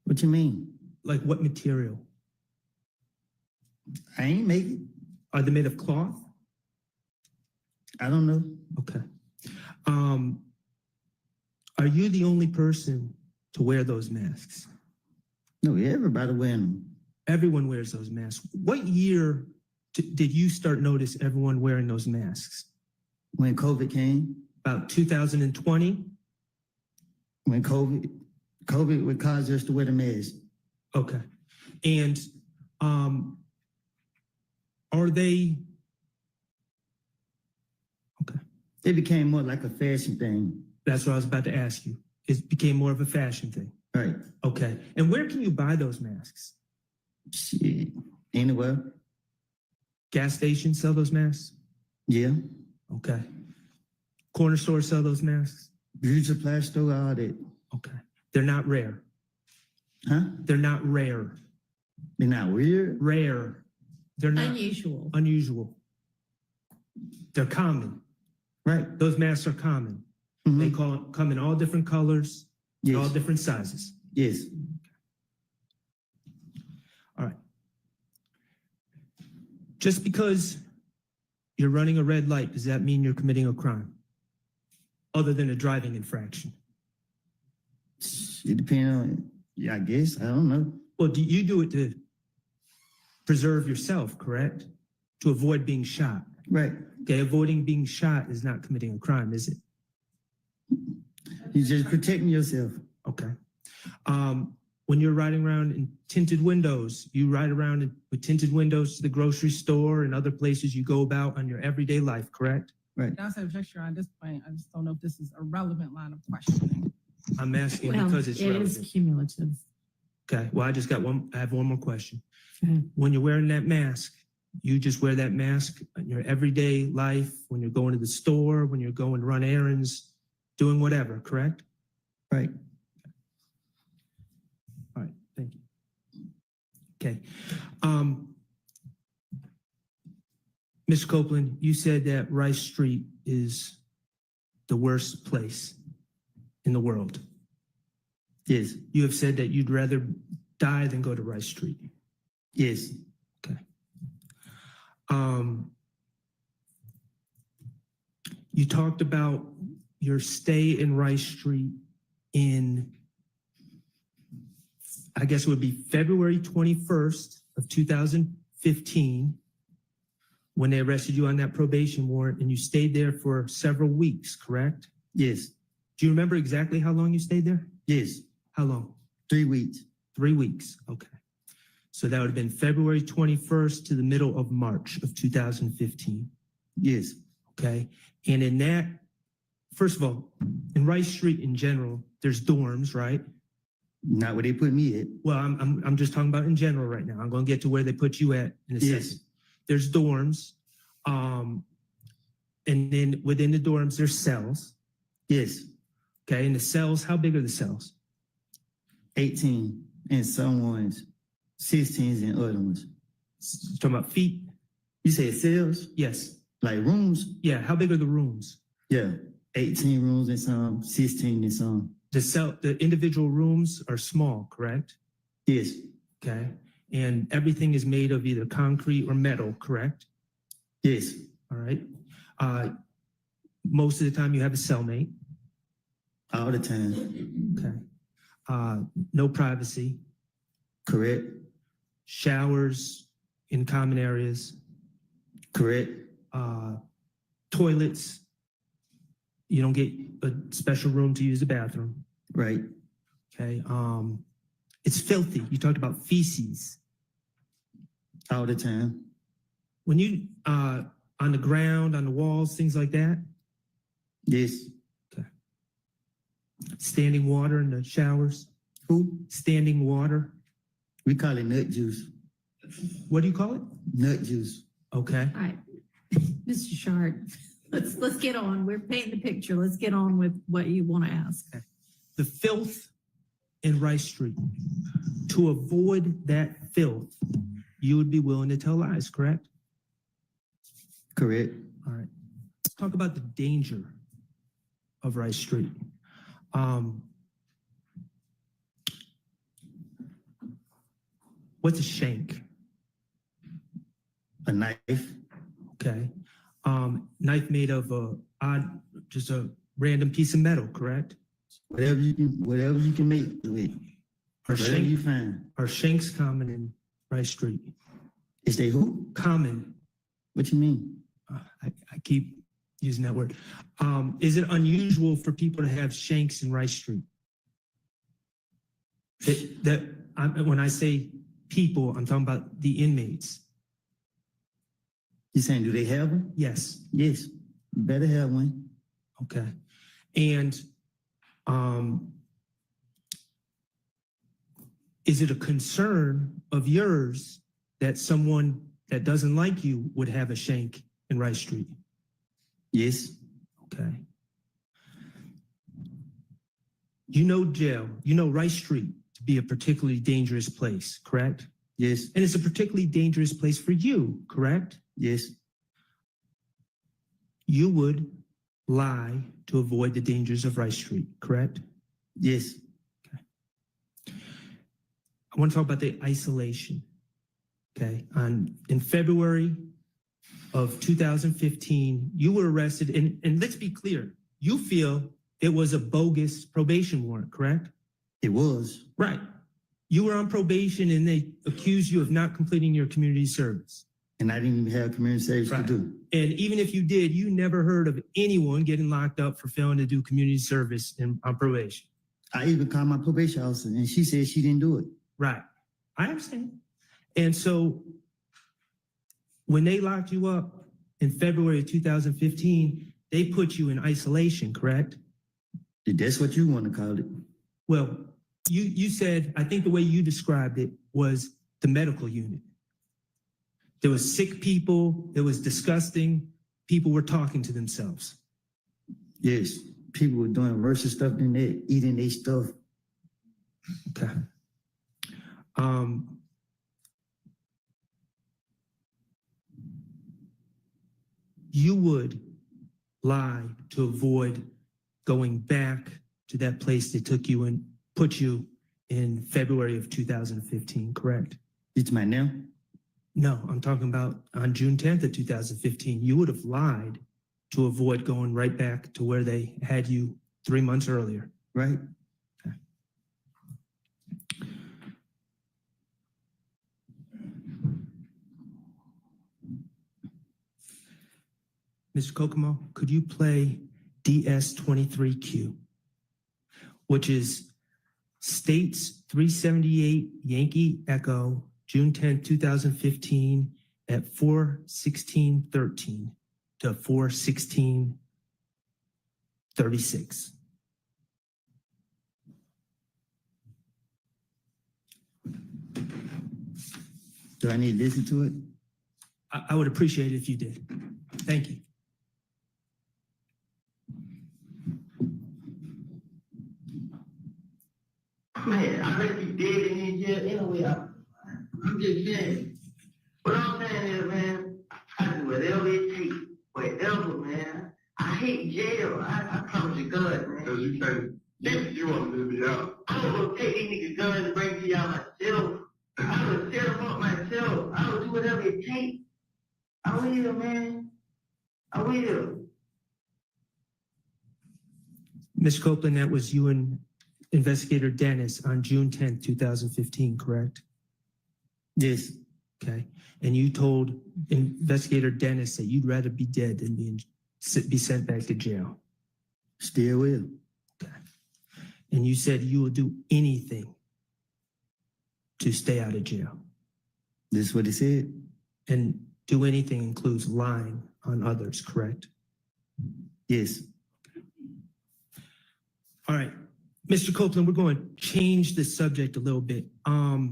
What you mean? Like what material? I ain't making. Are they made of cloth? I don't know. Okay. Are you the only person to wear those masks? No, everybody wearing them. Everyone wears those masks. What year did you start notice everyone wearing those masks? When COVID came. About 2020? When COVID would cause us to wear the mask. Okay. And are they? Okay. It became more like a fashion thing. That's what I was about to ask you. It became more of a fashion thing. Right. Okay. And where can you buy those masks? Shit. Anywhere. Gas stations sell those masks? Yeah. Okay. Corner stores sell those masks? Beauty supply store, all that. Okay. They're not rare. Huh? They're not rare. They're not weird? Rare. They're not unusual. Unusual. They're common. Right. Those masks are common. Mm-hmm. They come in all different colors, yes. all different sizes. Yes. All right. Just because you're running a red light, does that mean you're committing a crime? Other than a driving infraction? It depends on, yeah, I guess. I don't know. Well, you do it to preserve yourself, correct? To avoid being shot. Right. Okay, avoiding being shot is not committing a crime, is it? You're just protecting yourself. Okay. When you're riding around in tinted windows, you ride around with tinted windows to the grocery store and other places you go about on your everyday life, correct? Right. That's an objection on this point. I just don't know if this is a relevant line of questioning. I'm asking because it's relevant. It is cumulative. Okay, well, I have one more question. Okay. When you're wearing that mask, you just wear that mask in your everyday life, when you're going to the store, when you're going to run errands, doing whatever, correct? Right. All right, thank you. Okay. Mr. Copeland, you said that Rice Street is the worst place in the world. Yes. You have said that you'd rather die than go to Rice Street. Yes. Okay. You talked about your stay in Rice Street in, I guess it would be February 21st of 2015, when they arrested you on that probation warrant, and you stayed there for several weeks, correct? Yes. Do you remember exactly how long you stayed there? Yes. How long? 3 weeks. 3 weeks, okay. So that would have been February 21st to the middle of March of 2015. Yes. Okay, and in that, first of all, in Rice Street in general, there's dorms, right? Not where they put me at. Well, I'm just talking about in general right now. I'm going to get to where they put you at in a second. There's dorms, and then within the dorms, there's cells. Yes. Okay, and the cells, how big are the cells? 18 in some ones, 16s in other ones. Talking about feet? You said cells? Yes. Like rooms? Yeah, how big are the rooms? Yeah, 18 rooms in some, 16 in some. The individual rooms are small, correct? Yes. Okay. And everything is made of either concrete or metal, correct? Yes. All right. Most of the time you have a cellmate. All the time. Okay. No privacy. Correct. Showers in common areas. Correct. Toilets. You don't get a special room to use the bathroom. Right. Okay. It's filthy. You talked about feces. All the time. When you on the ground, on the walls, things like that? Yes. Okay. Standing water in the showers? Who? Standing water. We call it nut juice. What do you call it? Nut juice. Okay. All right, Mr. Short, let's get on. We're painting the picture. Let's get on with what you want to ask. Okay. The filth in Rice Street. To avoid that filth, you would be willing to tell lies, correct? Correct. All right. Let's talk about the danger of Rice Street. What's a shank? A knife. Okay. Knife made of just a random piece of metal, correct? Whatever you can make with. Whatever you find. Are shanks common in Rice Street? Is they who? Common. What you mean? I keep using that word. Is it unusual for people to have shanks in Rice Street? When I say people, I'm talking about the inmates. You saying, do they have them? Yes. Yes. You better have one. Okay. And is it a concern of yours that someone that doesn't like you would have a shank in Rice Street? Yes. Okay. You know jail, you know Rice Street to be a particularly dangerous place, correct? Yes. And it's a particularly dangerous place for you, correct? Yes. You would lie to avoid the dangers of Rice Street, correct? Yes. Okay. I want to talk about the isolation. Okay. In February of 2015, you were arrested, and let's be clear, you feel it was a bogus probation warrant, correct? It was. Right. You were on probation and they accused you of not completing your community service. And I didn't even have community service to do. And even if you did, you never heard of anyone getting locked up for failing to do community service on probation. I even called my probation officer and she said she didn't do it. Right. I understand. And so when they locked you up in February of 2015, they put you in isolation, correct? That's what you want to call it. Well, you said, I think the way you described it was the medical unit. There was sick people, it was disgusting, people were talking to themselves. Yes, people were doing worse stuff than that, eating their stuff. Okay. You would lie to avoid going back to that place they took you and put you in February of 2015, correct? It's my now? No, I'm talking about on June 10th of 2015. You would have lied to avoid going right back to where they had you 3 months earlier. Right. Okay. Mr. Kokomo, could you play DS23Q, which is States 378 Yankee Echo, June 10, 2015 at 4:16:13 to 4:16:36. Do I need to listen to it? I would appreciate it if you did. Thank you. Man, I bet you dead in here anyway. I'm just saying. What I'm saying is, man, I do whatever it takes. Whatever, man. I hate jail. I promise you God, man. Because you can't, you want to be out. I was going to take these niggas guns and bring you out myself. I would set them up myself. I would do whatever it takes. I will, man. I will. Ms. Copeland, that was you and Investigator Dennis on June 10th, 2015, correct? Yes. Okay. And you told Investigator Dennis that you'd rather be dead than be sent back to jail. Still will. Okay. And you said you will do anything to stay out of jail. This is what he said. And do anything includes lying on others, correct? Yes. All right. Mr. Copeland, we're going to change the subject a little bit. I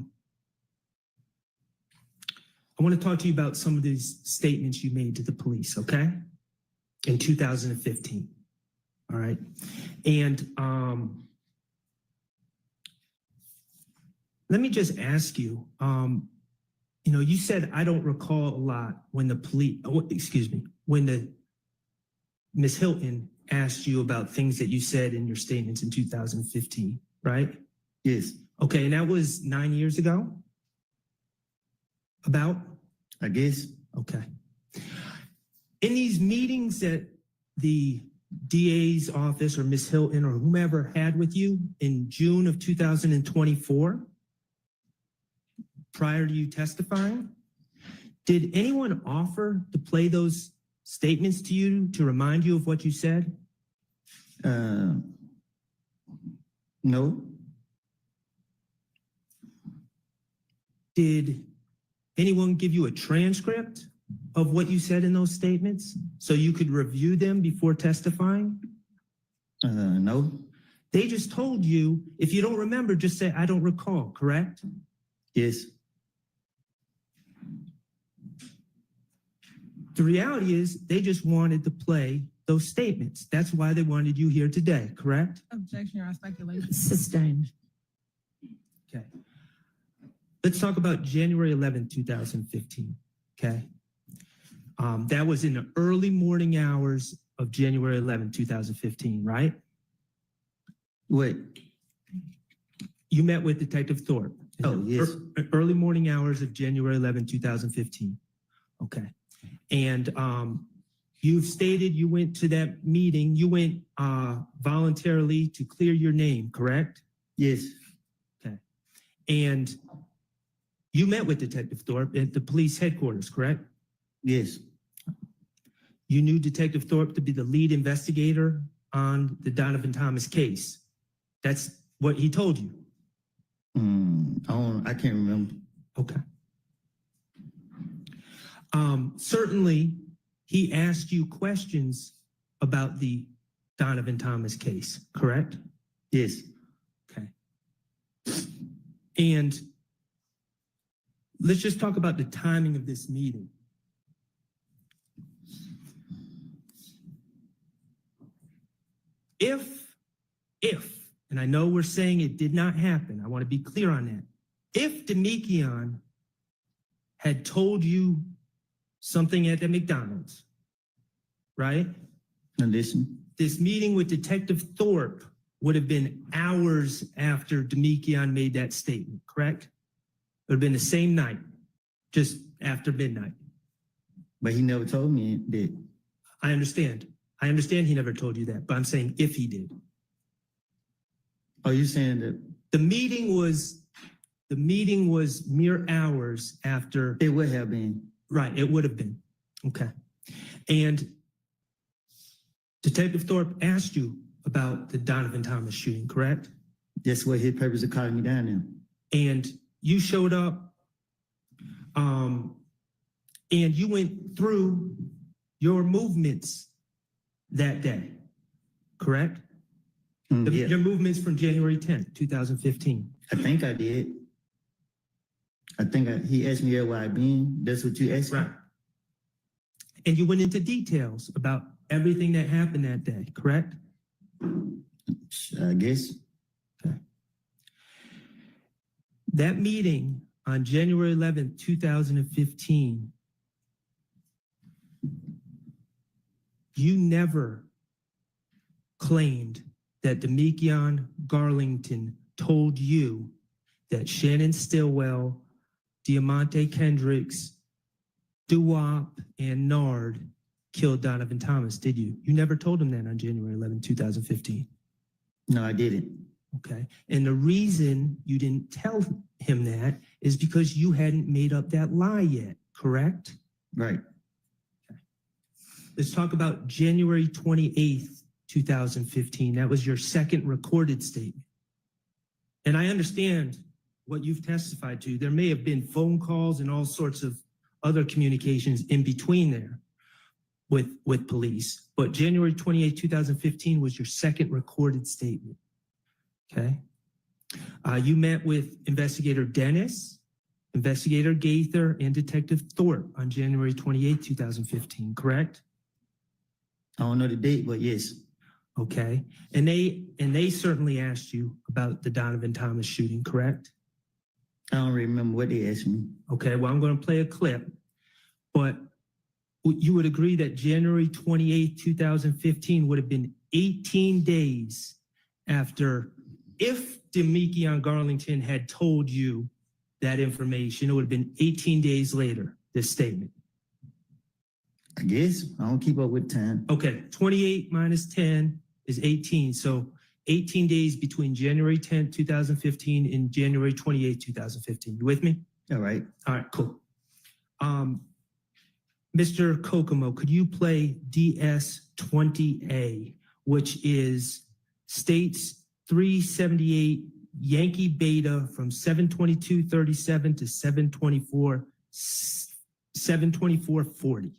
want to talk to you about some of these statements you made to the police, okay? In 2015, all right? And let me just ask you, you know, you said, I don't recall a lot when the police, when the Ms. Hilton asked you about things that you said in your statements in 2015, right? Yes. Okay, and that was 9 years ago? About? I guess. Okay. In these meetings that the DA's office or Ms. Hilton or whomever had with you in June of 2024, prior to you testifying, did anyone offer to play those statements to you to remind you of what you said? No. Did anyone give you a transcript of what you said in those statements so you could review them before testifying? No. They just told you, if you don't remember, just say, I don't recall, correct? Yes. The reality is they just wanted to play those statements. That's why they wanted you here today, correct? Objection, Your Honor, speculation. Sustained. Okay. Let's talk about January 11, 2015, okay? That was in the early morning hours of January 11, 2015, right? Wait. You met with Detective Thorpe. Oh, yes. Early morning hours of January 11, 2015. Okay. And you've stated you went to that meeting, you went voluntarily to clear your name, correct? Yes. Okay. And you met with Detective Thorpe at the police headquarters, correct? Yes. You knew Detective Thorpe to be the lead investigator on the Donovan Thomas case. That's what he told you. I can't remember. Okay. Certainly, he asked you questions about the Donovan Thomas case, correct? Yes. Okay. And let's just talk about the timing of this meeting. If, and I know we're saying it did not happen, I want to be clear on that. If Demekion had told you something at the McDonald's, right? Now listen. This meeting with Detective Thorpe would have been hours after Demekion made that statement, correct? It would have been the same night, just after midnight. But he never told me that. I understand. I understand he never told you that, but I'm saying if he did. Are you saying that? The meeting was mere hours after. It would have been. Right, it would have been. Okay. And Detective Thorpe asked you about the Donovan Thomas shooting, correct? That's what his purpose of calling me down there. And you showed up and you went through your movements that day, correct? Yeah. Your movements from January 10th, 2015. I think I did. He asked me where I been. That's what you asked me? Right. And you went into details about everything that happened that day, correct? I guess. Okay. That meeting on January 11th, 2015, you never claimed that Demekion Garlington told you that Shannon Stillwell, Diamante Kendricks, Duwop, and Nard killed Donovan Thomas, did you? You never told him that on January 11, 2015. No, I didn't. Okay. And the reason you didn't tell him that is because you hadn't made up that lie yet, correct? Right. Okay. Let's talk about January 28th, 2015. That was your second recorded statement. And I understand what you've testified to. There may have been phone calls and all sorts of other communications in between there with police. But January 28, 2015 was your second recorded statement. Okay. You met with Investigator Dennis, Investigator Gaither, and Detective Thorpe on January 28, 2015, correct? I don't know the date, but yes. Okay. And they certainly asked you about the Donovan Thomas shooting, correct? I don't remember what they asked me. Okay, well, I'm going to play a clip, but you would agree that January 28, 2015 would have been 18 days after, if Demekion Garlington had told you that information, it would have been 18 days later, this statement. I guess. I don't keep up with time. Okay, 28 minus 10 is 18. So 18 days between January 10, 2015 and January 28, 2015. You with me? All right. All right, cool. Mr. Kokomo, could you play DS-20A, which is states 378 Yankee Beta from 722.37 to 724.40.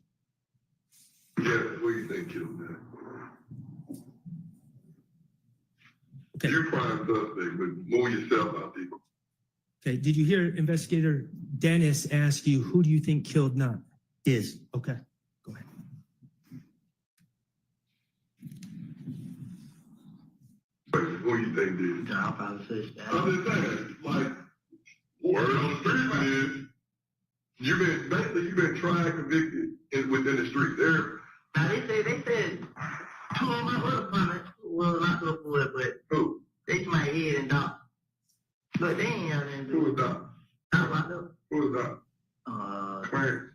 Yeah, what do you think, man? Okay. You're prime suspect, but move yourself out, people. Okay, did you hear Investigator Dennis ask you, who do you think killed Nutt? Yes. Okay, go ahead. Who do you think did? I'll probably say that. I'm just saying, like, word on the street is, you've been tried, convicted within the street. Now they said two of my other partners well not so for it, but who? They my head and dog. But they ain't have anything to do. Who was that? I don't know. Who was that? Clarence.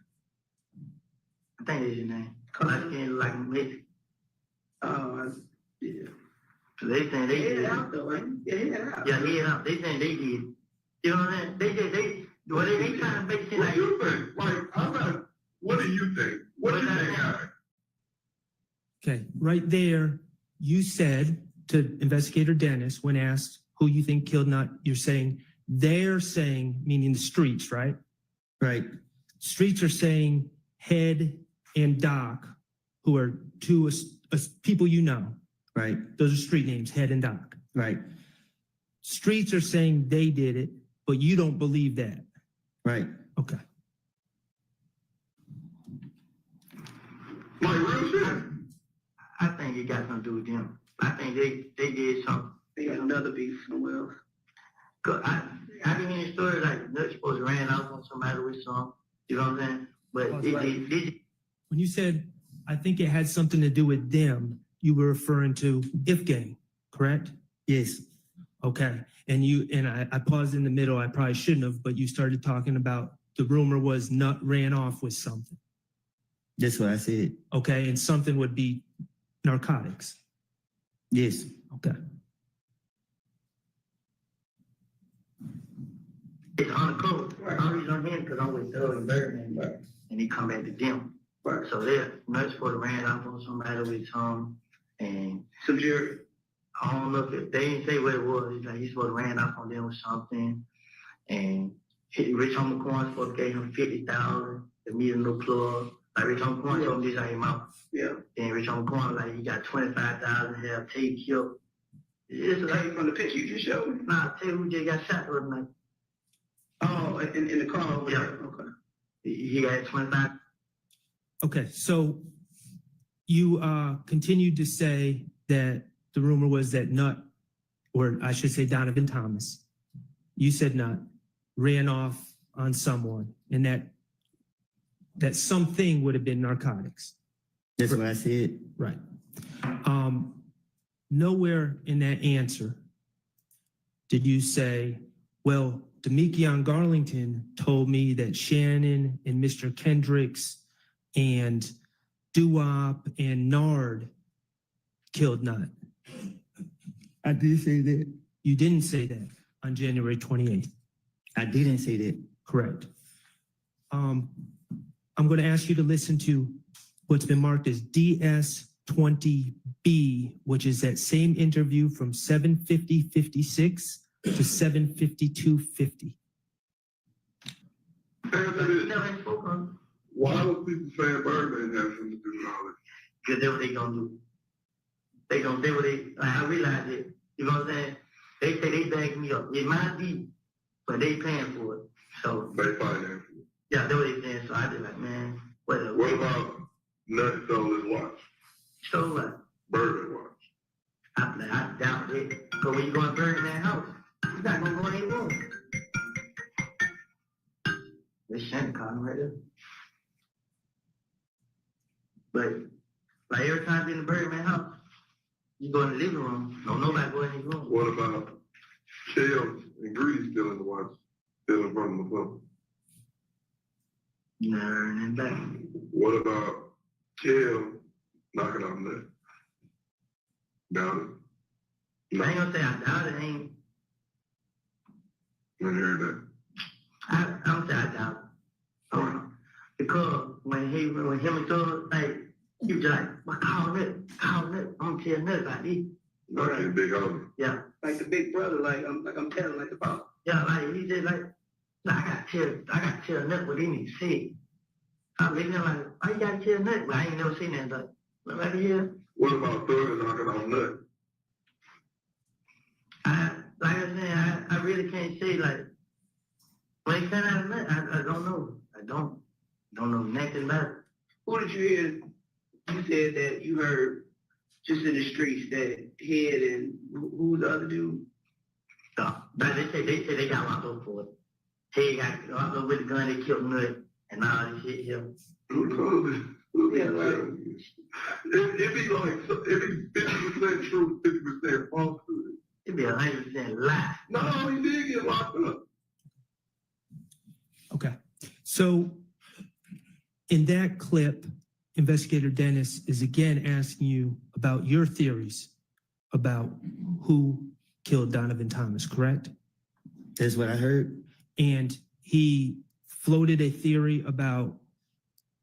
I think that's your name. Cause I can't like Mexican. Yeah. So they saying they did. Out though, right? Yeah, head out. They saying they did. You know what I'm saying? They trying to make it What like. do you think? Like, what do you think? What do you think happened? Okay, right there, you said to Investigator Dennis, when asked who you think killed Nutt, you're saying, they're saying, meaning the streets, right? Right. Streets are saying Head and Doc, who are two people you know. Right. Those are street names, Head and Doc. Right. Streets are saying they did it, but you don't believe that. Right. Okay. Like real shit. I think it got something to do with them. I think they did something. They got another beef somewhere else. Cause I can hear a story like Nutt supposed to ran off on somebody with some. You know what I'm saying? But When you said, I think it had something to do with them, you were referring to If Gang, correct? Yes. Okay. And I paused in the middle. I probably shouldn't have, but you started talking about the rumor was Nutt ran off with something. That's what I said. Okay. And something would be narcotics. Yes. Okay. It's on the coast. I'm reason I'm here because I'm with Doug and Birdman, and he come back to them. Right. So they're Nutt supposed to ran off on somebody with some, and some jury. I don't know if they didn't say what it was. It's like he's supposed to ran off on them with something, and Rich Homie Corn supposed to give him $50,000 to meet a new plug. Like Rich Homie Corn told me this out his mouth. Yeah. And Rich Homie Corn like he got $25,000 to have Tate killed. It's like from the picture you just showed me. Nah, tell you who just got shot the other night. Oh, in the car over there. Okay. He got 25. Okay. So you continued to say that the rumor was that Nutt, or I should say Donovan Thomas, you said Nutt, ran off on someone, and that something would have been narcotics. That's what I said. Right. Nowhere in that answer did you say, well, Demekion Garlington told me that Shannon and Mr. Kendricks and Duop and Nard killed Nutt. I did say that. You didn't say that on January 28th. I didn't say that. Correct. I'm going to ask you to listen to what's been marked as DS20B, which is that same interview from 7:50:56 to 7:52:50. Why was people saying Birdman has something to do with all this? Because that's what they gonna do. They gonna do what they, like, I realize it. You know what I'm saying? They say they back me up. It might be, but they paying for it. So They finance it. yeah, that's what they saying. So I just like, man, whatever. What about Nut stole his watch? So what? Birdman watch. I doubt it. But when you go in Birdman house, you're not gonna go in any room. This Shannon calling right there. But like every time in the Birdman house, you go in the living room, no nobody go in his room. What about Kels and Greedy stealing the watch? Stealing from the phone? Never and back. What about Kel knocking off Nut? Doubt it. I ain't gonna say I doubt it, ain't. I heard that. I don't say I doubt it. Because when him and Thor, like, he was like, well, call it. I'm gonna tell Nut about this. Like his big homie. Yeah. Like the big brother, like I'm telling like the pop. Yeah, like he said, like, I gotta tell Nut what he needs to say. I'm looking at like, why you gotta tell Nut? But I ain't never seen that, but right here. What about Thor knocking off Nut? Like I said, I really can't say, like, when it came out of Nut, I don't know. I don't know nothing about it. Who did you hear? You said that you heard just in the streets that Head and who was the other dude? No, but they say they got locked up for it. Head got locked up with the gun, they killed Nut and all this shit here. Yeah, like, it'd be like, it'd be 50% true, 50% false. It'd be 100% lie. No, he did get locked up. Okay. So in that clip, Investigator Dennis is again asking you about your theories about who killed Donovan Thomas, correct? That's what I heard. And he floated a theory about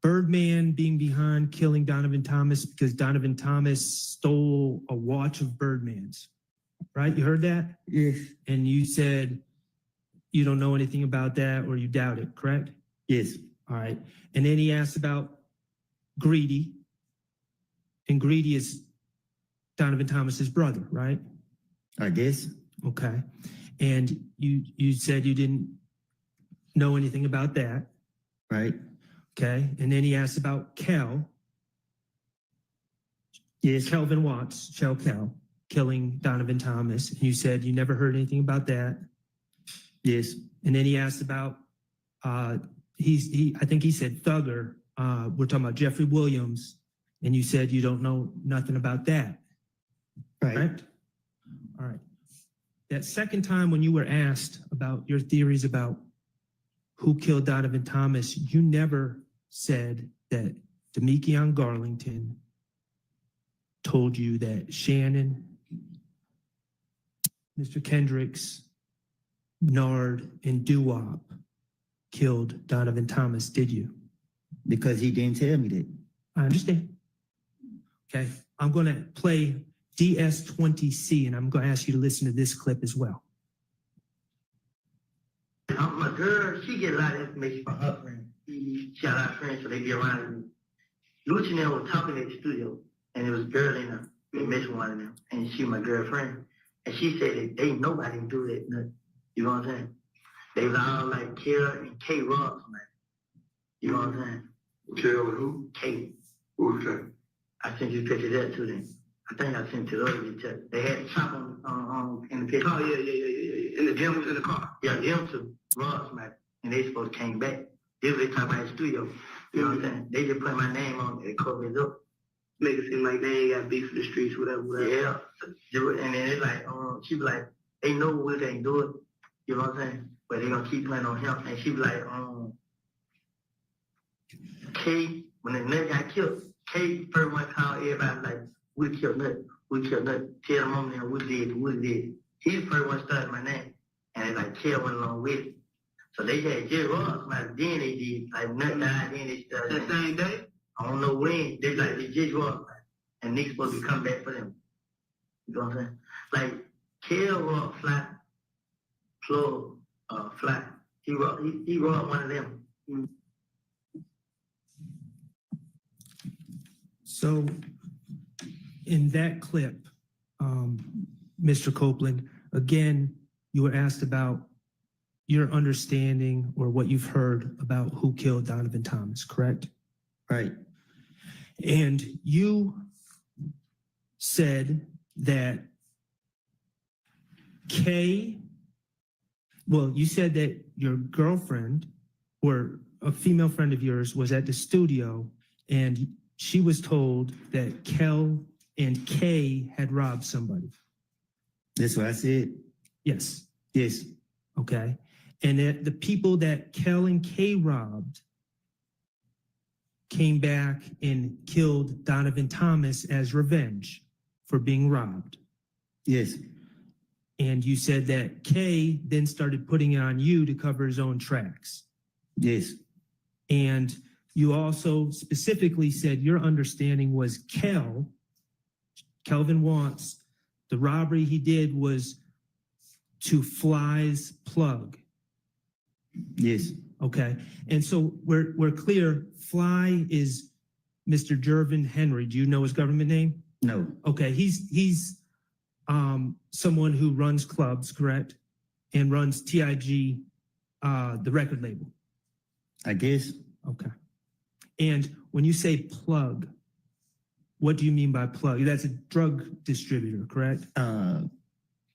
Birdman being behind killing Donovan Thomas because Donovan Thomas stole a watch of Birdman's, right? You heard that? Yes. And you said you don't know anything about that or you doubt it, correct? Yes. All right. And then he asked about Greedy. And Greedy is Donovan Thomas's brother, right? I guess. Okay. And you said you didn't know anything about that. Right. Okay. And then he asked about Kel. Yes. Kelvin Watts, Shell Kel, killing Donovan Thomas. And you said you never heard anything about that. Yes. And then he asked about, I think he said Thugger. We're talking about Jeffrey Williams. And you said you don't know nothing about that. Right. All right. That second time when you were asked about your theories about who killed Donovan Thomas, you never said that Demekion Garlington told you that Shannon, Mr. Kendricks, Nard, and Duop killed Donovan Thomas, did you? Because he didn't tell me that. I understand. Okay, I'm going to play DS20C, and I'm going to ask you to listen to this clip as well. My girl, she get a lot of information from her friends. She got a lot of friends, so they be around me. Luchinelle was talking at the studio, and there was a girl in there. They mentioned one of them, and she my girlfriend. And she said that they nobody do that. Nothing. You know what I'm saying? They was all like Kara and K Ross, man. You know what I'm saying? Kara and who? K. Who's K? I sent you a picture of that to them. I think I sent it to the other picture. They had the chop on in the picture. Oh, yeah. And the gym was in the car? Yeah, them two, Ross, man, and they supposed to came back. They was talking about the studio. You know what I'm saying? They just put my name on it, they covered it up. Make it seem like they ain't got beef for the streets, whatever. Yeah. And then it's like, she be like, they know what they ain't doing. You know what I'm saying? But they gonna keep playing on him. And she be like, K, when the nigga got killed, K first one called everybody like, we killed nothing. We killed nothing. Tell the mom there, we did. He the first one started my name. And they like, K went along with it. So they had J. Ross, like, then they did, like, nothing died, then they started. That same day? I don't know when. They like, they J. Ross, and Nick's supposed to come back for them. You know what I'm saying? Like, Kel Rock fly, plug, fly. He robbed one of them. So in that clip, Mr. Copeland, again, you were asked about your understanding or what you've heard about who killed Donovan Thomas, correct? Right. And you said that you said that your girlfriend or a female friend of yours was at the studio and she was told that Kel and Kay had robbed somebody. That's what I said? Yes. Yes. Okay. And that the people that Kel and Kay robbed came back and killed Donovan Thomas as revenge for being robbed. Yes. And you said that Kay then started putting it on you to cover his own tracks. Yes. And you also specifically said your understanding was Kelvin Watts, the robbery he did was to Fly's plug. Yes. Okay. And so we're clear, Fly is Mr. Jervin Henry. Do you know his government name? No. Okay. He's someone who runs clubs, correct? And runs TIG, the record label. I guess. Okay. And when you say plug, what do you mean by plug? That's a drug distributor, correct? That's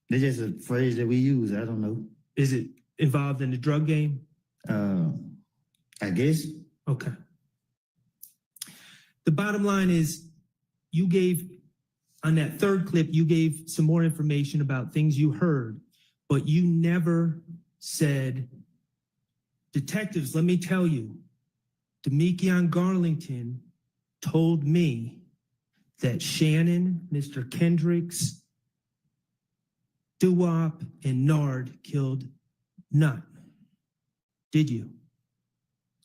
just a phrase that we use. I don't know. Is it involved in the drug game? I guess. Okay. The bottom line is you gave, on that third clip, you gave some more information about things you heard, but you never said, detectives, let me tell you, Demekion Garlington told me that Shannon, Mr. Kendricks, Dewop, and Nard killed Nutt. Did you?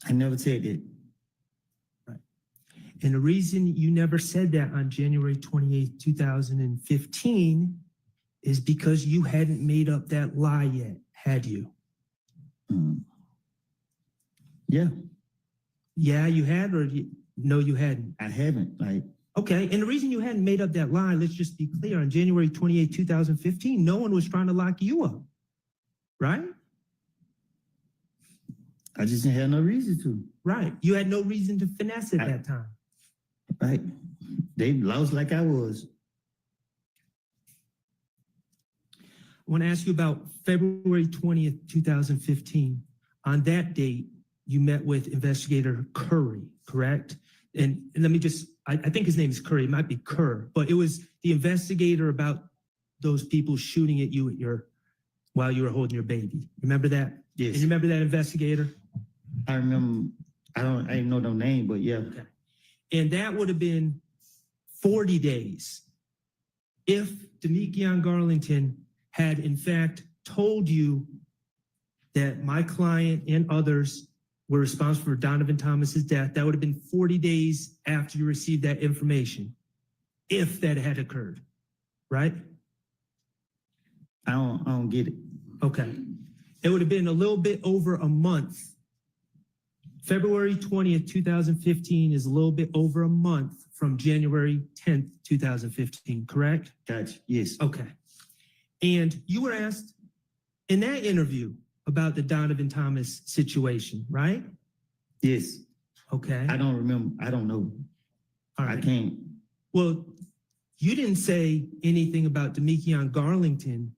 I never said that. Right. And the reason you never said that on January 28th, 2015 is because you hadn't made up that lie yet, had you? Yeah. Yeah, you had, or no, you hadn't? I haven't. Okay, and the reason you hadn't made up that lie, let's just be clear, on January 28, 2015, no one was trying to lock you up, right? I just didn't have no reason to. Right, you had no reason to finesse at that time. Right, they lost like I was. I want to ask you about February 20th, 2015. On that date, you met with Investigator Curry, correct? And let me just, I think his name is Curry, it might be Kerr, but it was the investigator about those people shooting at you while you were holding your baby. Remember that? Yes. And you remember that investigator? I remember, I didn't know no name, but yeah. Okay. And that would have been 40 days if Demekion Garlington had in fact told you that my client and others were responsible for Donovan Thomas's death. That would have been 40 days after you received that information, if that had occurred, right? I don't get it. Okay. It would have been a little bit over a month. February 20th, 2015 is a little bit over a month from January 10th, 2015, correct? Gotcha. Yes. Okay. And you were asked in that interview about the Donovan Thomas situation, right? Yes. Okay. I don't remember. I don't know. All right. I can't. Well, you didn't say anything about Demekion Garlington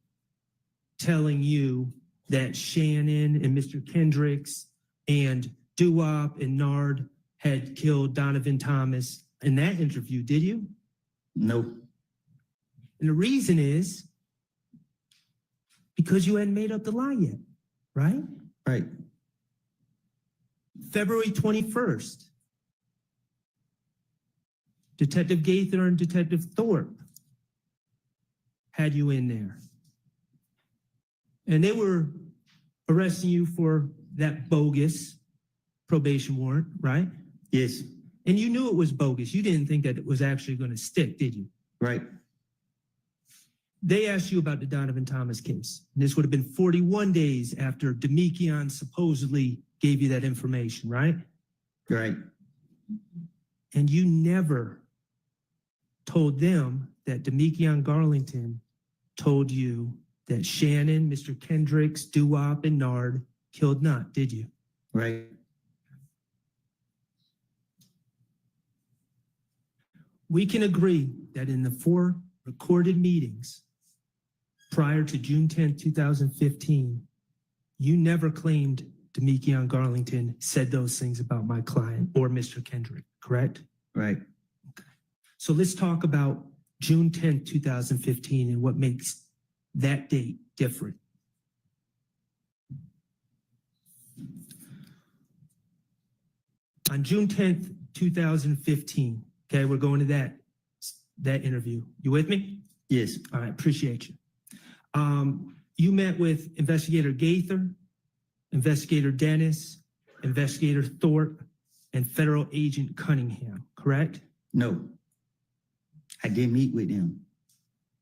telling you that Shannon and Mr. Kendricks and Duop and Nard had killed Donovan Thomas in that interview, did you? No. And the reason is because you hadn't made up the lie yet, right? Right. February 21st, Detective Gaither and Detective Thorpe had you in there. And they were arresting you for that bogus probation warrant, right? Yes. And you knew it was bogus. You didn't think that it was actually going to stick, did you? Right. They asked you about the Donovan Thomas case. And this would have been 41 days after Demekian supposedly gave you that information, right? Right. And you never told them that Demekian Garlington told you that Shannon, Mr. Kendricks, Duop, and Nard killed Knott, did you? Right. We can agree that in the 4 recorded meetings prior to June 10, 2015, you never claimed Demekian Garlington said those things about my client or Mr. Kendrick, correct? Right. Okay. So let's talk about June 10, 2015 and what makes that date different. On June 10th, 2015, okay, we're going to that interview. You with me? Yes. All right, appreciate you. You met with Investigator Gaither, Investigator Dennis, Investigator Thorpe, and Federal Agent Cunningham, correct? No. I didn't meet with them.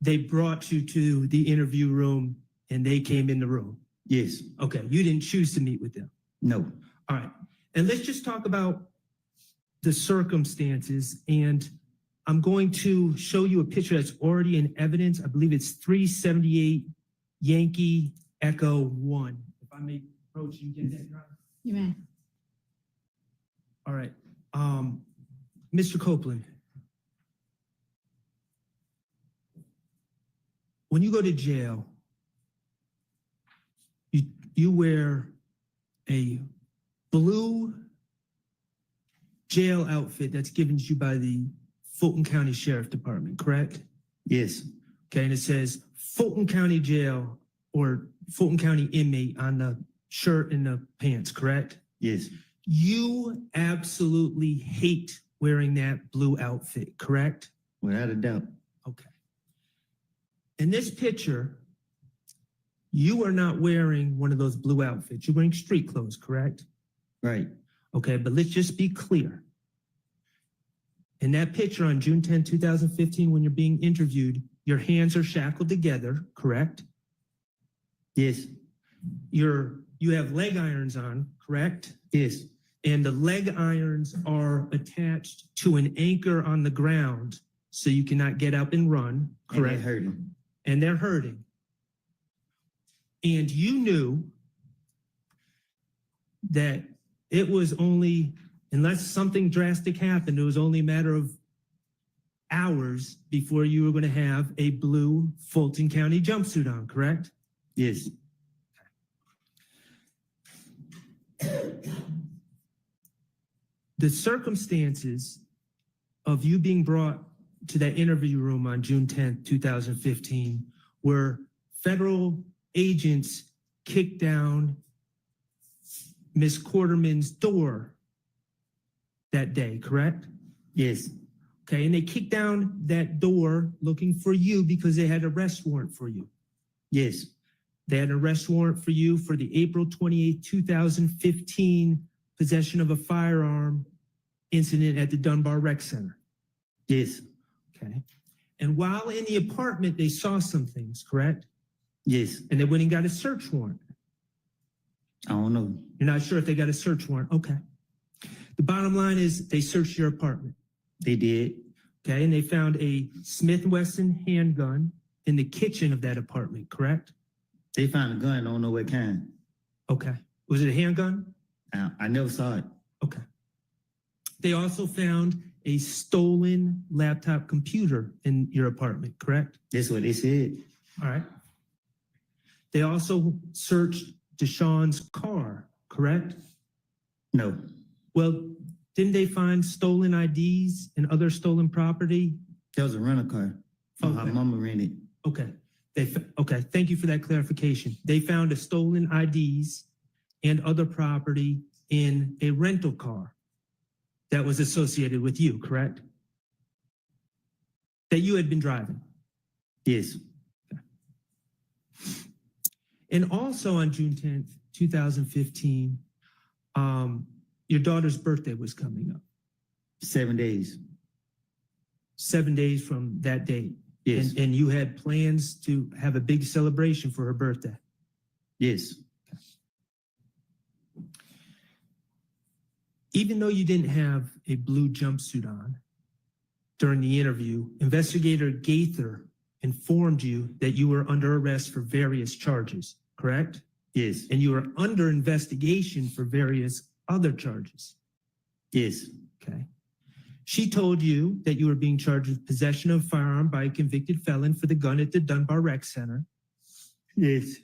They brought you to the interview room and they came in the room. Yes. Okay, you didn't choose to meet with them. No. All right, and let's just talk about the circumstances. And I'm going to show you a picture that's already in evidence. I believe it's 378 Yankee Echo 1. If I may approach you, get that, driver. You may. All right, Mr. Copeland. When you go to jail, you wear a blue jail outfit that's given to you by the Fulton County Sheriff Department, correct? Yes. Okay, and it says Fulton County Jail or Fulton County inmate on the shirt and the pants, correct? Yes. You absolutely hate wearing that blue outfit, correct? Without a doubt. Okay. In this picture, you are not wearing one of those blue outfits. You're wearing street clothes, correct? Right. Okay, but let's just be clear. In that picture on June 10, 2015, when you're being interviewed, your hands are shackled together, correct? Yes. You have leg irons on, correct? Yes. And the leg irons are attached to an anchor on the ground so you cannot get up and run, correct? And they're hurting. And they're hurting. And you knew that it was only, unless something drastic happened, it was only a matter of hours before you were going to have a blue Fulton County jumpsuit on, correct? Yes. The circumstances of you being brought to that interview room on June 10th, 2015, where federal agents kicked down Miss Quarterman's door that day, correct? Yes. Okay, and they kicked down that door looking for you because they had an arrest warrant for you. Yes. They had an arrest warrant for you for the April 28, 2015 possession of a firearm incident at the Dunbar Rec Center. Yes. Okay. And while in the apartment, they saw some things, correct? Yes. And they went and got a search warrant. I don't know. You're not sure if they got a search warrant? Okay. The bottom line is they searched your apartment. They did. Okay, and they found a Smith & Wesson handgun in the kitchen of that apartment, correct? They found a gun. I don't know what kind. Okay. Was it a handgun? I never saw it. Okay. They also found a stolen laptop computer in your apartment, correct? That's what they said. All right. They also searched Deshaun's car, correct? No. Well, didn't they find stolen IDs and other stolen property? That was a rental car from her mama rented. Okay. Okay. Thank you for that clarification. They found a stolen IDs and other property in a rental car that was associated with you, correct? That you had been driving. Yes. Okay. And also on June 10th, 2015, your daughter's birthday was coming up. 7 days. 7 days from that date. Yes. And you had plans to have a big celebration for her birthday. Yes. Even though you didn't have a blue jumpsuit on during the interview, Investigator Gaither informed you that you were under arrest for various charges, correct? Yes. And you were under investigation for various other charges. Yes. Okay. She told you that you were being charged with possession of a firearm by a convicted felon for the gun at the Dunbar Rec Center. Yes.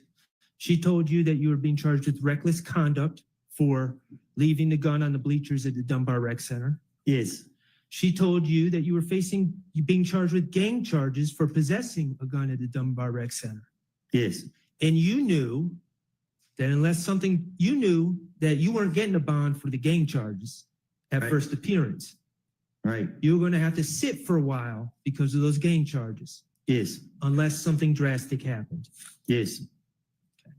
She told you that you were being charged with reckless conduct for leaving the gun on the bleachers at the Dunbar Rec Center. Yes. She told you that you were being charged with gang charges for possessing a gun at the Dunbar Rec Center. Yes. And you knew that you knew that you weren't getting a bond for the gang charges at first appearance. Right. You were going to have to sit for a while because of those gang charges. Yes. Unless something drastic happened. Yes. Okay.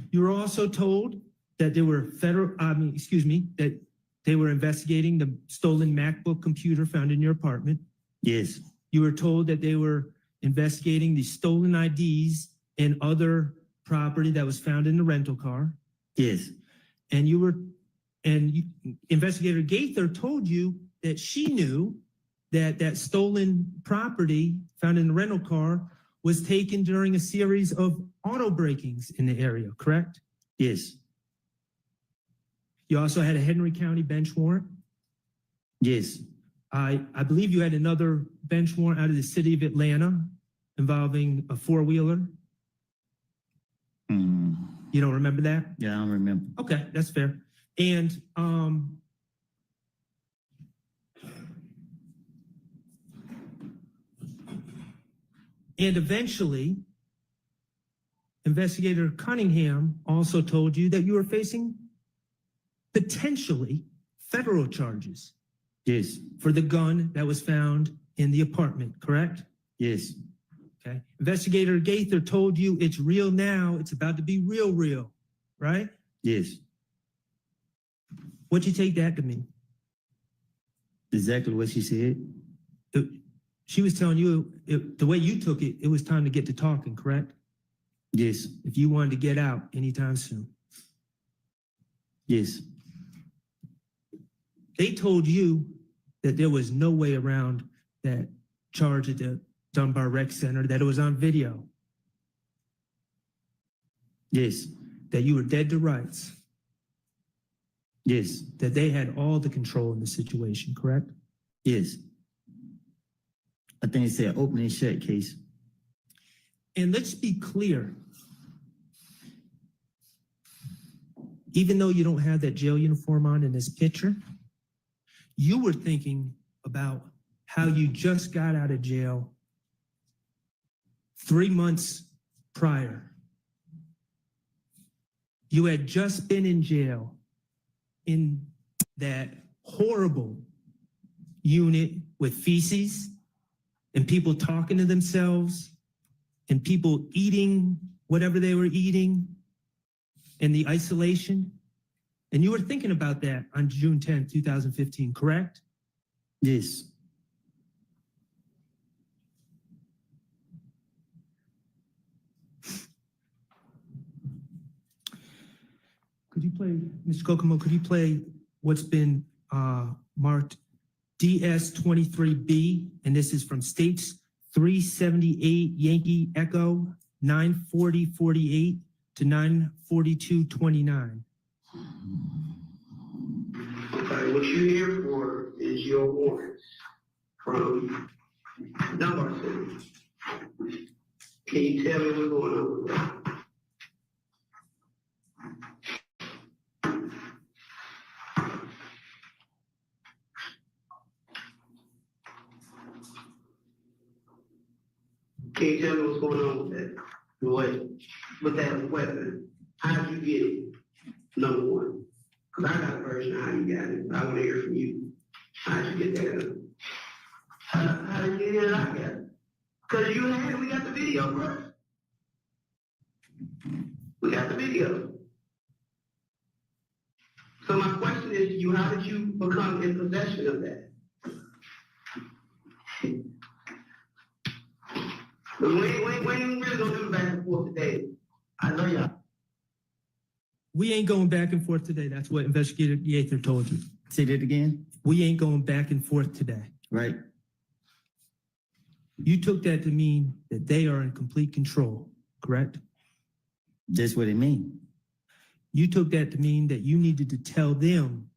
You were also told that there were that they were investigating the stolen MacBook computer found in your apartment. Yes. You were told that they were investigating the stolen IDs and other property that was found in the rental car. Yes. And Investigator Gaither told you that she knew that that stolen property found in the rental car was taken during a series of auto breakings in the area, correct? Yes. You also had a Henry County bench warrant. Yes. I believe you had another bench warrant out of the city of Atlanta involving a four-wheeler. You don't remember that? Yeah, I don't remember. Okay, that's fair. And eventually, Investigator Cunningham also told you that you were facing potentially federal charges. Yes. For the gun that was found in the apartment, correct? Yes. Okay. Investigator Gaither told you it's real now. It's about to be real, right? Yes. What'd you take that to mean? Exactly what she said. She was telling you the way you took it, it was time to get to talking, correct? Yes. If you wanted to get out anytime soon. Yes. They told you that there was no way around that charge at the Dunbar Rec Center, that it was on video. Yes. That you were dead to rights. Yes. That they had all the control in the situation, correct? Yes. I think it said open and shut case. And let's be clear. Even though you don't have that jail uniform on in this picture, you were thinking about how you just got out of jail 3 months prior. You had just been in jail in that horrible unit with feces and people talking to themselves and people eating whatever they were eating and the isolation. And you were thinking about that on June 10th, 2015, correct? Yes. Could you play, Mr. Kokomo, could you play what's been marked DS23B? And this is from States 378 Yankee Echo 94048 to 94229. Okay, what you're here for is your warrant from Dunbar City. Can you tell me what's going on with that? Can you tell me what's going on with that? With that weapon? How did you get it? Number one. Because I got a version of how you got it. I want to hear from you. How did you get that? How did you get it? I got it. Because you had it. We got the video, bro. We got the video. So my question is to you, how did you become in possession of that? We ain't really gonna do the back and forth today. I know y'all. We ain't going back and forth today. That's what Investigator Yater told you. Say that again. We ain't going back and forth today. Right. You took that to mean that they are in complete control, correct? That's what it means. You took that to mean that you needed to tell them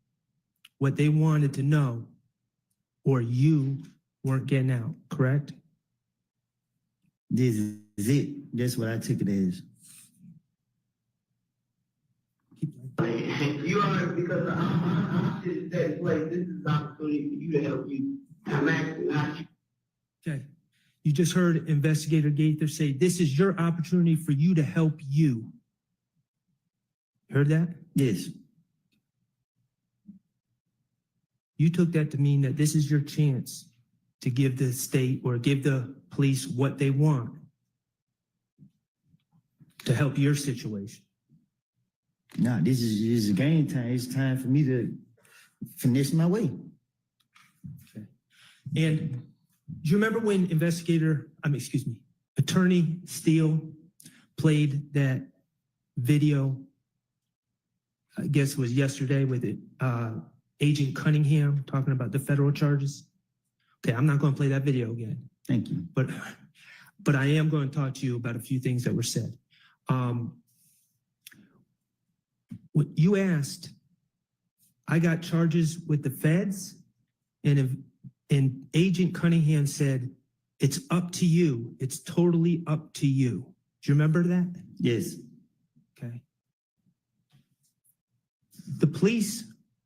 what they wanted to know, or you weren't getting out, correct? This is it. That's what I took it as. You are, because I'm sitting that place. This is an opportunity for you to help you. I'm asking how you. Okay. You just heard Investigator Gaither say, this is your opportunity for you to help you. Heard that? Yes. You took that to mean that this is your chance to give the state or give the police what they want to help your situation. No, this is game time. It's time for me to finish my way. Okay. And do you remember when Attorney Steele played that video? I guess it was yesterday with it, Agent Cunningham talking about the federal charges. Okay, I'm not going to play that video again. Thank you. But I am going to talk to you about a few things that were said. What you asked, I got charges with the feds, and Agent Cunningham said, it's up to you. It's totally up to you. Do you remember that? Yes. Okay. The police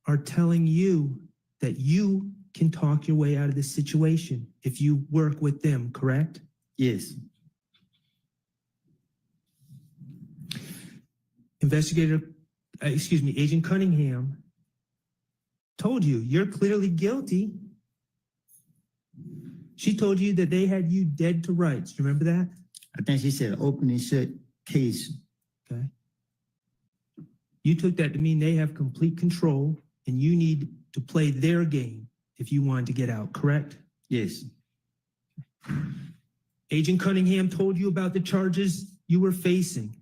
are telling you that you can talk your way out of this situation if you work with them, correct? Yes. Agent Cunningham told you you're clearly guilty. She told you that they had you dead to rights. Do you remember that? I think she said open and shut case. Okay. You took that to mean they have complete control and you need to play their game if you wanted to get out, correct? Yes. Agent Cunningham told you about the charges you were facing.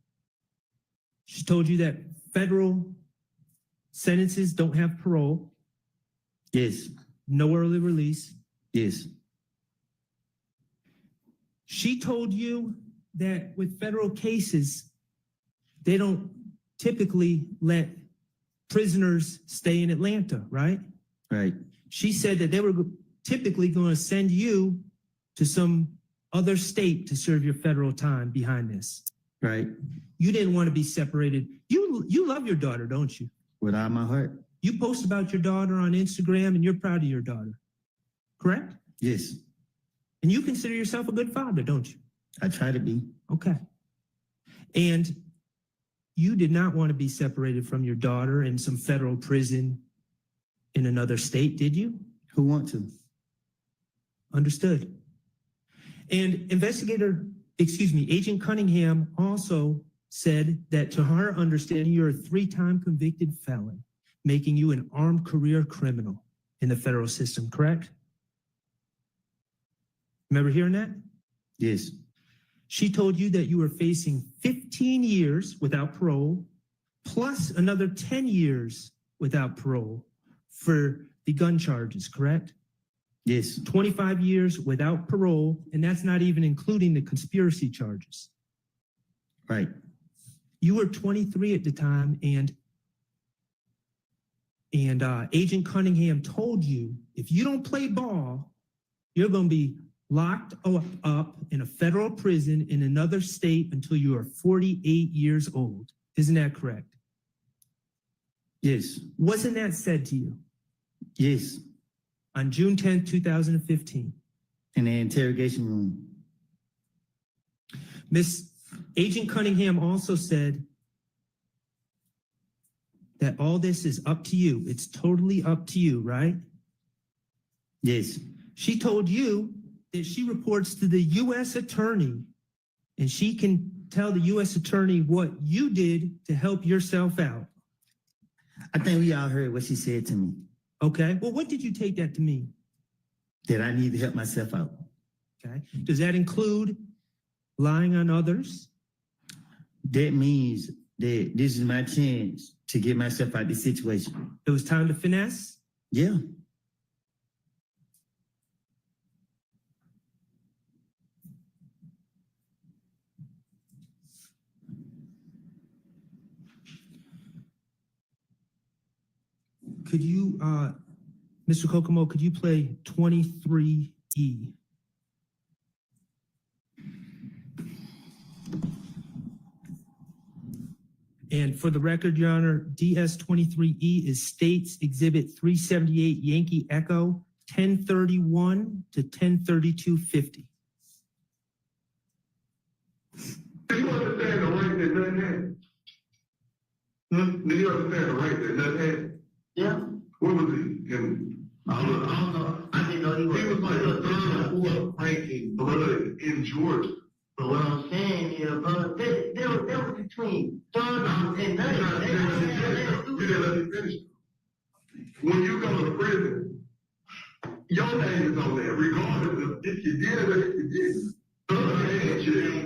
She told you that federal sentences don't have parole. Yes. No early release. Yes. She told you that with federal cases, they don't typically let prisoners stay in Atlanta, right? Right. She said that they were typically going to send you to some other state to serve your federal time behind this. Right. You didn't want to be separated. You love your daughter, don't you? With all my heart. You post about your daughter on Instagram and you're proud of your daughter, correct? Yes. And you consider yourself a good father, don't you? I try to be. Okay. And you did not want to be separated from your daughter in some federal prison in another state, did you? Who want to? Understood. And Agent Cunningham also said that to her understanding, you're a 3-time convicted felon, making you an armed career criminal in the federal system, correct? Remember hearing that? Yes. She told you that you were facing 15 years without parole, plus another 10 years without parole for the gun charges, correct? Yes. 25 years without parole, and that's not even including the conspiracy charges. Right. You were 23 at the time, and Agent Cunningham told you, if you don't play ball, you're going to be locked up in a federal prison in another state until you are 48 years old. Isn't that correct? Yes. Wasn't that said to you? Yes. On June 10th, 2015. In the interrogation room. Miss Agent Cunningham also said that all this is up to you. It's totally up to you, right? Yes. She told you that she reports to the U.S. attorney, and she can tell the U.S. attorney what you did to help yourself out. I think we all heard what she said to me. Okay. Well, what did you take that to mean? That I need to help myself out. Okay. Does that include lying on others? That means that this is my chance to get myself out of this situation. It was time to finesse? Yeah. Could you, Mr. Kokomo, could you play 23E? And for the record, Your Honor, DS23E is States Exhibit 378 Yankee Echo, 1031 to 103250. Do you understand the right that nothing had? Do you understand the right that nothing had? Yeah. What was he? I don't know. I didn't know he was like a third or fourth ranking brother in Georgia. But what I'm saying is, brother, there was between third and nothing. You didn't let me finish. When you go to prison, your name is on there, regardless of if you did it or if you didn't. Thug ain't in jail.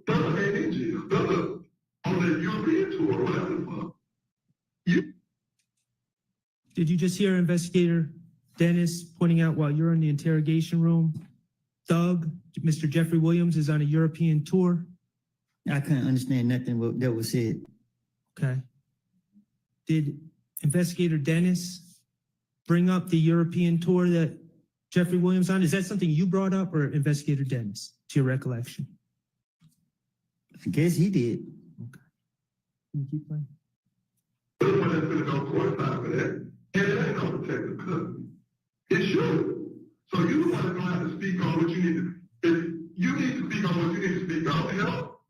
Thug ain't in jail. Thug on the European tour, whatever the fuck. Did you just hear Investigator Dennis pointing out while you're in the interrogation room, Thug, Mr. Jeffrey Williams, is on a European tour? I couldn't understand nothing that was said. Okay. Did Investigator Dennis bring up the European tour that Jeffrey Williams on? Is that something you brought up, or Investigator Dennis, to your recollection? I guess he did. Okay. Can you keep playing? The one that's gonna go courtside for that, and it ain't no protective custody. It should. So you the one that's gonna have to speak on what you need to. If you need to speak on what you need to speak on, help.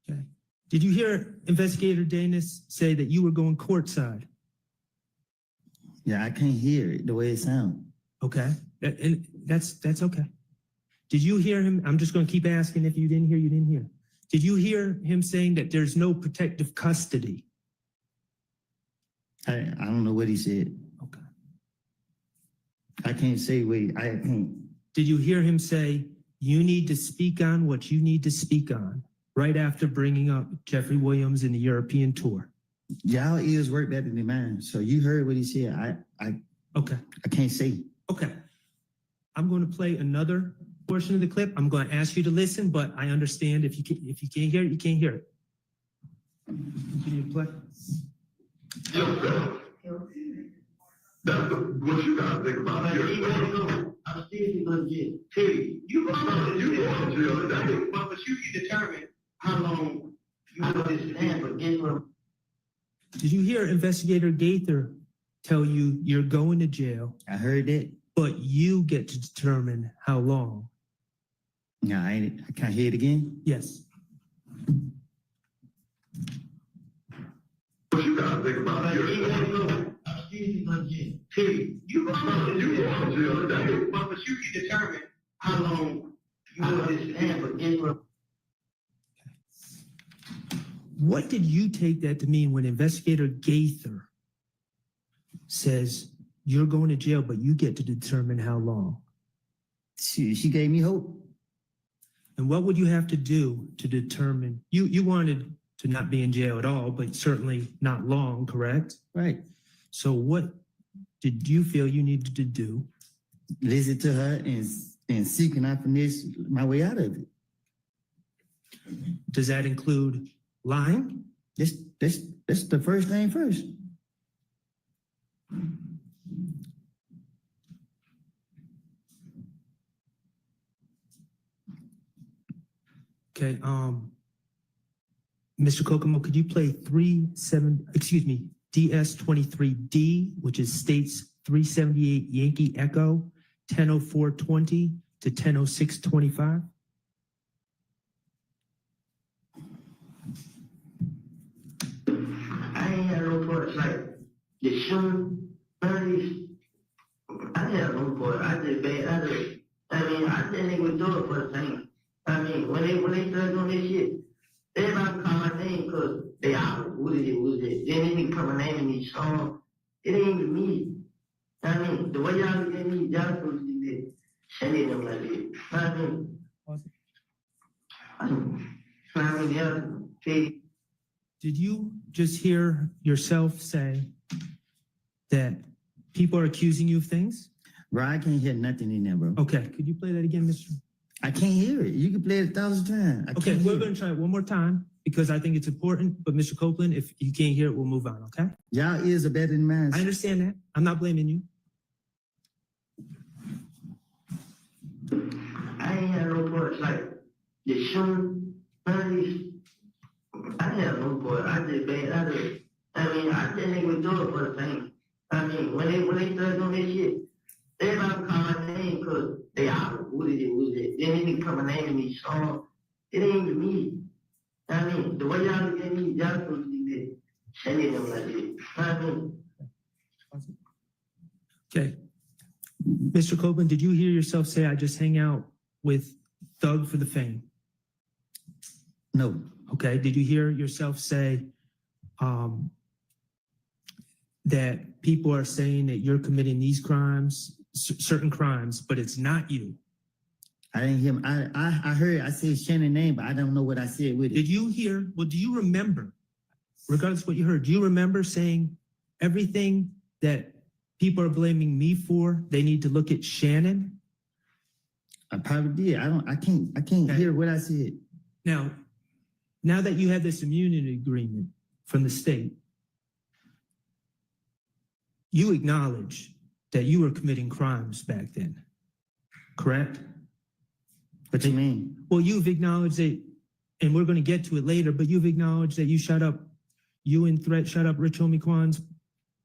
Okay. Did you hear Investigator Dennis say that you were going courtside? Yeah, I can't hear it the way it sounds. Okay. And that's okay. Did you hear him? I'm just going to keep asking. If you didn't hear, you didn't hear. Did you hear him saying that there's no protective custody? I don't know what he said. Okay. I can't say I can't. Did you hear him say you need to speak on what you need to speak on right after bringing up Jeffrey Williams in the European tour? Y'all ears work better than mine. So you heard what he said. Okay. I can't say. Okay. I'm going to play another portion of the clip. I'm going to ask you to listen, but I understand if you can't hear it, you can't hear it. Continue to play. That's what you gotta think about. I'm still going to jail. Period. You go to jail, but you can determine how long you want this stand for. Guess what? Did you hear Investigator Gaither tell you you're going to jail? I heard that. But you get to determine how long. No, I can't hear it again. Yes. What you gotta think about. I'm still going to jail. Period. You go to jail, but you can determine how long you want this stand for. Guess what? What did you take that to mean when Investigator Gaither says you're going to jail, but you get to determine how long? She gave me hope. And what would you have to do to determine? You wanted to not be in jail at all, but certainly not long, correct? Right. So what did you feel you needed to do? Listen to her and seek and I finesse my way out of it. Does that include lying? That's the first thing first. Okay, Mr. Kokomo, could you play DS23D, which is States 378 Yankee Echo, 10:04:20 to 10:06:25? the shooting, thirties. I had no boy. I just bad. I think they would do it for the thing. I mean, when they started doing this shit, everybody call my name because they all who is it? Then they be coming naming these songs. It ain't even me. I mean, the way y'all look at me, y'all supposed to be sending them like this. Did you just hear yourself say that people are accusing you of things? Bro, I can't hear nothing in there, bro. Okay, could you play that again, Mr.? I can't hear it. You can play it 1,000 times. Okay, we're going to try it one more time because I think it's important. But Mr. Copeland, if you can't hear it, we'll move on, okay? Y'all ears are better than mine. I understand that. I'm not blaming you. I ain't had no boys like the shooting, 30s. I ain't had no boy. I just bad. I think they would do it for the thing. I mean, when they started doing this shit, everybody call my name because they all who is it? Then they be coming naming these songs. It ain't even me. I mean, the way y'all look at me, y'all supposed to be sending them like this. I mean, Okay. Mr. Copeland, did you hear yourself say, I just hang out with Thug for the fame? No. Okay. Did you hear yourself say that people are saying that you're committing these crimes, certain crimes, but it's not you? I didn't hear him. I heard, I said Shannon's name, but I don't know what I said with it. Did you hear, well, do you remember, regardless of what you heard, do you remember saying everything that people are blaming me for, they need to look at Shannon? I probably did. I can't hear what I said. Now that you have this immunity agreement from the state, you acknowledge that you were committing crimes back then, correct? What you mean? Well, you've acknowledged that, and we're going to get to it later, but you've acknowledged that you and Threat shut up Rich Homie Kwan's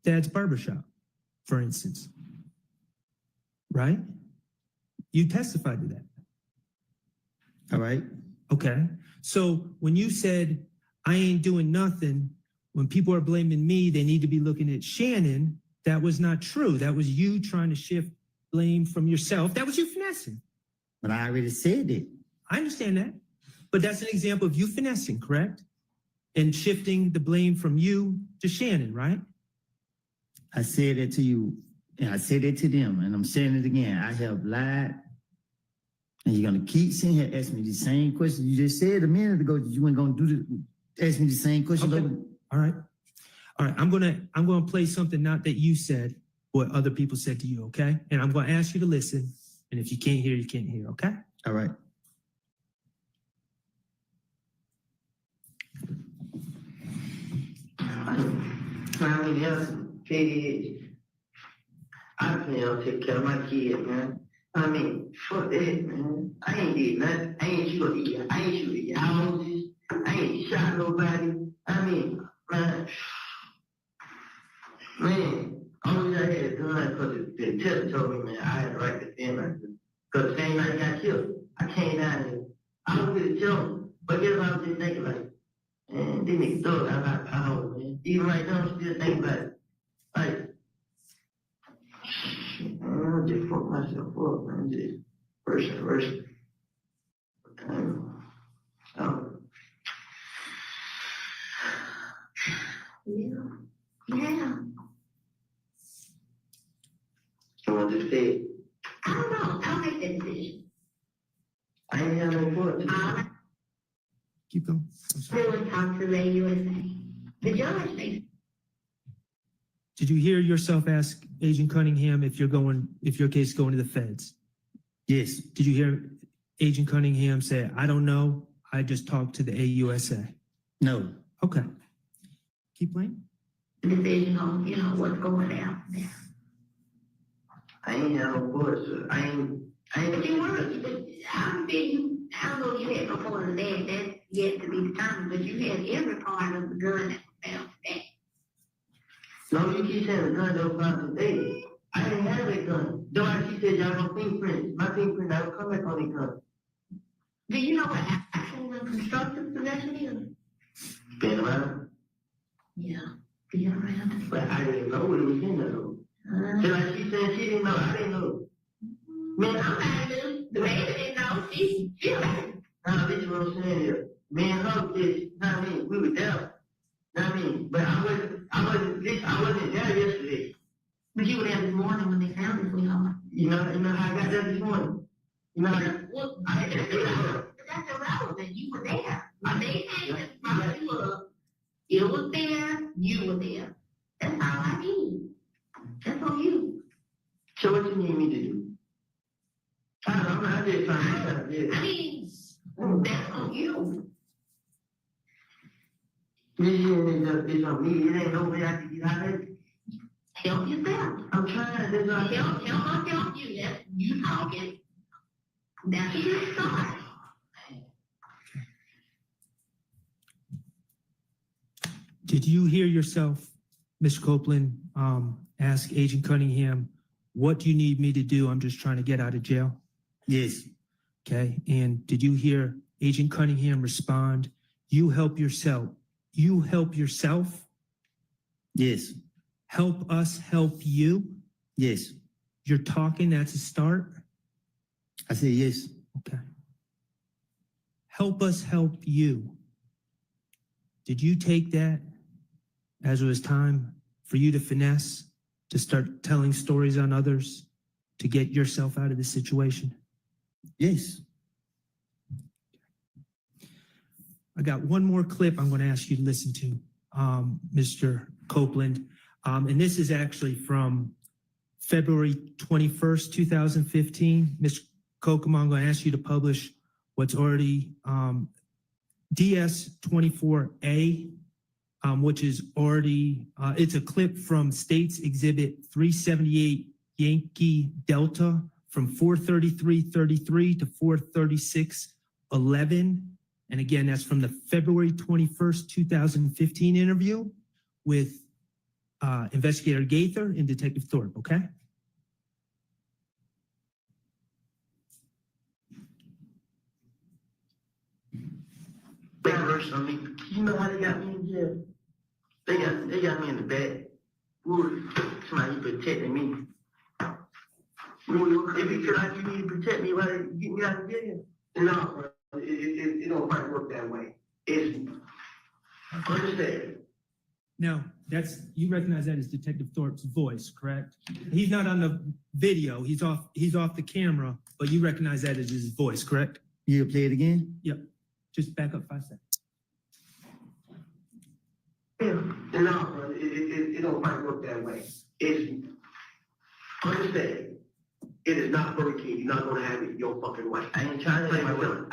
dad's barbershop, for instance. Right? You testified to that. All right. Okay. So when you said, I ain't doing nothing, when people are blaming me, they need to be looking at Shannon, that was not true. That was you trying to shift blame from yourself. That was you finessing. But I already said it. I understand that. But that's an example of you finessing, correct? And shifting the blame from you to Shannon, right? I said it to you, and I said it to them, and I'm saying it again. I have lied, and you're gonna keep sitting here asking me the same question. You just said a minute ago that you weren't gonna ask me the same question. Okay. All right. I'm gonna play something not that you said, what other people said to you, okay? And I'm gonna ask you to listen, and if you can't hear, you can't hear, okay? All right. Family else, kids. I can't take care of my kids, man. I mean, fuck that, man. I ain't did nothing. I ain't shoot the houses. I ain't shot nobody. I mean, man, only I had done because the test told me, man, I had the right to defend myself. Because the same night I got killed, I came down here. I was going to tell them, but guess what I was just thinking, like, man, they niggas thug, I got power, man. Even right now, I'm still thinking about it. Like, man, I just fucked myself up, man. Just verse. Yeah. You want to say? I don't know. I'll make that decision. I ain't got no voice. Keep going. Really talk to the USA. The judge makes. Did you hear yourself ask Agent Cunningham if your case is going to the feds? Yes. Did you hear Agent Cunningham say, I don't know, I just talked to the AUSA? No. Okay. Keep playing. Decision on, what's going down there. I ain't have no voice. I ain't. But you were. I don't know if you had no more than that. That's yet to be determined. But you had every part of the gun that was found today. No, you keep saying the gun that was found today. I didn't have that gun. Though she said y'all no fingerprints. My fingerprint I would come back on the gun. Do you know what actual constructive possession is? Been around? Yeah. be around. But I didn't know what it was in there. Just like she said she didn't know, I didn't know. Man, I'm not even, the baby didn't know, she like, nah, this is what I'm saying here. Me and her, you know what I mean, we were there. You know what I mean? But I wasn't there yesterday. But you were there this morning when they found it for y'all. You know how I got there this morning? You know how well, that's irrelevant. You were there. My name ain't about you were. It was there, you were there. That's all I need. That's on you. So what you need me to do? I don't know, I did fine. I mean, that's on you. It's on me. It ain't no way I can get out of it. Help yourself. I'm trying. There's no help you. That's you talking. That's your start. Did you hear yourself, Mr. Copeland, ask Agent Cunningham, what do you need me to do? I'm just trying to get out of jail. Yes. Okay. And did you hear Agent Cunningham respond, you help yourself? You help yourself? Yes. Help us help you? Yes. You're talking, that's a start? I said yes. Okay. Help us help you. Did you take that as it was time for you to finesse, to start telling stories on others, to get yourself out of the situation? Yes. I got one more clip I'm going to ask you to listen to, Mr. Copeland. And this is actually from February 21st, 2015. Mr. Kokomo, I'm going to ask you to publish what's already DS24A, which is already, it's a clip from States Exhibit 378 Yankee Delta from 433.33 to 436.11. And again, that's from the February 21st, 2015 interview with Investigator Gaither and Detective Thorpe, okay? Verse on me. You know how they got me in jail? They got me in the bed. Somebody protecting me. If you feel like you need to protect me, why you get me out of jail? No, bro. It don't quite work that way. It's understand. Now, you recognize that as Detective Thorpe's voice, correct? He's not on the video. He's off the camera, but you recognize that as his voice, correct? You play it again? Yep. Just back up 5 seconds. Yeah, no, bro. It don't quite work that way. It's understand. It is not Burger King. You're not gonna have it your fucking way. I ain't trying to play my gun.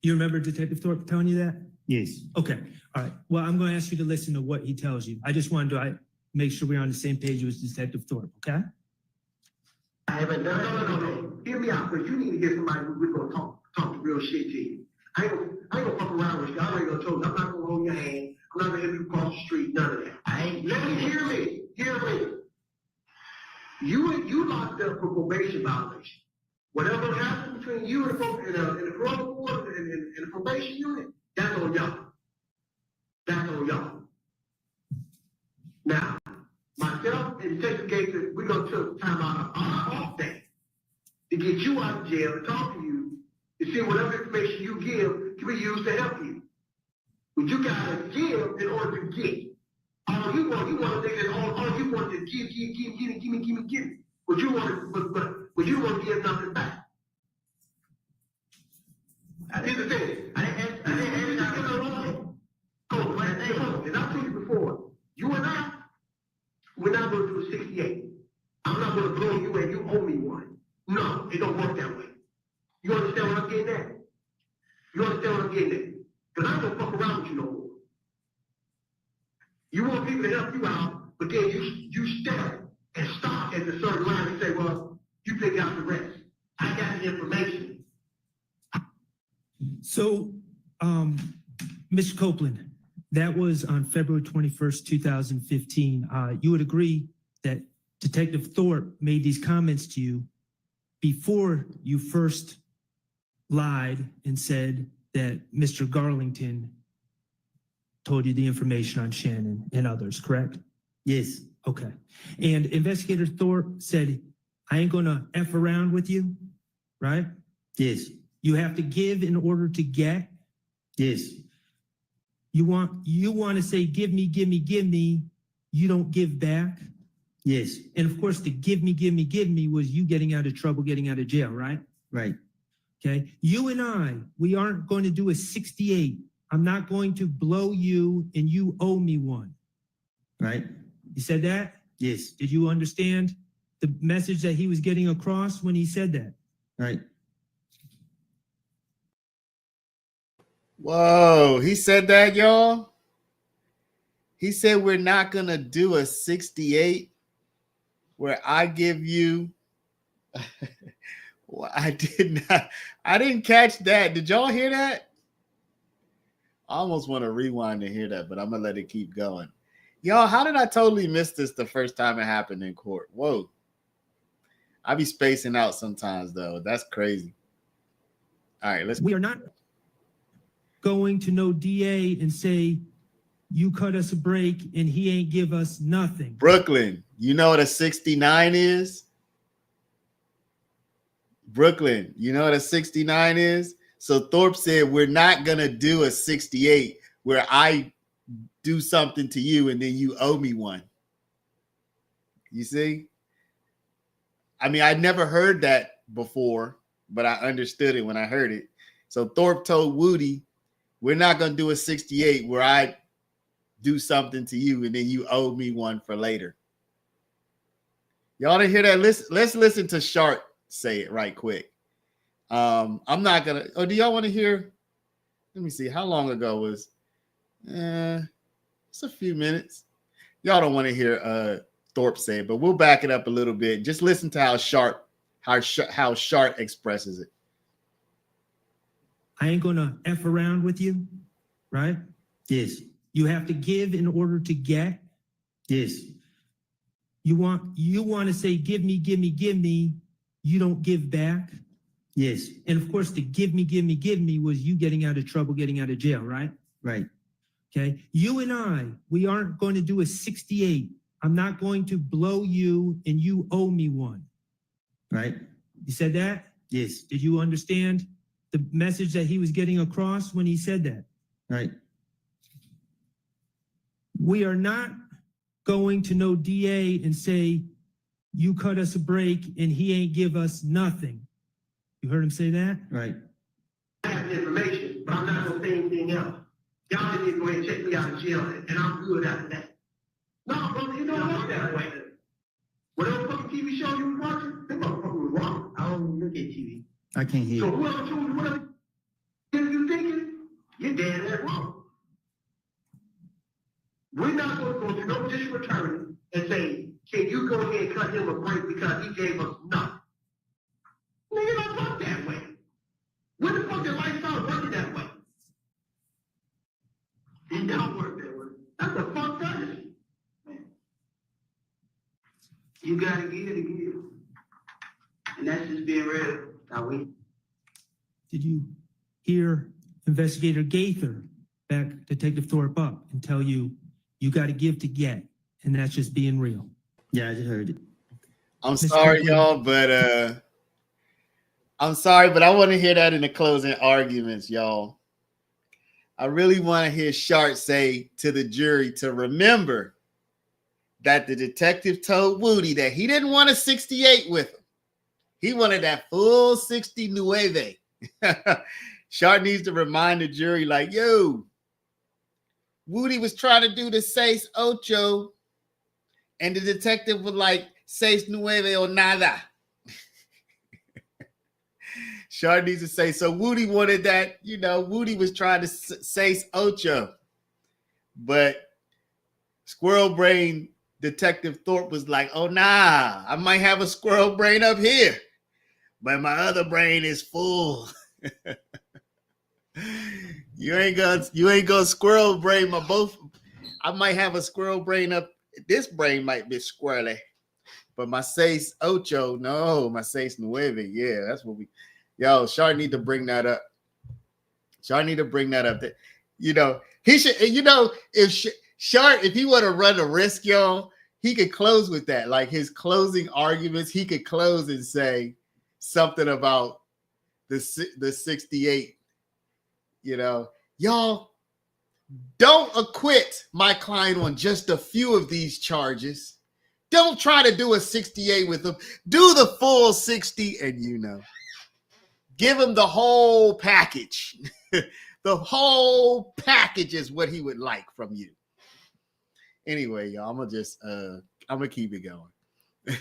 You remember Detective Thorpe telling you that? Yes. Okay. All right. Well, I'm going to ask you to listen to what he tells you. I just wanted to make sure we're on the same page with Detective Thorpe, okay? I haven't done no. Hear me out, because you need to get somebody who's going to talk the real shit to you. I ain't gonna fuck around with you. I already gonna tell you. I'm not gonna hold your hand. I'm not gonna have you cross the street. None of that. Let me hear me. You locked up for probation violation. Whatever happens between you and the parole board and the probation unit, that's on y'all. Now, myself and Detective Gator, we're gonna take time out on our off day to get you out of jail and talk to you to see whatever information you give can be used to help you. But you gotta give in order to get. All you want to give. But you want to give nothing back. Here's the thing. I didn't ask you to and I've told you before, you and I, we're not going to do a 68. I'm not going to blow you and you owe me one. No, it don't work that way. You understand what I'm getting at? Because I ain't gonna fuck around with you no more. You want people to help you out, but then you step and stop at the certain line and say, well, you figure out the rest. I got the information. So, Mr. Copeland, that was on February 21st, 2015. You would agree that Detective Thorpe made these comments to you before you first lied and said that Mr. Garlington told you the information on Shannon and others, correct? Yes. Okay. And Investigator Thorpe said, I ain't gonna F around with you, right? Yes. You have to give in order to get. Yes. You want to say, give me, give me, give me. You don't give back. Yes. And of course, the give me was you getting out of trouble, getting out of jail, right? Right. Okay. You and I, we aren't going to do a 68. I'm not going to blow you and you owe me one. Right. You said that? Yes. Did you understand the message that he was getting across when he said that? Right. Whoa, he said that, y'all? He said we're not going to do a 68 where I give you... Well, I didn't catch that. Did y'all hear that? I almost want to rewind to hear that, but I'm going to let it keep going. Y'all, how did I totally miss this the first time it happened in court? Whoa. I be spacing out sometimes, though. That's crazy. All right, We are not going to no DA and say, you cut us a break and he ain't give us nothing. Brooklyn, you know what a 69 is? Brooklyn, you know what a 69 is? So Thorpe said, we're not going to do a 68 where I do something to you and then you owe me one. You see? I mean, I'd never heard that before, but I understood it when I heard it. So Thorpe told Woody, we're not going to do a 68 where I do something to you and then you owe me one for later. Y'all didn't hear that? Let's listen to Sharp say it right quick. I'm not going to, do y'all want to hear? Let me see. How long ago was, it's a few minutes. Y'all don't want to hear Thorpe say it, but we'll back it up a little bit. Just listen to how Sharp expresses it. I ain't gonna F around with you, right? Yes. You have to give in order to get. Yes. You want to say, give me, give me, give me. You don't give back. Yes. And of course, the give me was you getting out of trouble, getting out of jail, right? Right. Okay. You and I, we aren't going to do a 68. I'm not going to blow you and you owe me one. Right. You said that? Yes. Did you understand the message that he was getting across when he said that? Right. We are not going to no DA and say, you cut us a break and he ain't give us nothing. You heard him say that? Right. I have the information, but I'm not going to say anything else. Y'all just need to go ahead and check me out of jail, and I'm good after that. No, brother, you don't work that way. Whatever fucking TV show you was watching, they motherfucker was wrong. I don't even look at TV. I can't hear. So whoever told you whatever you thinking, you're dead ass wrong. We're not going to go to no district attorney and say, can you go ahead and cut him a break because he gave us nothing? Nigga, don't work that way. When the fuck did life start working that way? It don't work that way. That's a fucked up shit. You gotta give to give. And that's just being real. Now Did you hear Investigator Gaither back Detective Thorpe up and tell you, you got to give to get, and that's just being real? Yeah, I just heard it. I'm sorry, y'all, but I want to hear that in the closing arguments, y'all. I really want to hear Sharp say to the jury to remember that the detective told Woody that he didn't want a 68 with him. He wanted that full 69. Sharp needs to remind the jury, like, yo, Woody was trying to do the 68, and the detective was like, 69 or nada. Sharp needs to say, so Woody wanted that, Woody was trying to say 68. But Squirrel Brain Detective Thorpe was like, oh, nah, I might have a squirrel brain up here, but my other brain is full. You ain't gonna squirrel brain my both. I might have a squirrel brain up. This brain might be squirrely, but my 68, no, my 69. Yeah, that's what we. Yo, Shar need to bring that up. Shar need to bring that up. He should, you know, if Sharp, if he would have run a risk, y'all, he could close with that. Like his closing arguments, he could close and say something about the 68. You know, y'all don't acquit my client on just a few of these charges. Don't try to do a 68 with him. Do the full 60, and you know, give him the whole package. The whole package is what he would like from you. Anyway, y'all, I'm gonna keep it going.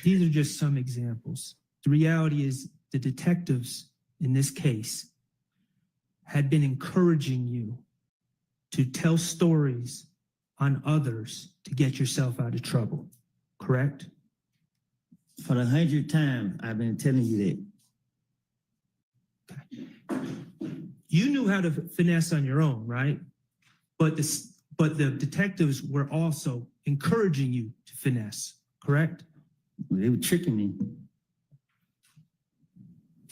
These are just some examples. The reality is the detectives in this case had been encouraging you to tell stories on others to get yourself out of trouble, correct? For the 100th time, I've been telling you that. Okay. You knew how to finesse on your own, right? But the detectives were also encouraging you to finesse, correct? They were tricking me.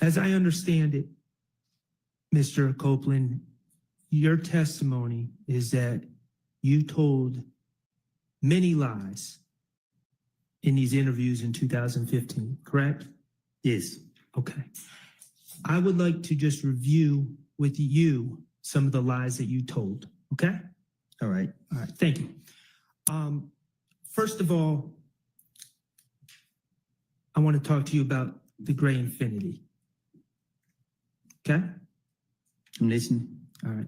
As I understand it, Mr. Copeland, your testimony is that you told many lies in these interviews in 2015, correct? Yes. Okay. I would like to just review with you some of the lies that you told, okay? All right. All right, thank you. First of all, I want to talk to you about the gray infinity. Okay? I'm listening. All right.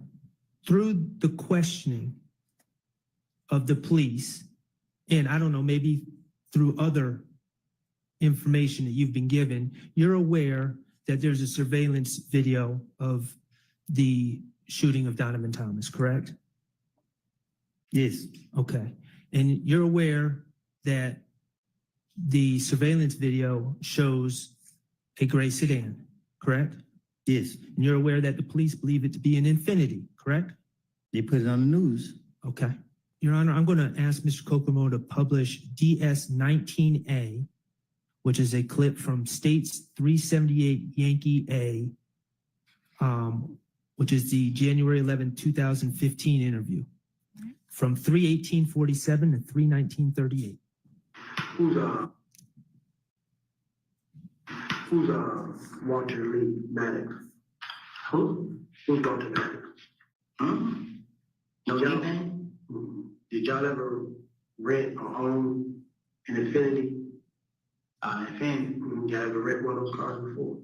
Through the questioning of the police, and I don't know, maybe through other information that you've been given, you're aware that there's a surveillance video of the shooting of Donovan Thomas, correct? Yes. Okay. And you're aware that the surveillance video shows a gray sedan, correct? Yes. And you're aware that the police believe it to be an Infiniti, correct? They put it on the news. Okay. Your Honor, I'm going to ask Mr. Kokomo to publish DS-19A, which is a clip from State's 378 Yankee A, which is the January 11, 2015 interview from 3/18/47 to 3/19/38. Who's Walter Lee Maddox? Who's Walter Maddox? No, anything? Did y'all ever rent or own an Infiniti? Infiniti. Y'all ever rent one of those cars before?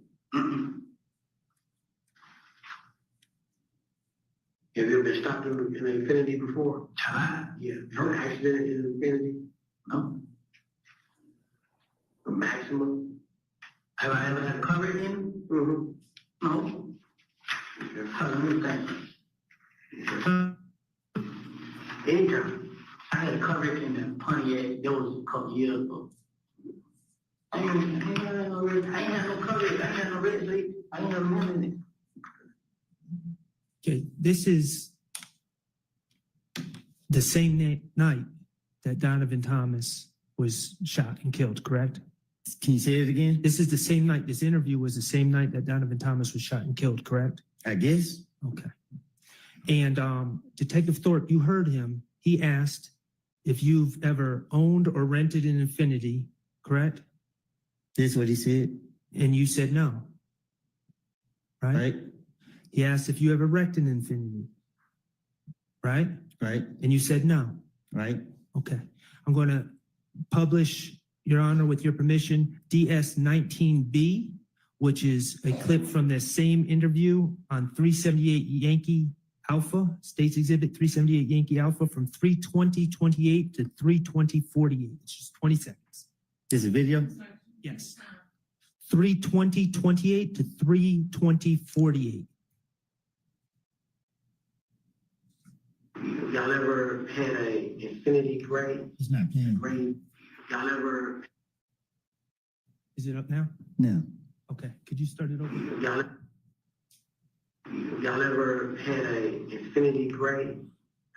Have you ever been stopped in an Infiniti before? Yeah. No accident in an Infiniti? No. A maximum? Have I ever had a cover in? No. Let me think. Anytime. I had a cover in the Pontiac. That was a couple years ago. I ain't had no coverage. I ain't had no red plate. I ain't never known it. Okay, this is the same night that Donovan Thomas was shot and killed, correct? Can you say it again? This is the same night, this interview was the same night that Donovan Thomas was shot and killed, correct? I guess. Okay. And Detective Thorpe, you heard him. He asked if you've ever owned or rented an Infiniti, correct? That's what he said. And you said no, right? Right. He asked if you ever wrecked an Infiniti, right? Right. And you said no. Right. Okay. I'm going to publish, Your Honor, with your permission, DS-19B, which is a clip from the same interview on 378 Yankee Alpha, State's Exhibit 378 Yankee Alpha from 3/20/28 to 3/20/48. It's just 20 seconds. Is it video? Yes. 3/20/28 to 3/20/48. Y'all ever had a Infiniti gray? It's not playing. Gray. Y'all ever? Is it up now? No. Okay. Could you start it over? Y'all ever had a Infiniti gray?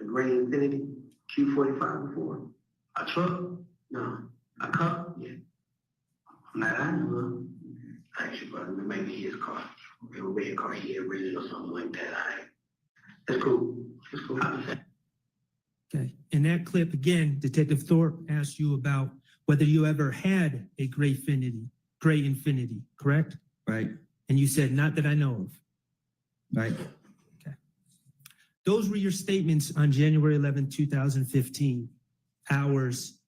A gray Infiniti Q45 before? A truck? No. A cup? Yeah. Not I know of. Actually, but maybe his car. A red car he had rented or something like that. That's cool. That's cool. Okay. In that clip, again, Detective Thorpe asked you about whether you ever had a gray infinity, correct? Right. And you said, not that I know of. Right. Okay. Those were your statements on January 11, 2015, hours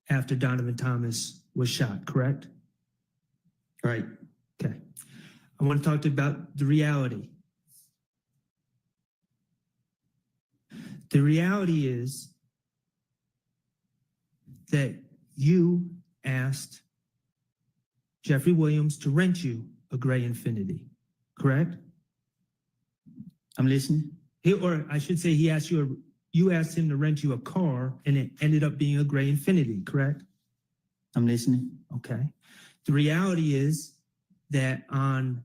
after Donovan Thomas was shot, correct? Right. Okay. I want to talk to you about the reality. The reality is that you asked Jeffrey Williams to rent you a gray Infinity, correct? I'm listening. Or I should say you asked him to rent you a car and it ended up being a gray Infinity, correct? I'm listening. Okay. The reality is that on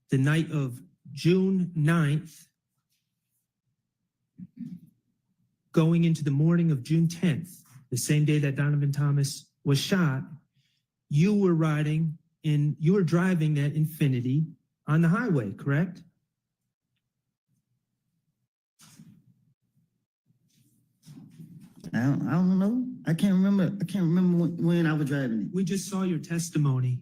the night of June 9th, going into the morning of June 10th, the same day that Donovan Thomas was shot, you were driving that Infinity on the highway, correct? I don't know. I can't remember when I was driving it. We just saw your testimony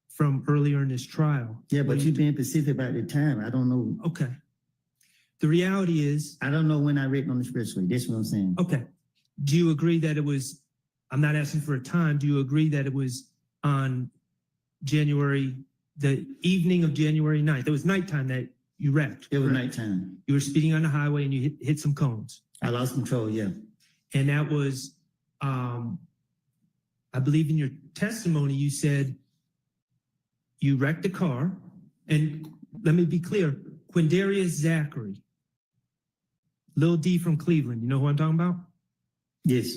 from earlier in this trial. Yeah, but you're being specific about the time. I don't know. Okay. The reality is, I don't know when I written on the expressway. That's what I'm saying. okay. Do you agree that it was, I'm not asking for a time, do you agree that it was on the evening of January 9th? It was nighttime that you wrecked. It was correct? nighttime. You were speeding on the highway and you hit some cones. I lost control, yeah. And that was, I believe in your testimony, you said you wrecked the car. And let me be clear, Quindarius Zachary, Lil D from Cleveland, you know who I'm talking about? Yes.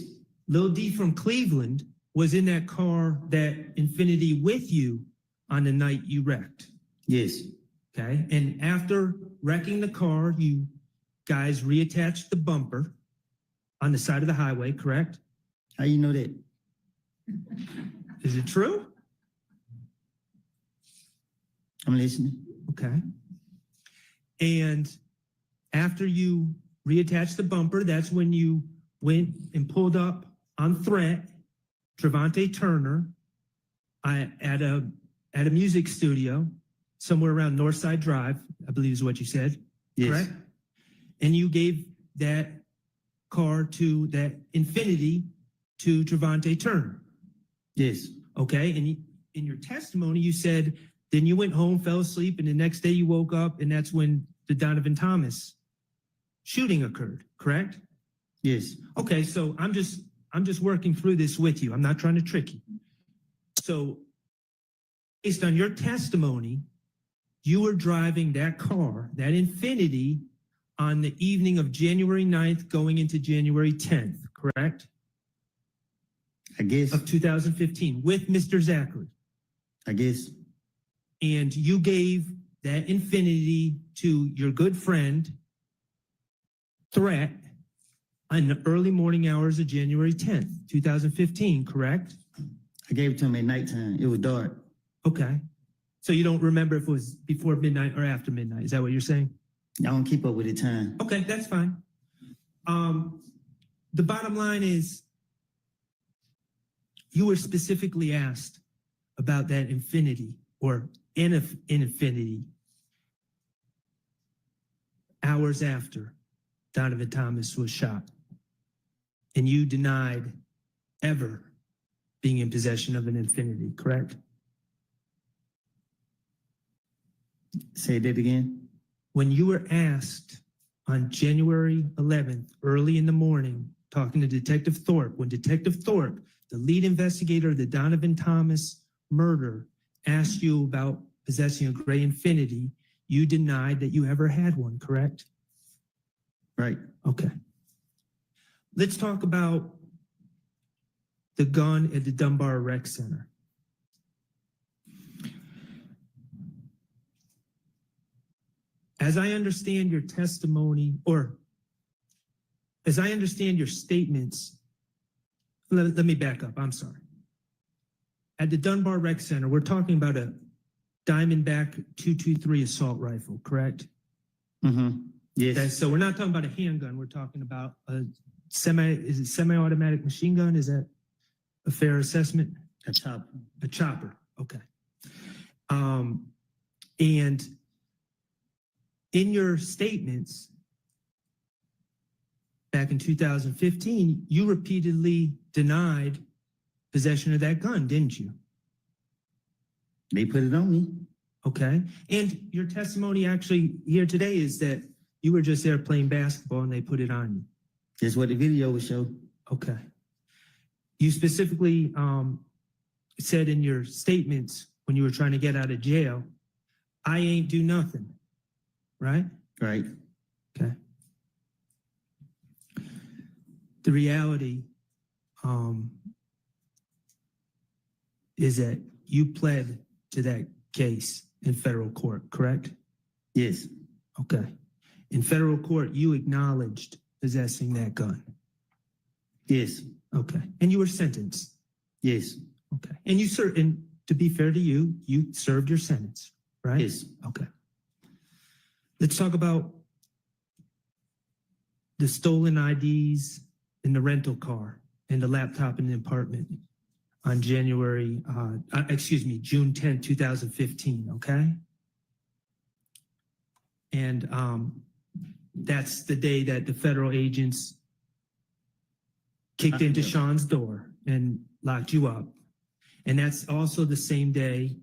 Lil D from Cleveland was in that car, that Infinity, with you on the night you wrecked. Yes. Okay. And after wrecking the car, you guys reattached the bumper on the side of the highway, correct? How you know that? Is it true? I'm listening. Okay. And after you reattached the bumper, that's when you went and pulled up on threat Trevante Turner at a music studio somewhere around Northside Drive, I believe is what you said. Yes. Correct? And you gave that car to that Infinity to Trevante Turner. Yes. Okay. And in your testimony, you said, then you went home, fell asleep, and the next day you woke up, and that's when the Donovan Thomas shooting occurred, correct? Yes. Okay, so I'm just working through this with you. I'm not trying to trick you. So based on your testimony, you were driving that car, that Infinity, on the evening of January 9th going into January 10th, correct? I guess. Of 2015 with Mr. Zachary. I guess. And you gave that Infinity to your good friend, Threat, in the early morning hours of January 10th, 2015, correct? I gave it to him at nighttime. It was dark. Okay. So you don't remember if it was before midnight or after midnight. Is that what you're saying? I don't keep up with the time. Okay, that's fine. The bottom line is you were specifically asked about that Infinity or Infinity hours after Donovan Thomas was shot. And you denied ever being in possession of an Infinity, correct? Say that again. When you were asked on January 11th, early in the morning, talking to Detective Thorpe, when Detective Thorpe, the lead investigator of the Donovan Thomas murder, asked you about possessing a gray Infinity, you denied that you ever had one, correct? Right. Okay. Let's talk about the gun at the Dunbar Rec Center. As I understand your testimony, or as I understand your statements, let me back up, I'm sorry. At the Dunbar Rec Center, we're talking about a Diamondback 223 assault rifle, correct? Mm-hmm. Yes. Okay, so we're not talking about a handgun, we're talking about a is it semi-automatic machine gun? Is that a fair assessment? A chopper. A chopper, okay. And in your statements back in 2015, you repeatedly denied possession of that gun, didn't you? They put it on me. Okay. And your testimony actually here today is that you were just there playing basketball and they put it on you. That's what the video would show. Okay. You specifically said in your statements when you were trying to get out of jail, I ain't do nothing, right? Right. Okay. The reality is that you pled to that case in federal court, correct? Yes. Okay. In federal court, you acknowledged possessing that gun. Yes. Okay. And you were sentenced. Yes. Okay. And you served, and to be fair to you, you served your sentence, right? Yes. Okay. Let's talk about the stolen IDs in the rental car and the laptop in the apartment on June 10, 2015, okay? And that's the day that the federal agents kicked into Sean's door and locked you up. And that's also the same day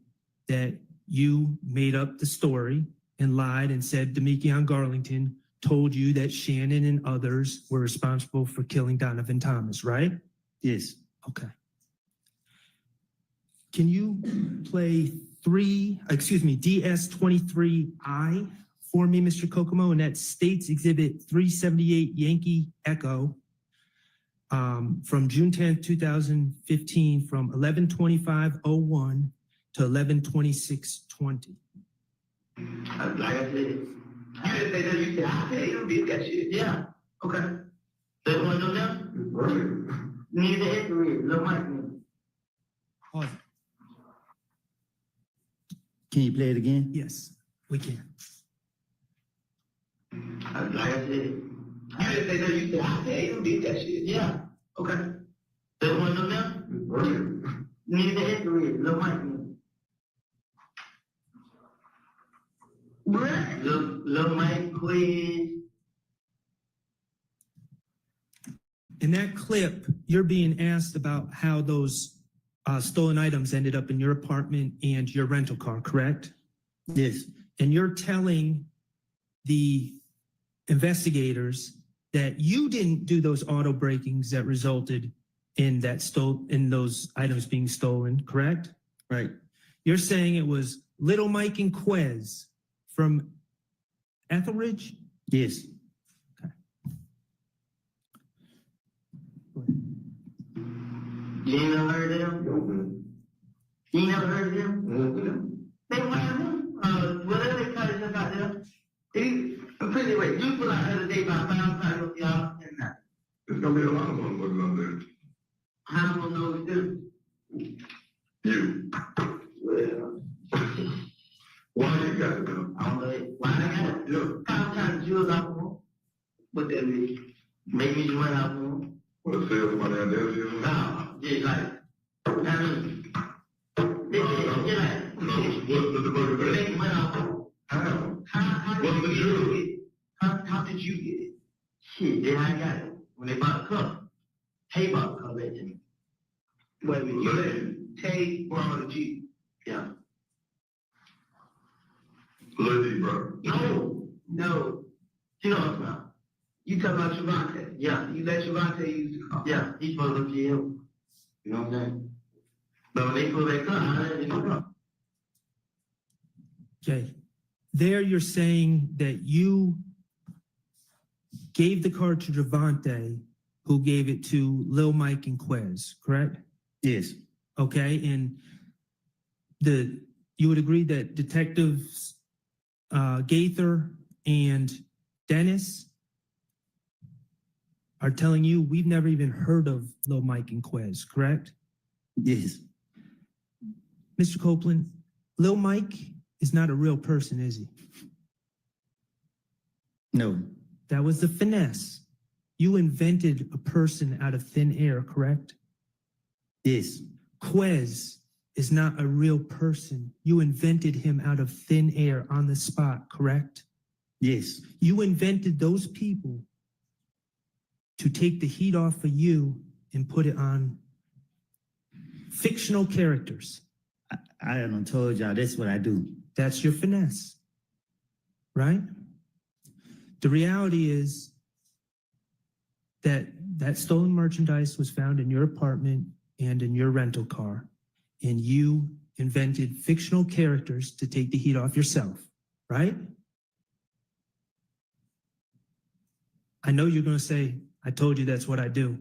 that you made up the story and lied and said Demekion Garlington told you that Shannon and others were responsible for killing Donovan Thomas, right? Yes. Okay. Can you play DS23I for me, Mr. Kokomo? And that's States Exhibit 378 Yankee Echo from June 10th, 2015, from 11:25:01 to 11:26:20. Like I said, you didn't say that. You said, I tell you, did that shit. Yeah. Okay. They want to know them? Need the history. Little Mike. Pause. Can you play it again? Yes, we can. Like I said, you didn't say that. You said, I tell you, did that shit. Yeah. Okay. They want to know them? Need the history. Little Mike. Little Mike, please. In that clip, you're being asked about how those stolen items ended up in your apartment and your rental car, correct? Yes. And you're telling the investigators that you didn't do those auto breakings that resulted in those items being stolen, correct? Right. You're saying it was Little Mike and Quez from Etheridge? Yes. You ain't never heard of them? You ain't never heard of them? They went them. Whatever they call it about them. I'm pretty wait. You put out the other day about $5 of y'all and that. There's gonna be a lot of motherfuckers out there. How am I gonna know it's them? You. Well, Why you got it though? I don't know why I got it. Yeah. How kind of jewels out for? What that mean? Make me run out for? What, sell somebody out there? No, just like, I mean, just like, What's the burger there? make me run out for? How did you get it? How did you get it? Shit, then I got it. When they bought the cup, Tay bought the cup back to me. Wait a minute, you let Tay borrow the Jeep. Yeah. Lady, bro. No. You know what I'm talking about. You talking about Shavante. Yeah, you let Shavante use the car. Yeah, he's supposed to look to you. You know what I'm saying? But when they pull that car, I let go. Okay. There you're saying that you gave the car to Javante, who gave it to Lil Mike and Quez, correct? Yes. Okay, and you would agree that detectives Gaither and Dennis are telling you we've never even heard of Lil Mike and Quez, correct? Yes. Mr. Copeland, Lil Mike is not a real person, is he? No. That was the finesse. you invented a person out of thin air, correct? Yes. Quez is not a real person. You invented him out of thin air on the spot, correct? Yes. You invented those people to take the heat off of you and put it on fictional characters. I done told y'all that's what I do. That's your finesse, right? The reality is that that stolen merchandise was found in your apartment and in your rental car, and you invented fictional characters to take the heat off yourself, right? I know you're going to say, I told you that's what I do.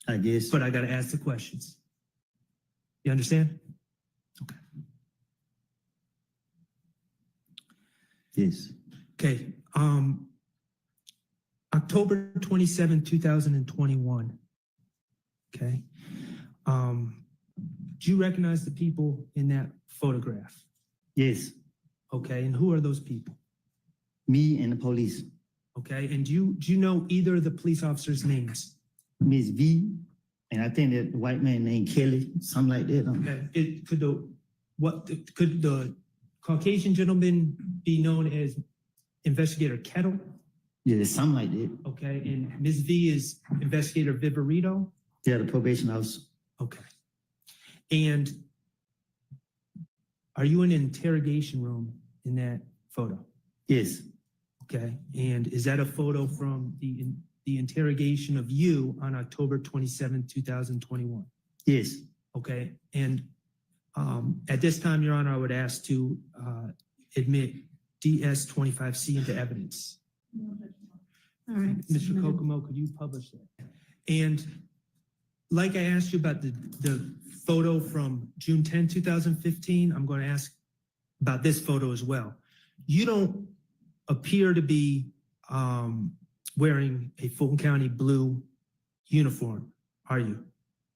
I guess. But I got to ask the questions. You understand? Okay. Yes. Okay. October 27, 2021. Okay. Do you recognize the people in that photograph? Yes. Okay. And who are those people? Me and the police. Okay. And do you know either of the police officers' names? Miss V, and I think that the white man named Kelly, something like that. Okay. Could the Caucasian gentleman be known as Investigator Kettle? Yeah, something like that. Okay. And Ms. V is Investigator Viverito? Yeah, the probation officer. Okay. And are you in an interrogation room in that photo? Yes. Okay. And is that a photo from the interrogation of you on October 27, 2021? Yes. Okay. And at this time, Your Honor, I would ask to admit DS-25C into evidence. All right. Mr. Kokomo, could you publish that? And like I asked you about the photo from June 10, 2015, I'm going to ask about this photo as well. You don't appear to be wearing a Fulton County blue uniform, are you?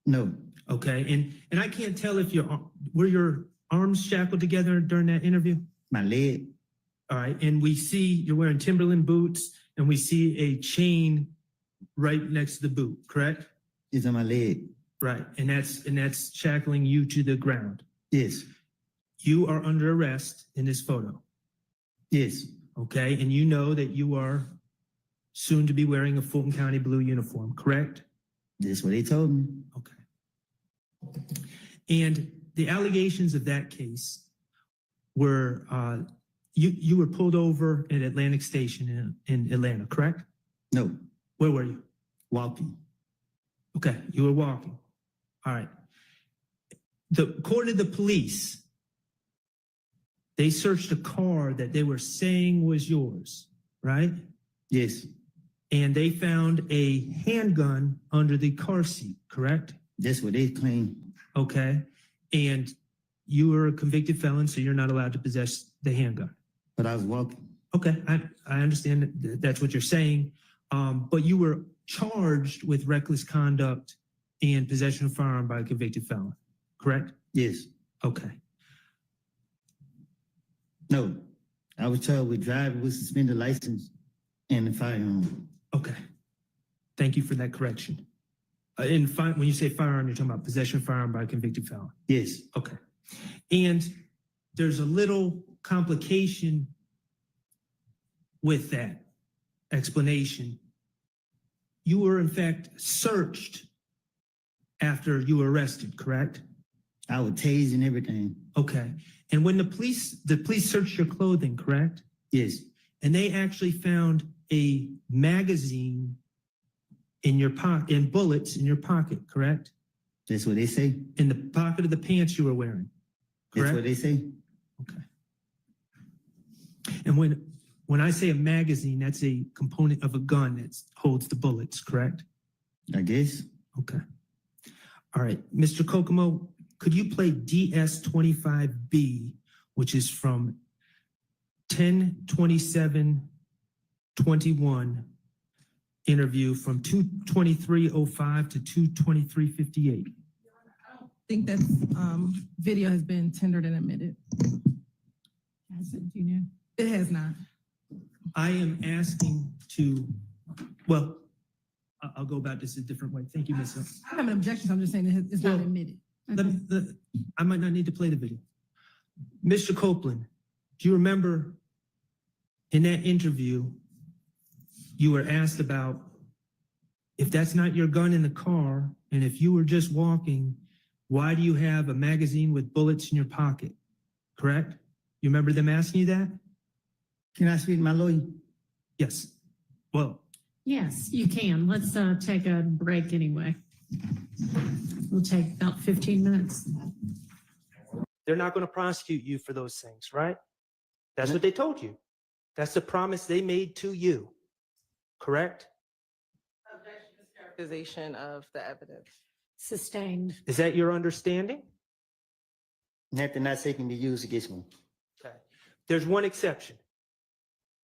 No. Okay. And I can't tell if were your arms shackled together during that interview? My leg. All right. And we see you're wearing Timberland boots, and we see a chain right next to the boot, correct? It's on my leg. Right. And that's shackling you to the ground. Yes. You are under arrest in this photo. Yes. Okay. And you know that you are soon to be wearing a Fulton County blue uniform, correct? That's what they told me. Okay. And the allegations of that case were you were pulled over at Atlantic Station in Atlanta, correct? No. Where were you? Walking. Okay, you were walking. All right. According to the police, they searched a car that they were saying was yours, right? Yes. And they found a handgun under the car seat, correct? That's what they claim. Okay. And you were a convicted felon, so you're not allowed to possess the handgun. But I was walking. Okay, I understand that's what you're saying. But you were charged with reckless conduct and possession of a firearm by a convicted felon, correct? Yes. Okay. No. I was charged with driving with suspended license and the firearm. Okay. Thank you for that correction. When you say firearm, you're talking about possession of firearm by a convicted felon? Yes. Okay. And there's a little complication with that explanation. You were in fact searched after you were arrested, correct? I was tased and everything. Okay. And when the police searched your clothing, correct? Yes. And they actually found a magazine in your pocket, and bullets in your pocket, correct? That's what they say. In the pocket of the pants you were wearing, correct? That's what they say. Okay. And when I say a magazine, that's a component of a gun that holds the bullets, correct? I guess. Okay. All right. Mr. Kokomo, could you play DS-25B, which is from 10/27/21 interview from 2/23/05 to 2/23/58? I don't think that video has been tendered and admitted. Has it, do you know? It has not. I am asking I'll go about this a different way. Thank you, Ms. Hill. I don't have an objection. I'm just saying that it's not admitted. I might not need to play the video. Mr. Copeland, do you remember in that interview, you were asked about if that's not your gun in the car, and if you were just walking, why do you have a magazine with bullets in your pocket? Correct? You remember them asking you that? Can I speak to my lawyer? Yes. Well, Yes, you can. Let's take a break anyway. We'll take about 15 minutes. They're not going to prosecute you for those things, right? That's what they told you. That's the promise they made to you, correct? Characterization of the evidence. Sustained. Is that your understanding? Nothing I say can be used against me. Okay. There's one exception.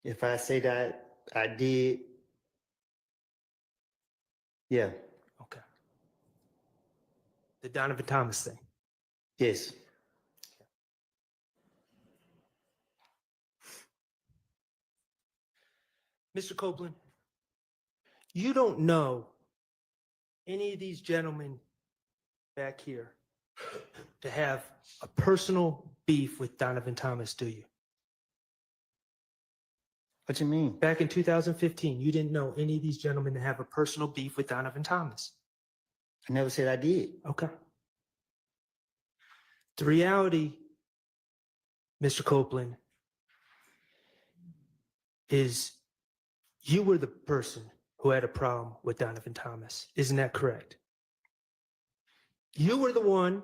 If I say that I did, yeah, Okay. The Donovan Thomas thing. yes. Mr. Copeland, you don't know any of these gentlemen back here to have a personal beef with Donovan Thomas, do you? What you mean? Back in 2015, you didn't know any of these gentlemen to have a personal beef with Donovan Thomas. I never said I did. Okay. The reality, Mr. Copeland, is you were the person who had a problem with Donovan Thomas. Isn't that correct? You were the one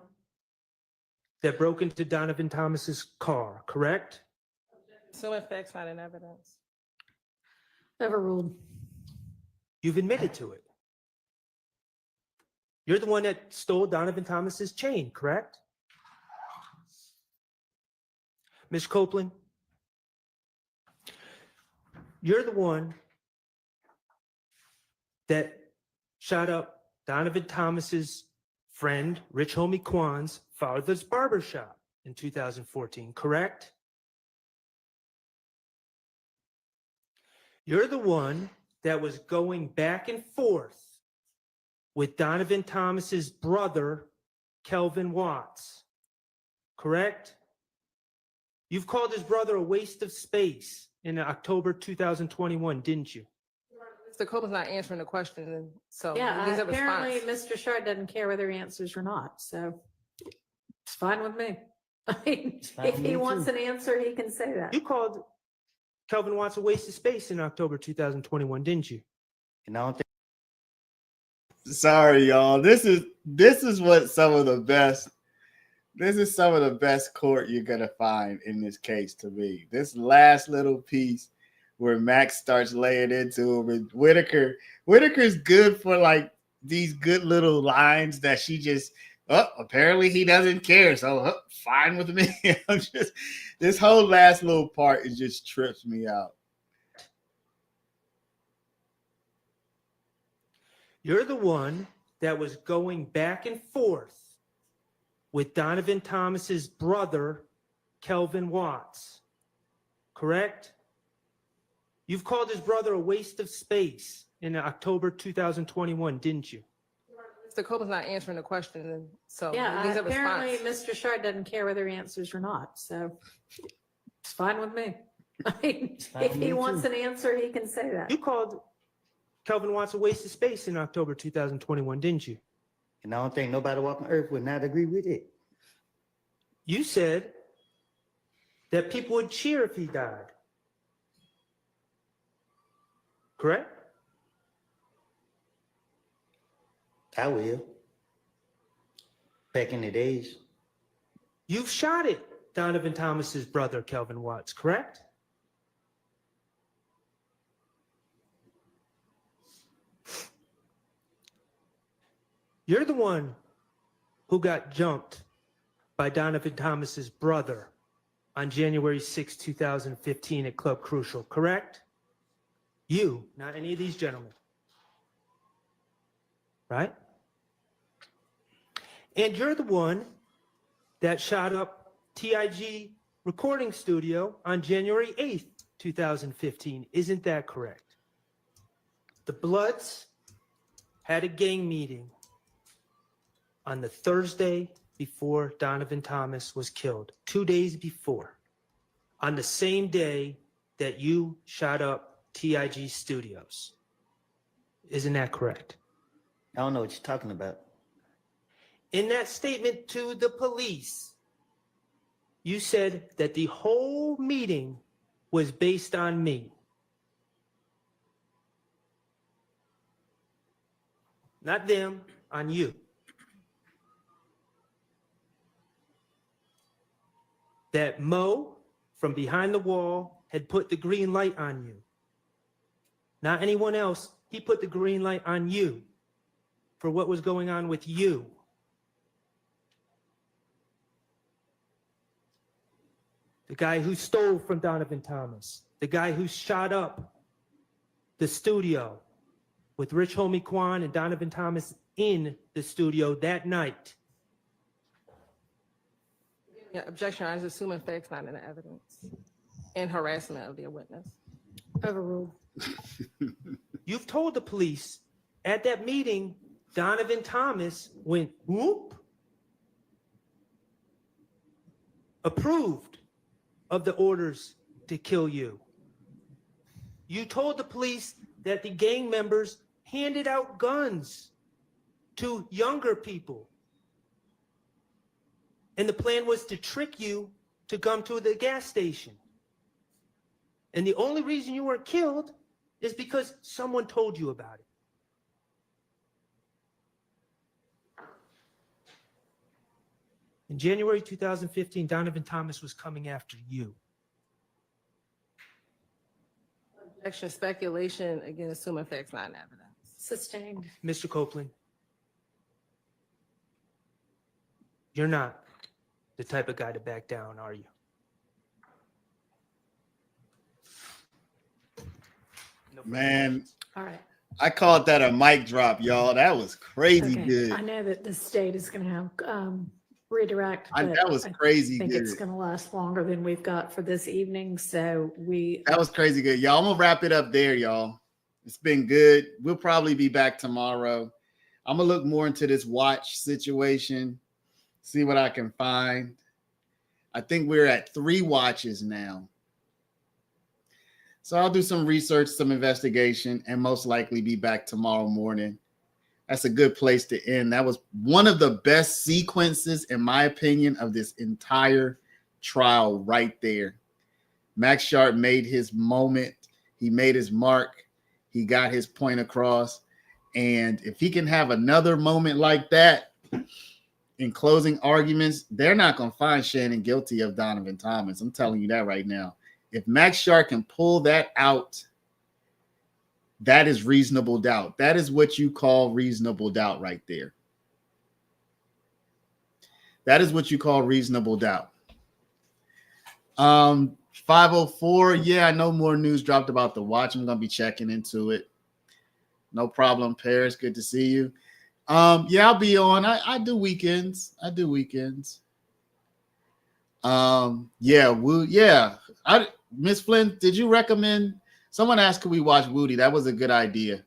that broke into Donovan Thomas's car, correct? So in facts, not in evidence. Overruled. You've admitted to it. You're the one that stole Donovan Thomas's chain, correct? Ms. Copeland, you're the one that shot up Donovan Thomas's friend, Rich Homie Kwan's father's barbershop in 2014, correct? You're the one that was going back and forth with Donovan Thomas's brother, Kelvin Watts, correct? You've called his brother a waste of space in October 2021, didn't you? Mr. Copeland's not answering the question, so Yeah, he needs a apparently response. Mr. Shard doesn't care whether he answers or not, so it's fine with me. I mean, if he wants an answer, he can say that. You called Kelvin Watts a waste of space in October 2021, didn't you? And I don't think. Sorry, y'all. This is what some of the best. This is some of the best court you're gonna find in this case to me. This last little piece where Max starts laying into him and Whitaker's good for like these good little lines that she just apparently he doesn't care, so fine with me. I'm just this whole last little part it just trips me out. You're the one that was going back and forth with Donovan Thomas's brother, Kelvin Watts, correct? You've called his brother a waste of space in October 2021, didn't you? Mr. Copeland's not answering the question, so he Yeah, needs a apparently response. Mr. Shard doesn't care whether he answers or not, so it's fine with me. I mean, if he wants an answer, he can say that. You called Kelvin Watts a waste of space in October 2021, didn't you? And I don't think nobody walking earth would not agree with it. You said that people would cheer if he died. Correct? I will. Back in the days. You've shot at Donovan Thomas's brother, Kelvin Watts, correct? You're the one who got jumped by Donovan Thomas's brother on January 6, 2015 at Club Crucial, correct? You, not any of these gentlemen. Right? And you're the one that shot up TIG Recording Studio on January 8th, 2015. Isn't that correct? The Bloods had a gang meeting on the Thursday before Donovan Thomas was killed, 2 days before, on the same day that you shot up TIG Studios. Isn't that correct? I don't know what you're talking about. In that statement to the police, you said that the whole meeting was based on me. Not them, on you. That Mo, from behind the wall, had put the green light on you. Not anyone else. He put the green light on you for what was going on with you. The guy who stole from Donovan Thomas. The guy who shot up the studio with Rich Homie Quan and Donovan Thomas in the studio that night. Yeah, objection, I was assuming facts not in the evidence and harassment of the witness. Overruled. You've told the police at that meeting, Donovan Thomas went whoop, approved of the orders to kill you. You told the police that the gang members handed out guns to younger people. And the plan was to trick you to come to the gas station. And the only reason you weren't killed is because someone told you about it. In January 2015, Donovan Thomas was coming after you. Objection, speculation, again, assuming facts not in evidence. Sustained. Mr. Copeland, you're not the type of guy to back down, are you? Man, All right. I called that a mic drop, y'all. That was crazy Okay. good. I know that the state is going to have redirect. That but was crazy I think good. it's going to last longer than we've got for this evening. So That was crazy good. Y'all, I'm going to wrap it up there, y'all. It's been good. We'll probably be back tomorrow. I'm going to look more into this watch situation, see what I can find. I think we're at 3 watches now. So I'll do some research, some investigation, and most likely be back tomorrow morning. That's a good place to end. That was one of the best sequences, in my opinion, of this entire trial right there. Max Sharp made his moment. He made his mark. He got his point across. And if he can have another moment like that in closing arguments, they're not going to find Shannon guilty of Donovan Thomas. I'm telling you that right now. If Max Sharp can pull that out, that is reasonable doubt. That is what you call reasonable doubt right there. That is what you call reasonable doubt. 504. Yeah, I know more news dropped about the watch. I'm going to be checking into it. No problem, Paris. Good to see you. Yeah, I'll be on. I do weekends. Yeah. Miss Flynn, did you recommend? Someone asked, could we watch Woody? That was a good idea.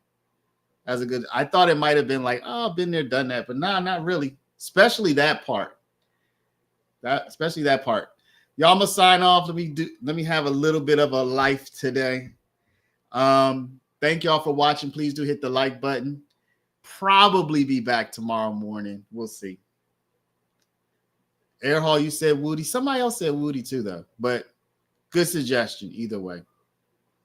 I thought it might have been like, oh, been there, done that, but nah, not really. Especially that part. Especially that part. Y'all, I'm gonna sign off. Let me have a little bit of a life today. Thank y'all for watching. Please do hit the like button. Probably be back tomorrow morning. We'll see. Air Hall, you said Woody. Somebody else said Woody too, though. But good suggestion either way.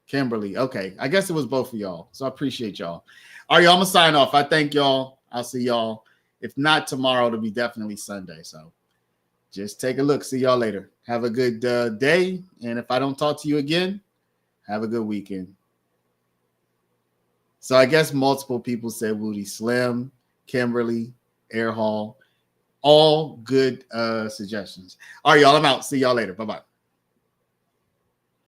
Kimberly. Okay. I guess it was both of y'all. So I appreciate y'all. All right, y'all. I'm going to sign off. I thank y'all. I'll see y'all. If not tomorrow, it'll be definitely Sunday. So just take a look. See y'all later. Have a good day. And if I don't talk to you again, have a good weekend. So I guess multiple people said Woody. Slim, Kimberly, Air Hall. All good suggestions. All right, y'all. I'm out. See y'all later. Bye-bye.